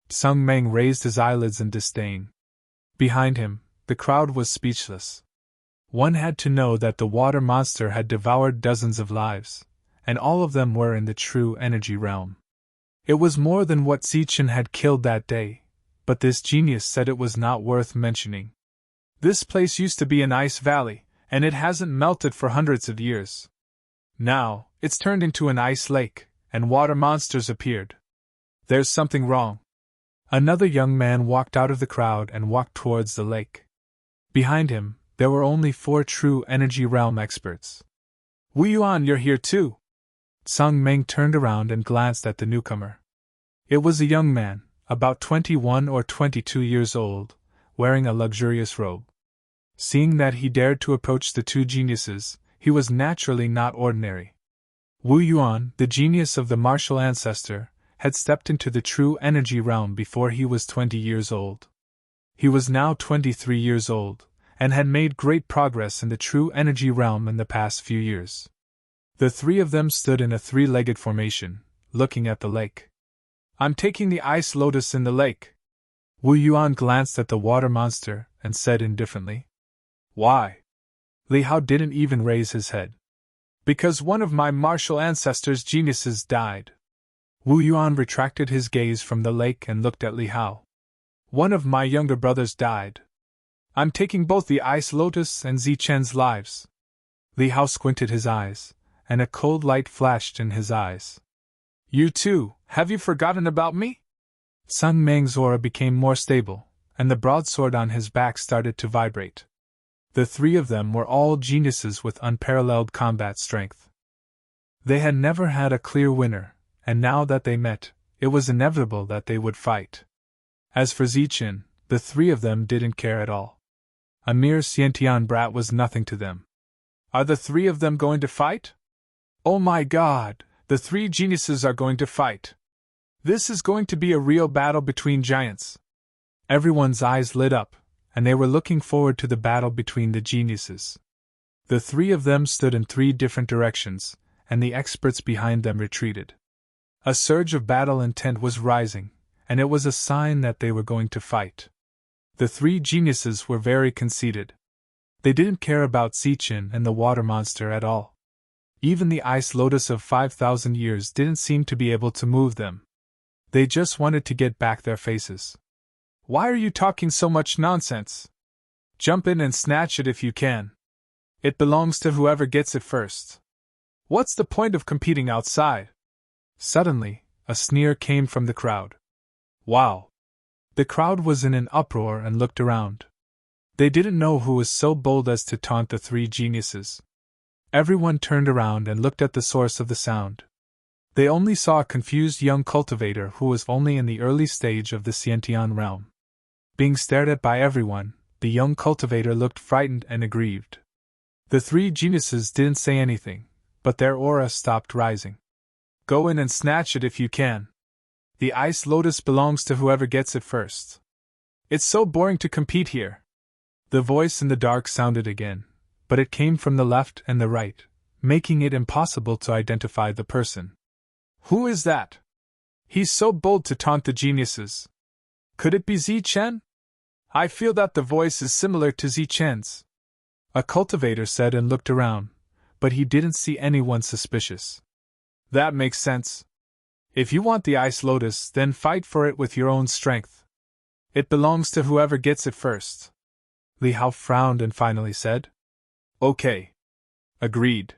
[SPEAKER 1] Sang Meng raised his eyelids in disdain. Behind him, the crowd was speechless. One had to know that the water monster had devoured dozens of lives, and all of them were in the true energy realm. It was more than what Zichen had killed that day, but this genius said it was not worth mentioning. This place used to be an ice valley, and it hasn't melted for hundreds of years. Now, it's turned into an ice lake, and water monsters appeared. There's something wrong. Another young man walked out of the crowd and walked towards the lake. Behind him, there were only 4 true energy realm experts. Wu Yuan, you're here too. Sang Meng turned around and glanced at the newcomer. It was a young man, about 21 or 22 years old, wearing a luxurious robe. Seeing that he dared to approach the 2 geniuses, he was naturally not ordinary. Wu Yuan, the genius of the martial ancestor, had stepped into the true energy realm before he was 20 years old. He was now 23 years old, and had made great progress in the true energy realm in the past few years. The 3 of them stood in a 3-legged formation, looking at the lake. I'm taking the ice lotus in the lake. Wu Yuan glanced at the water monster and said indifferently. Why? Li Hao didn't even raise his head. Because one of my martial ancestors' geniuses died. Wu Yuan retracted his gaze from the lake and looked at Li Hao. One of my younger brothers died. I'm taking both the ice lotus and Zichen's lives. Li Hao squinted his eyes, and a cold light flashed in his eyes. You too, have you forgotten about me? Sang Meng's aura became more stable, and the broadsword on his back started to vibrate. The 3 of them were all geniuses with unparalleled combat strength. They had never had a clear winner, and now that they met, it was inevitable that they would fight. As for Zichen, the 3 of them didn't care at all. A mere Xiantian brat was nothing to them. Are the 3 of them going to fight? Oh my God, the 3 geniuses are going to fight! This is going to be a real battle between giants. Everyone's eyes lit up, and they were looking forward to the battle between the geniuses. The three of them stood in three different directions, and the experts behind them retreated. A surge of battle intent was rising, and it was a sign that they were going to fight. The three geniuses were very conceited. They didn't care about Zichin and the water monster at all. Even the ice lotus of 5,000 years didn't seem to be able to move them. They just wanted to get back their faces. Why are you talking so much nonsense? Jump in and snatch it if you can. It belongs to whoever gets it first. What's the point of competing outside? Suddenly, a sneer came from the crowd. Wow! The crowd was in an uproar and looked around. They didn't know who was so bold as to taunt the three geniuses. Everyone turned around and looked at the source of the sound. They only saw a confused young cultivator who was only in the early stage of the Scientian realm. Being stared at by everyone, the young cultivator looked frightened and aggrieved. The three geniuses didn't say anything, but their aura stopped rising. Go in and snatch it if you can. The ice lotus belongs to whoever gets it first. It's so boring to compete here. The voice in the dark sounded again, but it came from the left and the right, making it impossible to identify the person. Who is that? He's so bold to taunt the geniuses. Could it be Zichin? I feel that the voice is similar to Zichin's. A cultivator said and looked around, but he didn't see anyone suspicious. That makes sense. If you want the ice lotus, then fight for it with your own strength. It belongs to whoever gets it first. Li Hao frowned and finally said, Okay. Agreed.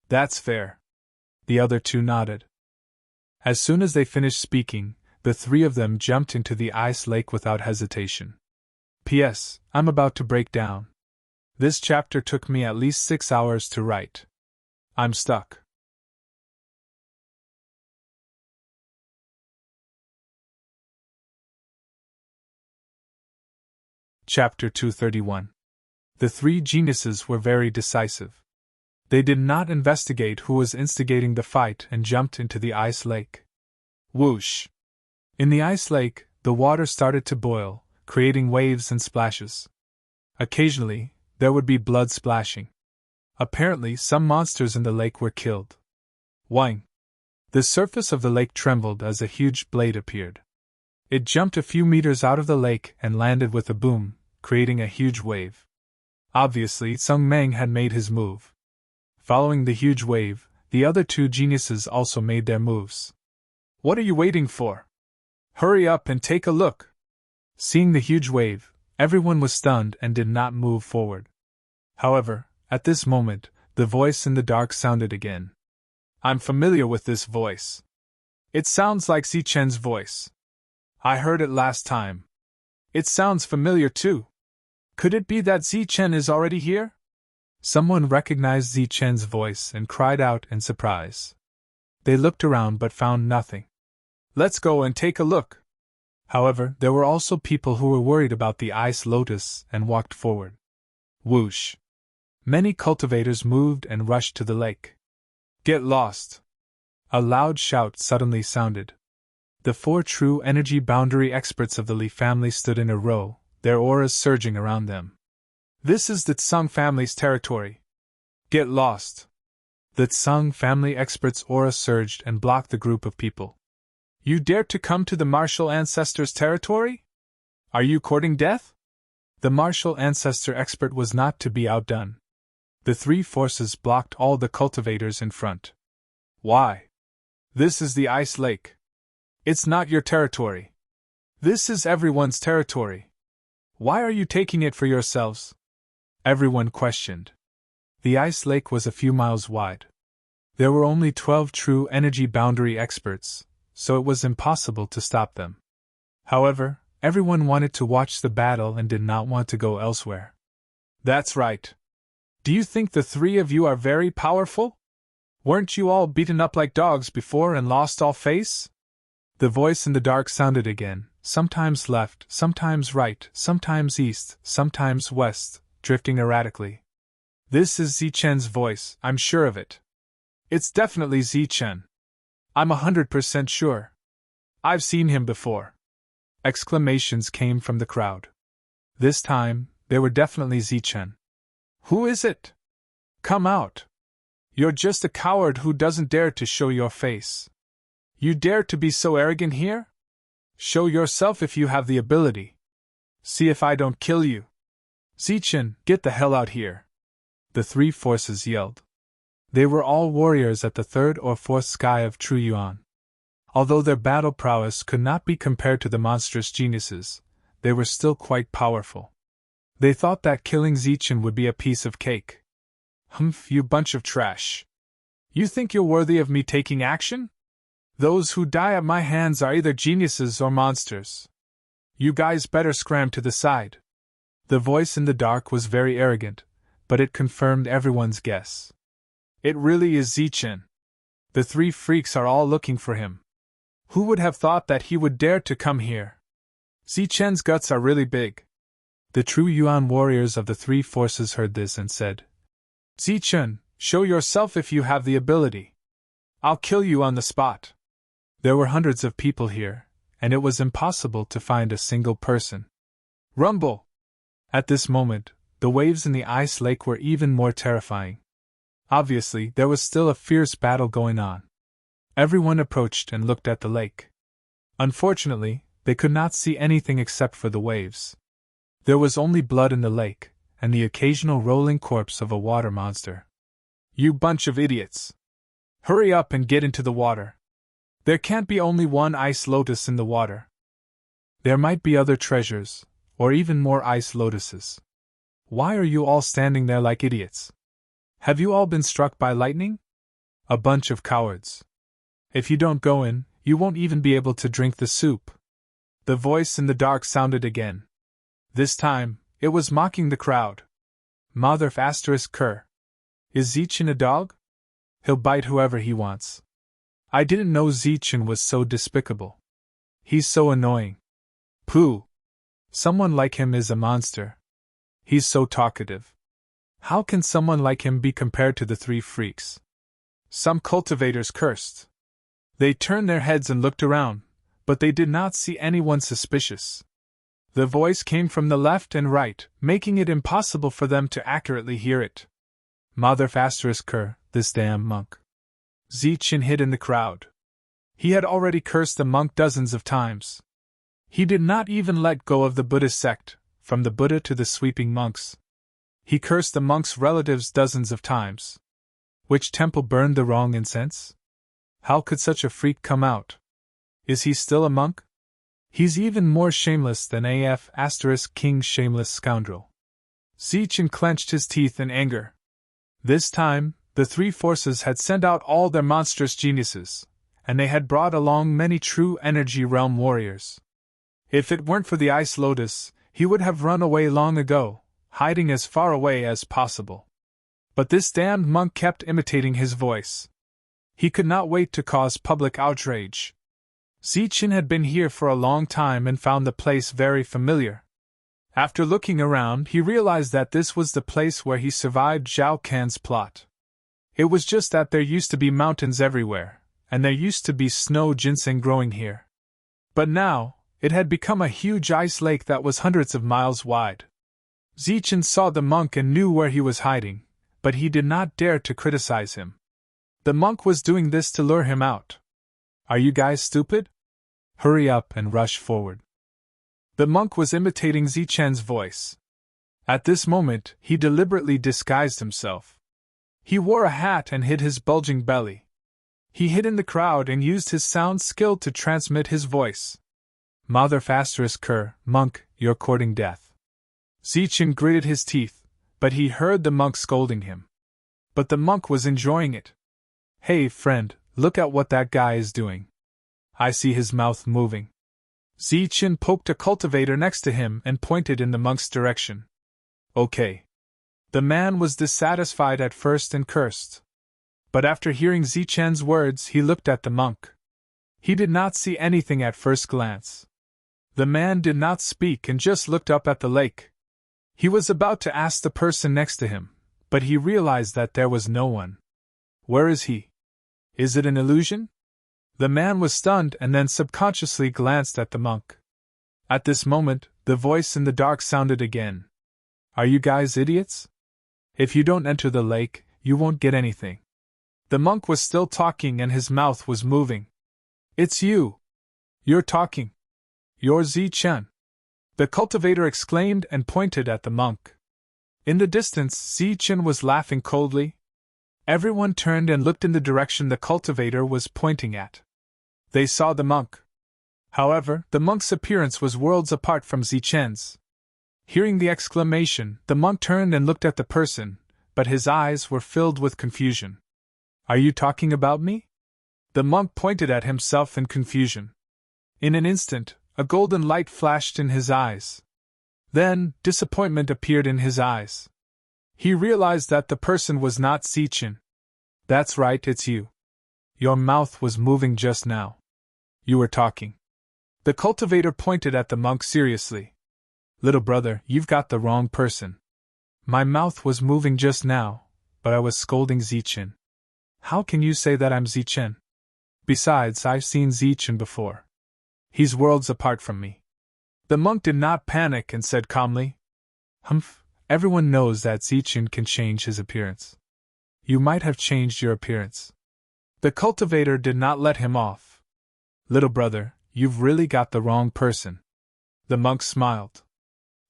[SPEAKER 1] That's fair. The other two nodded. As soon as they finished speaking, the three of them jumped into the ice lake without hesitation. P.S. I'm about to break down. This chapter took me at least 6 hours to write. I'm stuck. Chapter 231. The three geniuses were very decisive. They did not investigate who was instigating the fight and jumped into the ice lake. Whoosh! In the ice lake, the water started to boil, creating waves and splashes. Occasionally, there would be blood splashing. Apparently, some monsters in the lake were killed. Whing! The surface of the lake trembled as a huge blade appeared. It jumped a few meters out of the lake and landed with a boom, creating a huge wave. Obviously, Sung Meng had made his move. Following the huge wave, the other two geniuses also made their moves. What are you waiting for? Hurry up and take a look! Seeing the huge wave, everyone was stunned and did not move forward. However, at this moment, the voice in the dark sounded again. I'm familiar with this voice. It sounds like Zichin's voice. I heard it last time. It sounds familiar too. Could it be that Zichin is already here? Someone recognized Zichin's voice and cried out in surprise. They looked around but found nothing. Let's go and take a look. However, there were also people who were worried about the ice lotus and walked forward. Whoosh! Many cultivators moved and rushed to the lake. Get lost! A loud shout suddenly sounded. The 4 true energy boundary experts of the Li family stood in a row, their auras surging around them. This is the Tsung family's territory. Get lost! The Tsung family experts' aura surged and blocked the group of people. You dare to come to the martial ancestor's territory? Are you courting death? The martial ancestor expert was not to be outdone. The 3 forces blocked all the cultivators in front. Why? This is the ice lake. It's not your territory. This is everyone's territory. Why are you taking it for yourselves? Everyone questioned. The ice lake was a few miles wide. There were only 12 true energy boundary experts, so it was impossible to stop them. However, everyone wanted to watch the battle and did not want to go elsewhere. That's right. Do you think the 3 of you are very powerful? Weren't you all beaten up like dogs before and lost all face? The voice in the dark sounded again, sometimes left, sometimes right, sometimes east, sometimes west, drifting erratically. This is Zichin's voice, I'm sure of it. It's definitely Zichin. I'm 100% sure. I've seen him before. Exclamations came from the crowd. This time, they were definitely Zichen. Who is it? Come out. You're just a coward who doesn't dare to show your face. You dare to be so arrogant here? Show yourself if you have the ability. See if I don't kill you. Zichen, get the hell out here. The three forces yelled. They were all warriors at the third or fourth sky of True Yuan. Although their battle prowess could not be compared to the monstrous geniuses, they were still quite powerful. They thought that killing Zichen would be a piece of cake. Humph, you bunch of trash. You think you're worthy of me taking action? Those who die at my hands are either geniuses or monsters. You guys better scram to the side. The voice in the dark was very arrogant, but it confirmed everyone's guess. It really is Zichen. The three freaks are all looking for him. Who would have thought that he would dare to come here? Zichen's guts are really big. The true Yuan warriors of the three forces heard this and said, Zichen, show yourself if you have the ability. I'll kill you on the spot. There were hundreds of people here, and it was impossible to find a single person. Rumble! At this moment, the waves in the ice lake were even more terrifying. Obviously, there was still a fierce battle going on. Everyone approached and looked at the lake. Unfortunately, they could not see anything except for the waves. There was only blood in the lake, and the occasional rolling corpse of a water monster. You bunch of idiots! Hurry up and get into the water. There can't be only one ice lotus in the water. There might be other treasures, or even more ice lotuses. Why are you all standing there like idiots? Have you all been struck by lightning? A bunch of cowards. If you don't go in, you won't even be able to drink the soup. The voice in the dark sounded again. This time, it was mocking the crowd. Mother ****. Is Zichen a dog? He'll bite whoever he wants. I didn't know Zichen was so despicable. He's so annoying. Pooh! Someone like him is a monster. He's so talkative. How can someone like him be compared to the three freaks? Some cultivators cursed. They turned their heads and looked around, but they did not see anyone suspicious. The voice came from the left and right, making it impossible for them to accurately hear it. Mother ****, this damn monk. Zichen hid in the crowd. He had already cursed the monk dozens of times. He did not even let go of the Buddhist sect, from the Buddha to the sweeping monks. He cursed the monks' relatives dozens of times. Which temple burned the wrong incense? How could such a freak come out? Is he still a monk? He's even more shameless than **King's shameless scoundrel. Zichen clenched his teeth in anger. This time, the three forces had sent out all their monstrous geniuses, and they had brought along many true Energy Realm warriors. If it weren't for the Ice Lotus, he would have run away long ago, hiding as far away as possible. But this damned monk kept imitating his voice. He could not wait to cause public outrage. Zichen had been here for a long time and found the place very familiar. After looking around, he realized that this was the place where he survived Zhao Can's plot. It was just that there used to be mountains everywhere, and there used to be snow ginseng growing here. But now, it had become a huge ice lake that was hundreds of miles wide. Zichen saw the monk and knew where he was hiding, but he did not dare to criticize him. The monk was doing this to lure him out. Are you guys stupid? Hurry up and rush forward. The monk was imitating Zichen's voice. At this moment, he deliberately disguised himself. He wore a hat and hid his bulging belly. He hid in the crowd and used his sound skill to transmit his voice. Mother ****, monk, you're courting death. Zichen gritted his teeth, but he heard the monk scolding him. But the monk was enjoying it. Hey friend, look at what that guy is doing. I see his mouth moving. Zichen poked a cultivator next to him and pointed in the monk's direction. Okay. The man was dissatisfied at first and cursed. But after hearing Zichen's words, he looked at the monk. He did not see anything at first glance. The man did not speak and just looked up at the lake. He was about to ask the person next to him, but he realized that there was no one. Where is he? Is it an illusion? The man was stunned and then subconsciously glanced at the monk. At this moment, the voice in the dark sounded again. Are you guys idiots? If you don't enter the lake, you won't get anything. The monk was still talking and his mouth was moving. It's you. You're talking. You're Zi-Chen. The cultivator exclaimed and pointed at the monk. In the distance, Zi-Chen was laughing coldly. Everyone turned and looked in the direction the cultivator was pointing at. They saw the monk. However, the monk's appearance was worlds apart from Zi-Chen's. Hearing the exclamation, the monk turned and looked at the person, but his eyes were filled with confusion. Are you talking about me? The monk pointed at himself in confusion. In an instant, a golden light flashed in his eyes. Then, disappointment appeared in his eyes. He realized that the person was not Zi-Chen. That's right, it's you. Your mouth was moving just now. You were talking. The cultivator pointed at the monk seriously. Little brother, you've got the wrong person. My mouth was moving just now, but I was scolding Zi-Chen. How can you say that I'm Zi-Chen? Besides, I've seen Zi-Chen before. He's worlds apart from me. The monk did not panic and said calmly, Humph, everyone knows that Zi-Chen can change his appearance. You might have changed your appearance. The cultivator did not let him off. Little brother, you've really got the wrong person. The monk smiled.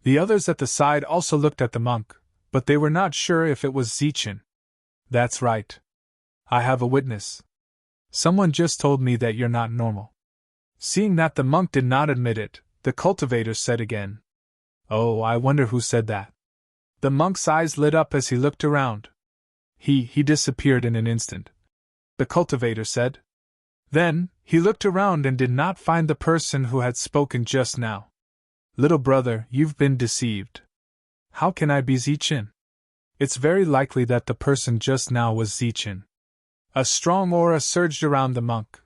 [SPEAKER 1] The others at the side also looked at the monk, but they were not sure if it was Zi-Chen. That's right. I have a witness. Someone just told me that you're not normal. Seeing that the monk did not admit it, the cultivator said again. Oh, I wonder who said that. The monk's eyes lit up as he looked around. He disappeared in an instant. The cultivator said. Then, he looked around and did not find the person who had spoken just now. Little brother, you've been deceived. How can I be Zi-Chen? It's very likely that the person just now was Zi-Chen. A strong aura surged around the monk.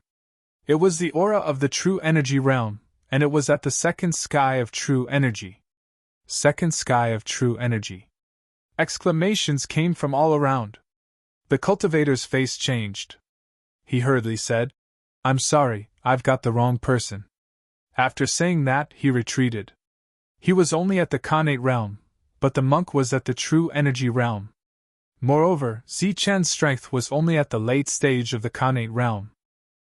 [SPEAKER 1] It was the aura of the true energy realm, and it was at the second sky of true energy. Second sky of true energy. Exclamations came from all around. The cultivator's face changed. He hurriedly said, I'm sorry, I've got the wrong person. After saying that, he retreated. He was only at the Khanate realm, but the monk was at the true energy realm. Moreover, Zi-Chen's strength was only at the late stage of the Khanate realm.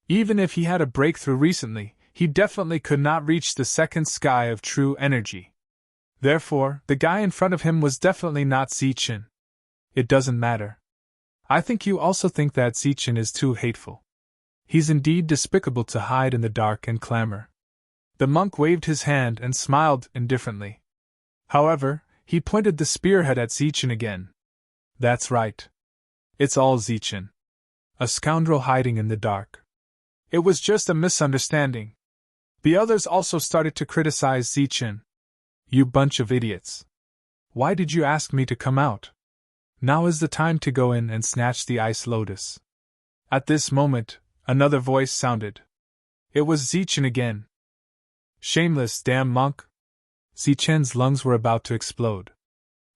[SPEAKER 1] Even if he had a breakthrough recently, he definitely could not reach the second sky of true energy. Therefore, the guy in front of him was definitely not Zi-Chen. It doesn't matter. I think you also think that Zi-Chen is too hateful. He's indeed despicable to hide in the dark and clamor. The monk waved his hand and smiled indifferently. However, he pointed the spearhead at Zi-Chen again. That's right. It's all Zi-Chen. A scoundrel hiding in the dark. It was just a misunderstanding. The others also started to criticize Zi-Chen. You bunch of idiots. Why did you ask me to come out? Now is the time to go in and snatch the ice lotus. At this moment, another voice sounded. It was Zi-Chen again. Shameless damn monk. Zi-Chen's lungs were about to explode.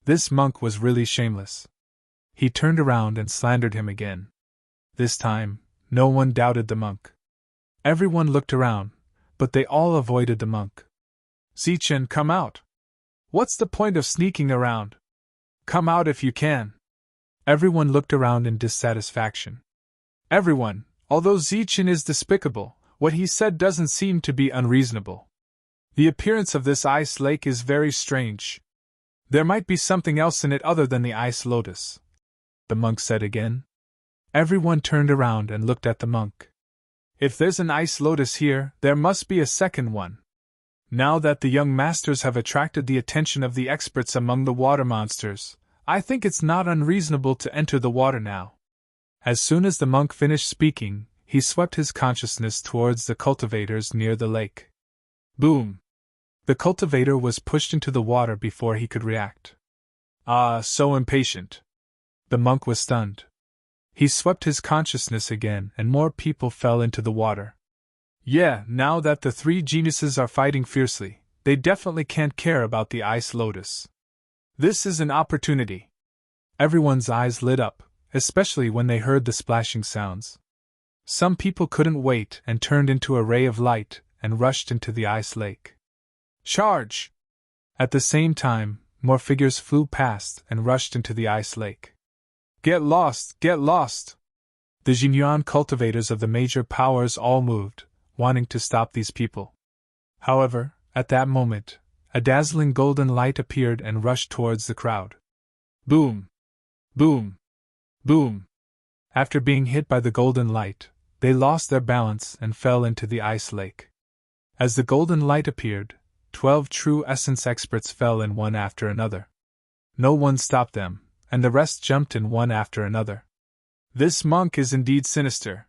[SPEAKER 1] This monk was really shameless. He turned around and slandered him again. This time, no one doubted the monk. Everyone looked around, but they all avoided the monk. Zi-Chen, come out. What's the point of sneaking around? Come out if you can. Everyone looked around in dissatisfaction. Everyone, although Zi-Chen is despicable, what he said doesn't seem to be unreasonable. The appearance of this ice lake is very strange. There might be something else in it other than the ice lotus. The monk said again. Everyone turned around and looked at the monk. If there's an ice lotus here, there must be a second one. Now that the young masters have attracted the attention of the experts among the water monsters, I think it's not unreasonable to enter the water now. As soon as the monk finished speaking, he swept his consciousness towards the cultivators near the lake. Boom! The cultivator was pushed into the water before he could react. Ah, so impatient. The monk was stunned. He swept his consciousness again and more people fell into the water. Yeah, now that the three geniuses are fighting fiercely, they definitely can't care about the ice lotus. This is an opportunity. Everyone's eyes lit up, especially when they heard the splashing sounds. Some people couldn't wait and turned into a ray of light and rushed into the ice lake. Charge! At the same time, more figures flew past and rushed into the ice lake. Get lost! Get lost! The Jinyuan cultivators of the major powers all moved, wanting to stop these people. However, at that moment, a dazzling golden light appeared and rushed towards the crowd. Boom! Boom! Boom! After being hit by the golden light, they lost their balance and fell into the ice lake. As the golden light appeared, 12 true essence experts fell in one after another. No one stopped them, and the rest jumped in one after another. This monk is indeed sinister.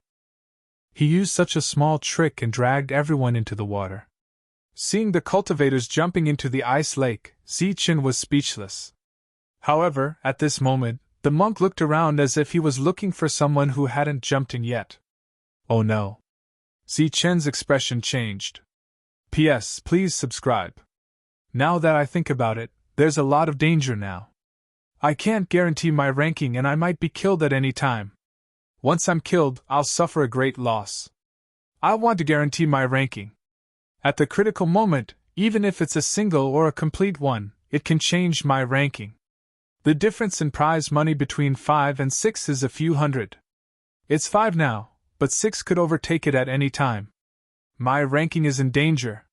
[SPEAKER 1] He used such a small trick and dragged everyone into the water. Seeing the cultivators jumping into the ice lake, Zichen was speechless. However, at this moment, the monk looked around as if he was looking for someone who hadn't jumped in yet. Oh no. Zichen's expression changed. P.S. Please subscribe. Now that I think about it, there's a lot of danger now. I can't guarantee my ranking and I might be killed at any time. Once I'm killed, I'll suffer a great loss. I want to guarantee my ranking. At the critical moment, even if it's a single or a complete one, it can change my ranking. The difference in prize money between 5 and 6 is a few hundred. It's 5 now, but 6 could overtake it at any time. My ranking is in danger.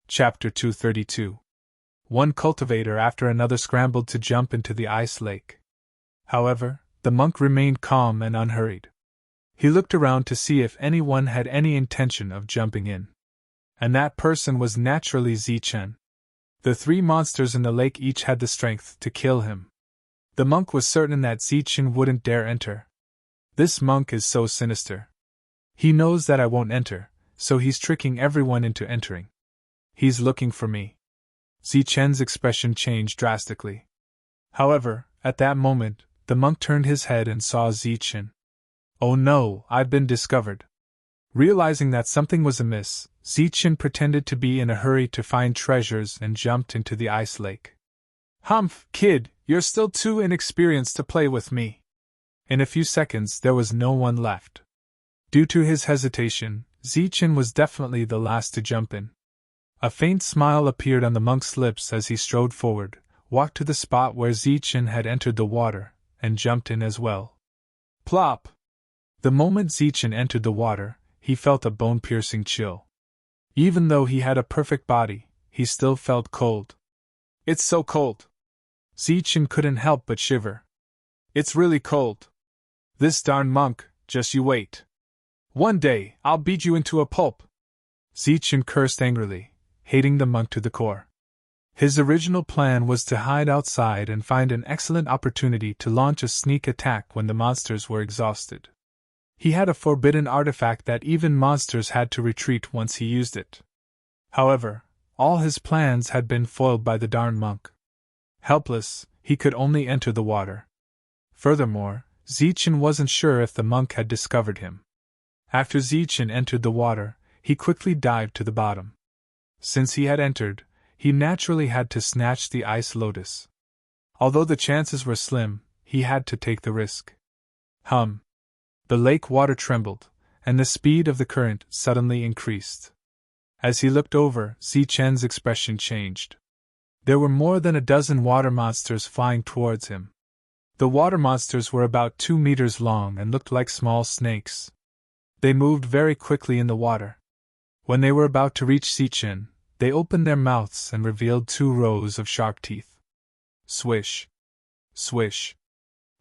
[SPEAKER 1] Chapter 232. One cultivator after another scrambled to jump into the ice lake. However, the monk remained calm and unhurried. He looked around to see if anyone had any intention of jumping in. And that person was naturally Zichen. The 3 monsters in the lake each had the strength to kill him. The monk was certain that Zichen wouldn't dare enter. This monk is so sinister. He knows that I won't enter, so he's tricking everyone into entering. He's looking for me. Zichen's expression changed drastically. However, at that moment, the monk turned his head and saw Zichen. Oh no, I've been discovered. Realizing that something was amiss, Zichen pretended to be in a hurry to find treasures and jumped into the ice lake. Humph, kid, you're still too inexperienced to play with me. In a few seconds there was no one left. Due to his hesitation, Zichen was definitely the last to jump in. A faint smile appeared on the monk's lips as he strode forward, walked to the spot where Zichen had entered the water, and jumped in as well. Plop! The moment Zichen entered the water, he felt a bone-piercing chill. Even though he had a perfect body, he still felt cold. It's so cold. Zichen couldn't help but shiver. It's really cold. This darn monk, just you wait. One day, I'll beat you into a pulp. Zichen cursed angrily, hating the monk to the core. His original plan was to hide outside and find an excellent opportunity to launch a sneak attack when the monsters were exhausted. He had a forbidden artifact that even monsters had to retreat once he used it. However, all his plans had been foiled by the darn monk. Helpless, he could only enter the water. Furthermore, Zichen wasn't sure if the monk had discovered him. After Zichen entered the water, he quickly dived to the bottom. Since he had entered, he naturally had to snatch the ice lotus. Although the chances were slim, he had to take the risk. Hum! The lake water trembled, and the speed of the current suddenly increased. As he looked over, Zichen's expression changed. There were more than a dozen water monsters flying towards him. The water monsters were about 2 meters long and looked like small snakes. They moved very quickly in the water. When they were about to reach Zichen, they opened their mouths and revealed 2 rows of sharp teeth. Swish! Swish!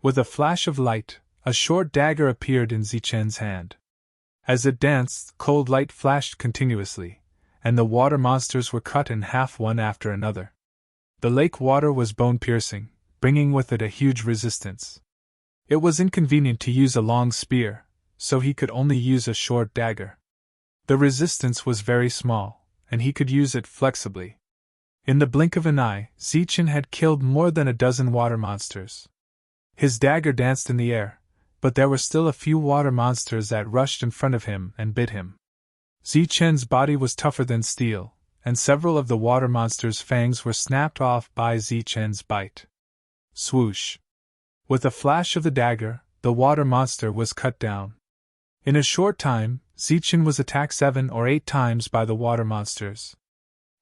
[SPEAKER 1] With a flash of light, a short dagger appeared in Zichen's hand. As it danced, cold light flashed continuously, and the water monsters were cut in half one after another. The lake water was bone-piercing, bringing with it a huge resistance. It was inconvenient to use a long spear, so he could only use a short dagger. The resistance was very small, and he could use it flexibly. In the blink of an eye, Zichen had killed more than a dozen water monsters. His dagger danced in the air, but there were still a few water monsters that rushed in front of him and bit him. Zichen's body was tougher than steel, and several of the water monster's fangs were snapped off by Zichen's bite. Swoosh! With a flash of the dagger, the water monster was cut down. In a short time, Zichen was attacked 7 or 8 times by the water monsters.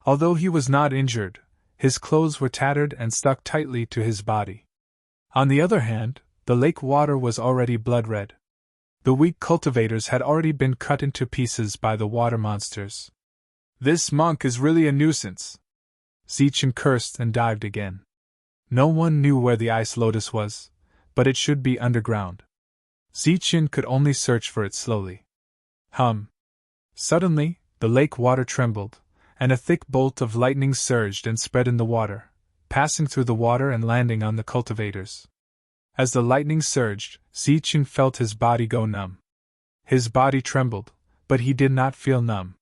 [SPEAKER 1] Although he was not injured, his clothes were tattered and stuck tightly to his body. On the other hand, the lake water was already blood-red. The weak cultivators had already been cut into pieces by the water monsters. "This monk is really a nuisance," Zichen cursed and dived again. No one knew where the ice lotus was, but it should be underground. Zichen could only search for it slowly. Suddenly, the lake water trembled, and a thick bolt of lightning surged and spread in the water, passing through the water and landing on the cultivators. As the lightning surged, Zichen felt his body go numb. His body trembled, but he did not feel numb.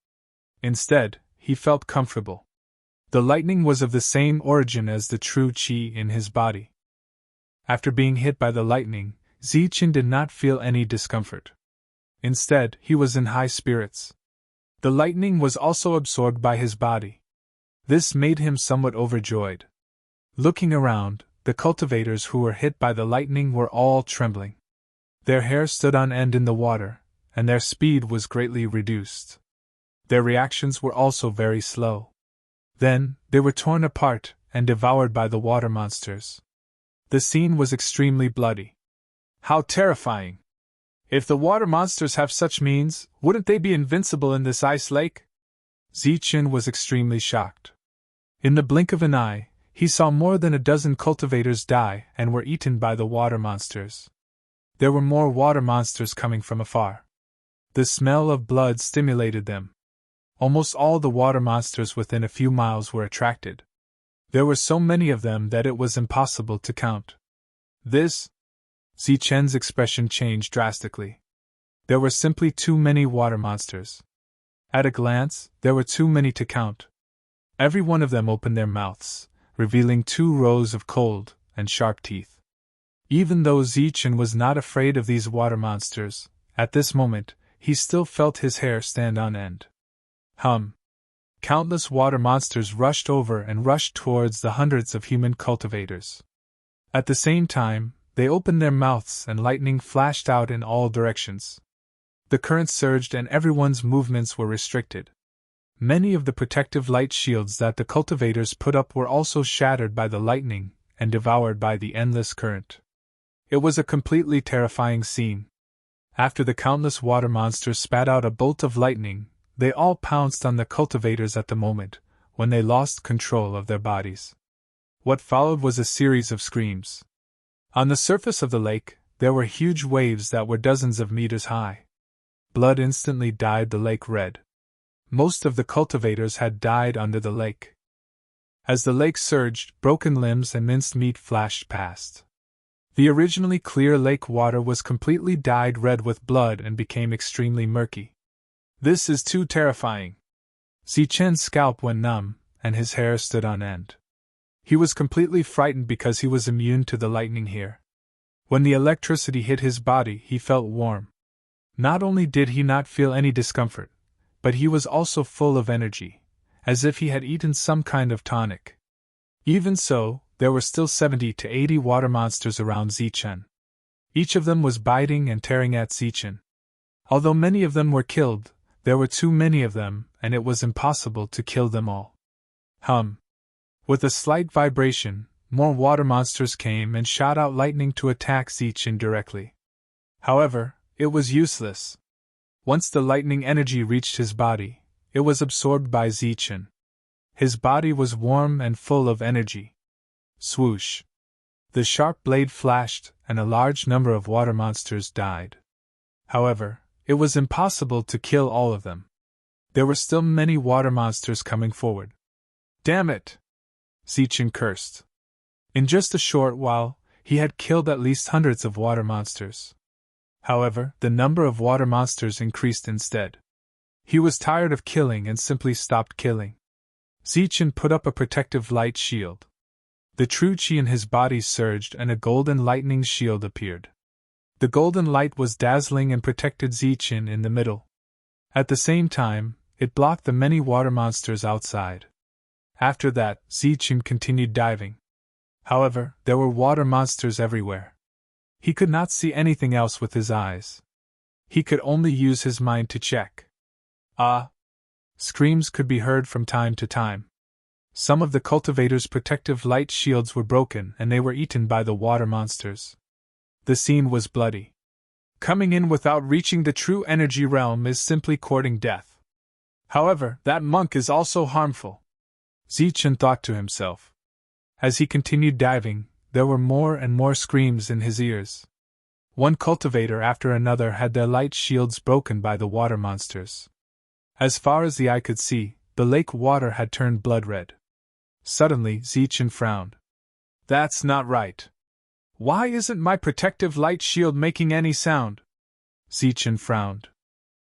[SPEAKER 1] Instead, he felt comfortable. The lightning was of the same origin as the true qi in his body. After being hit by the lightning, Zichen did not feel any discomfort. Instead, he was in high spirits. The lightning was also absorbed by his body. This made him somewhat overjoyed. Looking around, the cultivators who were hit by the lightning were all trembling. Their hair stood on end in the water, and their speed was greatly reduced. Their reactions were also very slow. Then, they were torn apart and devoured by the water monsters. The scene was extremely bloody. How terrifying! If the water monsters have such means, wouldn't they be invincible in this ice lake? Zichen was extremely shocked. In the blink of an eye, he saw more than a dozen cultivators die and were eaten by the water monsters. There were more water monsters coming from afar. The smell of blood stimulated them. Almost all the water monsters within a few miles were attracted. There were so many of them that it was impossible to count. Zichen's expression changed drastically. There were simply too many water monsters. At a glance, there were too many to count. Every one of them opened their mouths, revealing 2 rows of cold and sharp teeth. Even though Zichen was not afraid of these water monsters, at this moment, he still felt his hair stand on end. Countless water monsters rushed over and rushed towards the hundreds of human cultivators. At the same time, they opened their mouths and lightning flashed out in all directions. The current surged and everyone's movements were restricted. Many of the protective light shields that the cultivators put up were also shattered by the lightning and devoured by the endless current. It was a completely terrifying scene. After the countless water monsters spat out a bolt of lightning, they all pounced on the cultivators at the moment when they lost control of their bodies. What followed was a series of screams. On the surface of the lake, there were huge waves that were dozens of meters high. Blood instantly dyed the lake red. Most of the cultivators had died under the lake. As the lake surged, broken limbs and minced meat flashed past. The originally clear lake water was completely dyed red with blood and became extremely murky. This is too terrifying. Zichen's scalp went numb, and his hair stood on end. He was completely frightened because he was immune to the lightning here. When the electricity hit his body, he felt warm. Not only did he not feel any discomfort, but he was also full of energy, as if he had eaten some kind of tonic. Even so, there were still 70 to 80 water monsters around Zichen. Each of them was biting and tearing at Zichen. Although many of them were killed, there were too many of them, and it was impossible to kill them all. With a slight vibration, more water monsters came and shot out lightning to attack Zichen directly. However, it was useless. Once the lightning energy reached his body, it was absorbed by Zichen. His body was warm and full of energy. Swoosh! The sharp blade flashed, and a large number of water monsters died. However, it was impossible to kill all of them. There were still many water monsters coming forward. Damn it! Zichen cursed. In just a short while, he had killed at least hundreds of water monsters. However, the number of water monsters increased instead. He was tired of killing and simply stopped killing. Zichen put up a protective light shield. The true qi in his body surged and a golden lightning shield appeared. The golden light was dazzling and protected Zichen in the middle. At the same time, it blocked the many water monsters outside. After that, Zichen continued diving. However, there were water monsters everywhere. He could not see anything else with his eyes. He could only use his mind to check. Ah! Screams could be heard from time to time. Some of the cultivators' protective light shields were broken and they were eaten by the water monsters. The scene was bloody. Coming in without reaching the true energy realm is simply courting death. However, that monk is also harmful, Zichen thought to himself. As he continued diving, there were more and more screams in his ears. One cultivator after another had their light shields broken by the water monsters. As far as the eye could see, the lake water had turned blood red. Suddenly, Zichen frowned. That's not right. Why isn't my protective light shield making any sound? Zichen frowned.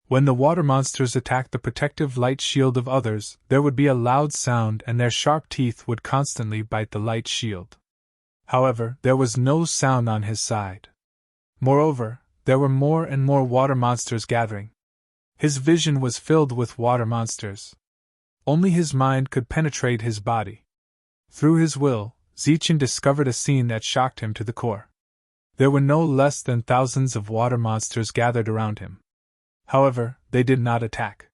[SPEAKER 1] When the water monsters attacked the protective light shield of others, there would be a loud sound and their sharp teeth would constantly bite the light shield. However, there was no sound on his side. Moreover, there were more and more water monsters gathering. His vision was filled with water monsters. Only his mind could penetrate his body. Through his will, Zichen discovered a scene that shocked him to the core. There were no less than thousands of water monsters gathered around him. However, they did not attack.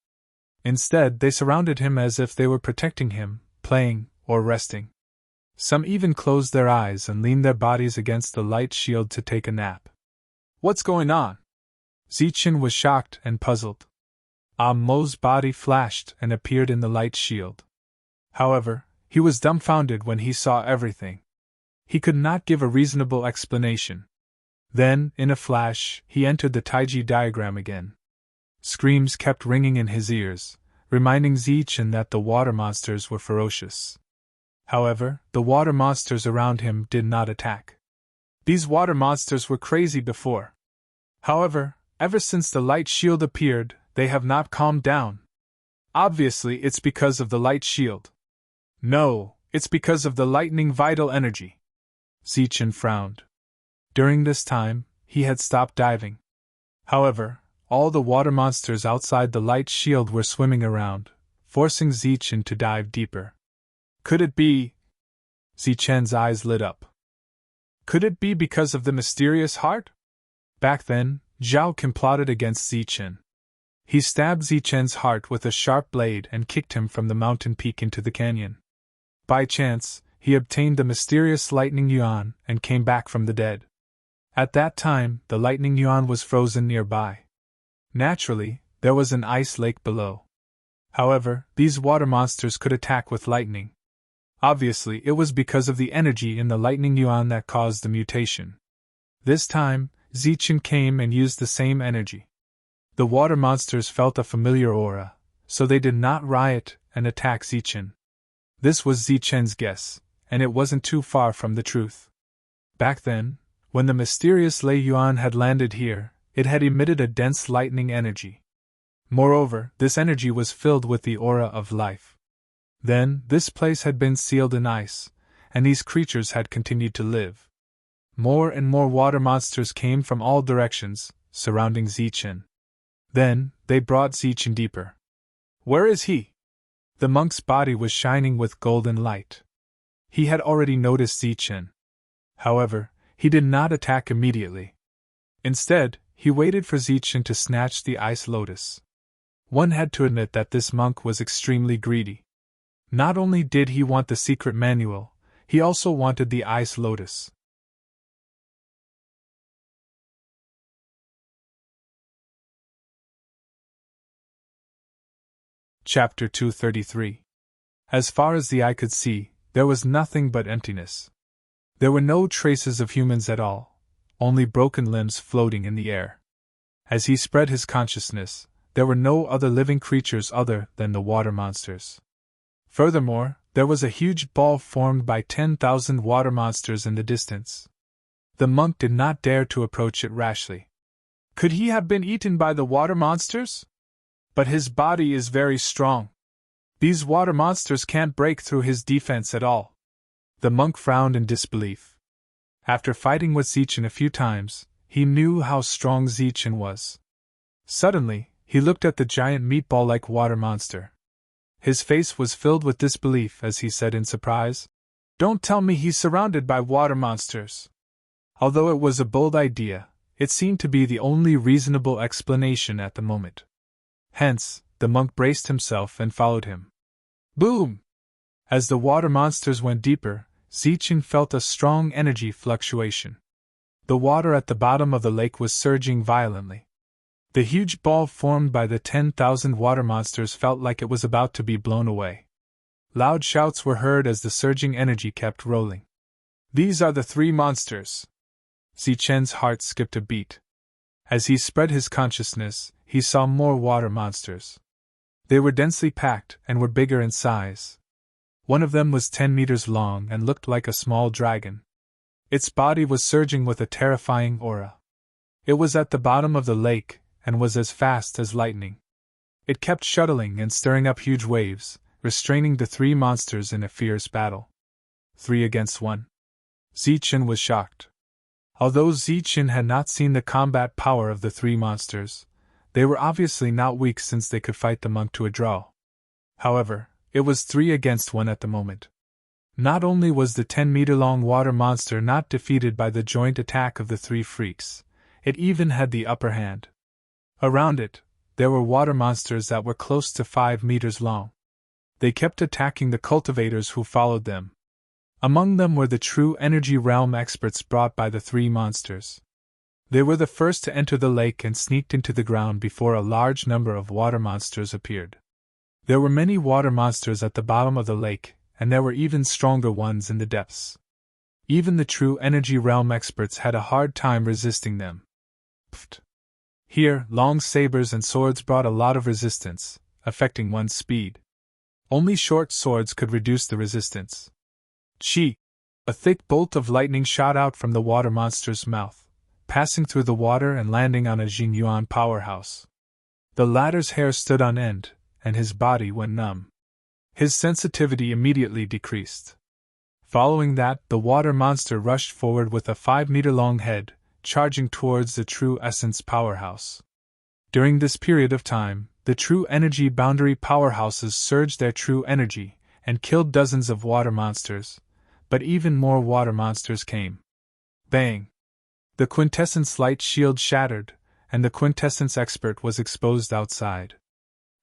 [SPEAKER 1] Instead, they surrounded him as if they were protecting him, playing, or resting. Some even closed their eyes and leaned their bodies against the light shield to take a nap. What's going on? Zichen was shocked and puzzled. Mo's body flashed and appeared in the light shield. However, he was dumbfounded when he saw everything. He could not give a reasonable explanation. Then, in a flash, he entered the Taiji diagram again. Screams kept ringing in his ears, reminding Zichen that the water monsters were ferocious. However, the water monsters around him did not attack. These water monsters were crazy before. However, ever since the light shield appeared, they have not calmed down. Obviously, it's because of the light shield. No, it's because of the lightning vital energy. Zichen frowned. During this time, he had stopped diving. However, all the water monsters outside the light shield were swimming around, forcing Zichen to dive deeper. Could it be? Zichen's eyes lit up. Could it be because of the mysterious heart? Back then, Zhao Qin plotted against Zichen. He stabbed Zichen's heart with a sharp blade and kicked him from the mountain peak into the canyon. By chance, he obtained the mysterious lightning yuan and came back from the dead. At that time, the lightning yuan was frozen nearby. Naturally, there was an ice lake below. However, these water monsters could attack with lightning. Obviously, it was because of the energy in the lightning yuan that caused the mutation. This time, Zichen came and used the same energy. The water monsters felt a familiar aura, so they did not riot and attack Zichen. This was Zichen's guess, and it wasn't too far from the truth. Back then, when the mysterious Lei Yuan had landed here, it had emitted a dense lightning energy. Moreover, this energy was filled with the aura of life. Then, this place had been sealed in ice, and these creatures had continued to live. More and more water monsters came from all directions, surrounding Zichen. Then, they brought Zichen deeper. Where is he? The monk's body was shining with golden light. He had already noticed Zichen. However, he did not attack immediately. Instead, he waited for Zichen to snatch the ice lotus. One had to admit that this monk was extremely greedy. Not only did he want the secret manual, he also wanted the ice lotus. Chapter 233. As far as the eye could see, there was nothing but emptiness. There were no traces of humans at all, only broken limbs floating in the air. As he spread his consciousness, there were no other living creatures other than the water monsters. Furthermore, there was a huge ball formed by 10,000 water monsters in the distance. The monk did not dare to approach it rashly. Could he have been eaten by the water monsters? But his body is very strong. These water monsters can't break through his defense at all. The monk frowned in disbelief. After fighting with Zichen a few times, he knew how strong Zichen was. Suddenly, He looked at the giant meatball-like water monster. His face was filled with disbelief as he said in surprise, "Don't tell me he's surrounded by water monsters." Although it was a bold idea, it seemed to be the only reasonable explanation at the moment. Hence, the monk braced himself and followed him. Boom! As the water monsters went deeper, Zichen felt a strong energy fluctuation. The water at the bottom of the lake was surging violently. The huge ball formed by the 10,000 water monsters felt like it was about to be blown away. Loud shouts were heard as the surging energy kept rolling. "These are the three monsters!" Zichen's heart skipped a beat. As he spread his consciousness, he saw more water monsters. They were densely packed and were bigger in size. One of them was 10 meters long and looked like a small dragon. Its body was surging with a terrifying aura. It was at the bottom of the lake and was as fast as lightning. It kept shuttling and stirring up huge waves, restraining the three monsters in a fierce battle. 3 against 1. Zichen was shocked. Although Zichen had not seen the combat power of the three monsters, they were obviously not weak since they could fight the monk to a draw. However, it was 3 against 1 at the moment. Not only was the 10-meter-long water monster not defeated by the joint attack of the three freaks, it even had the upper hand. Around it, there were water monsters that were close to 5 meters long. They kept attacking the cultivators who followed them. Among them were the true energy realm experts brought by the three monsters. They were the first to enter the lake and sneaked into the ground before a large number of water monsters appeared. There were many water monsters at the bottom of the lake, and there were even stronger ones in the depths. Even the true energy realm experts had a hard time resisting them. Pfft. Here, long sabers and swords brought a lot of resistance, affecting one's speed. Only short swords could reduce the resistance. Chi! A thick bolt of lightning shot out from the water monster's mouth, passing through the water and landing on a Jinyuan powerhouse. The latter's hair stood on end, and his body went numb. His sensitivity immediately decreased. Following that, the water monster rushed forward with a 5-meter-long head, charging towards the True Essence powerhouse. During this period of time, the True Energy boundary powerhouses surged their true energy and killed dozens of water monsters, but even more water monsters came. Bang! The quintessence light shield shattered, and the quintessence expert was exposed outside.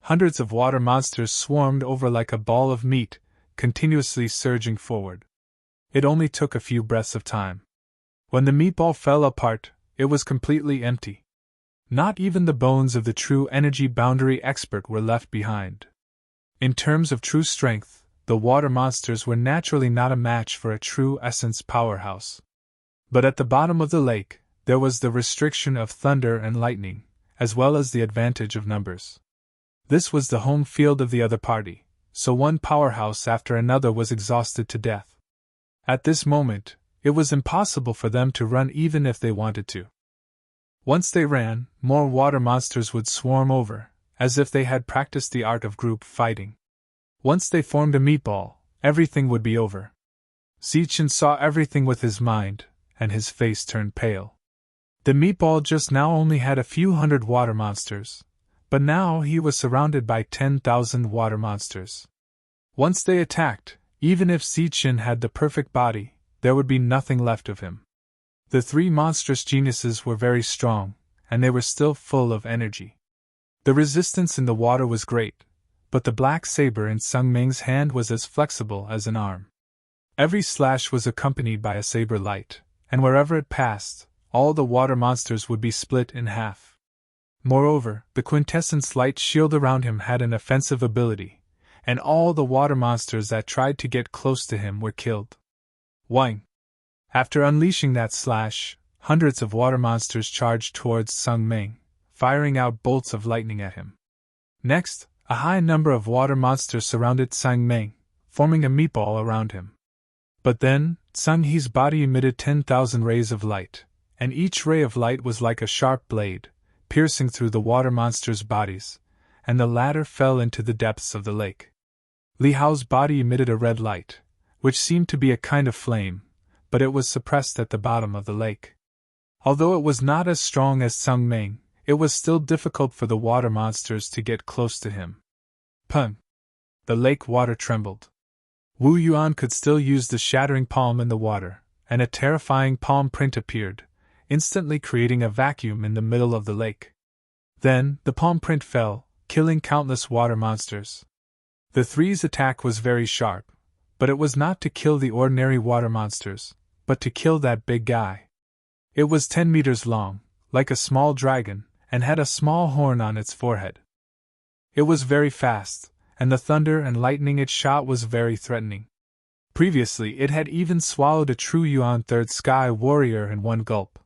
[SPEAKER 1] Hundreds of water monsters swarmed over like a ball of meat, continuously surging forward. It only took a few breaths of time. When the meatball fell apart, it was completely empty. Not even the bones of the true energy boundary expert were left behind. In terms of true strength, the water monsters were naturally not a match for a true essence powerhouse. But at the bottom of the lake, there was the restriction of thunder and lightning, as well as the advantage of numbers. This was the home field of the other party, so one powerhouse after another was exhausted to death. At this moment, it was impossible for them to run even if they wanted to. Once they ran, more water monsters would swarm over, as if they had practiced the art of group fighting. Once they formed a meatball, everything would be over. Zichen saw everything with his mind, and his face turned pale. The meatball just now only had a few hundred water monsters, but now he was surrounded by 10,000 water monsters. Once they attacked, even if Zichen had the perfect body, there would be nothing left of him. The three monstrous geniuses were very strong, and they were still full of energy. The resistance in the water was great, but the black saber in Sung Ming's hand was as flexible as an arm. Every slash was accompanied by a saber light, and wherever it passed, all the water monsters would be split in half. Moreover, the quintessence light shield around him had an offensive ability, and all the water monsters that tried to get close to him were killed. Wang! After unleashing that slash, hundreds of water monsters charged towards Sung Ming, firing out bolts of lightning at him. Next, a high number of water monsters surrounded Sung Ming, forming a meatball around him. But then, Sung He's body emitted 10,000 rays of light, and each ray of light was like a sharp blade, piercing through the water monsters' bodies, and the latter fell into the depths of the lake. Li Hao's body emitted a red light, which seemed to be a kind of flame, but it was suppressed at the bottom of the lake. Although it was not as strong as Sung Ming, it was still difficult for the water monsters to get close to him. Pung! The lake water trembled. Wu Yuan could still use the shattering palm in the water, and a terrifying palm print appeared, instantly creating a vacuum in the middle of the lake. Then, the palm print fell, killing countless water monsters. The three's attack was very sharp, but it was not to kill the ordinary water monsters, but to kill that big guy. It was 10 meters long, like a small dragon, and had a small horn on its forehead. It was very fast, and the thunder and lightning it shot was very threatening. Previously it had even swallowed a true Yuan third sky warrior in one gulp.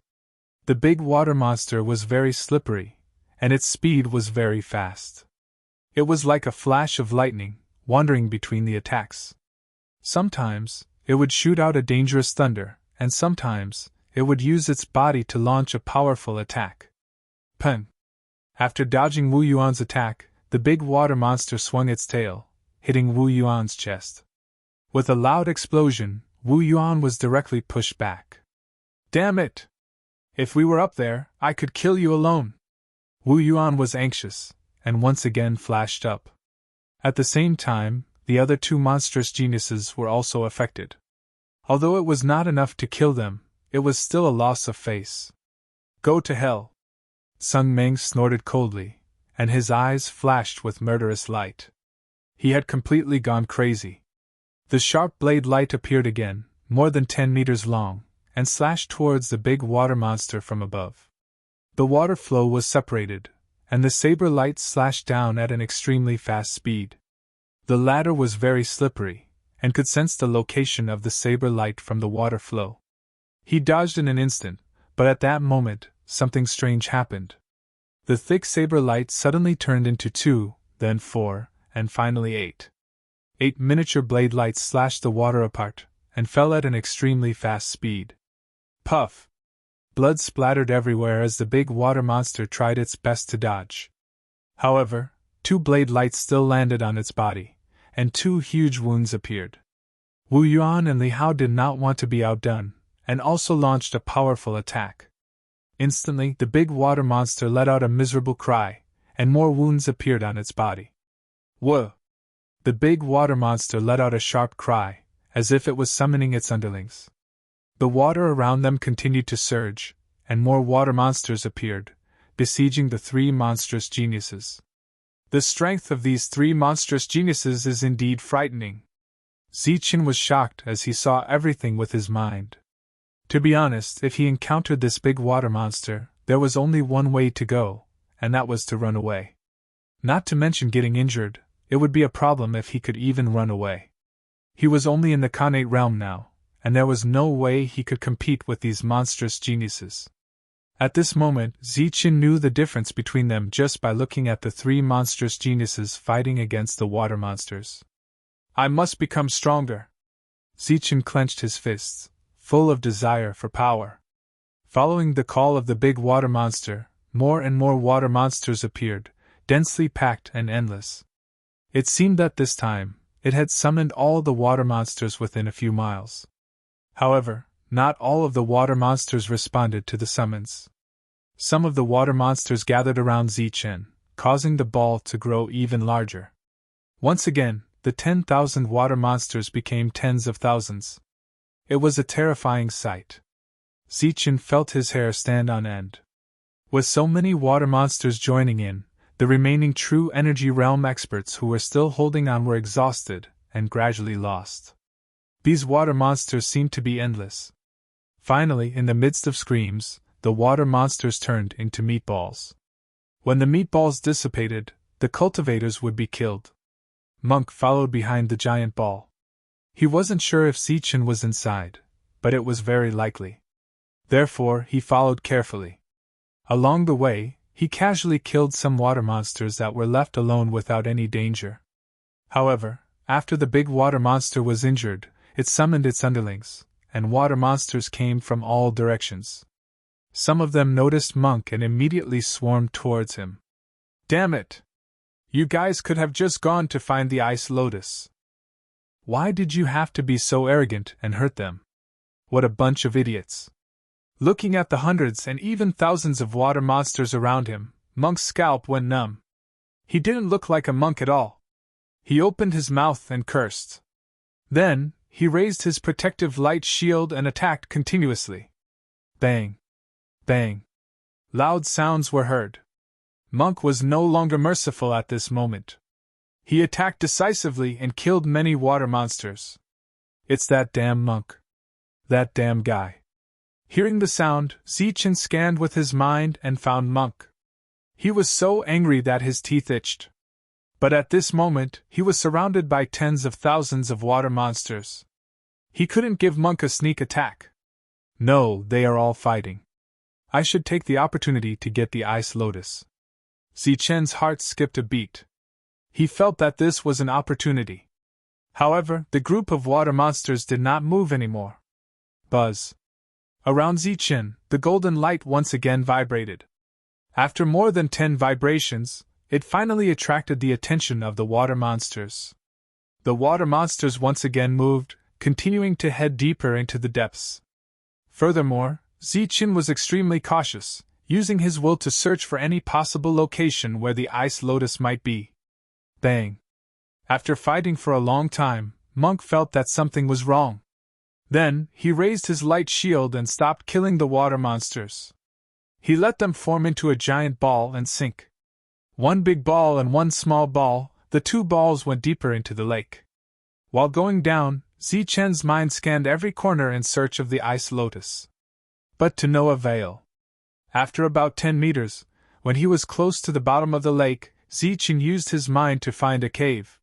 [SPEAKER 1] The big water monster was very slippery, and its speed was very fast. It was like a flash of lightning, wandering between the attacks. Sometimes, it would shoot out a dangerous thunder, and sometimes, it would use its body to launch a powerful attack. Peng! After dodging Wu Yuan's attack, the big water monster swung its tail, hitting Wu Yuan's chest. With a loud explosion, Wu Yuan was directly pushed back. Damn it! If we were up there, I could kill you alone! Wu Yuan was anxious, and once again flashed up. At the same time, the other two monstrous geniuses were also affected. Although it was not enough to kill them, it was still a loss of face. Go to hell! Sun Meng snorted coldly, and his eyes flashed with murderous light. He had completely gone crazy. The sharp blade light appeared again, more than 10 meters long, and slashed towards the big water monster from above. The water flow was separated, and the saber light slashed down at an extremely fast speed. The latter was very slippery, and could sense the location of the saber light from the water flow. He dodged in an instant, but at that moment, something strange happened. The thick saber light suddenly turned into 2, then 4, and finally 8. 8 miniature blade lights slashed the water apart, and fell at an extremely fast speed. Puff! Blood splattered everywhere as the big water monster tried its best to dodge. However, 2 blade lights still landed on its body, and 2 huge wounds appeared. Wu Yuan and Li Hao did not want to be outdone, and also launched a powerful attack. Instantly, the big water monster let out a miserable cry, and more wounds appeared on its body. Whoa! The big water monster let out a sharp cry, as if it was summoning its underlings. The water around them continued to surge, and more water monsters appeared, besieging the 3 monstrous geniuses. The strength of these 3 monstrous geniuses is indeed frightening. Zichen was shocked as he saw everything with his mind. To be honest, if he encountered this big water monster, there was only one way to go, and that was to run away. Not to mention getting injured, it would be a problem if he could even run away. He was only in the Khanate realm now, and there was no way he could compete with these monstrous geniuses. At this moment, Zichen knew the difference between them just by looking at the 3 monstrous geniuses fighting against the water monsters. I must become stronger. Zichen clenched his fists, full of desire for power. Following the call of the big water monster, more and more water monsters appeared, densely packed and endless. It seemed that this time, it had summoned all the water monsters within a few miles. However, not all of the water monsters responded to the summons. Some of the water monsters gathered around Zichen, causing the ball to grow even larger. Once again, the 10,000 water monsters became tens of thousands. It was a terrifying sight. Zichen felt his hair stand on end. With so many water monsters joining in, the remaining true energy realm experts who were still holding on were exhausted and gradually lost. These water monsters seemed to be endless. Finally, in the midst of screams, the water monsters turned into meatballs. When the meatballs dissipated, the cultivators would be killed. Monk followed behind the giant ball. He wasn't sure if Zichen was inside, but it was very likely. Therefore, he followed carefully. Along the way, he casually killed some water monsters that were left alone without any danger. However, after the big water monster was injured, it summoned its underlings, and water monsters came from all directions. Some of them noticed Monk and immediately swarmed towards him. Damn it! You guys could have just gone to find the ice lotus. Why did you have to be so arrogant and hurt them? What a bunch of idiots! Looking at the hundreds and even thousands of water monsters around him, Monk's scalp went numb. He didn't look like a monk at all. He opened his mouth and cursed. Then, he raised his protective light shield and attacked continuously. Bang! Bang! Loud sounds were heard. Monk was no longer merciful at this moment. He attacked decisively and killed many water monsters. It's that damn monk. That damn guy. Hearing the sound, Zichen scanned with his mind and found Monk. He was so angry that his teeth itched. But at this moment, he was surrounded by tens of thousands of water monsters. He couldn't give Monk a sneak attack. No, they are all fighting. I should take the opportunity to get the Ice Lotus. Zichen's heart skipped a beat. He felt that this was an opportunity. However, the group of water monsters did not move anymore. Buzz. Around Zichen, the golden light once again vibrated. After more than 10 vibrations, it finally attracted the attention of the water monsters. The water monsters once again moved, continuing to head deeper into the depths. Furthermore, Zichen was extremely cautious, using his will to search for any possible location where the Ice Lotus might be. Bang! After fighting for a long time, Monk felt that something was wrong. Then, he raised his light shield and stopped killing the water monsters. He let them form into a giant ball and sink. One big ball and one small ball, the two balls went deeper into the lake. While going down, Zichen's mind scanned every corner in search of the Ice Lotus. But to no avail. After about 10 meters, when he was close to the bottom of the lake, Zichen used his mind to find a cave.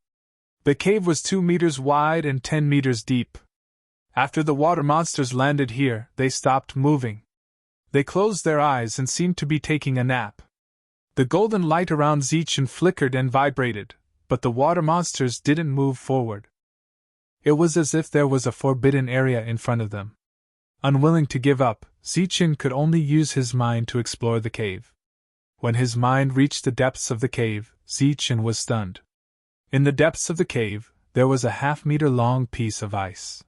[SPEAKER 1] The cave was 2 meters wide and 10 meters deep. After the water monsters landed here, they stopped moving. They closed their eyes and seemed to be taking a nap. The golden light around Zichen flickered and vibrated, but the water monsters didn't move forward. It was as if there was a forbidden area in front of them. Unwilling to give up, Zichen could only use his mind to explore the cave. When his mind reached the depths of the cave, Zichen was stunned. In the depths of the cave, there was a half-meter-long piece of ice.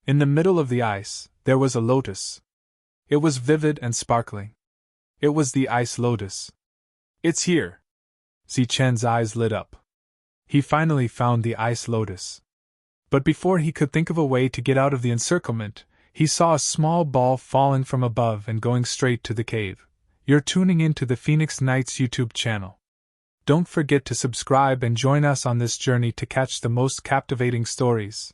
[SPEAKER 1] In the middle of the ice, there was a lotus. It was vivid and sparkling. It was the Ice Lotus. It's here! Zichen's eyes lit up. He finally found the Ice Lotus. But before he could think of a way to get out of the encirclement, he saw a small ball falling from above and going straight to the cave. You're tuning into the Phoenix Nights YouTube channel. Don't forget to subscribe and join us on this journey to catch the most captivating stories.